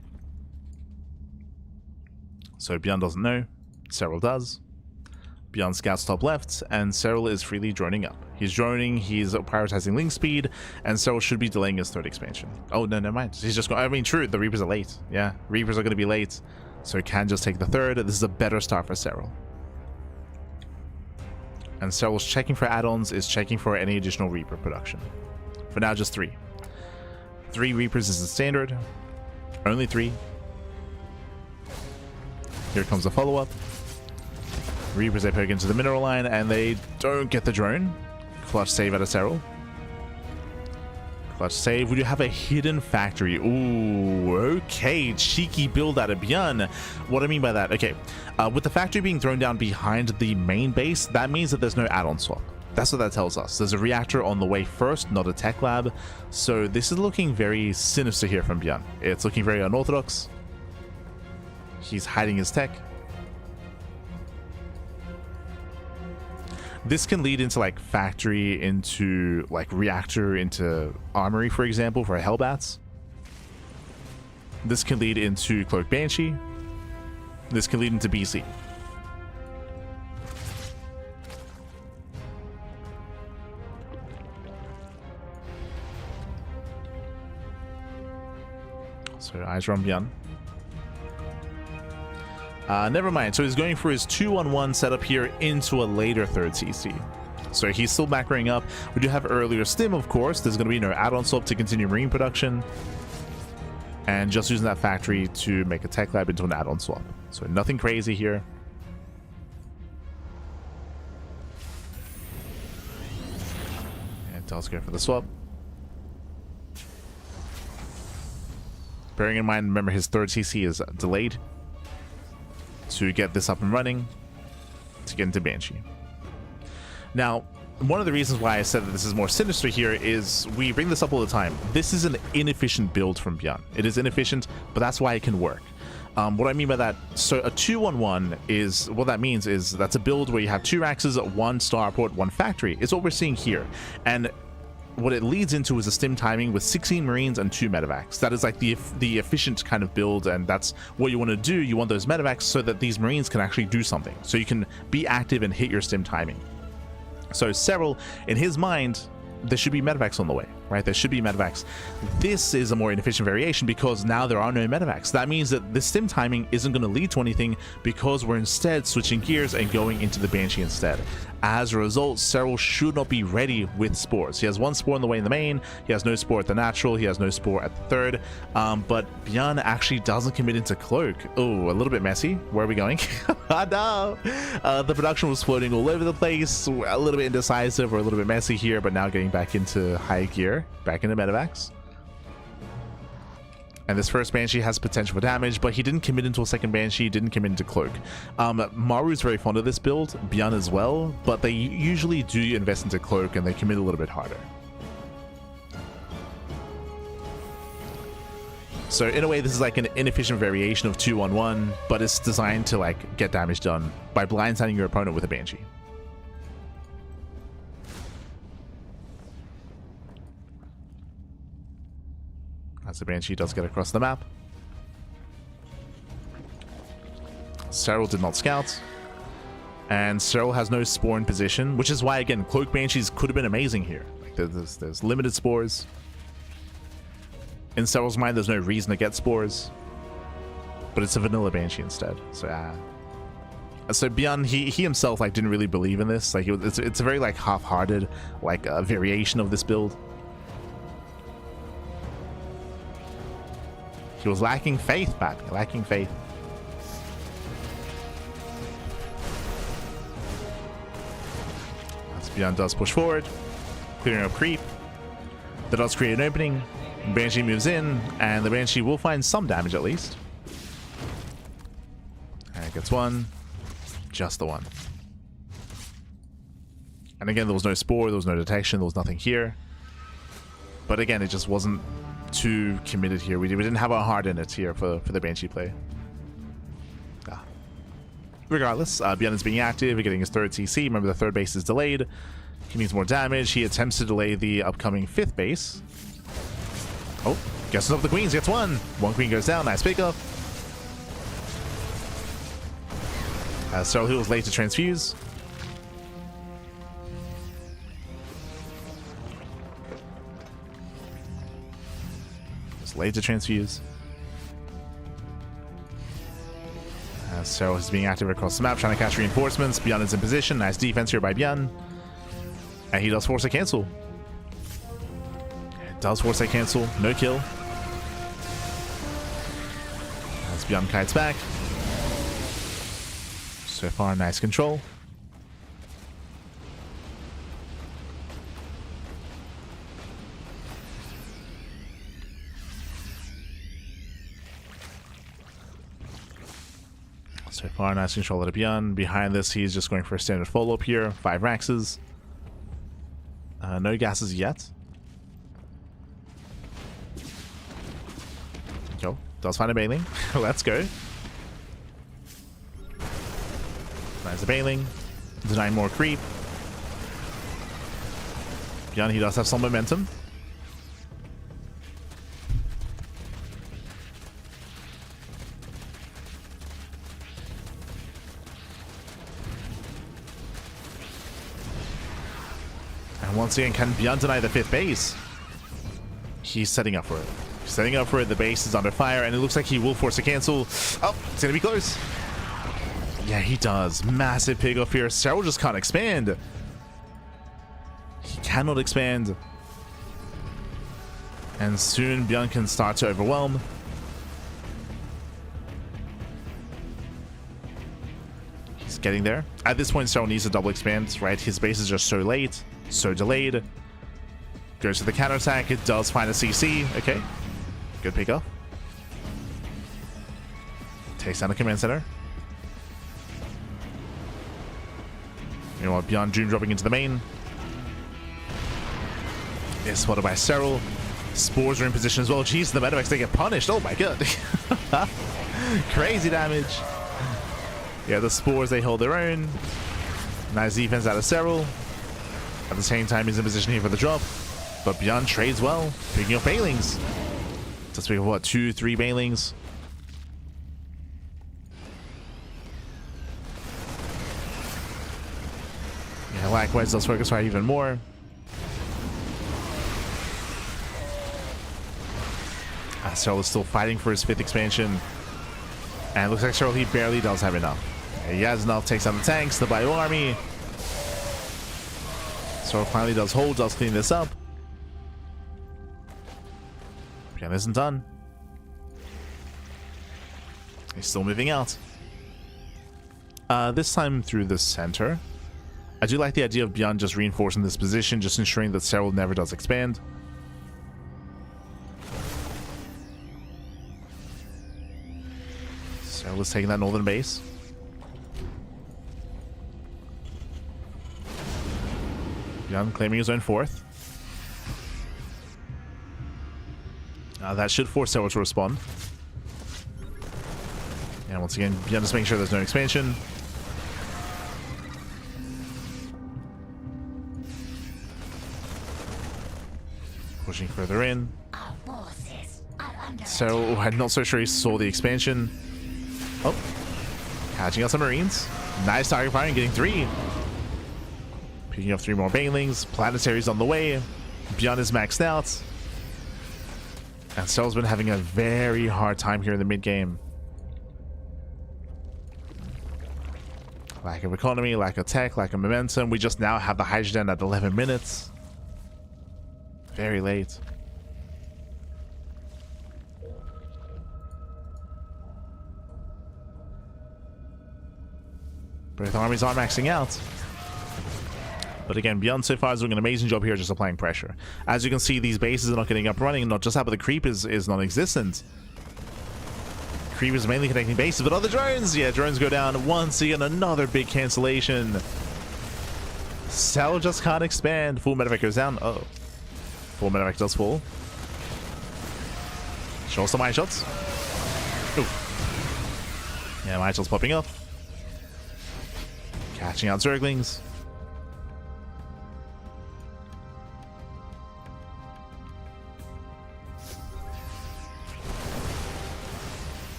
So Bjorn doesn't know. Serral does. Bjorn scouts top left, and Serral is freely droning up. He's droning, he's prioritizing link speed, and Serral should be delaying his 3rd expansion. Oh, no, never mind. He's just going... I mean, true, the Reapers are late. Yeah, Reapers are going to be late. So he can just take the 3rd. This is a better start for Serral. And Serral's checking for add-ons, is checking for any additional Reaper production. For now, just 3. 3 Reapers is the standard. Only 3. Here comes the follow-up. Reapers, they poke into the mineral line, and they don't get the drone. Clutch save out of Serral. Clutch save. We do have a hidden factory. Ooh, okay. Cheeky build out of Björn. What I mean by that, okay. With the factory being thrown down behind the main base, that means that there's no add-on swap. That's what that tells us. There's a reactor on the way first, not a tech lab. So this is looking very sinister here from Björn. It's looking very unorthodox. He's hiding his tech. This can lead into like factory, into like reactor, into armory, for example, for Hellbats. This can lead into Cloak Banshee. This can lead into BC. So eyes are on Björn. Never mind. So he's going for his 2-on-1 setup here into a later third CC. So he's still macroing up. We do have earlier stim, of course. There's going to be no add-on swap to continue marine production. And just using that factory to make a tech lab into an add-on swap. So nothing crazy here. And does go for the swap. Bearing in mind, remember his third CC is delayed. To get this up and running, to get into Banshee. Now, one of the reasons why I said that this is more sinister here is we bring this up all the time. This is an inefficient build from Björn. It is inefficient, but that's why it can work. What I mean by that, so a 2-on-1 is, what that means is that's a build where you have 2 Raxes, 1 starport, 1 factory. It's what we're seeing here. And what it leads into is a stim timing with 16 Marines and 2 medevacs. That is like the efficient kind of build, and that's what you want to do. You want those medevacs so that these Marines can actually do something. So you can be active and hit your stim timing. So Serral, in his mind, there should be medevacs on the way, right? There should be medevacs. This is a more inefficient variation because now there are no medevacs. That means that the stim timing isn't going to lead to anything because we're instead switching gears and going into the Banshee instead. As a result, Serral should not be ready with spores. He has 1 spore on the way in the main. He has no spore at the natural. He has no spore at the third. But Björn actually doesn't commit into Cloak. Oh, a little bit messy. Where are we going? No. The production was floating all over the place. A little bit indecisive or a little bit messy here, but now getting back into high gear, back into medevacs. And this first Banshee has potential for damage, but he didn't commit into a second Banshee, didn't commit into Cloak. Maru is very fond of this build, Björn as well, but they usually do invest into Cloak and they commit a little bit harder. So in a way, this is like an inefficient variation of 2-on-1, but it's designed to like get damage done by blindsiding your opponent with a Banshee. As the Banshee does get across the map. Serral did not scout. And Serral has no spore in position, which is why, again, Cloak Banshees could have been amazing here. Like there's limited spores. In Serral's mind, there's no reason to get spores. But it's a vanilla Banshee instead. So, so Björn, he himself like didn't really believe in this. Like it's a very like half-hearted like variation of this build. He was lacking faith, Batman. Lacking faith. As Björn does push forward, clearing up creep. That does create an opening. Banshee moves in, and the Banshee will find some damage at least. And it gets 1. Just the 1. And again, there was no spore, there was no detection, there was nothing here. But again, it just wasn't too committed here. We didn't have our heart in it here for the Banshee play. Regardless, Björn is being active, getting his third CC. Remember, the third base is delayed. He needs more damage. He attempts to delay the upcoming 5th base. Oh, guesses up the queens, gets 1. 1 queen goes down, nice pickup. Serral Hill is late to transfuse. Late to transfuse. Serral is being active across the map, trying to catch reinforcements. Björn is in position. Nice defense here by Björn. And he does force a cancel. Does force a cancel. No kill. As Beyond kites back. So far, nice control. So far, nice control at Beyond. Behind this, he's just going for a standard follow-up here. 5 Raxes. No gases yet. Yo, does find a bailing. Let's go. Finds a bailing. Denying more creep. Beyond, he does have some momentum. And once again, can Beyond deny the 5th base? He's setting up for it. He's setting up for it. The base is under fire, and it looks like he will force a cancel. Oh, it's gonna be close. Yeah, he does. Massive pig off here. Serral just can't expand. He cannot expand. And soon Beyond can start to overwhelm. He's getting there. At this point, Serral needs to double expand, right? His base is just so late. So delayed. Goes to the counterattack. It does find a CC. Okay. Good pick up. Takes down the command center. You know what? Beyond Doom dropping into the main. Is spotted by Serral. Spores are in position as well. Jeez, the medevacs, they get punished. Oh my god. Crazy damage. Yeah, the Spores, they hold their own. Nice defense out of Serral. At the same time, he's in position here for the drop. But Beyond trades well, picking up bailings. To speak of what, 2, 3 bailings. Yeah, likewise does focus fire even more. Serral is still fighting for his 5th expansion. And it looks like Serral, he barely does have enough. He has enough, takes down the tanks, the bio army. Serral finally does hold, does clean this up. Beyond isn't done. He's still moving out. This time through the center. I do like the idea of Beyond just reinforcing this position, just ensuring that Serral never does expand. Serral is taking that northern base. Beyond claiming his own 4th. That should force Serral to respond. And once again, Beyond just making sure there's no expansion. Pushing further in. So I'm not so sure he saw the expansion. Oh, catching out some Marines. Nice target firing, getting 3. Picking up 3 more bailings. Planetaries on the way. Beyond is maxed out. And Serral's been having a very hard time here in the mid game. Lack of economy, lack of tech, lack of momentum. We just now have the hydrogen at 11 minutes. Very late. Both armies are maxing out. But again, Beyond so far is doing an amazing job here just applying pressure. As you can see, these bases are not getting up running. Not just that, but the creep is non-existent. Creep is mainly connecting bases, but other drones! Yeah, drones go down once again. Another big cancellation. Serral just can't expand. Full medevac goes down. Oh. Full medevac does fall. Show some eye shots. Ooh. Yeah, eye shots popping up. Catching out Zerglings.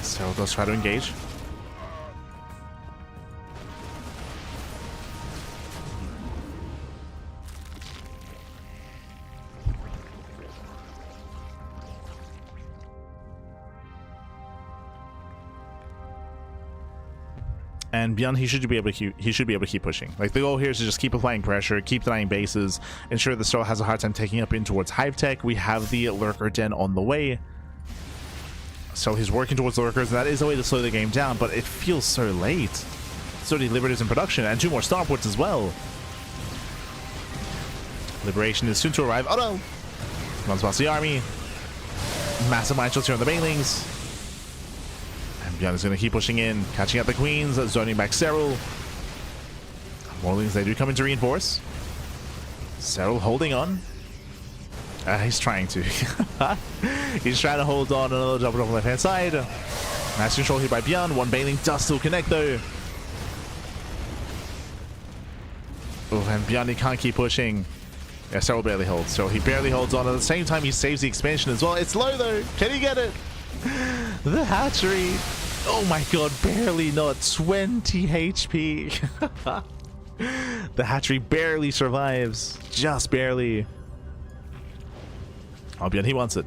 Serral does try to engage. And beyond, he should be able to keep pushing. Like, the goal here is to just keep applying pressure, keep denying bases, ensure the Serral has a hard time taking up in towards Hive Tech. We have the Lurker Den on the way. So he's working towards Lurkers, and that is a way to slow the game down, but it feels so late. So many Liberators in production, and 2 more Starports as well. Liberation is soon to arrive. Oh no! Runs past the army. Massive mind shots here on the Banelings. And Beyond is going to keep pushing in, catching up the Queens, zoning back Serral. Morlings, they do come in to reinforce. Serral holding on. He's trying to. He's trying to hold on another double on the left hand side. Nice control here by Beyond. One Baneling does still connect though. Oh, and Beyond, he can't keep pushing. Yeah, Serral barely holds. So he barely holds on. At the same time, he saves the expansion as well. It's low though. Can he get it? The hatchery. Oh my god, barely, not 20 HP. The hatchery barely survives. Just barely. Oh, Beyond, he wants it.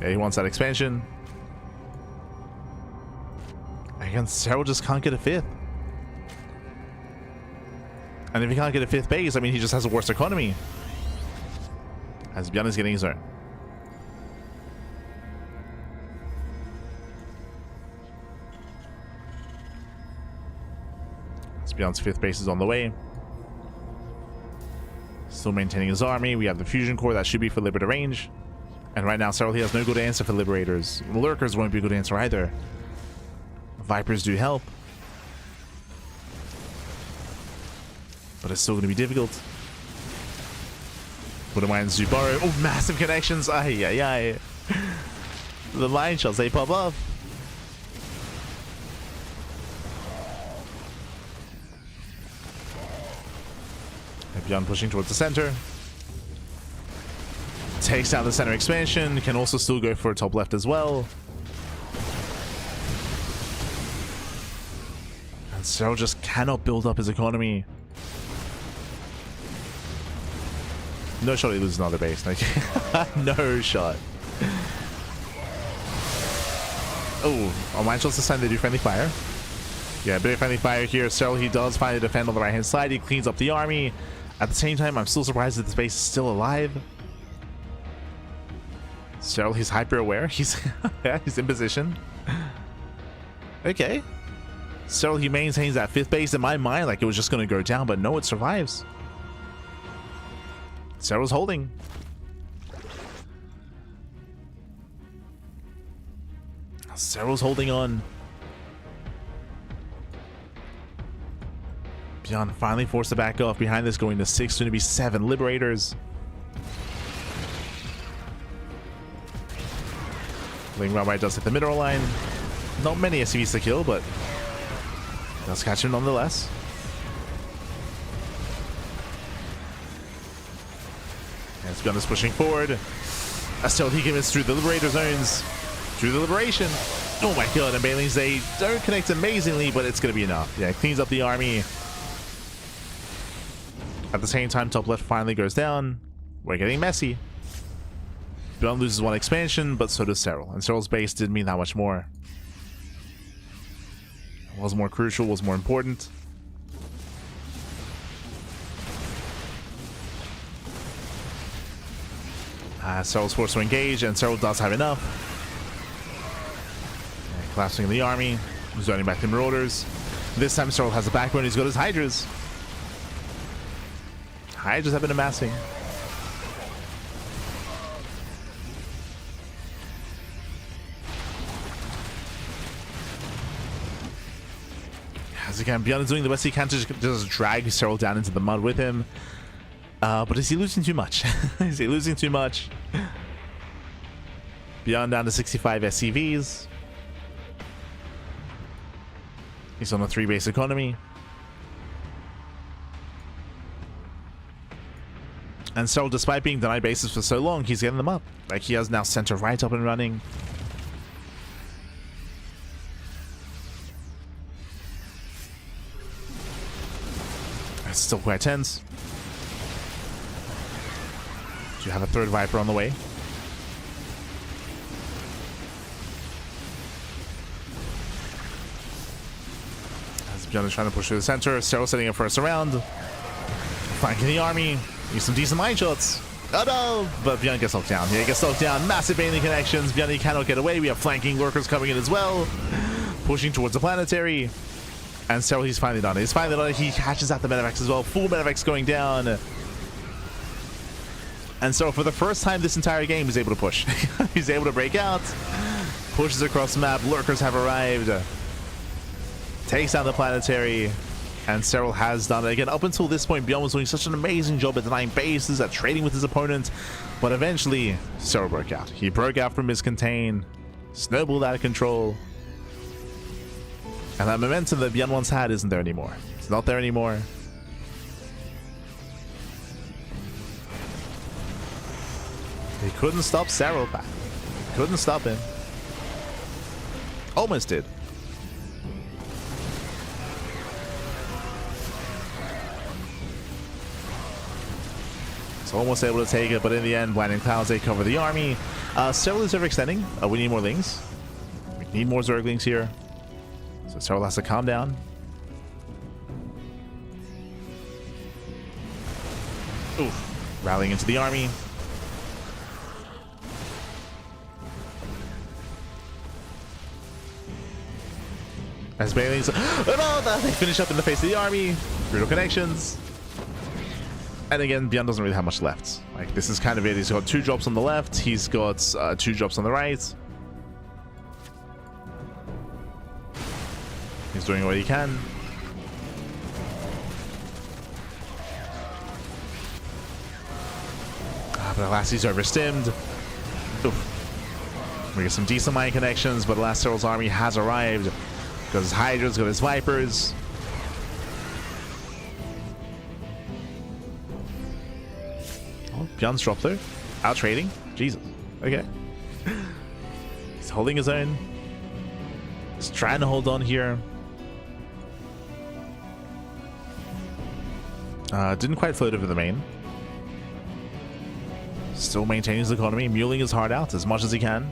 Yeah, he wants that expansion. Again, Serral just can't get a 5th. And if he can't get a 5th base, I mean, he just has a worse economy. As Beyond is getting his own. As Beyond's 5th base is on the way. Still maintaining his army. We have the Fusion Core that should be for Liberator range. And right now, Serral, he has no good answer for Liberators. Lurkers won't be a good answer either. Vipers do help. But it's still going to be difficult. Wouldn't mind Zubaro. Oh, massive connections. Ay, ay, ay. The line shots, they pop up. Beyond pushing towards the center. Takes down the center expansion. Can also still go for a top left as well. And Serral just cannot build up his economy. No shot he loses another base. No shot. Oh, on mine shots this time they do friendly fire. Yeah, bit of friendly fire here. Serral, he does finally defend on the right hand side. He cleans up the army. At the same time, I'm still surprised that this base is still alive. Serral, he's hyper aware. He's he's in position. Okay. Serral, he maintains that 5th base. In my mind, like, it was just going to go down, but no, it survives. Serral's holding. Serral's holding on. Beyond finally forced to back off. Behind this, going to 6, soon to be 7 Liberators. Ling Rabbi does hit the middle line. Not many SCVs to kill, but does catch him nonetheless. As Beyond is pushing forward. Still, he commits through the Liberator zones. Through the Liberation. Oh my god, and Banelings, they don't connect amazingly, but it's going to be enough. Yeah, cleans up the army. At the same time, top left finally goes down. We're getting messy. Beyond loses 1 expansion, but so does Serral. And Serral's base didn't mean that much more. It was more crucial, was more important. Serral's forced to engage, and Serral does have enough. And collapsing the army, zoning back the Marauders. This time Serral has a backbone, he's got his Hydras. Hydras have been amassing. As again, Beyond is doing the best he can to just drag Serral down into the mud with him. But is he losing too much? Is he losing too much? Beyond down to 65 SCVs. He's on a 3 base economy. And so, despite being denied bases for so long, he's getting them up. Like, he has now center right up and running. It's still quite tense. Do you have a 3rd Viper on the way? As Beyond is trying to push through the center. Serral setting up for a surround. Flanking the army. Use some decent mine shots. Oh no! But Beyond gets knocked down. Yeah, he gets knocked down. Massive bailing connections. Beyond cannot get away. We have flanking lurkers coming in as well. Pushing towards the planetary. And Serral, he's finally done it. He's finally done it. He catches out the Medivacs as well. Full Medivacs going down. And so for the first time this entire game, he's able to push. He's able to break out. Pushes across the map. Lurkers have arrived. Takes down the planetary. And Serral has done it. Again, up until this point, Beyond was doing such an amazing job at denying bases, at trading with his opponent. But eventually, Serral broke out. He broke out from his contain. Snowballed out of control. And that momentum that Beyond once had isn't there anymore. It's not there anymore. He couldn't stop Serral back. Couldn't stop him. Almost did. He's almost able to take it, but in the end, Blinding Clouds, they cover the army. Serral is overextending. We need more Lings. We need more Zerglings here. So Serral has to calm down. Oof. Rallying into the army. As Bailey's... Oh no! They finish up in the face of the army. Brutal connections. And again, Beyond doesn't really have much left. Like, this is kind of it. He's got 2 drops on the left. He's got 2 drops on the right. He's doing what he can. But alas, he's overstimmed. Oof. We get some decent mine connections, but alas, Serral's army has arrived. Got his Hydras, got his Vipers. Oh, Beyond's dropped though. Out trading. Jesus. Okay. He's holding his own. He's trying to hold on here. Didn't quite float over the main. Still maintaining his economy, muling his heart out as much as he can.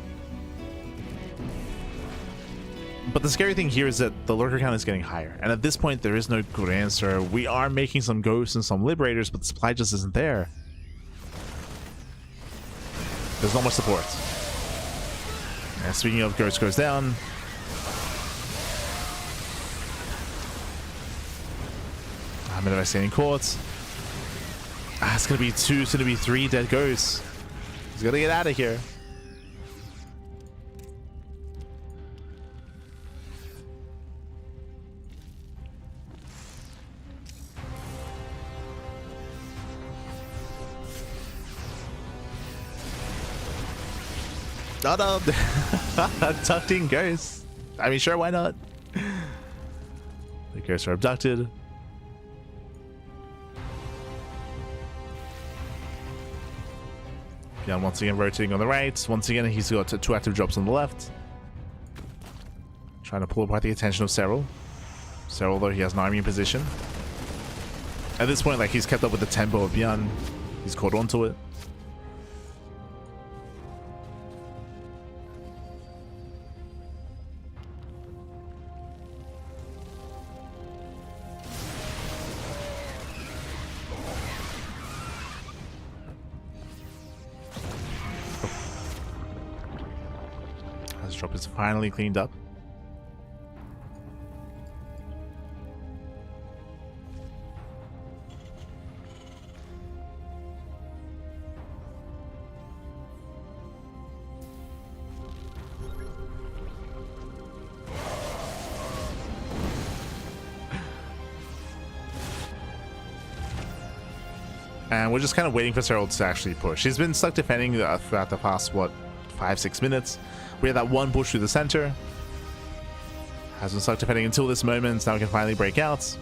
But the scary thing here is that the lurker count is getting higher, and at this point there is no good answer. We are making some ghosts and some liberators, but the supply just isn't there. There's not much support. And speaking of, ghost goes down. I'm in a devastating court. It's gonna be 2, it's gonna be 3 dead ghosts. He's gonna get out of here. Oh no. Abducting ghosts. I mean, sure, why not? The ghosts are abducted. Beyond once again rotating on the right. Once again, he's got 2 active drops on the left. Trying to pull apart the attention of Serral. Serral, though, he has an army in position. At this point, like, he's kept up with the tempo of Beyond. He's caught onto it. His drop is finally cleaned up. And we're just kind of waiting for Serral to actually push. He's been stuck defending throughout the past, what, 5-6 minutes. We had that one push through the center. Has been stuck defending until this moment. Now we can finally break out.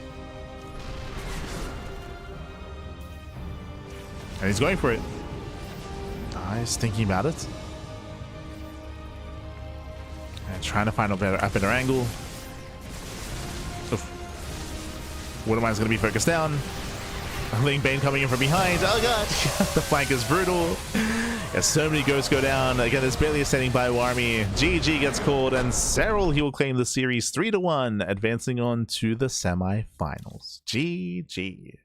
And he's going for it. He's thinking about it. And trying to find a better angle. Watermine's going to be focused down. Ling Bane coming in from behind. Oh god! The flank is brutal. As so many ghosts go down, again, there's barely a standing by army. GG gets called, and Serral, he will claim the series 3-1, advancing on to the semi-finals. GG.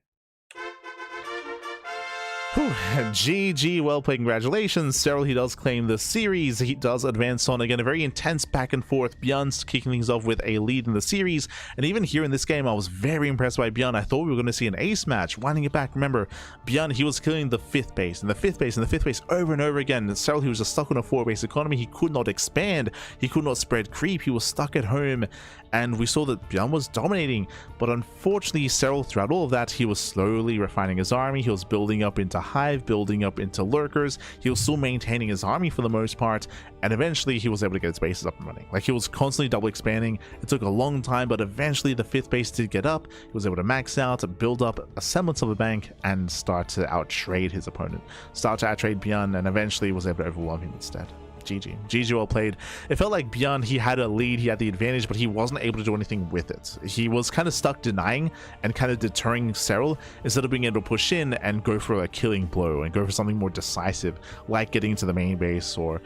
Whew. GG, well played, congratulations. Serral, he does claim the series. He does advance on, again, a very intense back and forth. Bjorn's kicking things off with a lead in the series, and even here in this game, I was very impressed by Bjorn. I thought we were going to see an ace match. Winding it back, remember, Bjorn, he was killing the 5th base, and the 5th base, and the 5th base over and over again. And Serral, he was just stuck on a 4-base economy. He could not expand. He could not spread creep. He was stuck at home, and we saw that Bjorn was dominating. But unfortunately, Serral, throughout all of that, he was slowly refining his army. He was building up into hive, building up into lurkers. He was still maintaining his army for the most part, and eventually he was able to get his bases up and running. Like, he was constantly double expanding. It took a long time, but eventually the 5th base did get up. He was able to max out, build up a semblance of a bank, and start to outtrade his opponent, start to outtrade Bjorn, and eventually was able to overwhelm him instead. GG, well played. It felt like Bjorn, he had a lead, he had the advantage, but he wasn't able to do anything with it. He was kind of stuck denying and kind of deterring Serral instead of being able to push in and go for a killing blow and go for something more decisive, like getting into the main base, or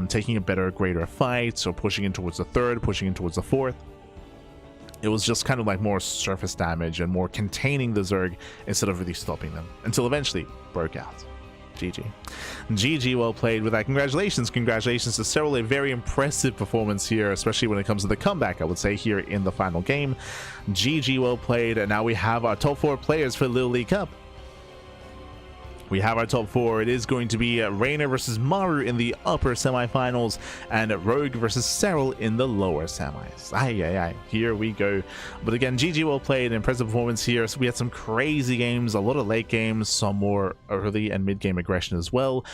taking a better, greater fight, or pushing in towards the 3rd, pushing in towards the 4th. It was just kind of like more surface damage and more containing the Zerg instead of really stopping them, until eventually broke out. GG, well played. With that, congratulations to Serral. A very impressive performance here, especially when it comes to the comeback, I would say, here in the final game. GG, well played. And now we have our top 4 players for LiuLi Cup. We have our top 4. It is going to be Reynor versus Maru in the upper semifinals, and Rogue versus Serral in the lower semis. Here we go. But again, GG, well played. Impressive performance here. So we had some crazy games, a lot of late games, some more early and mid game aggression as well.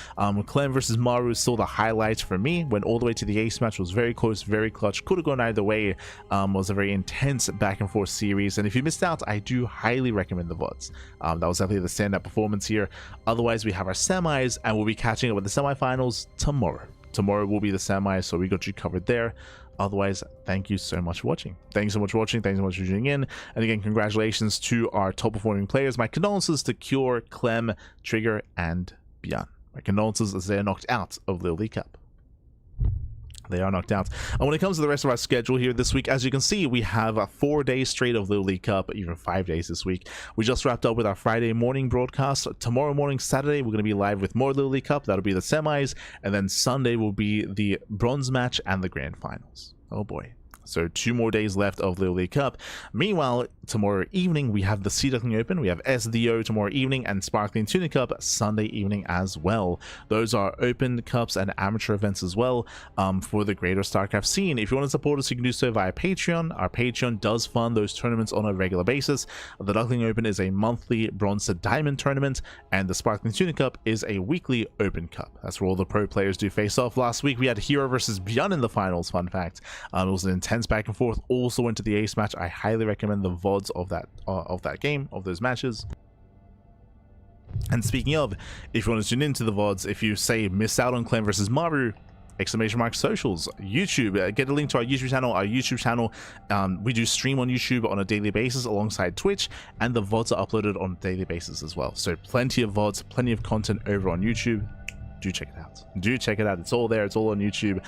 Clem versus Maru is still the highlight for me. Went all the way to the ace match, was very close, very clutch, could have gone either way. Was a very intense back and forth series, and if you missed out, I do highly recommend the VODs. That was definitely the standout performance here. Otherwise, we have our semis, and we'll be catching up with the semifinals tomorrow. Tomorrow will be the semis, so we got you covered there. Otherwise, thank you so much for watching. Thanks so much for watching. Thanks so much for tuning in. And again, congratulations to our top performing players. My condolences to Cure, Clem, Trigger, and Bjorn. My condolences as they are knocked out of LiuLi Cup. They are knocked out. And when it comes to the rest of our schedule here this week, as you can see, we have 4 days straight of LiuLi Cup, even 5 days this week. We just wrapped up with our Friday morning broadcast. Tomorrow morning, Saturday, we're going to be live with more LiuLi Cup. That'll be the semis. And then Sunday will be the bronze match and the grand finals. Oh boy. So 2 more days left of LiuLi Cup. Meanwhile, tomorrow evening, we have the Duckling Open. We have SDO tomorrow evening and Sparkling Tuna Cup Sunday evening as well. Those are open cups and amateur events as well for the greater StarCraft scene. If you want to support us, you can do so via Patreon. Our Patreon does fund those tournaments on a regular basis. The Duckling Open is a monthly bronze to diamond tournament, and the Sparkling Tuna Cup is a weekly open cup. That's where all the pro players do face off. Last week, we had Hero versus Bjorn in the finals, fun fact. It was an intense back and forth, also went to the ace match. I highly recommend the VODs of that game, of those matches. And speaking of, if you want to tune into the VODs, if you say miss out on Clem versus Maru, !socials, YouTube, get a link to our YouTube channel. We do stream on YouTube on a daily basis alongside Twitch, and the VODs are uploaded on a daily basis as well. So plenty of VODs, plenty of content over on YouTube. Do check it out. It's all there. It's all on YouTube.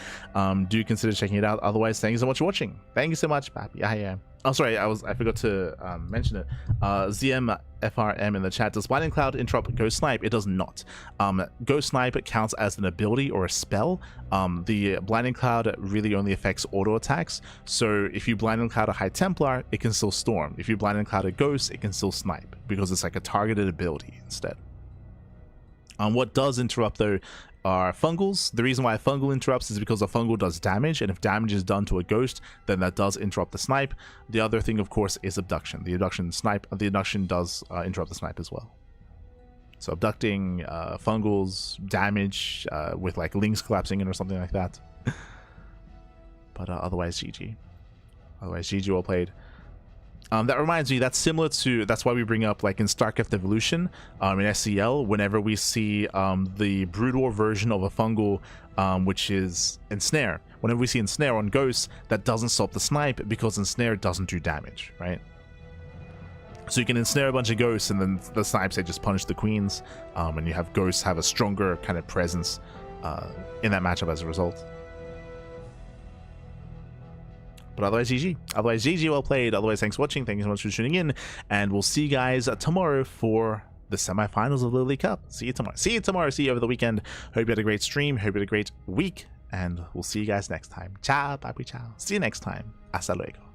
Do consider checking it out. Otherwise, thank you so much for watching. Thank you so much, Pappy. Yeah. Oh, sorry, I forgot to mention it. ZMFRM in the chat. Does Blinding Cloud interrupt Ghost Snipe? It does not. Ghost Snipe counts as an ability or a spell. The Blinding Cloud really only affects auto attacks. So if you Blinding Cloud a High Templar, it can still storm. If you Blinding Cloud a Ghost, it can still snipe, because it's like a targeted ability instead. What does interrupt, though, are fungals. The reason why a fungal interrupts is because a fungal does damage, and if damage is done to a ghost, then that does interrupt the snipe. The other thing, of course, is abduction. The abduction does interrupt the snipe as well. So abducting, fungals, damage with like links collapsing in or something like that. But otherwise, GG. Well played. That reminds me, that's similar to, that's why we bring up, like in StarCraft Evolution, in SCL, whenever we see the Brood War version of a fungal, which is Ensnare. Whenever we see Ensnare on Ghosts, that doesn't stop the snipe, because Ensnare doesn't do damage, right? So you can ensnare a bunch of ghosts, and then the snipes, they just punish the queens, and you have ghosts have a stronger kind of presence in that matchup as a result. But otherwise, GG. Otherwise, GG, well played. Otherwise, thanks for watching. Thank you so much for tuning in, and we'll see you guys tomorrow for the semifinals of the LiuLi Cup. See you tomorrow. See you tomorrow. See you over the weekend. Hope you had a great stream. Hope you had a great week, and we'll see you guys next time. Ciao, papi, ciao. See you next time. Hasta luego.